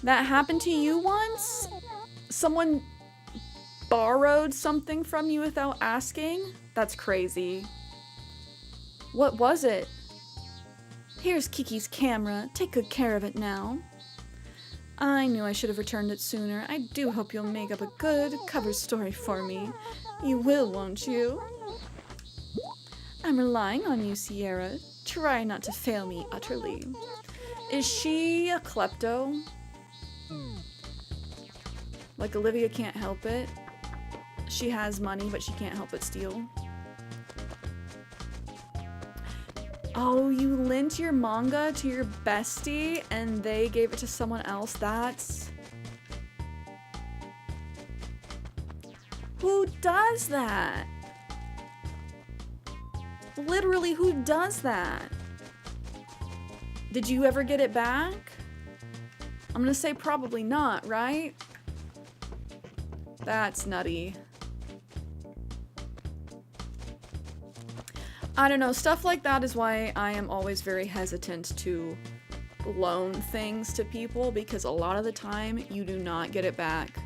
That happened to you once? Someone borrowed something from you without asking? That's crazy. What was it? Here's Kiki's camera. Take good care of it now. I knew I should have returned it sooner. I do hope you'll make up a good cover story for me. You will, won't you? I'm relying on you, Cierra. Try not to fail me utterly. Is she a klepto? Like Olivia can't help it. She has money, but she can't help but steal. Oh, you lent your manga to your bestie and they gave it to someone else? That's... Who does that? Literally, who does that? Did you ever get it back? I'm gonna say probably not, right? That's nutty. I don't know, stuff like that is why I am always very hesitant to loan things to people, because a lot of the time you do not get it back.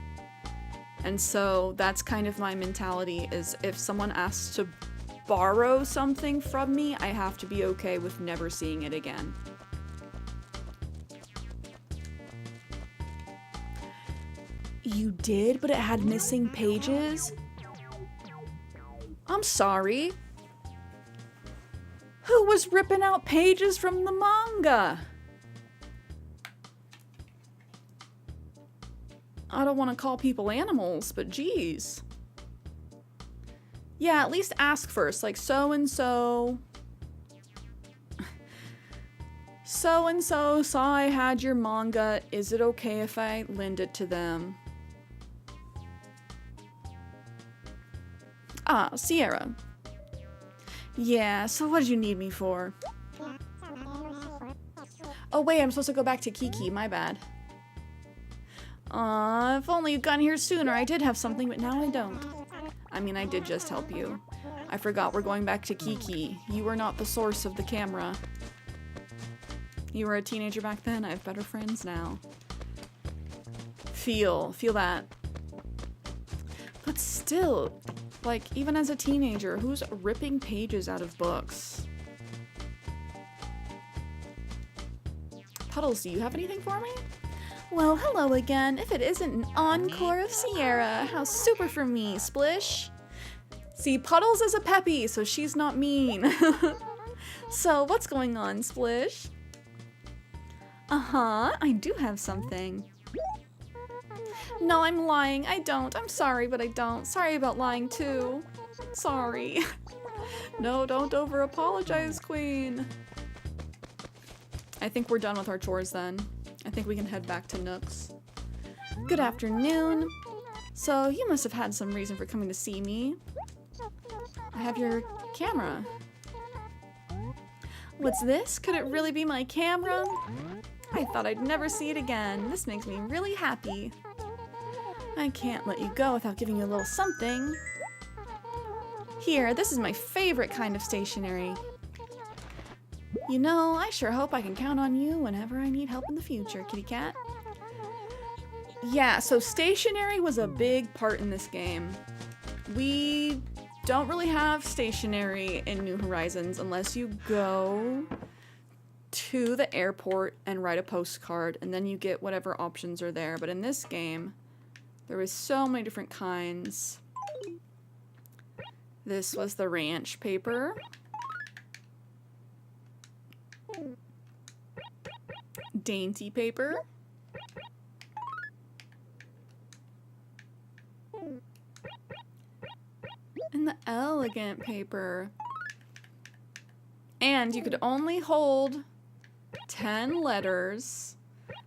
And so that's kind of my mentality, is if someone asks to borrow something from me, I have to be okay with never seeing it again. You did, but it had missing pages? I'm sorry. Who was ripping out pages from the manga? I don't want to call people animals, but geez. Yeah, at least ask first, like so-and-so. So-and-so saw I had your manga. Is it okay if I lend it to them? Ah, Cierra. Yeah, so what did you need me for? Oh wait, I'm supposed to go back to Kiki, my bad. Aw, if only you'd gotten here sooner. I did have something, but now I don't. I mean, I did just help you. I forgot we're going back to Kiki. You were not the source of the camera. You were a teenager back then. I have better friends now. Feel that. But still, like, even as a teenager, who's ripping pages out of books? Puddles, do you have anything for me? Well, hello again. If it isn't an encore of Cierra, how super for me, Splish. See, Puddles is a peppy, so she's not mean. So, what's going on, Splish? Uh-huh, I do have something. No, I'm lying. I don't. I'm sorry, but I don't. Sorry about lying, too. Sorry. No, don't over-apologize, Queen. I think we're done with our chores, then. I think we can head back to Nook's. Good afternoon. So, you must have had some reason for coming to see me. I have your camera. What's this? Could it really be my camera? I thought I'd never see it again. This makes me really happy. I can't let you go without giving you a little something. Here, this is my favorite kind of stationery. You know, I sure hope I can count on you whenever I need help in the future, kitty cat. Yeah, so stationery was a big part in this game. We don't really have stationery in New Horizons unless you go to the airport and write a postcard, and then you get whatever options are there. But in this game, there was so many different kinds. This was the ranch paper. Dainty paper. And the elegant paper. And you could only hold 10 letters.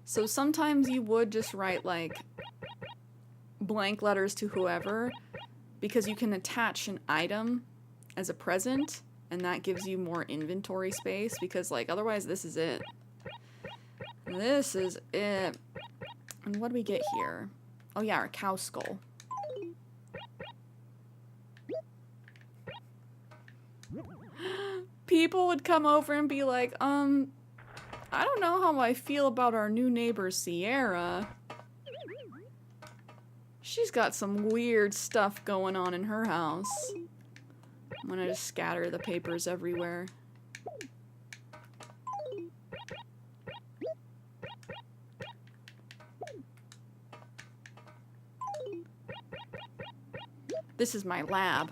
So sometimes you would just write like blank letters to whoever, because you can attach an item as a present, and that gives you more inventory space, because like otherwise this is it. This is it. And what do we get here? Oh yeah, our cow skull. People would come over and be like, I don't know how I feel about our new neighbor, Cierra. She's got some weird stuff going on in her house. I'm gonna just scatter the papers everywhere. This is my lab.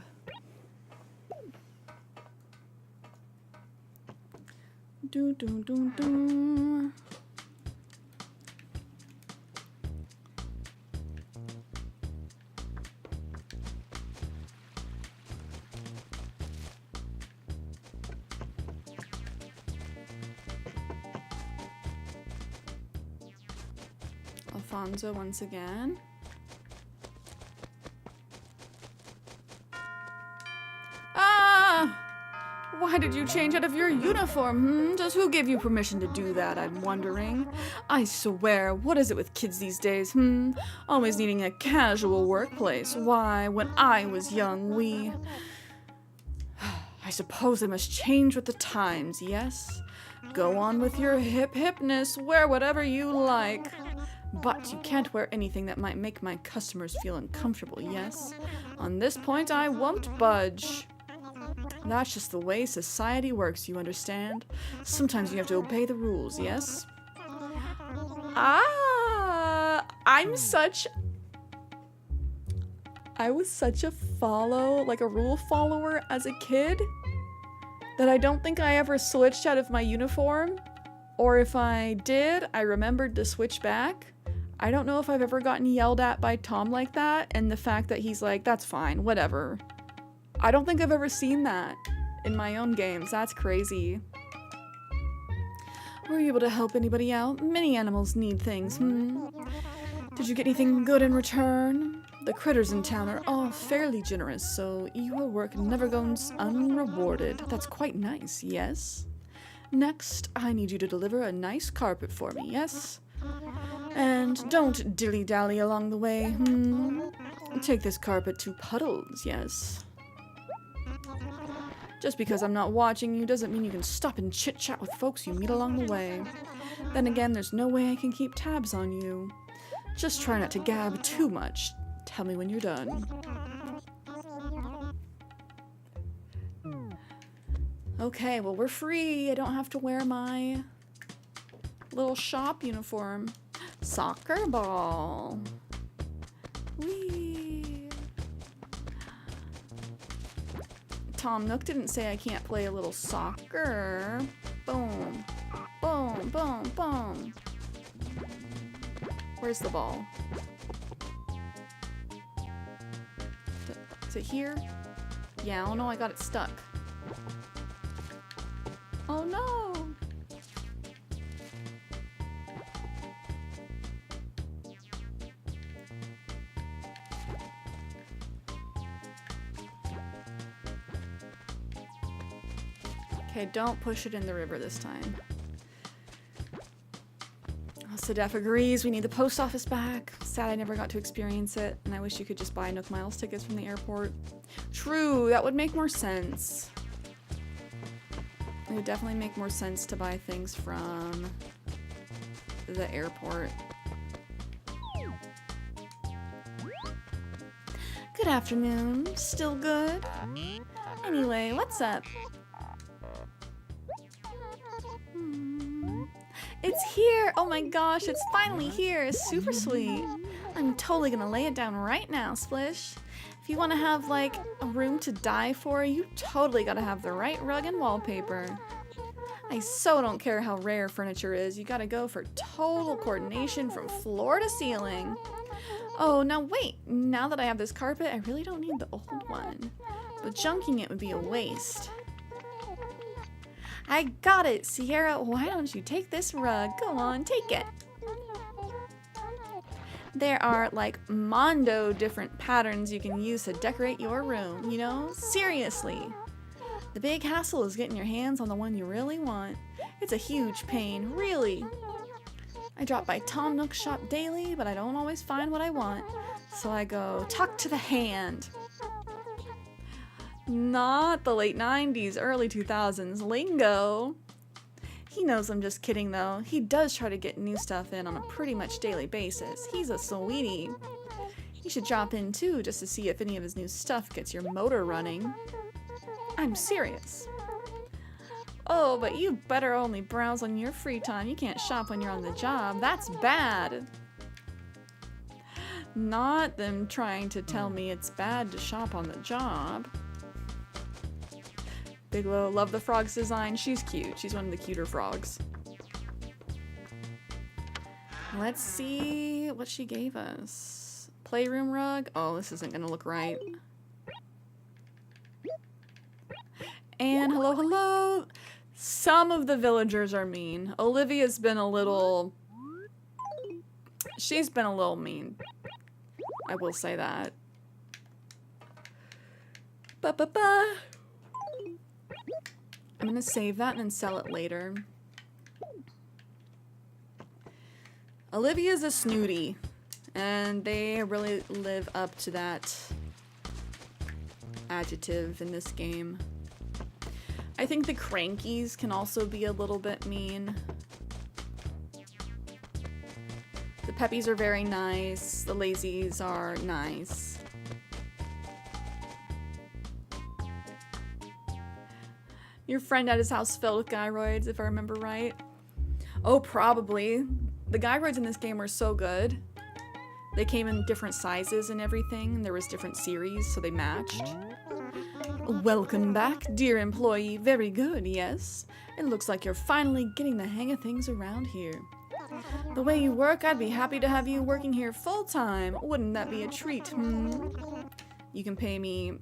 Do do do do. Alfonso once again. Ah! Why did you change out of your uniform, Just who gave you permission to do that, I'm wondering? I swear, what is it with kids these days, Always needing a casual workplace. Why, when I was young, we... I suppose I must change with the times, yes? Go on with your hipness, wear whatever you like. But you can't wear anything that might make my customers feel uncomfortable, yes? On this point, I won't budge. That's just the way society works, you understand? Sometimes you have to obey the rules, yes? I was such a rule follower as a kid that I don't think I ever switched out of my uniform. Or if I did, I remembered to switch back. I don't know if I've ever gotten yelled at by Tom like that, and the fact that he's like, that's fine, whatever. I don't think I've ever seen that in my own games. That's crazy. Were you able to help anybody out? Many animals need things, Did you get anything good in return? The critters in town are all fairly generous, so your work never goes unrewarded. That's quite nice, yes? Next, I need you to deliver a nice carpet for me, yes? And don't dilly-dally along the way, Take this carpet to Puddles, yes? Just because I'm not watching you doesn't mean you can stop and chit-chat with folks you meet along the way. Then again, there's no way I can keep tabs on you. Just try not to gab too much. Tell me when you're done. Okay, well, we're free. I don't have to wear my little shop uniform. Soccer ball. Whee! Tom Nook didn't say I can't play a little soccer. Boom. Boom, boom, boom. Where's the ball? Is it here? Yeah, oh no, I got it stuck. Oh no! Okay, don't push it in the river this time. Sedef agrees, we need the post office back. Sad I never got to experience it, and I wish you could just buy Nook Miles tickets from the airport. True, that would make more sense. It would definitely make more sense to buy things from the airport. Good afternoon. Still good? Anyway, what's up? It's here! Oh my gosh, it's finally here! It's super sweet. I'm totally gonna lay it down right now, Splish. If you want to have, like, a room to die for, you totally gotta have the right rug and wallpaper. I so don't care how rare furniture is, you gotta go for total coordination from floor to ceiling. Oh, now wait, now that I have this carpet, I really don't need the old one. But junking it would be a waste. I got it, Cierra, why don't you take this rug? Go on, take it. There are, like, mondo different patterns you can use to decorate your room, you know? Seriously. The big hassle is getting your hands on the one you really want. It's a huge pain, really. I drop by Tom Nook's shop daily, but I don't always find what I want. So I go, talk to the hand. Not the late 90s, early 2000s lingo. He knows I'm just kidding though. He does try to get new stuff in on a pretty much daily basis. He's a sweetie. You should drop in too just to see if any of his new stuff gets your motor running. I'm serious. Oh, but you better only browse on your free time. You can't shop when you're on the job. That's bad. Not them trying to tell me it's bad to shop on the job. Bigelow, love the frog's design. She's cute. She's one of the cuter frogs. Let's see what she gave us. Playroom rug. Oh, this isn't gonna look right. And hello, hello. Some of the villagers are mean. Olivia's been a little... She's been a little mean. I will say that. Ba-ba-ba. I'm gonna save that and then sell it later. Olivia's a snooty, and they really live up to that adjective in this game. I think the crankies can also be a little bit mean. The peppies are very nice, the lazies are nice. Your friend at his house filled with gyroids, if I remember right. Oh, probably. The gyroids in this game were so good. They came in different sizes and everything. There was different series, so they matched. Welcome back, dear employee. Very good, yes. It looks like you're finally getting the hang of things around here. The way you work, I'd be happy to have you working here full-time. Wouldn't that be a treat, hmm? You can pay me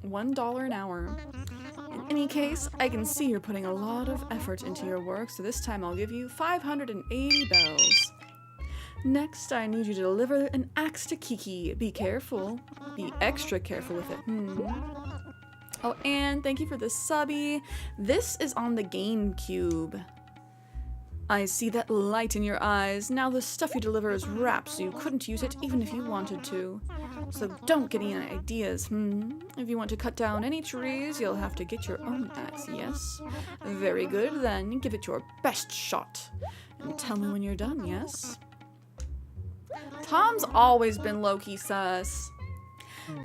$1 an hour. In any case, I can see you're putting a lot of effort into your work, so this time I'll give you 580 bells. Next, I need you to deliver an axe to Kiki. Be careful. Be extra careful with it. Oh, and thank you for the subby. This is on the GameCube. I see that light in your eyes. Now the stuff you deliver is wrapped, so you couldn't use it even if you wanted to. So don't get any ideas, If you want to cut down any trees, you'll have to get your own axe, yes? Very good, then give it your best shot. And tell me when you're done, yes? Tom's always been low-key sus.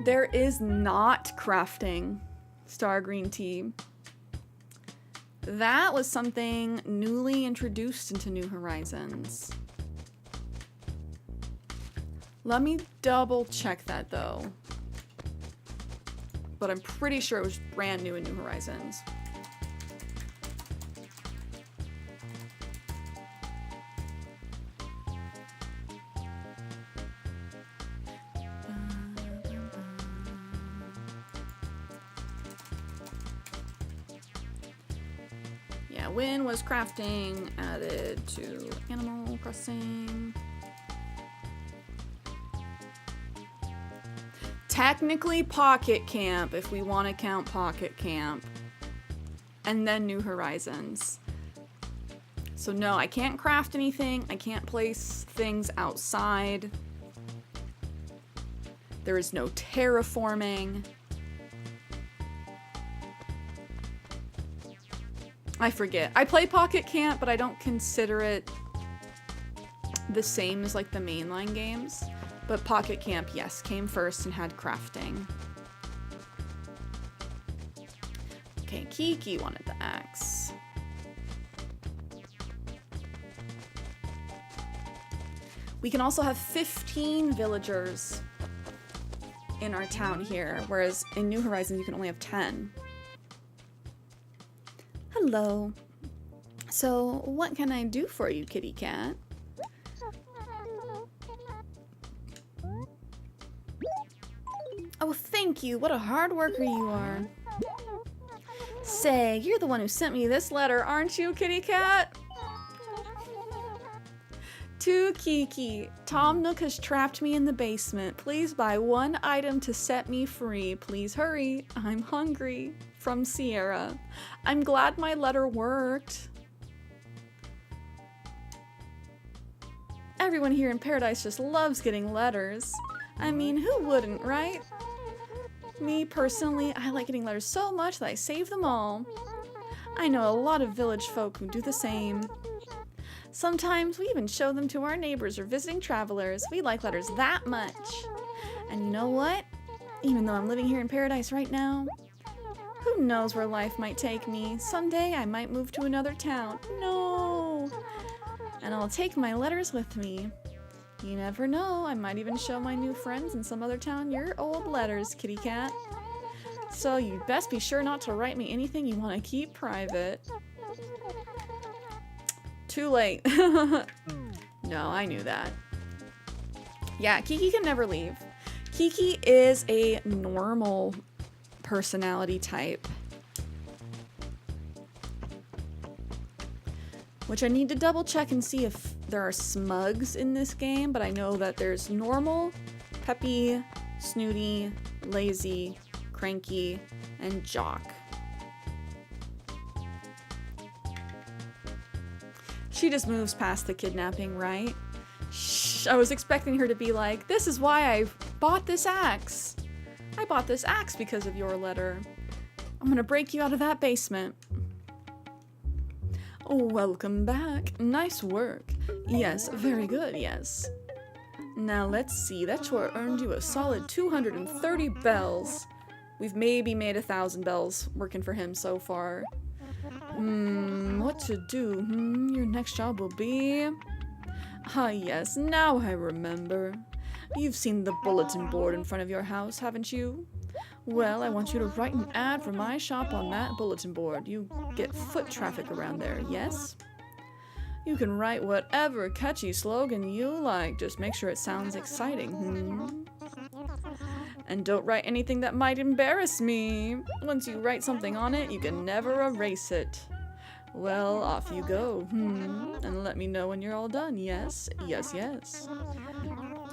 There is not crafting star green tea. That was something newly introduced into New Horizons. Let me double check that though. But I'm pretty sure it was brand new in New Horizons. Yeah, Win was crafting added to Animal Crossing. Technically Pocket Camp, if we want to count Pocket Camp. and then New Horizons. So no, I can't craft anything. I can't place things outside. There is no terraforming. I forget. I play Pocket Camp, but I don't consider it the same as like the mainline games. But Pocket Camp, yes, came first and had crafting. Okay, Kiki wanted the axe. We can also have 15 villagers in our town here, whereas in New Horizons you can only have 10. Hello. So, what can I do for you, kitty cat? Oh, thank you. What a hard worker you are. Say, you're the one who sent me this letter, aren't you, kitty cat? To Kiki, Tom Nook has trapped me in the basement. Please buy one item to set me free. Please hurry. I'm hungry. From Cierra. I'm glad my letter worked. Everyone here in Paradise just loves getting letters. I mean, who wouldn't, right? Me, personally, I like getting letters so much that I save them all. I know a lot of village folk who do the same. Sometimes we even show them to our neighbors or visiting travelers. We like letters that much. And you know what? Even though I'm living here in Paradise right now, who knows where life might take me? Someday I might move to another town. No! And I'll take my letters with me. You never know, I might even show my new friends in some other town your old letters, kitty cat. So you'd best be sure not to write me anything you want to keep private. Too late. No, I knew that. Yeah, Kiki can never leave. Kiki is a normal personality type. Which I need to double check and see if there are smugs in this game, but I know that there's normal, peppy, snooty, lazy, cranky, and jock. She just moves past the kidnapping, right? Shh, I was expecting her to be like, this is why I bought this axe. I bought this axe because of your letter. I'm gonna break you out of that basement. Oh, welcome back. Nice work. Yes, very good, yes. Now let's see, that chore earned you a solid 230 bells. We've maybe made 1,000 bells working for him so far. What to do? Your next job will be... Ah, yes, now I remember. You've seen the bulletin board in front of your house, haven't you? Well, I want you to write an ad for my shop on that bulletin board. You get foot traffic around there, yes? You can write whatever catchy slogan you like. Just make sure it sounds exciting, And don't write anything that might embarrass me. Once you write something on it, you can never erase it. Well, off you go, And let me know when you're all done, yes? Yes, yes.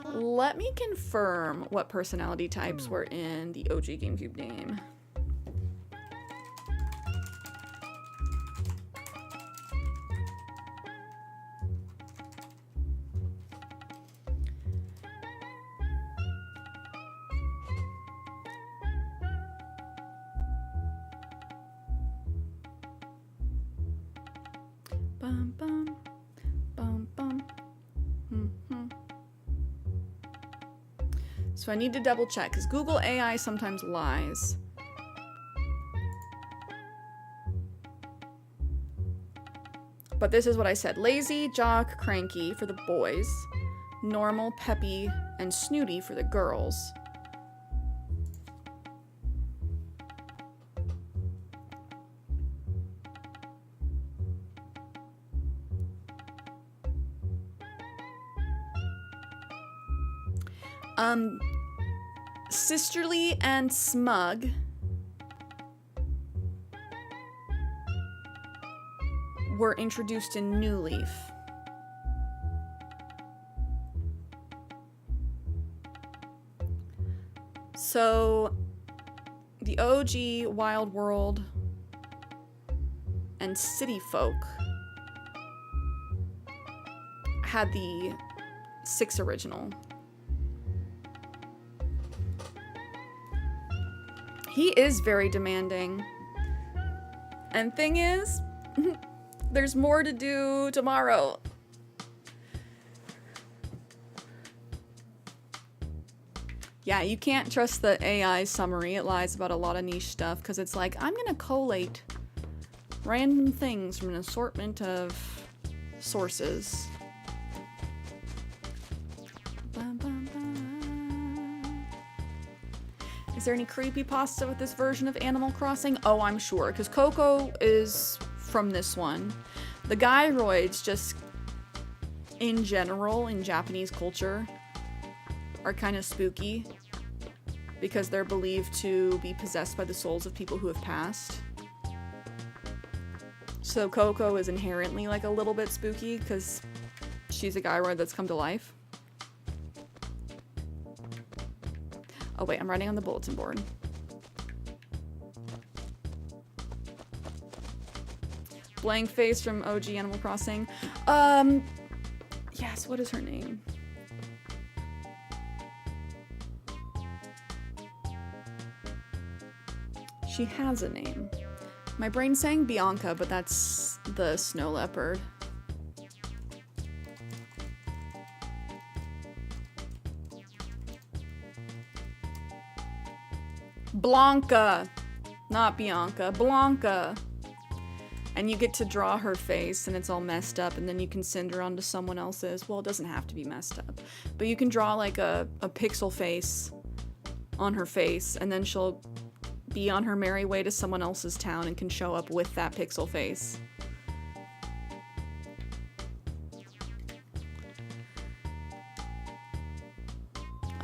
Let me confirm what personality types were in the OG GameCube game. Bum, bum, bum, bum. So I need to double check, because Google AI sometimes lies. But this is what I said. Lazy, jock, cranky for the boys. Normal, peppy, and snooty for the girls. Sisterly and smug were introduced in New Leaf. So the OG Wild World and City Folk had the 6 original. He is very demanding. And thing is, there's more to do tomorrow. Yeah, you can't trust the AI summary. It lies about a lot of niche stuff because it's like, I'm gonna collate random things from an assortment of sources. Is there any creepypasta with this version of Animal Crossing? Oh, I'm sure, because Coco is from this one. The gyroids, just in general, in Japanese culture, are kind of spooky because they're believed to be possessed by the souls of people who have passed. So Coco is inherently like a little bit spooky because she's a gyroid that's come to life. Oh wait, I'm writing on the bulletin board. Blank face from OG Animal Crossing. Yes, what is her name? She has a name. My brain's saying Bianca, but that's the snow leopard. Blanca, not Bianca, Blanca. And you get to draw her face and it's all messed up and then you can send her onto someone else's. Well, it doesn't have to be messed up, but you can draw like a pixel face on her face and then she'll be on her merry way to someone else's town and can show up with that pixel face.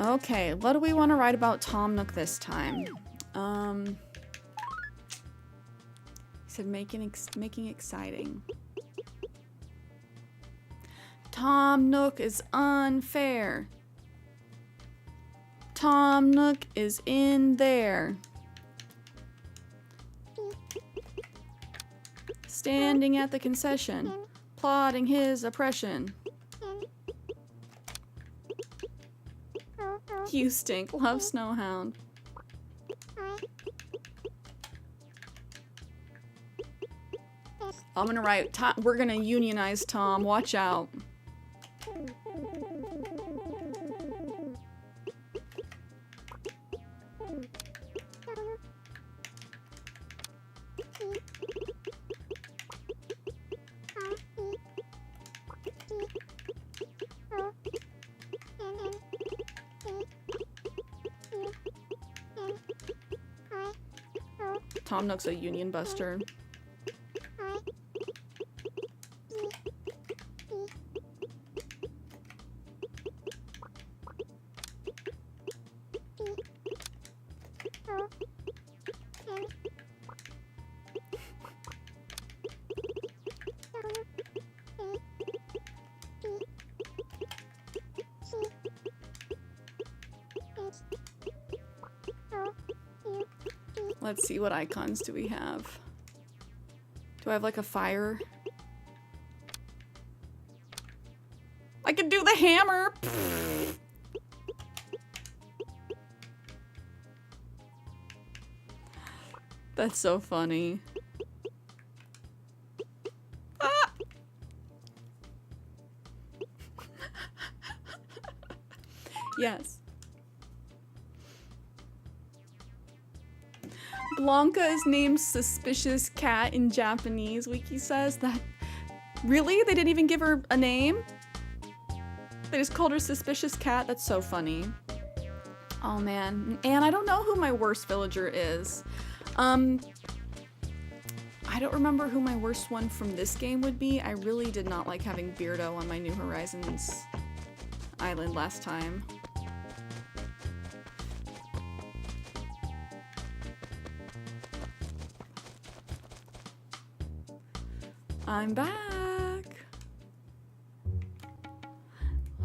Okay, what do we want to write about Tom Nook this time? He said making exciting. Tom Nook is unfair. Tom Nook is in there. Standing at the concession, plotting his oppression. You stink, love Snowhound. I'm gonna write, we're gonna unionize Tom, watch out. Tom Nook's a union buster. Let's see, what icons do we have? Do I have like a fire? I can do the hammer! That's so funny. Ah! Yes. Blanca is named Suspicious Cat in Japanese, Wiki says. That... Really? They didn't even give her a name? They just called her Suspicious Cat? That's so funny. Oh man. And I don't know who my worst villager is. I don't remember who my worst one from this game would be. I really did not like having Beardo on my New Horizons island last time. I'm back.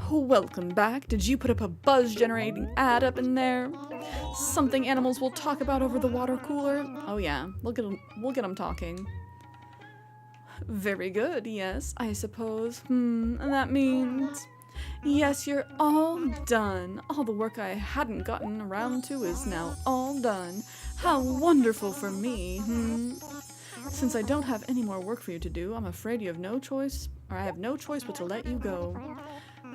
Oh, welcome back. Did you put up a buzz-generating ad up in there? Something animals will talk about over the water cooler? Oh yeah, we'll get them talking. Very good, yes, I suppose. And that means... Yes, you're all done. All the work I hadn't gotten around to is now all done. How wonderful for me, Since I don't have any more work for you to do, I'm afraid you have no choice, or I have no choice but to let you go.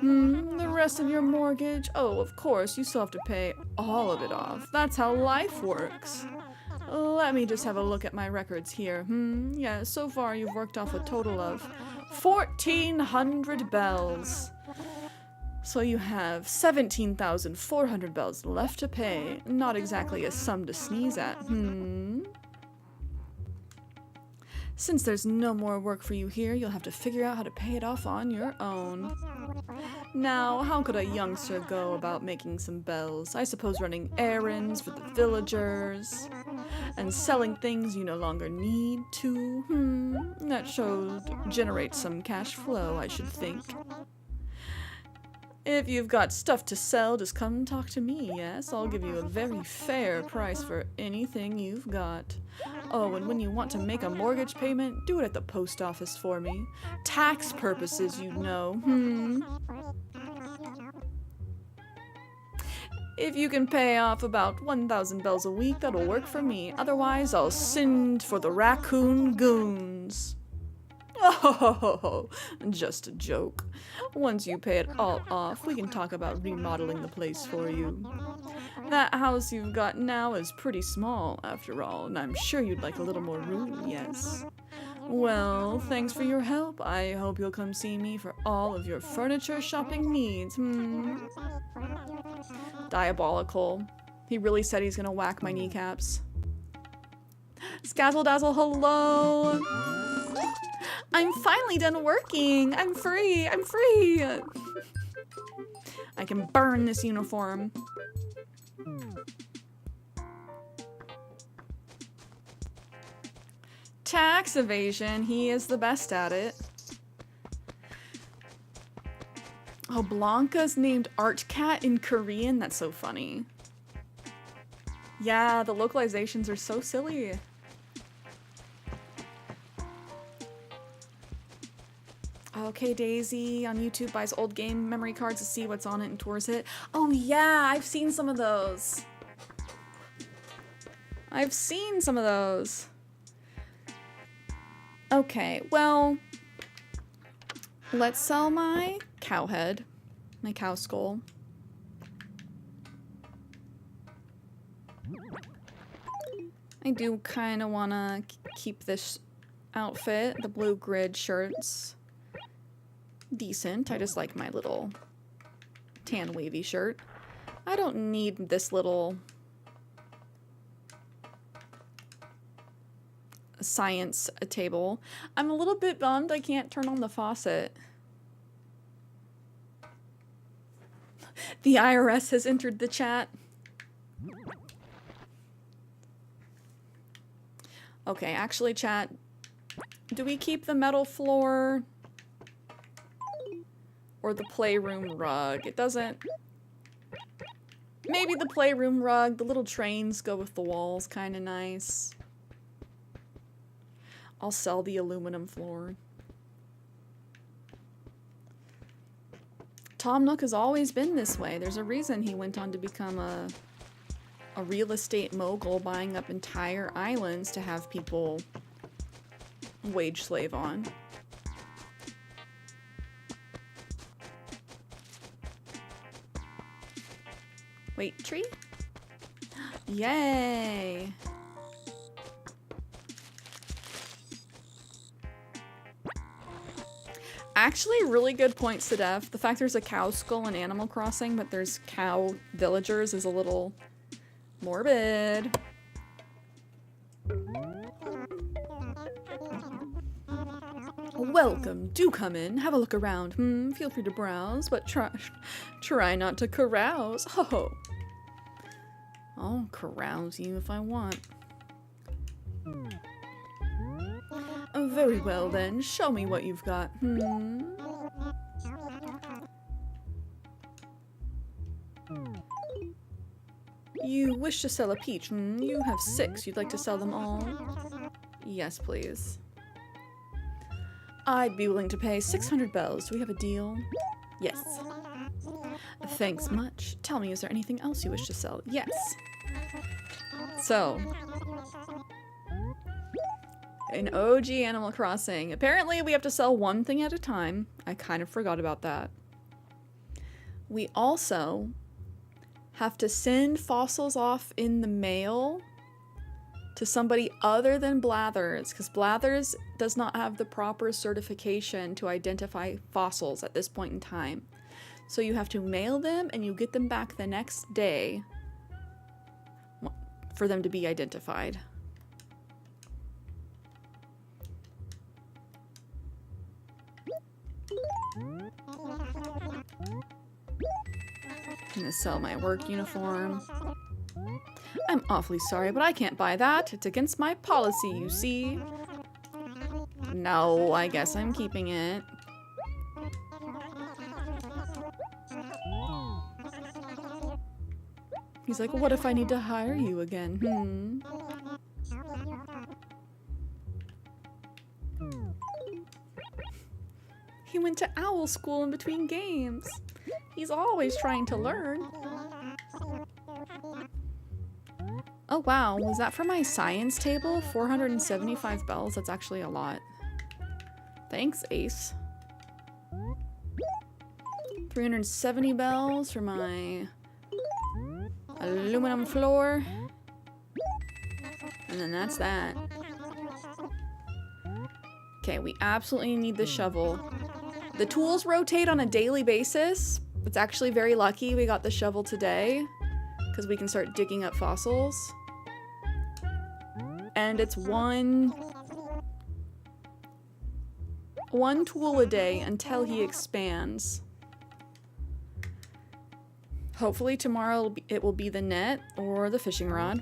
The rest of your mortgage? Oh, of course, you still have to pay all of it off. That's how life works. Let me just have a look at my records here. Yeah, so far you've worked off a total of 1,400 bells. So you have 17,400 bells left to pay. Not exactly a sum to sneeze at, Since there's no more work for you here, you'll have to figure out how to pay it off on your own. Now, how could a youngster go about making some bells? I suppose running errands for the villagers and selling things you no longer need to. That should generate some cash flow, I should think. If you've got stuff to sell, just come talk to me, yes? I'll give you a very fair price for anything you've got. Oh, and when you want to make a mortgage payment, do it at the post office for me. Tax purposes, you know. If you can pay off about 1,000 bells a week, that'll work for me. Otherwise, I'll send for the raccoon goons. Oh, just a joke. Once you pay it all off, we can talk about remodeling the place for you. That house you've got now is pretty small, after all, and I'm sure you'd like a little more room, yes? Well, thanks for your help. I hope you'll come see me for all of your furniture shopping needs, Diabolical. He really said he's gonna whack my kneecaps. Scazzle Dazzle, hello! I'm finally done working! I'm free! I'm free! I can burn this uniform. Tax evasion, he is the best at it. Oh, Blanca's named Art Cat in Korean? That's so funny. Yeah, the localizations are so silly. Okay, Daisy on YouTube buys old game memory cards to see what's on it and tours it. Oh yeah, I've seen some of those. I've seen some of those. Okay, well, let's sell my cow head, my cow skull. I do kind of want to keep this outfit, the blue grid shirts. Decent. I just like my little tan wavy shirt. I don't need this little science table. I'm a little bit bummed I can't turn on the faucet. The IRS has entered the chat. Okay, actually, chat, do we keep the metal floor or the playroom rug? It doesn't... Maybe the playroom rug. The little trains go with the walls. Kind of nice. I'll sell the aluminum floor. Tom Nook has always been this way. There's a reason he went on to become a real estate mogul, buying up entire islands to have people wage slave on. Wait, tree? Yay! Actually, really good points to Def. The fact there's a cow skull in Animal Crossing, but there's cow villagers is a little morbid. Welcome. Do come in. Have a look around. Feel free to browse, but try not to carouse. Oh. I'll carouse you if I want. Very well then. Show me what you've got. You wish to sell a peach. You have 6. You'd like to sell them all? Yes, please. I'd be willing to pay 600 bells. Do we have a deal? Yes. Thanks much. Tell me, is there anything else you wish to sell? Yes. So, in OG Animal Crossing, apparently we have to sell one thing at a time. I kind of forgot about that. We also have to send fossils off in the mail to somebody other than Blathers, because Blathers does not have the proper certification to identify fossils at this point in time. So you have to mail them and you get them back the next day for them to be identified. I'm gonna sell my work uniform. I'm awfully sorry, but I can't buy that. It's against my policy, you see. No, I guess I'm keeping it. He's like, what if I need to hire you again? He went to owl school in between games. He's always trying to learn. Oh wow, was that for my science table? 475 bells, that's actually a lot. Thanks, Ace. 370 bells for my aluminum floor. And then that's that. Okay, we absolutely need the shovel. The tools rotate on a daily basis. It's actually very lucky we got the shovel today, because we can start digging up fossils. And it's one tool a day until he expands. Hopefully tomorrow it will be the net or the fishing rod.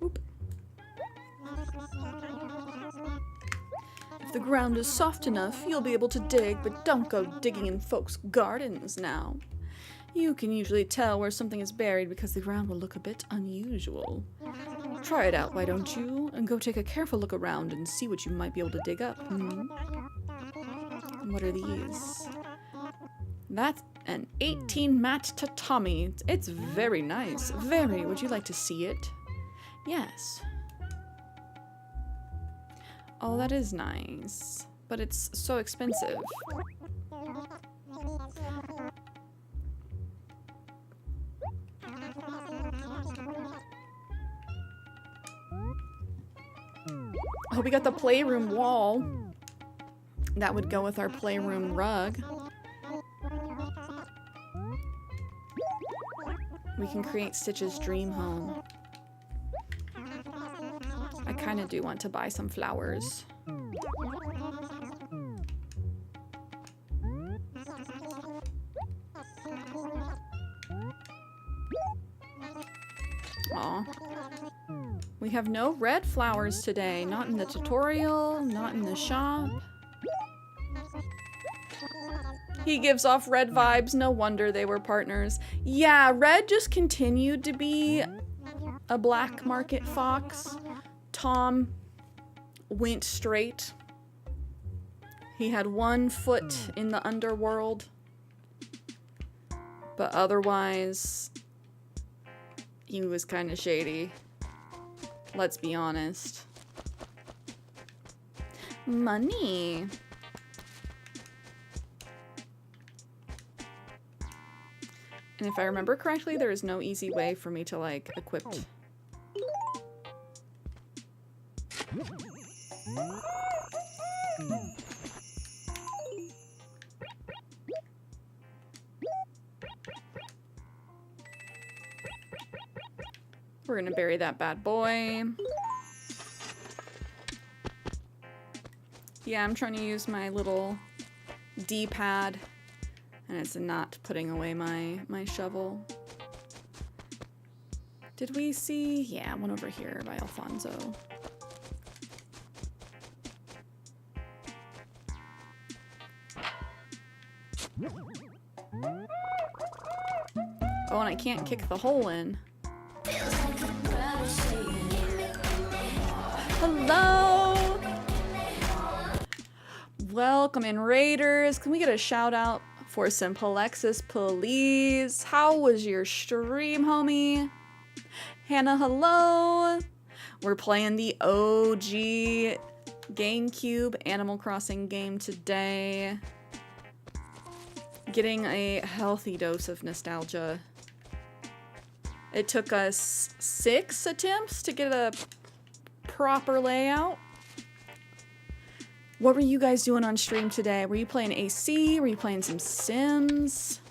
Oop. If the ground is soft enough, you'll be able to dig, but don't go digging in folks' gardens now. You can usually tell where something is buried because the ground will look a bit unusual. Try it out, why don't you? And go take a careful look around and see what you might be able to dig up. What are these? That's an 18 mat tatami. It's very nice. Very. Would you like to see it? Yes. Oh, that is nice. But it's so expensive. Oh, we got the playroom wall. That would go with our playroom rug. We can create Stitch's dream home. I kind of do want to buy some flowers. Aw. We have no red flowers today. Not in the tutorial, not in the shop. He gives off red vibes. No wonder they were partners. Yeah, red just continued to be a black market fox. Tom went straight. He had one foot in the underworld. But otherwise, he was kind of shady. Let's be honest. Money. And if I remember correctly, there is no easy way for me to, like, equip. We're gonna bury that bad boy. Yeah, I'm trying to use my little D-pad. And it's not putting away my shovel. Did we see? Yeah, one over here by Alfonso. Oh, and I can't kick the hole in. Hello! Welcome in, Raiders. Can we get a shout out for Simpalexis, please? How was your stream, homie? Hannah, hello! We're playing the OG GameCube Animal Crossing game today. Getting a healthy dose of nostalgia. It took us 6 attempts to get a proper layout. What were you guys doing on stream today? Were you playing AC? Were you playing some Sims?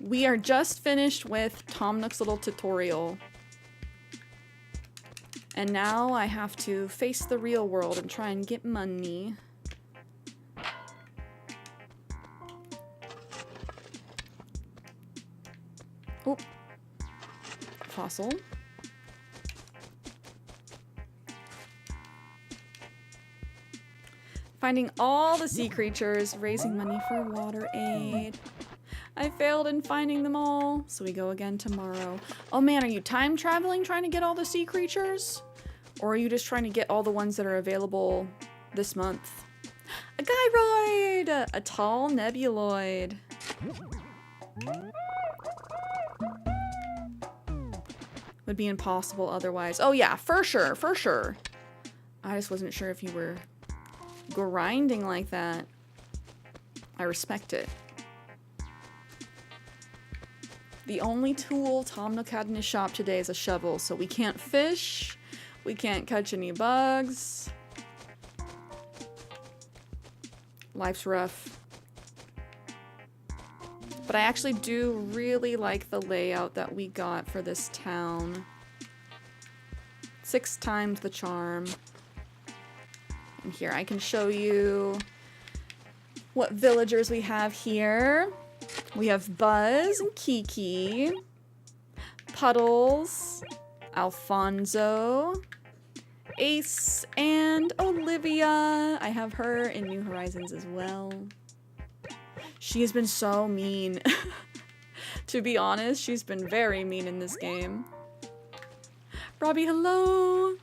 We are just finished with Tom Nook's little tutorial. And now I have to face the real world and try and get money. Oh. Fossil. Finding all the sea creatures, raising money for water aid. I failed in finding them all, so we go again tomorrow. Oh man, are you time traveling trying to get all the sea creatures? Or are you just trying to get all the ones that are available this month? A gyroid! A tall nebuloid. Would be impossible otherwise. Oh yeah, for sure, for sure. I just wasn't sure if you were grinding like that. I respect it. The only tool Tom Nook had in his shop today is a shovel, so we can't fish, we can't catch any bugs. Life's rough. But I actually do really like the layout that we got for this town. 6 times the charm. And here I can show you what villagers we have here. We have Buzz and Kiki, Puddles, Alfonso, Ace, and Olivia. I have her in New Horizons as well. She has been so mean. To be honest, she's been very mean in this game. Robbie, hello!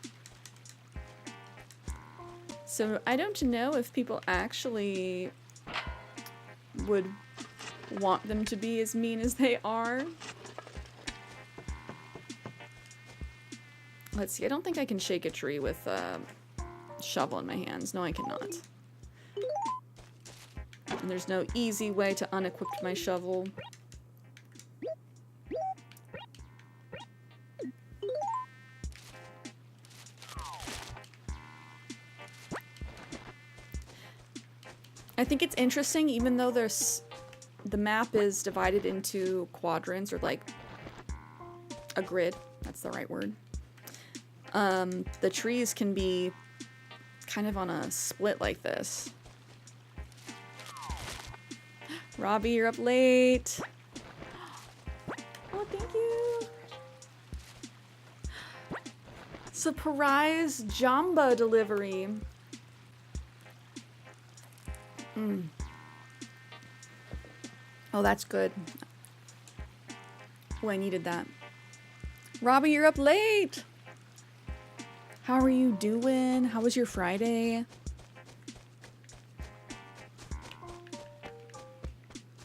So I don't know if people actually would want them to be as mean as they are. Let's see, I don't think I can shake a tree with a shovel in my hands. No, I cannot. And there's no easy way to unequip my shovel. I think it's interesting, even though the map is divided into quadrants, or like a grid, that's the right word. The trees can be kind of on a split like this. Robbie, you're up late. Oh, thank you. Surprise Jamba delivery. Oh, that's good. Oh, I needed that. Robbie, you're up late. How are you doing? How was your Friday?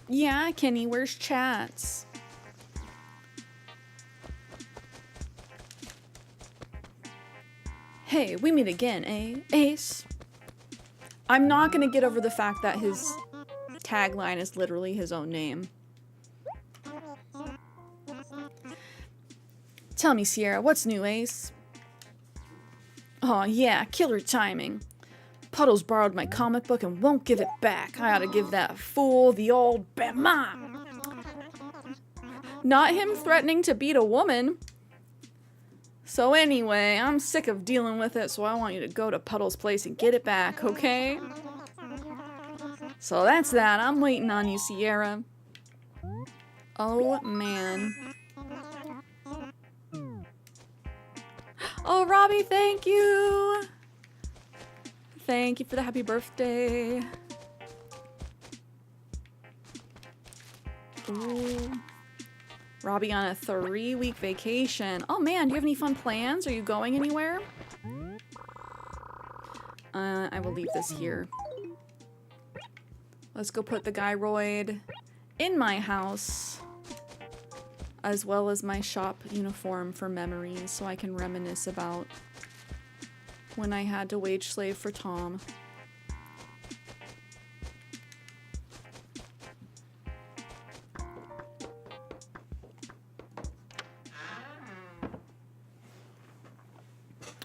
Yeah, Kenny, where's chats? Hey, we meet again, eh, Ace? I'm not gonna get over the fact that his tagline is literally his own name. Tell me, Cierra, what's new, Ace? Oh yeah, killer timing. Puddles borrowed my comic book and won't give it back. I ought to give that fool the old bama. Not him threatening to beat a woman. So anyway, I'm sick of dealing with it, so I want you to go to Puddles' place and get it back, okay? So that's that. I'm waiting on you, Cierra. Oh, man. Oh, Robbie, thank you! Thank you for the happy birthday. Ooh. Robbie on a 3-week vacation. Oh man, do you have any fun plans? Are you going anywhere? I will leave this here. Let's go put the gyroid in my house, as well as my shop uniform for memories, so I can reminisce about when I had to wage slave for Tom.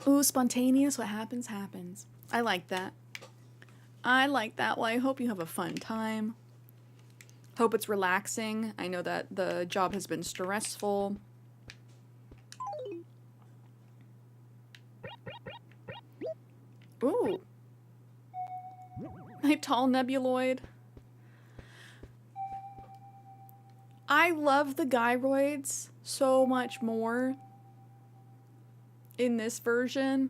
Ooh, spontaneous. What happens, happens. I like that. I like that. Well, I hope you have a fun time. Hope it's relaxing. I know that the job has been stressful. Ooh. My tall nebuloid. I love the gyroids so much more in this version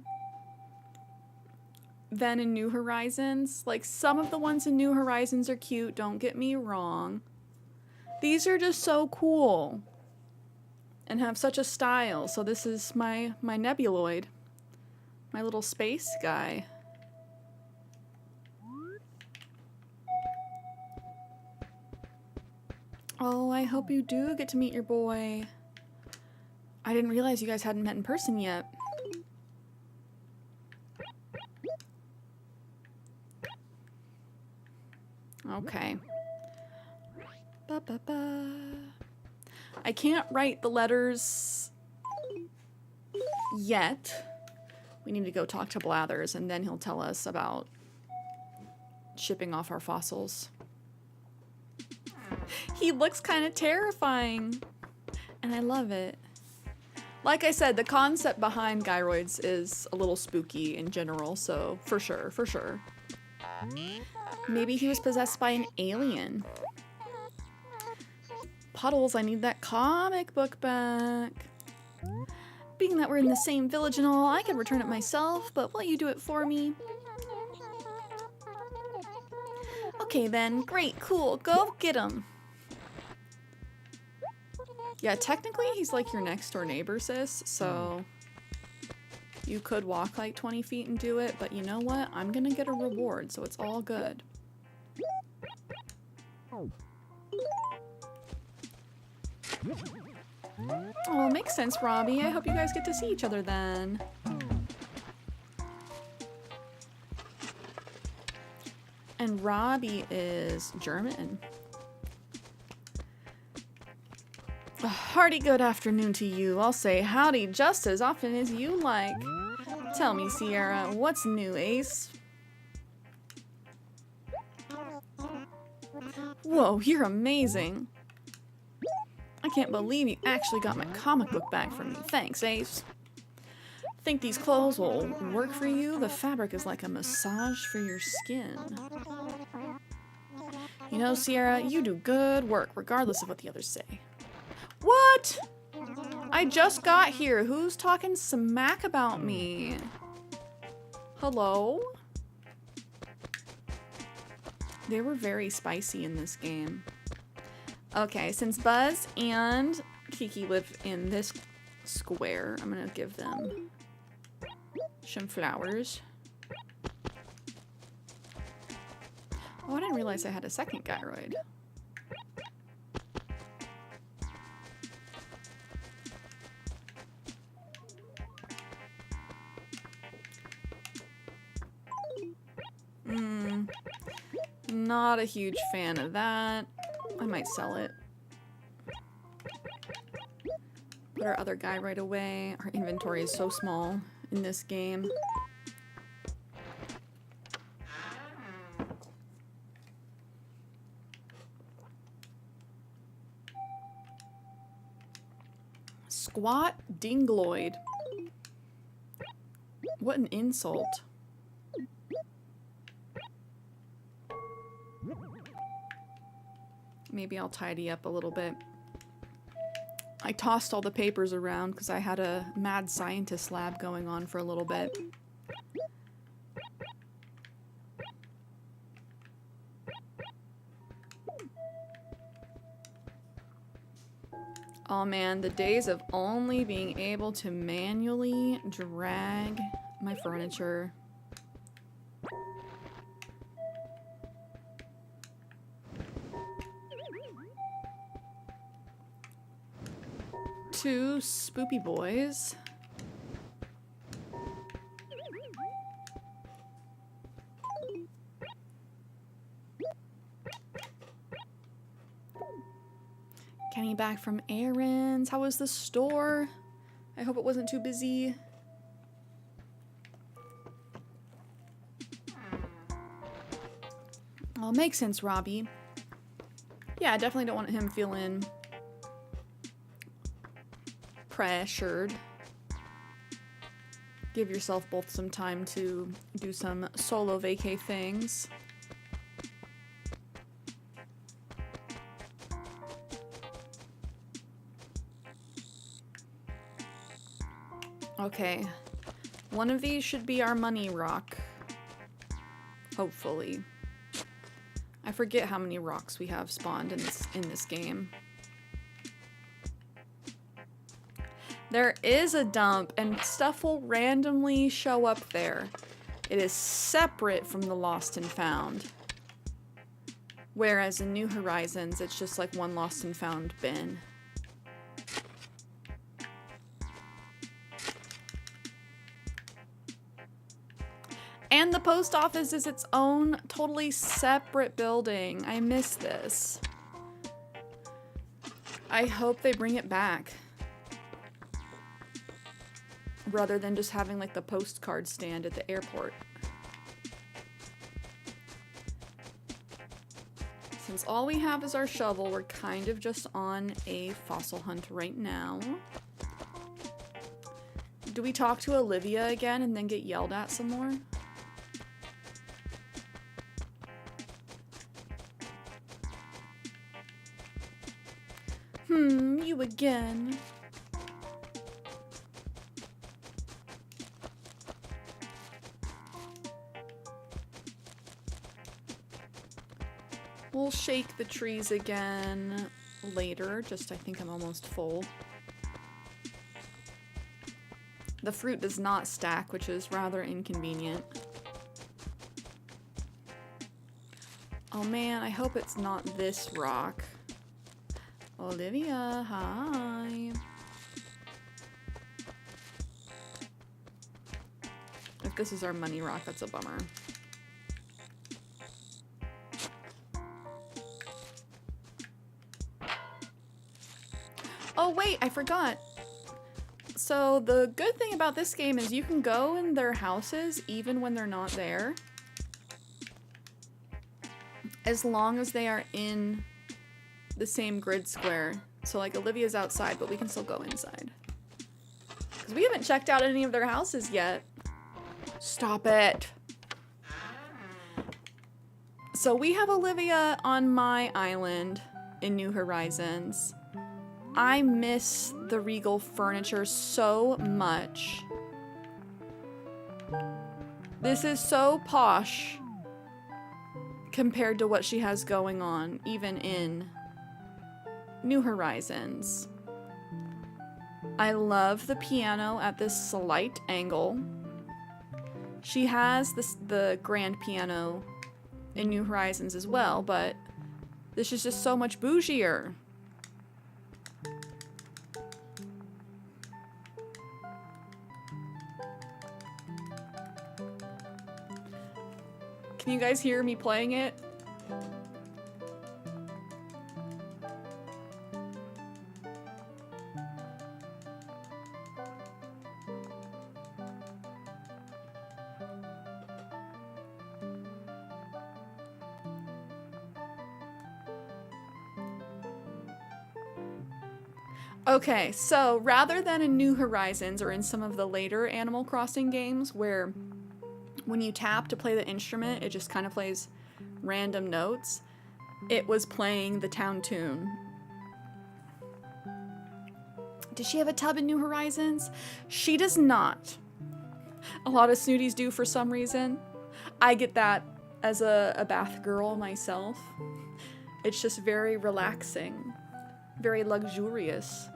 than in New Horizons. Like, some of the ones in New Horizons are cute, don't get me wrong. These are just so cool and have such a style. So this is my nebuloid, my little space guy. Oh, I hope you do get to meet your boy. I didn't realize you guys hadn't met in person yet. Okay. Ba, ba, ba. I can't write the letters yet. We need to go talk to Blathers, and then he'll tell us about shipping off our fossils. He looks kind of terrifying, and I love it. Like I said, the concept behind gyroids is a little spooky in general, so for sure, for sure. Maybe he was possessed by an alien. Puddles, I need that comic book back. Being that we're in the same village and all, I could return it myself, but will you do it for me? Okay then, great, cool, go get him. Yeah, technically he's like your next door neighbor, sis, so you could walk like 20 feet and do it, but you know what? I'm gonna get a reward, so it's all good. Oh, makes sense, Robbie. I hope you guys get to see each other then. And Robbie is German. A hearty good afternoon to you. I'll say howdy just as often as you like. Tell me, Cierra, what's new, Ace? Whoa, you're amazing. I can't believe you actually got my comic book back from me. Thanks, Ace. Think these clothes will work for you? The fabric is like a massage for your skin. You know, Cierra, you do good work, regardless of what the others say. What? I just got here. Who's talking smack about me? Hello? They were very spicy in this game. Okay, since Buzz and Kiki live in this square, I'm gonna give them some flowers. Oh, I didn't realize I had a second gyroid. Not a huge fan of that. I might sell it. Put our other guy right away. Our inventory is so small in this game. Squat dingloid. What an insult. Maybe I'll tidy up a little bit. I tossed all the papers around because I had a mad scientist lab going on for a little bit. Oh man, the days of only being able to manually drag my furniture. Two spoopy boys. Getting back from errands. How was the store? I hope it wasn't too busy. Oh, makes sense, Robbie. Yeah, I definitely don't want him feeling pressured. Give yourself both some time to do some solo vacay things. Okay, one of these should be our money rock. Hopefully. I forget how many rocks we have spawned in this game. There is a dump, and stuff will randomly show up there. It is separate from the Lost and Found. Whereas in New Horizons, it's just like one Lost and Found bin. And the post office is its own totally separate building. I miss this. I hope they bring it back. Rather than just having like the postcard stand at the airport. Since all we have is our shovel, we're kind of just on a fossil hunt right now. Do we talk to Olivia again and then get yelled at some more? You again. We'll shake the trees again later, I think I'm almost full. The fruit does not stack, which is rather inconvenient. Oh man, I hope it's not this rock. Olivia, hi. If this is our money rock, that's a bummer. Oh wait, I forgot. So the good thing about this game is you can go in their houses even when they're not there. As long as they are in the same grid square. So like Olivia's outside, but we can still go inside. Because we haven't checked out any of their houses yet. Stop it. So we have Olivia on my island in New Horizons. I miss the Regal furniture so much. This is so posh compared to what she has going on, even in New Horizons. I love the piano at this slight angle. She has the grand piano in New Horizons as well, but this is just so much bougier. Can you guys hear me playing it? Okay, so rather than in New Horizons or in some of the later Animal Crossing games where when you tap to play the instrument, it just kind of plays random notes, it was playing the town tune. Does she have a tub in New Horizons? She does not. A lot of snooties do for some reason. I get that as a bath girl myself. It's just very relaxing, very luxurious.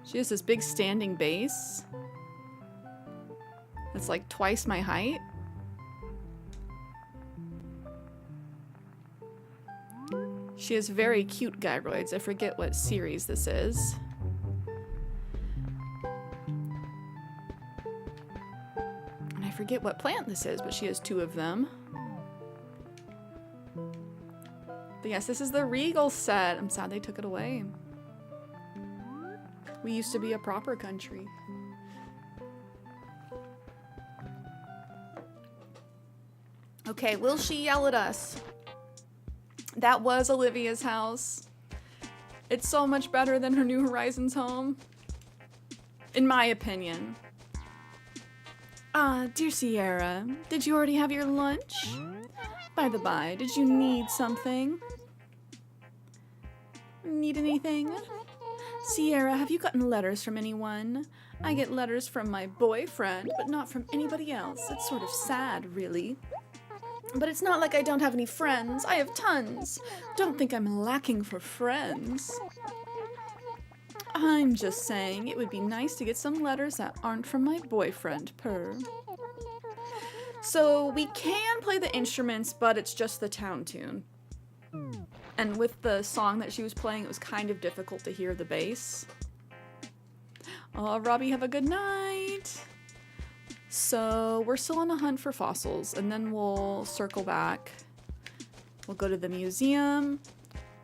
She has this big standing base. It's like twice my height. She has very cute gyroids. I forget what series this is. And I forget what plant this is, but she has 2 of them. But yes, this is the Regal set. I'm sad they took it away. We used to be a proper country. Okay, will she yell at us? That was Olivia's house. It's so much better than her New Horizons home. In my opinion. Dear Cierra, did you already have your lunch? By the by, did you need something? Need anything? Cierra, have you gotten letters from anyone? I get letters from my boyfriend, but not from anybody else. It's sort of sad, really. But it's not like I don't have any friends. I have tons. Don't think I'm lacking for friends. I'm just saying, it would be nice to get some letters that aren't from my boyfriend, purr. So we can play the instruments, but it's just the town tune. And with the song that she was playing, it was kind of difficult to hear the bass. Oh, Robbie, have a good night. So we're still on a hunt for fossils, and then we'll circle back. We'll go to the museum.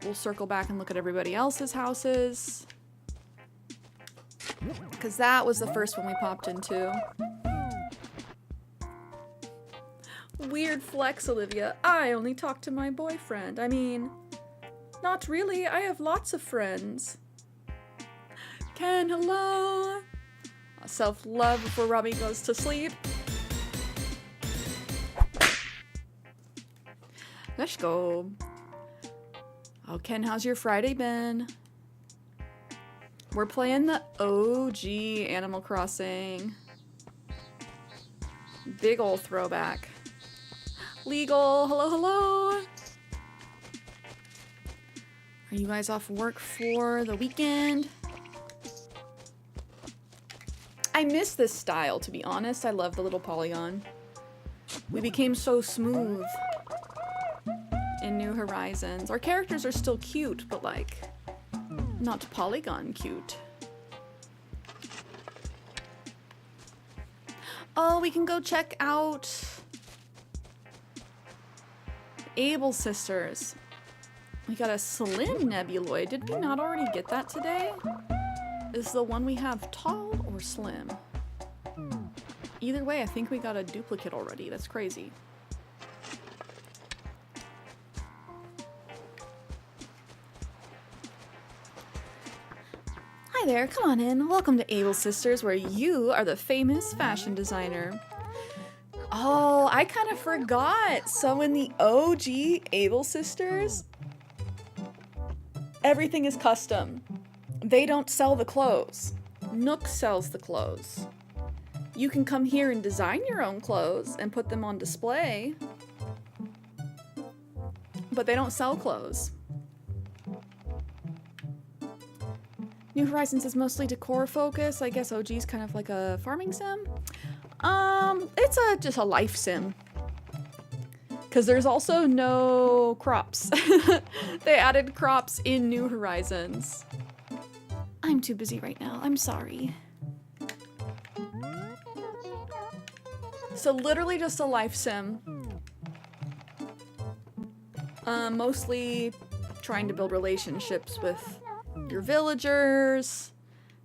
We'll circle back and look at everybody else's houses. Because that was the first one we popped into. Weird flex, Olivia. I only talk to my boyfriend. I mean, not really. I have lots of friends. Ken, hello. Self-love before Robbie goes to sleep. Let's go. Oh, Ken, how's your Friday been? We're playing the OG Animal Crossing. Big ol' throwback. Legal, hello, hello. Are you guys off work for the weekend? I miss this style, to be honest. I love the little polygon. We became so smooth in New Horizons. Our characters are still cute, but like, not polygon cute. Oh, we can go check out Able Sisters. We got a Slim Nebuloid. Did we not already get that today? Is the one we have tall or slim? Either way, I think we got a duplicate already. That's crazy. Hi there, come on in. Welcome to Able Sisters, where you are the famous fashion designer. Oh, I kind of forgot. So in the OG Able Sisters, everything is custom. They don't sell the clothes. Nook sells the clothes. You can come here and design your own clothes and put them on display, but they don't sell clothes. New Horizons is mostly decor focus. I guess OG's kind of like a farming sim. It's just a life sim. Because there's also no crops. They added crops in New Horizons. I'm too busy right now. I'm sorry. So literally just a life sim. Mostly trying to build relationships with your villagers,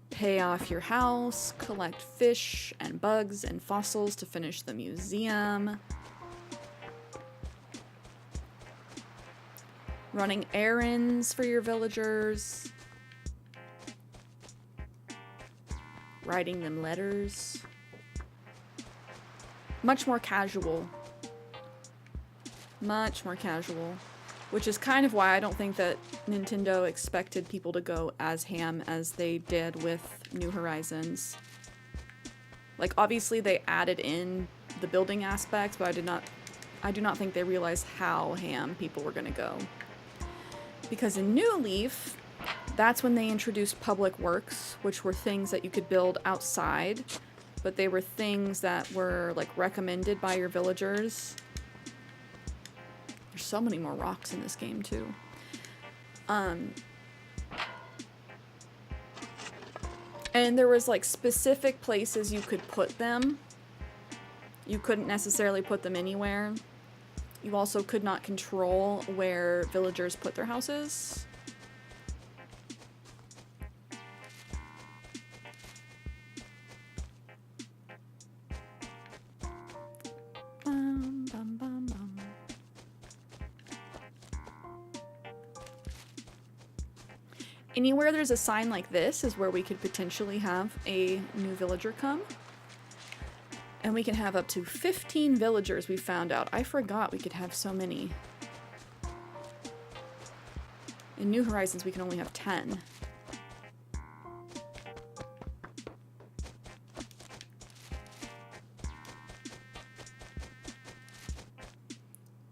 pay off your house, collect fish and bugs and fossils to finish the museum. Running errands for your villagers. Writing them letters. Much more casual. Much more casual. Which is kind of why I don't think that Nintendo expected people to go as ham as they did with New Horizons. Like, obviously they added in the building aspects, but I do not think they realized how ham people were gonna go. Because in New Leaf, That's when they introduced public works, which were things that you could build outside, but they were things that were like recommended by your villagers. There's so many more rocks in this game too. And there was like specific places you could put them. You couldn't necessarily put them anywhere. You also could not control where villagers put their houses. Bum, bum, bum, bum. Anywhere there's a sign like this is where we could potentially have a new villager come. And we can have up to 15 villagers, we found out. I forgot we could have so many. In New Horizons, we can only have 10.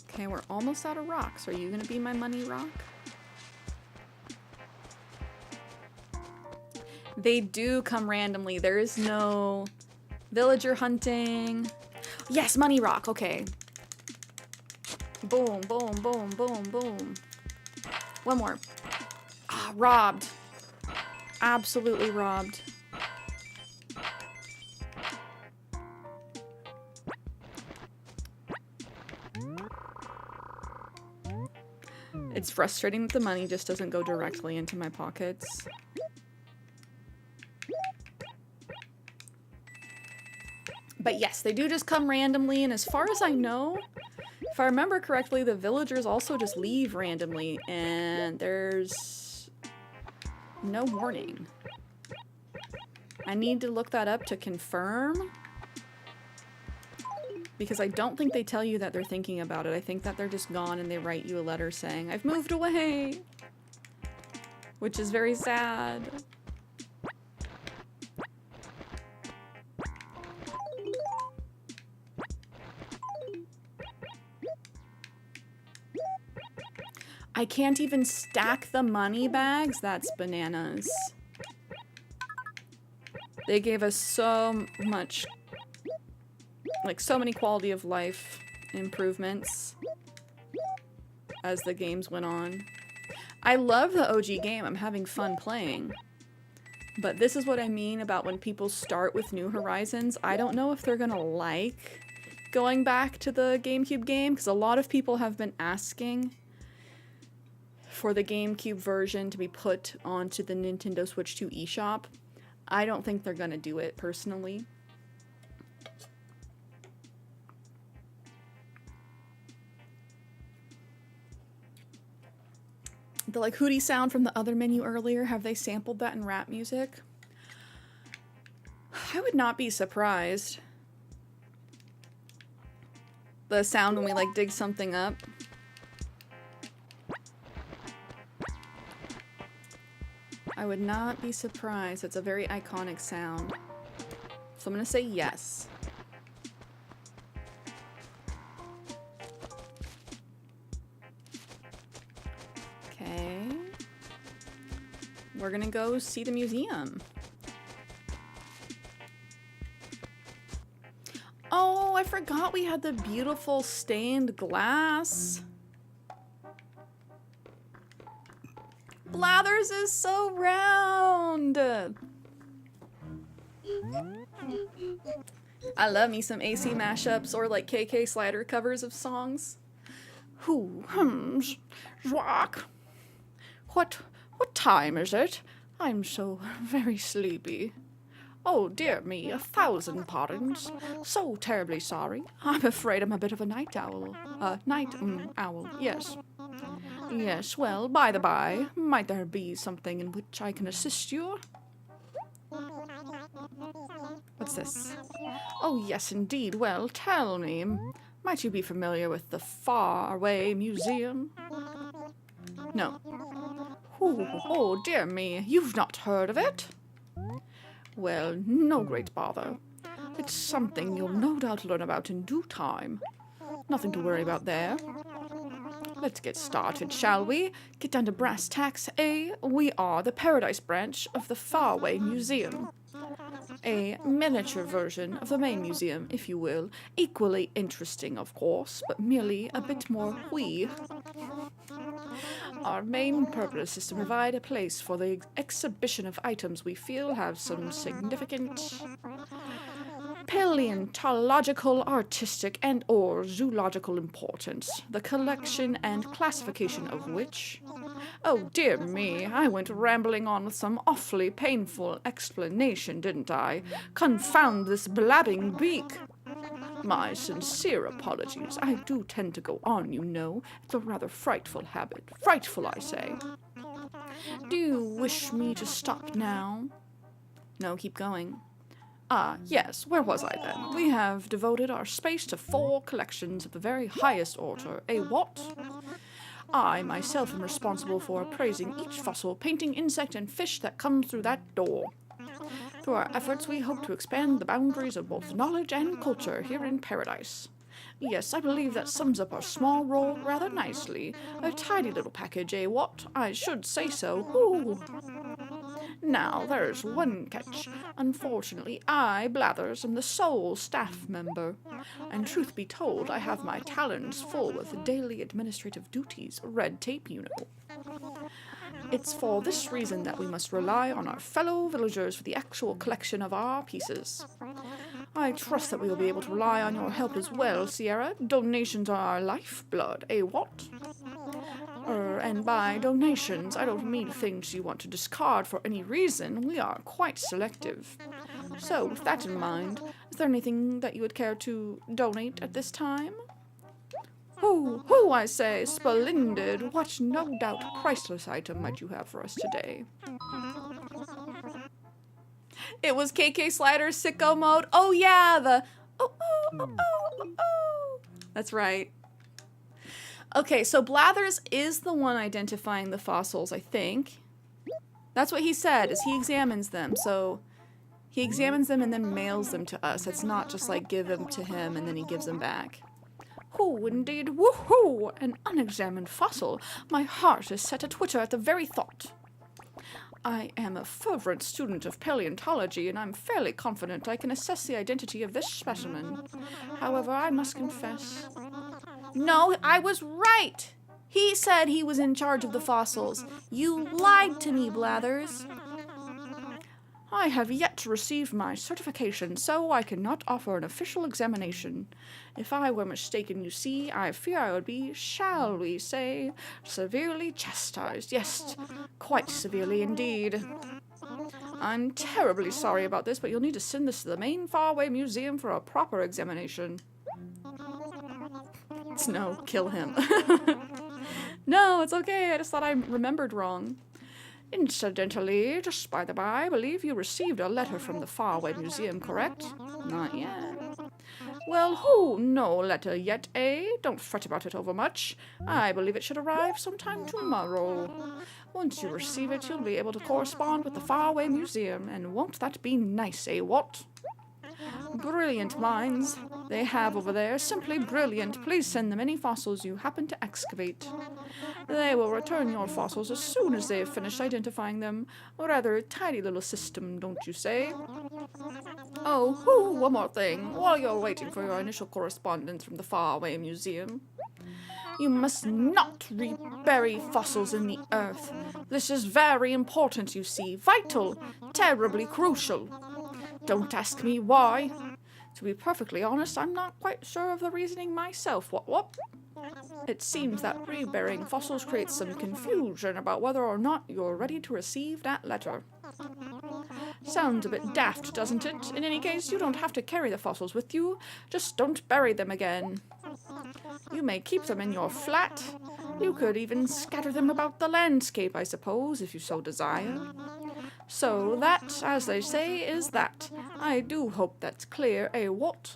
Okay, we're almost out of rocks. Are you gonna be my money rock? They do come randomly. There is no villager hunting. Yes, money rock. Okay. Boom, boom, boom, boom, boom. One more. Ah, robbed. Absolutely robbed. It's frustrating that the money just doesn't go directly into my pockets. But yes, they do just come randomly, and as far as I know, if I remember correctly, the villagers also just leave randomly, and there's no warning. I need to look that up to confirm, because I don't think they tell you that they're thinking about it. I think that they're just gone and they write you a letter saying, "I've moved away," which is very sad. I can't even stack the money bags? That's bananas. They gave us so much, like so many quality of life improvements as the games went on. I love the OG game. I'm having fun playing. But this is what I mean about when people start with New Horizons. I don't know if they're gonna like going back to the GameCube game, because a lot of people have been asking for the GameCube version to be put onto the Nintendo Switch 2 eShop. I don't think they're gonna do it, personally. The like hootie sound from the other menu earlier, have they sampled that in rap music? I would not be surprised. The sound when we like dig something up. I would not be surprised. It's a very iconic sound. So I'm gonna say yes. Okay. We're gonna go see the museum. Oh, I forgot we had the beautiful stained glass. Blathers is so round. I love me some AC mashups or like KK Slider covers of songs. Who hums, Jock? What time is it? I'm so very sleepy. Oh dear me, 1,000 pardons. So terribly sorry. I'm afraid I'm a bit of a night owl. Owl, yes. Yes, well, by the by, might there be something in which I can assist you? What's this? Oh, yes, indeed. Well, tell me, might you be familiar with the Faraway Museum? No. Oh, dear me, you've not heard of it? Well, no great bother. It's something you'll no doubt learn about in due time. Nothing to worry about there. let's get started, shall we? Get down to brass tacks, eh? We are the Paradise branch of the Faraway Museum. A miniature version of the main museum, if you will. Equally interesting, of course, but merely a bit more wee. Our main purpose is to provide a place for the exhibition of items we feel have some significant paleontological, artistic, and/or zoological importance, the collection and classification of which... Oh, dear me, I went rambling on with some awfully painful explanation, didn't I? Confound this blabbing beak! My sincere apologies. I do tend to go on, you know. It's a rather frightful habit. Frightful, I say. Do you wish me to stop now? No, keep going. Ah, yes, where was I then? We have devoted our space to 4 collections of the very highest order. A what? I myself am responsible for appraising each fossil, painting, insect, and fish that comes through that door. Through our efforts, we hope to expand the boundaries of both knowledge and culture here in Paradise. Yes, I believe that sums up our small role rather nicely. A tidy little package, eh, what? I should say so. Ooh. Now, there's one catch. Unfortunately, I, Blathers, am the sole staff member. And truth be told, I have my talons full with daily administrative duties, red tape, you know. It's for this reason that we must rely on our fellow villagers for the actual collection of our pieces. I trust that we will be able to rely on your help as well, Cierra. Donations are our lifeblood, eh, what? And by donations, I don't mean things you want to discard for any reason. We are quite selective. So, with that in mind, is there anything that you would care to donate at this time? Who, I say, splendid. What no doubt priceless item might you have for us today? It was KK Slider's sicko mode. Oh yeah, the oh. That's right. Okay, so Blathers is the one identifying the fossils, I think. That's what he said, is he examines them. So he examines them and then mails them to us. It's not just like give them to him and then he gives them back. Who indeed, woohoo! An unexamined fossil. My heart is set a-twitter at the very thought. I am a fervent student of paleontology, and I'm fairly confident I can assess the identity of this specimen. However, I must confess... No, I was right! He said he was in charge of the fossils. You lied to me, Blathers. I have yet to receive my certification, so I cannot offer an official examination. If I were mistaken, you see, I fear I would be, shall we say, severely chastised. Yes, quite severely indeed. I'm terribly sorry about this, but you'll need to send this to the main Faraway Museum for a proper examination. No, kill him. No, it's okay, I just thought I remembered wrong. Incidentally, just by the by, I believe you received a letter from the Faraway Museum, correct? Not yet. Well, no letter yet, eh? Don't fret about it overmuch. I believe it should arrive sometime tomorrow. Once you receive it, you'll be able to correspond with the Faraway Museum, and won't that be nice, eh, what? Brilliant minds they have over there, simply brilliant. Please send them any fossils you happen to excavate. They will return your fossils as soon as they have finished identifying them. A rather tidy little system, don't you say? Oh, one more thing. While you're waiting for your initial correspondence from the Faraway Museum, you must not rebury fossils in the earth. This is very important, you see. Vital. Terribly crucial. Don't ask me why. To be perfectly honest, I'm not quite sure of the reasoning myself. What? It seems that reburying fossils creates some confusion about whether or not you're ready to receive that letter. Sounds a bit daft, doesn't it? In any case, you don't have to carry the fossils with you. Just don't bury them again. You may keep them in your flat. You could even scatter them about the landscape, I suppose, if you so desire. So that, as they say, is that. I do hope that's clear, eh, what?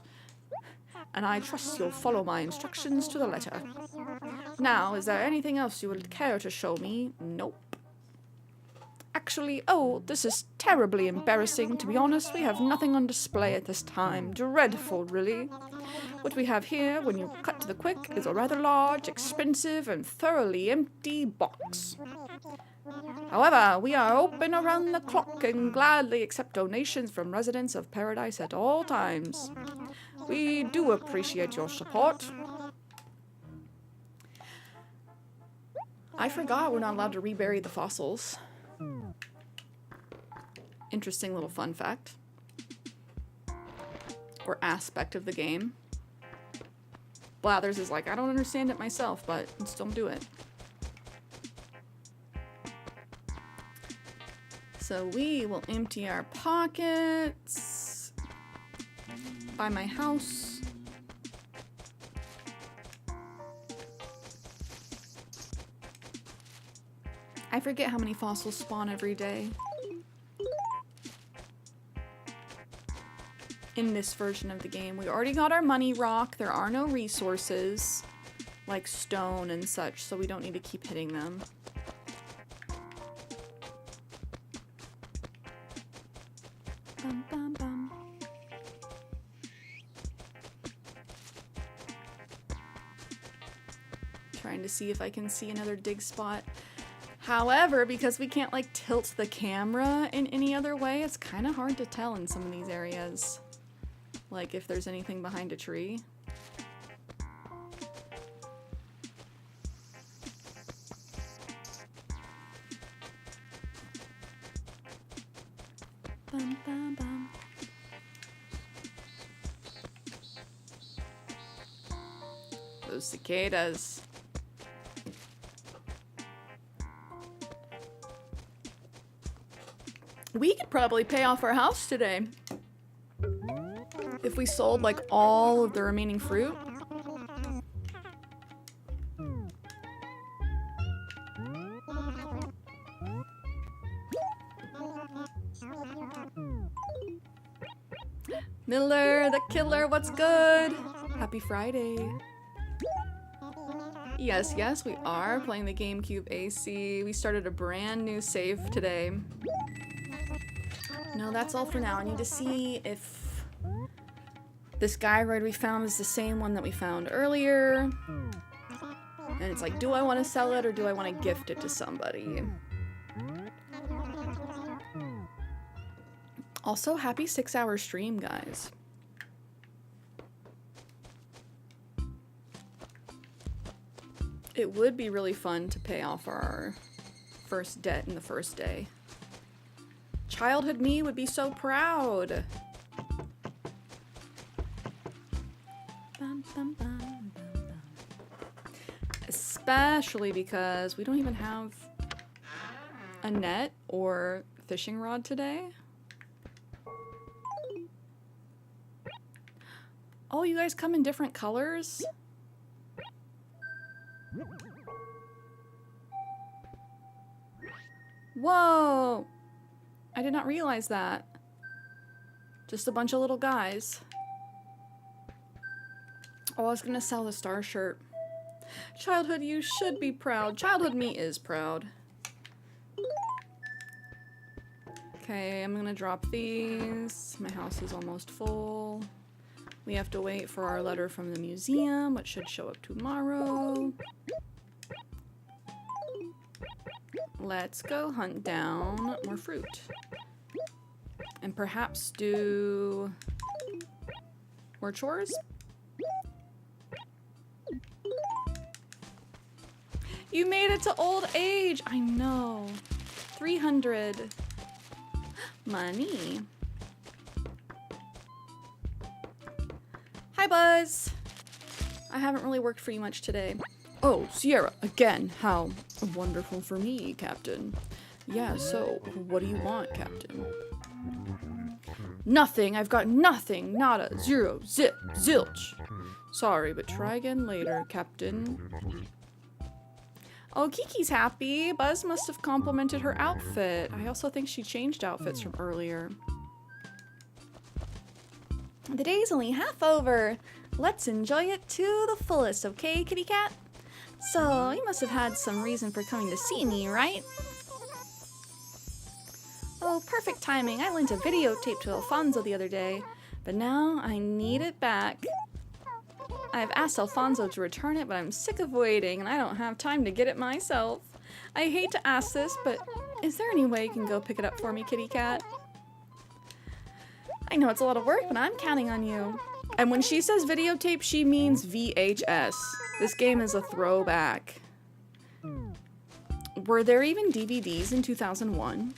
And I trust you'll follow my instructions to the letter. Now, is there anything else you would care to show me? Nope. Actually, oh, this is terribly embarrassing. To be honest, we have nothing on display at this time. Dreadful, really. What we have here, when you cut to the quick, is a rather large, expensive, and thoroughly empty box. However, we are open around the clock and gladly accept donations from residents of Paradise at all times. We do appreciate your support. I forgot we're not allowed to rebury the fossils. Interesting little fun fact. Or aspect of the game. Blathers is like, I don't understand it myself, but let's still do it. So we will empty our pockets. Buy my house. I forget how many fossils spawn every day. In this version of the game. We already got our money rock. There are no resources like stone and such, so we don't need to keep hitting them. Bum, bum, bum. Trying to see if I can see another dig spot. However, because we can't like tilt the camera in any other way, it's kind of hard to tell in some of these areas. Like if there's anything behind a tree. Bum, bum, bum. Those cicadas. We could probably pay off our house today. If we sold like all of the remaining fruit. Miller, the killer, what's good? Happy Friday. Yes, yes, we are playing the GameCube AC. We started a brand new save today. No, that's all for now. I need to see if this gyroid we found is the same one that we found earlier. And it's like, do I want to sell it or do I want to gift it to somebody? Also, happy 6-hour stream, guys. It would be really fun to pay off our first debt in the first day. Childhood me would be so proud. Bum, bum, bum, bum, bum. Especially because we don't even have a net or fishing rod today. Oh, you guys come in different colors? Whoa! I did not realize that. Just a bunch of little guys. Oh, I was gonna sell the star shirt. Childhood, you should be proud. Childhood me is proud. Okay, I'm gonna drop these. My house is almost full. We have to wait for our letter from the museum, which should show up tomorrow. Let's go hunt down more fruit. And perhaps do more chores? You made it to old age! I know. 300. Money. Hi, Buzz. I haven't really worked for you much today. Oh, Cierra, again. How wonderful for me, Captain. Yeah, so, what do you want, Captain? Nothing. I've got nothing. Nada. Zero. Zip. Zilch. Sorry, but try again later, Captain. Oh, Kiki's happy. Buzz must have complimented her outfit. I also think she changed outfits from earlier. The day's only half over. Let's enjoy it to the fullest, okay, kitty cat? So, you must have had some reason for coming to see me, right? Oh, perfect timing. I lent a videotape to Alfonso the other day, but now I need it back. I've asked Alfonso to return it, but I'm sick of waiting, and I don't have time to get it myself. I hate to ask this, but is there any way you can go pick it up for me, kitty cat? I know it's a lot of work, but I'm counting on you. And when she says videotape, she means VHS. This game is a throwback. Were there even DVDs in 2001?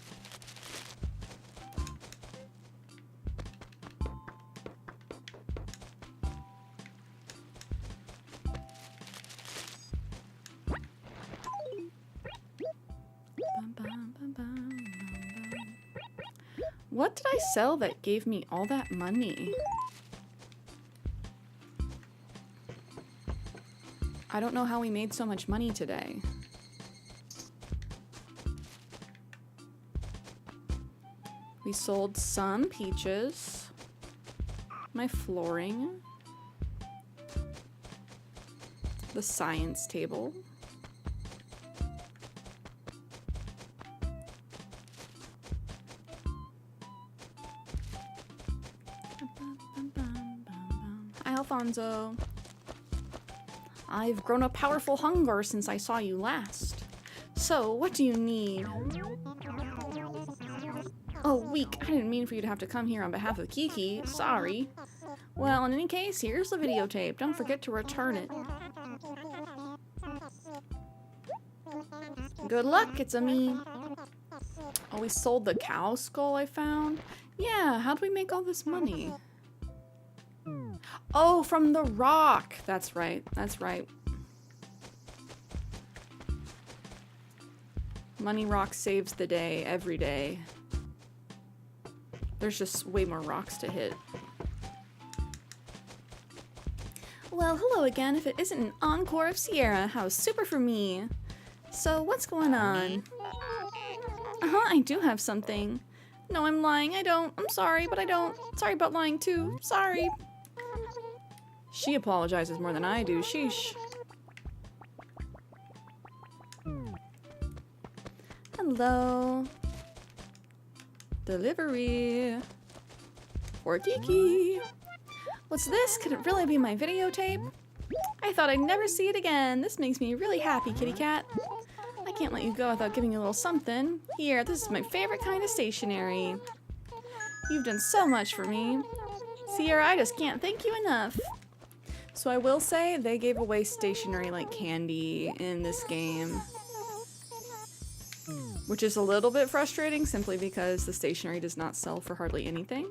What did I sell that gave me all that money? I don't know how we made so much money today. We sold some peaches, my flooring, the science table, hi Alfonso. I've grown a powerful hunger since I saw you last. So, what do you need? Oh, weak. I didn't mean for you to have to come here on behalf of Kiki. Sorry. Well, in any case, here's the videotape. Don't forget to return it. Good luck, it's a me. Oh, we sold the cow skull I found? Yeah, how'd we make all this money? Oh, from the rock. That's right. That's right. Money rock saves the day every day. There's just way more rocks to hit. Well, hello again. If it isn't an encore of Cierra, how super for me. So, what's going on? I do have something. No, I'm lying. I don't. I'm sorry, but I don't. Sorry about lying too. Sorry. She apologizes more than I do. Sheesh. Hello. Delivery. For Kiki. What's this? Could it really be my videotape? I thought I'd never see it again. This makes me really happy, kitty cat. I can't let you go without giving you a little something. Here, this is my favorite kind of stationery. You've done so much for me. Cierra, I just can't thank you enough. So I will say they gave away stationery like candy in this game, which is a little bit frustrating simply because the stationery does not sell for hardly anything.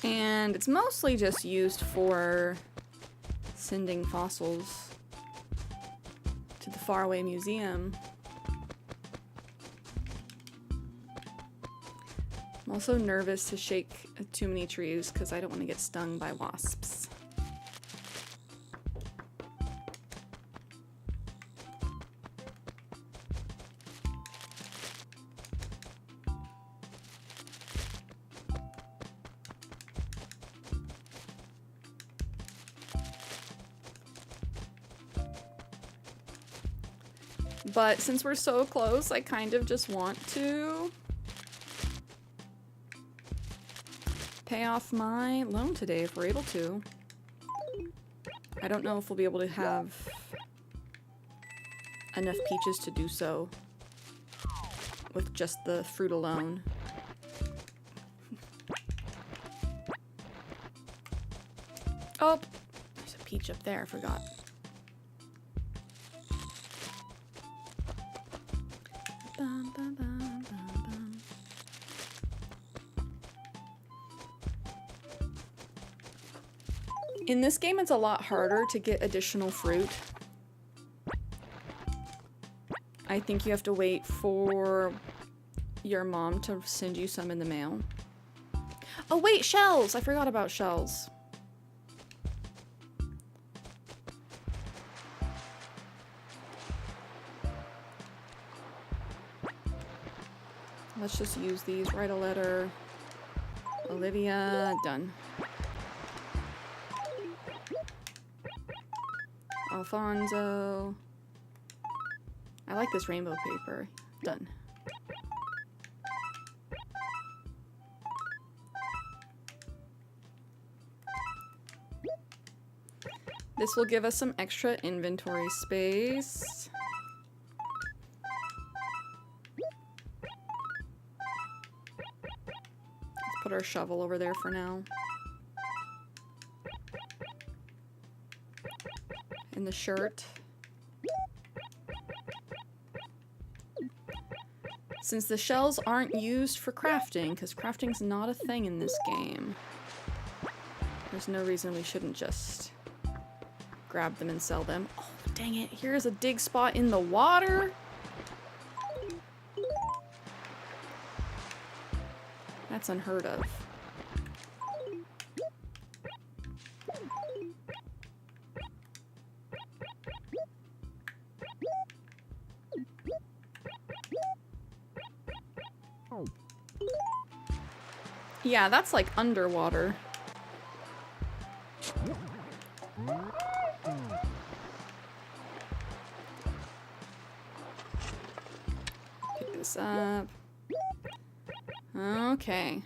And it's mostly just used for sending fossils to the faraway museum. I'm also nervous to shake too many trees because I don't want to get stung by wasps. But since we're so close, I kind of just want to pay off my loan today if we're able to. I don't know if we'll be able to have enough peaches to do so with just the fruit alone. Oh, there's a peach up there, I forgot. Bum, bum, bum, bum, bum. In this game, it's a lot harder to get additional fruit. I think you have to wait for your mom to send you some in the mail. Oh wait, shells! I forgot about shells. Let's just use these. Write a letter. A Olivia, done. Alfonso. I like this rainbow paper. Done. This will give us some extra inventory space. Let's put our shovel over there for now. And the shirt. Since the shells aren't used for crafting, because crafting's not a thing in this game, there's no reason we shouldn't just grab them and sell them. Oh, dang it. Here's a dig spot in the water. That's unheard of. Yeah, that's like underwater. Pick this up. Okay.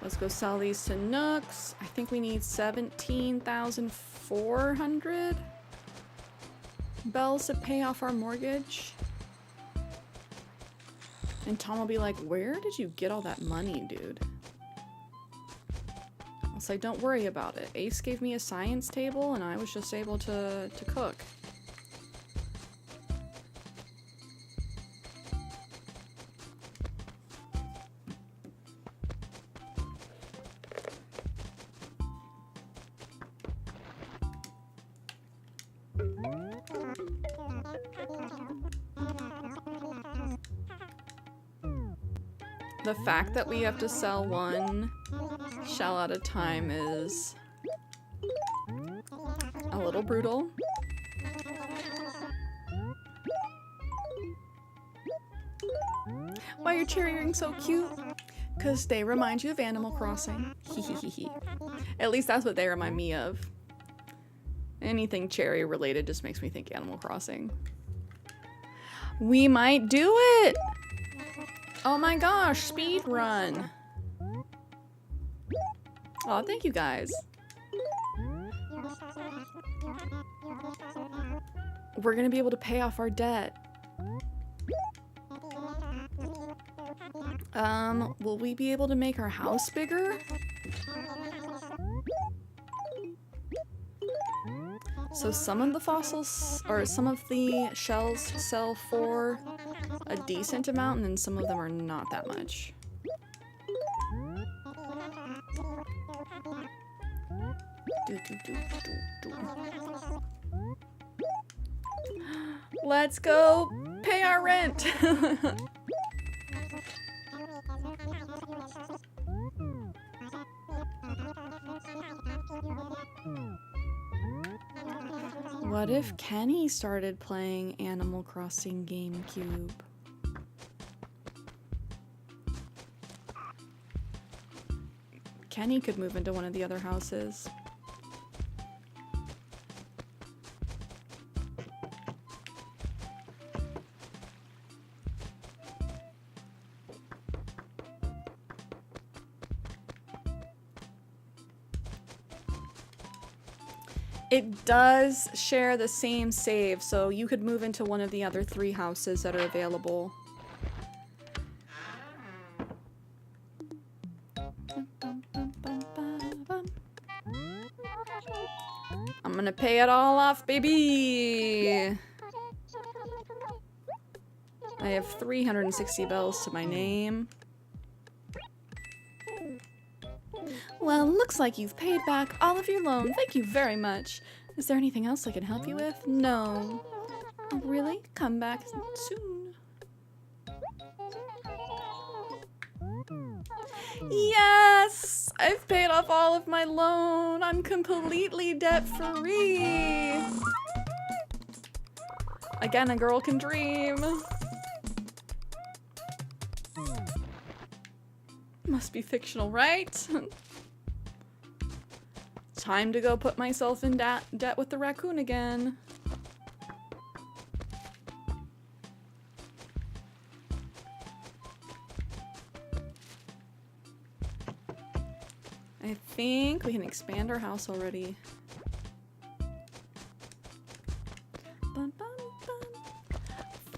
Let's go sell these to Nooks. I think we need 17,400 bells to pay off our mortgage. And Tom will be like, where did you get all that money, dude? I'll say, don't worry about it. Ace gave me a science table and I was just able to cook. The fact that we have to sell one shell at a time is a little brutal. Why are your cherry rings so cute? Because they remind you of Animal Crossing. At least that's what they remind me of. Anything cherry related just makes me think Animal Crossing. We might do it! Oh my gosh, speed run. Oh, thank you guys. We're gonna be able to pay off our debt. Will we be able to make our house bigger? So some of the fossils, or some of the shells sell for a decent amount, and then some of them are not that much. Let's go pay our rent! What if Kenny started playing Animal Crossing GameCube? Kenny could move into one of the other houses. It does share the same save, so you could move into one of the other 3 houses that are available. I'm gonna pay it all off, baby! I have 360 bells to my name. Well, looks like you've paid back all of your loan. Thank you very much. Is there anything else I can help you with? No. Oh, really? Come back soon. Yes! I've paid off all of my loan. I'm completely debt-free. Again, a girl can dream. Must be fictional, right? Time to go put myself in debt with the raccoon again. I think we can expand our house already. Bum, bum, bum.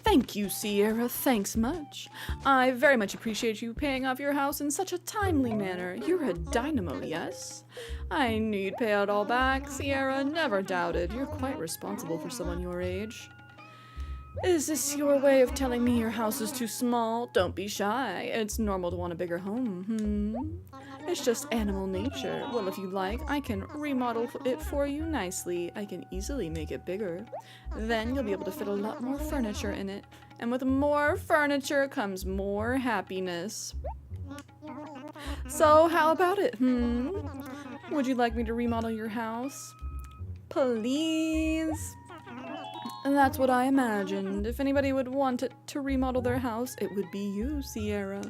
Thank you, Cierra. Thanks much. I very much appreciate you paying off your house in such a timely manner. You're a dynamo, yes? I knew you'd pay it all back, Cierra. Never doubted. You're quite responsible for someone your age. Is this your way of telling me your house is too small? Don't be shy. It's normal to want a bigger home. It's just animal nature. Well, if you like, I can remodel it for you nicely. I can easily make it bigger. Then you'll be able to fit a lot more furniture in it. And with more furniture comes more happiness. So, how about it, Would you like me to remodel your house? Please? That's what I imagined. If anybody would want to remodel their house, it would be you, Cierra.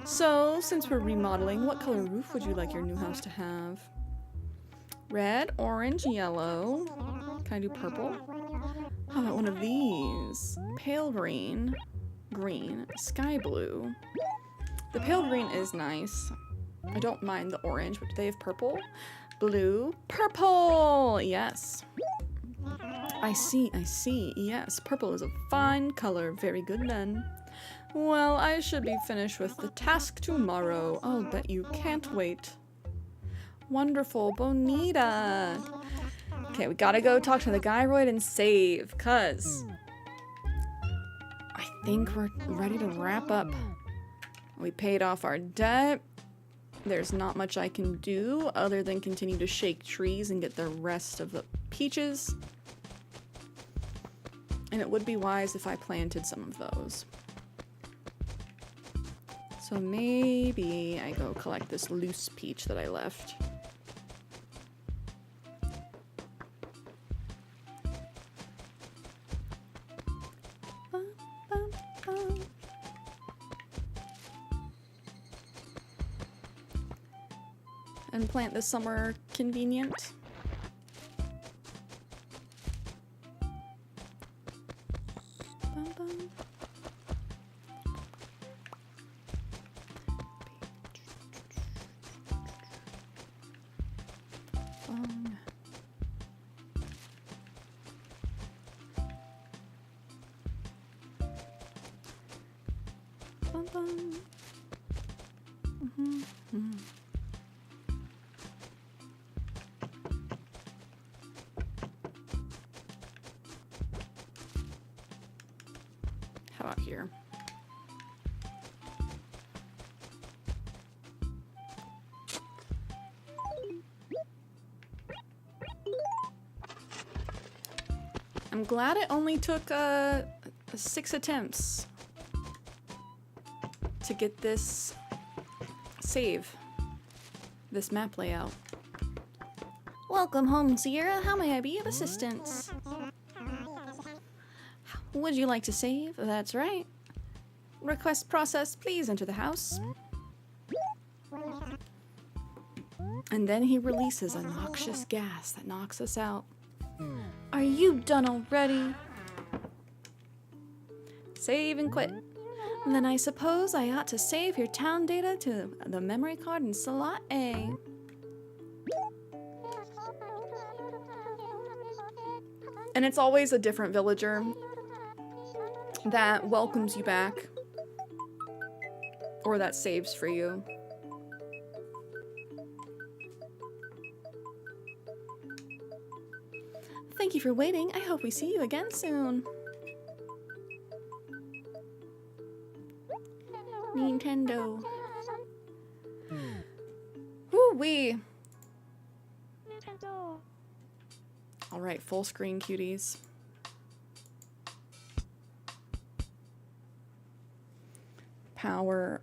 So, since we're remodeling, what color roof would you like your new house to have? Red, orange, yellow. Can I do purple? How about one of these? Pale green, green, sky blue. The pale green is nice. I don't mind the orange, but do they have purple? Blue, purple! Yes. I see. Yes, purple is a fine color. Very good then. Well, I should be finished with the task tomorrow. I'll bet you can't wait. Wonderful, bonita. Okay, we gotta go talk to the gyroid and save, cause I think we're ready to wrap up. We paid off our debt. There's not much I can do other than continue to shake trees and get the rest of the peaches. And it would be wise if I planted some of those. So maybe I go collect this loose peach that I left. And plant this somewhere convenient. How about here? I'm glad it only took 6 attempts to get this save, this map layout. Welcome home, Cierra. How may I be of assistance? Would you like to save? That's right. Request process, please enter the house. And then he releases a noxious gas that knocks us out. Are you done already? Save and quit. Then I suppose I ought to save your town data to the memory card in slot A. And it's always a different villager that welcomes you back, or that saves for you. Thank you for waiting. I hope we see you again soon. Nintendo. Woo-wee. Nintendo. All right, full screen, cuties. Power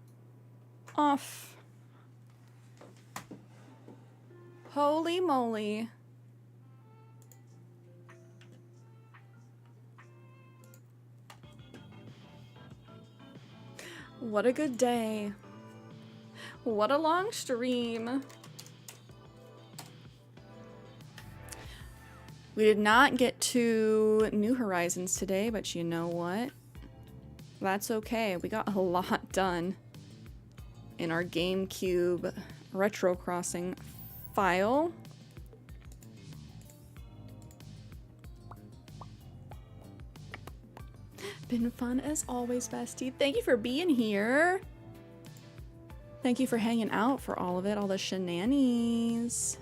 off. Holy moly. What a good day. What a long stream. We did not get to New Horizons today, but you know what? That's okay. We got a lot done in our GameCube Retro Crossing file. Been fun as always, bestie. Thank you for being here. Thank you for hanging out for all of it, all the shenanigans.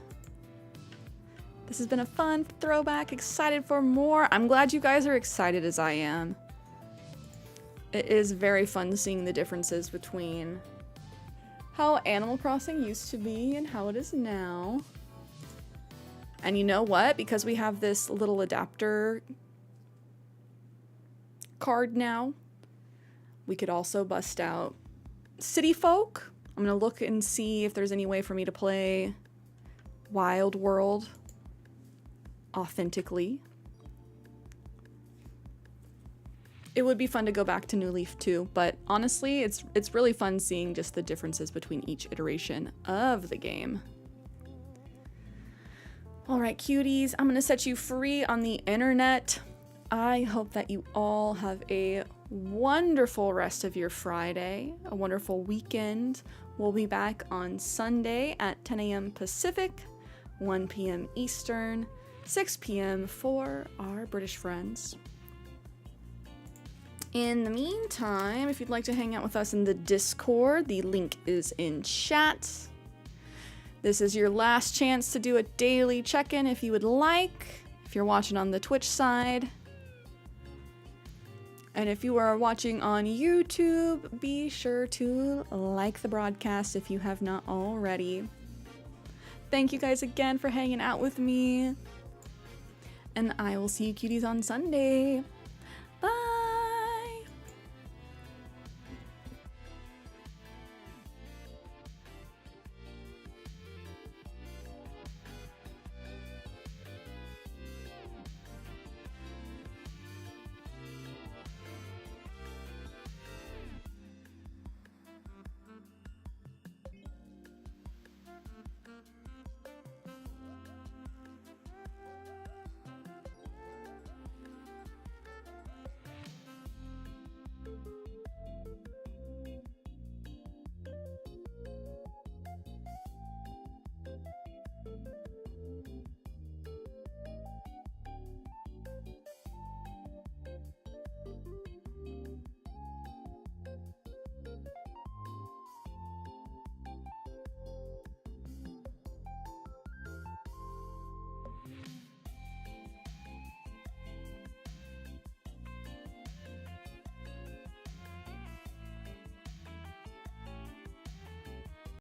This has been a fun throwback. Excited for more. I'm glad you guys are excited as I am. It is very fun seeing the differences between how Animal Crossing used to be and how it is now. And you know what? Because we have this little adapter card now, we could also bust out City Folk. I'm gonna look and see if there's any way for me to play Wild World authentically. It would be fun to go back to New Leaf too, but honestly, it's really fun seeing just the differences between each iteration of the game. All right, cuties, I'm gonna set you free on the internet. I hope that you all have a wonderful rest of your Friday, a wonderful weekend. We'll be back on Sunday at 10 a.m. Pacific, 1 p.m. Eastern, 6 p.m. for our British friends. In the meantime, if you'd like to hang out with us in the Discord, the link is in chat. This is your last chance to do a daily check-in if you would like, if you're watching on the Twitch side. And if you are watching on YouTube, be sure to like the broadcast if you have not already. Thank you guys again for hanging out with me. And I will see you cuties on Sunday. Bye!